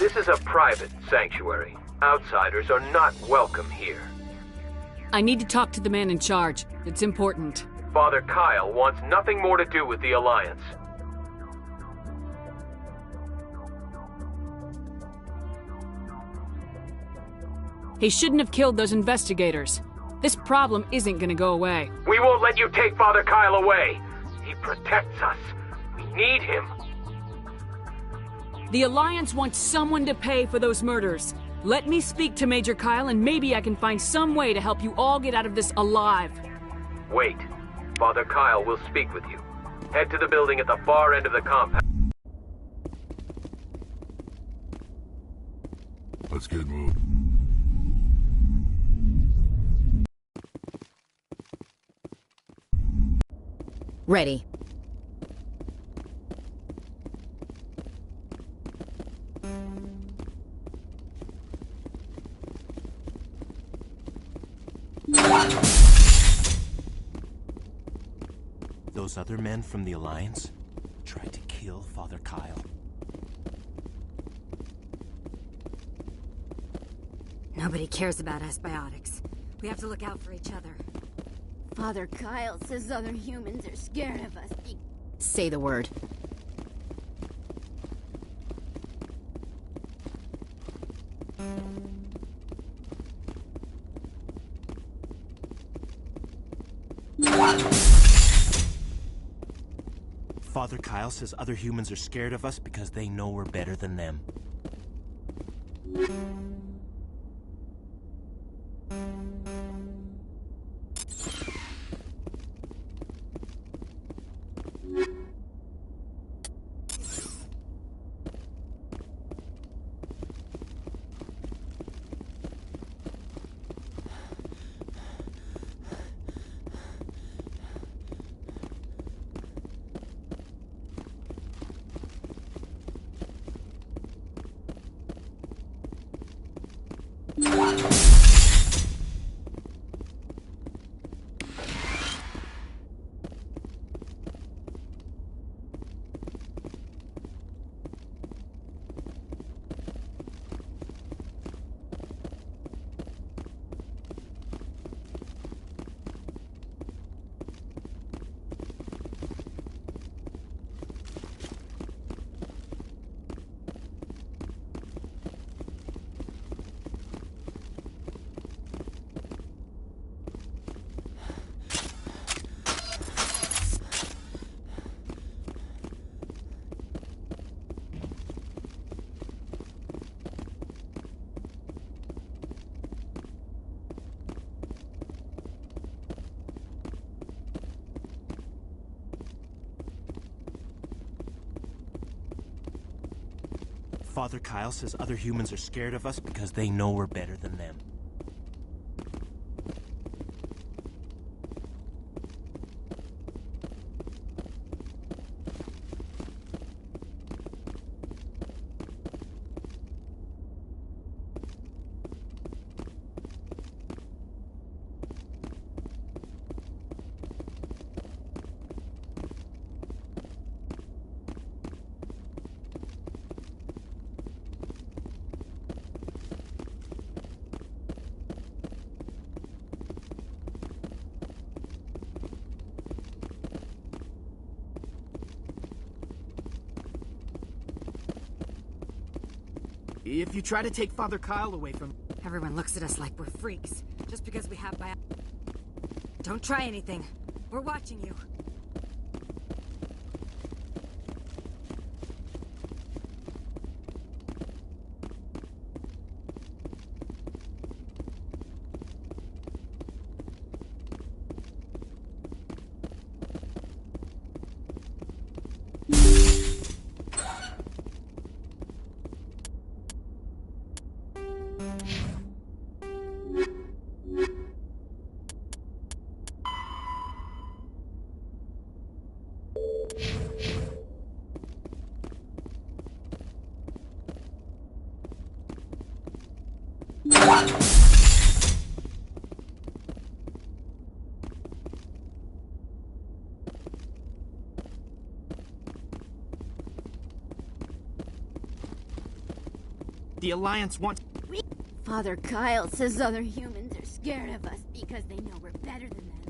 This is a private sanctuary. Outsiders are not welcome here. I need to talk to the man in charge. It's important. Father Kyle wants nothing more to do with the Alliance. He shouldn't have killed those investigators. This problem isn't gonna go away. We won't let you take Father Kyle away. He protects us. We need him. The Alliance wants someone to pay for those murders. Let me speak to Major Kyle and maybe I can find some way to help you all get out of this alive. Wait. Father Kyle will speak with you. Head to the building at the far end of the compound. Let's get moving. Ready. Those other men from the Alliance tried to kill Father Kyle. Nobody cares about us biotics. We have to look out for each other. Father Kyle says other humans are scared of us. Say the word. Father Kyle says other humans are scared of us because they know we're better than them. Father Kyle says other humans are scared of us because they know we're better than them. If you try to take Father Kyle away from... Everyone looks at us like we're freaks, just because we have bio... Don't try anything. We're watching you. The Alliance wants... Father Kyle says other humans are scared of us because they know we're better than them.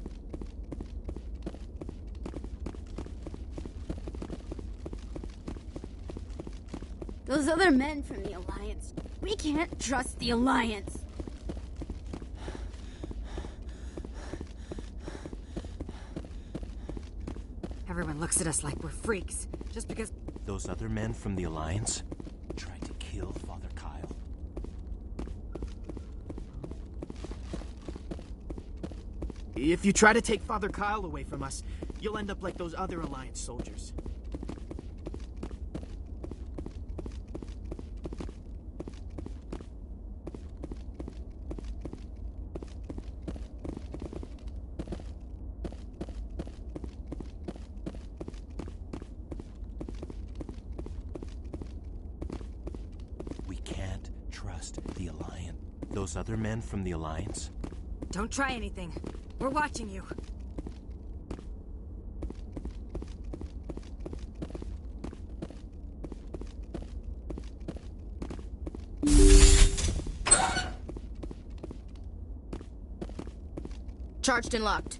Those other men from the Alliance. We can't trust the Alliance. Everyone looks at us like we're freaks, just because... Those other men from the Alliance tried to kill Father Kyle. If you try to take Father Kyle away from us, you'll end up like those other Alliance soldiers. We can't trust the Alliance. Those other men from the Alliance? Don't try anything. We're watching you. Charged and locked.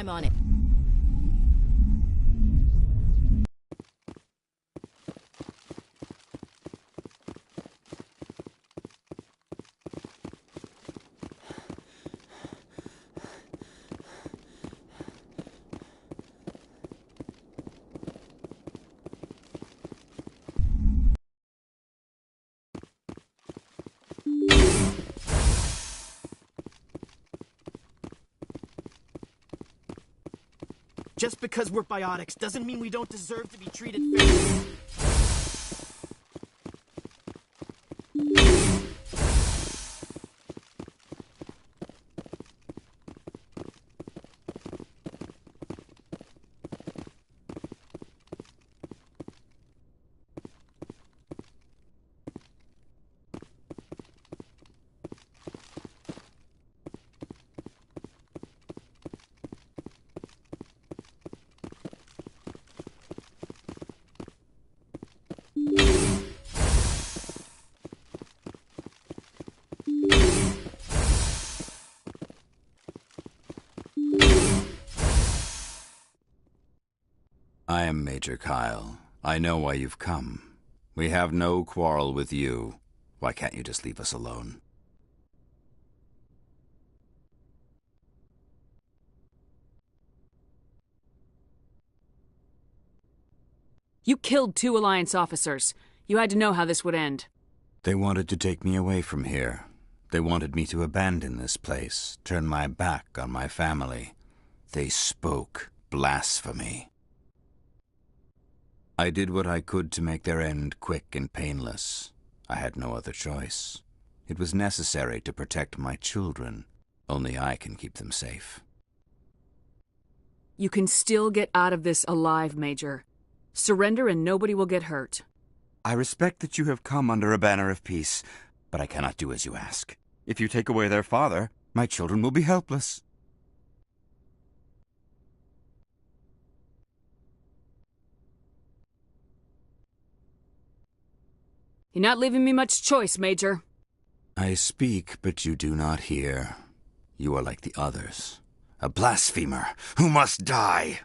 I'm on it. Just because we're biotics doesn't mean we don't deserve to be treated fairly. I am Major Kyle. I know why you've come. We have no quarrel with you. Why can't you just leave us alone? You killed 2 Alliance officers. You had to know how this would end. They wanted to take me away from here. They wanted me to abandon this place, turn my back on my family. They spoke blasphemy. I did what I could to make their end quick and painless. I had no other choice. It was necessary to protect my children. Only I can keep them safe. You can still get out of this alive, Major. Surrender and nobody will get hurt. I respect that you have come under a banner of peace, but I cannot do as you ask. If you take away their father, my children will be helpless. You're not leaving me much choice, Major. I speak, but you do not hear. You are like the others. A blasphemer who must die.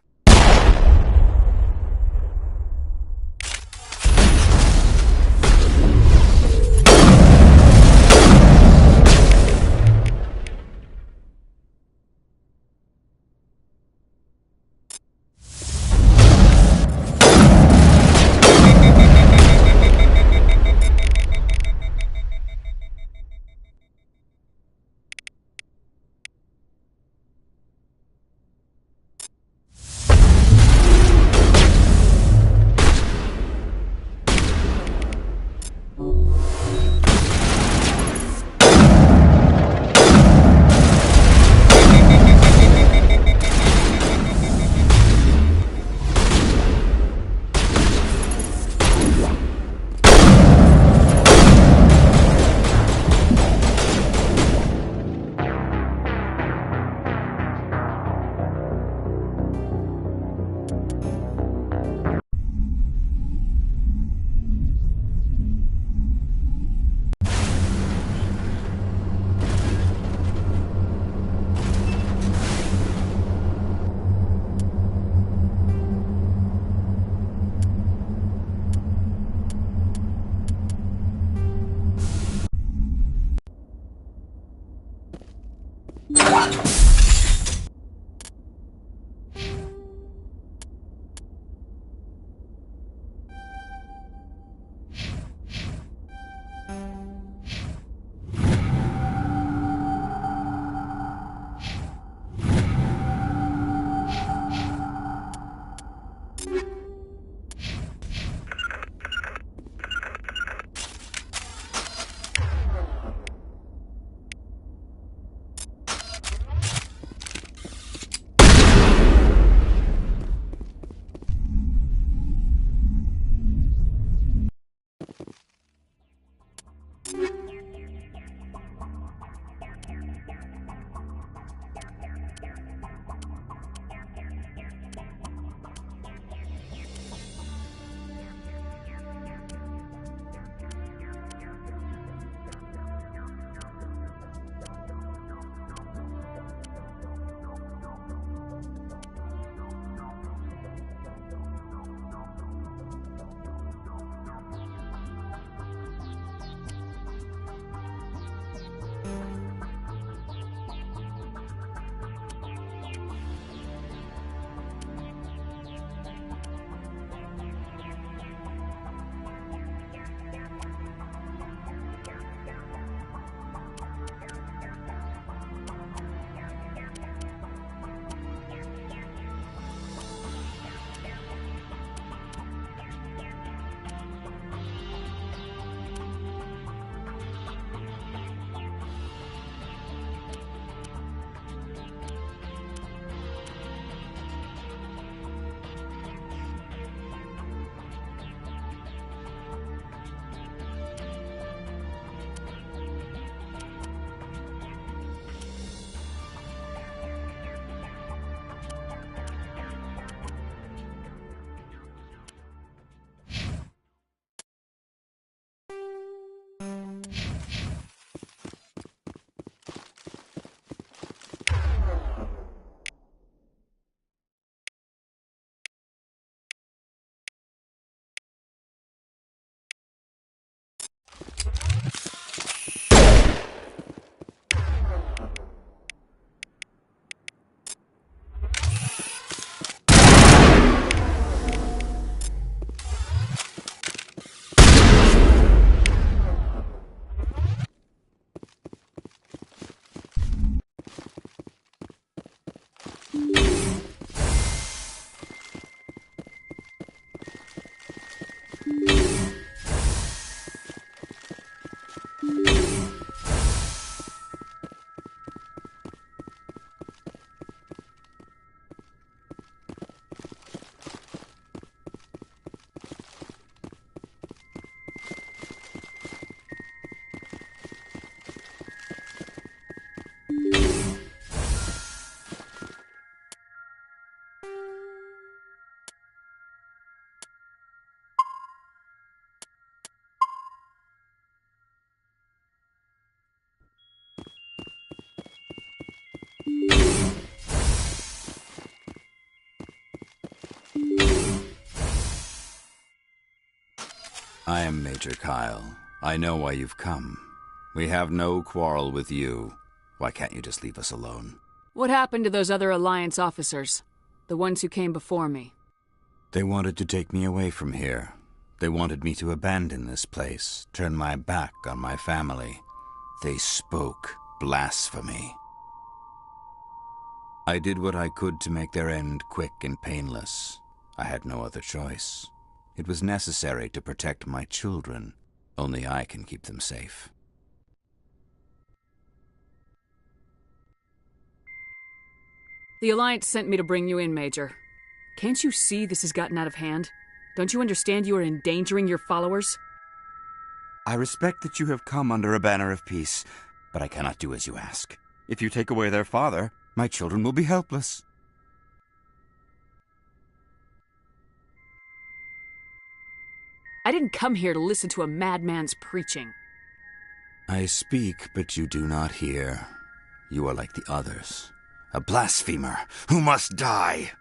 I am Major Kyle. I know why you've come. We have no quarrel with you. Why can't you just leave us alone? What happened to those other Alliance officers? The ones who came before me? They wanted to take me away from here. They wanted me to abandon this place, turn my back on my family. They spoke blasphemy. I did what I could to make their end quick and painless. I had no other choice. It was necessary to protect my children. Only I can keep them safe. The Alliance sent me to bring you in, Major. Can't you see this has gotten out of hand? Don't you understand you are endangering your followers? I respect that you have come under a banner of peace, but I cannot do as you ask. If you take away their father, my children will be helpless. I didn't come here to listen to a madman's preaching. I speak, but you do not hear. You are like the others. A blasphemer who must die.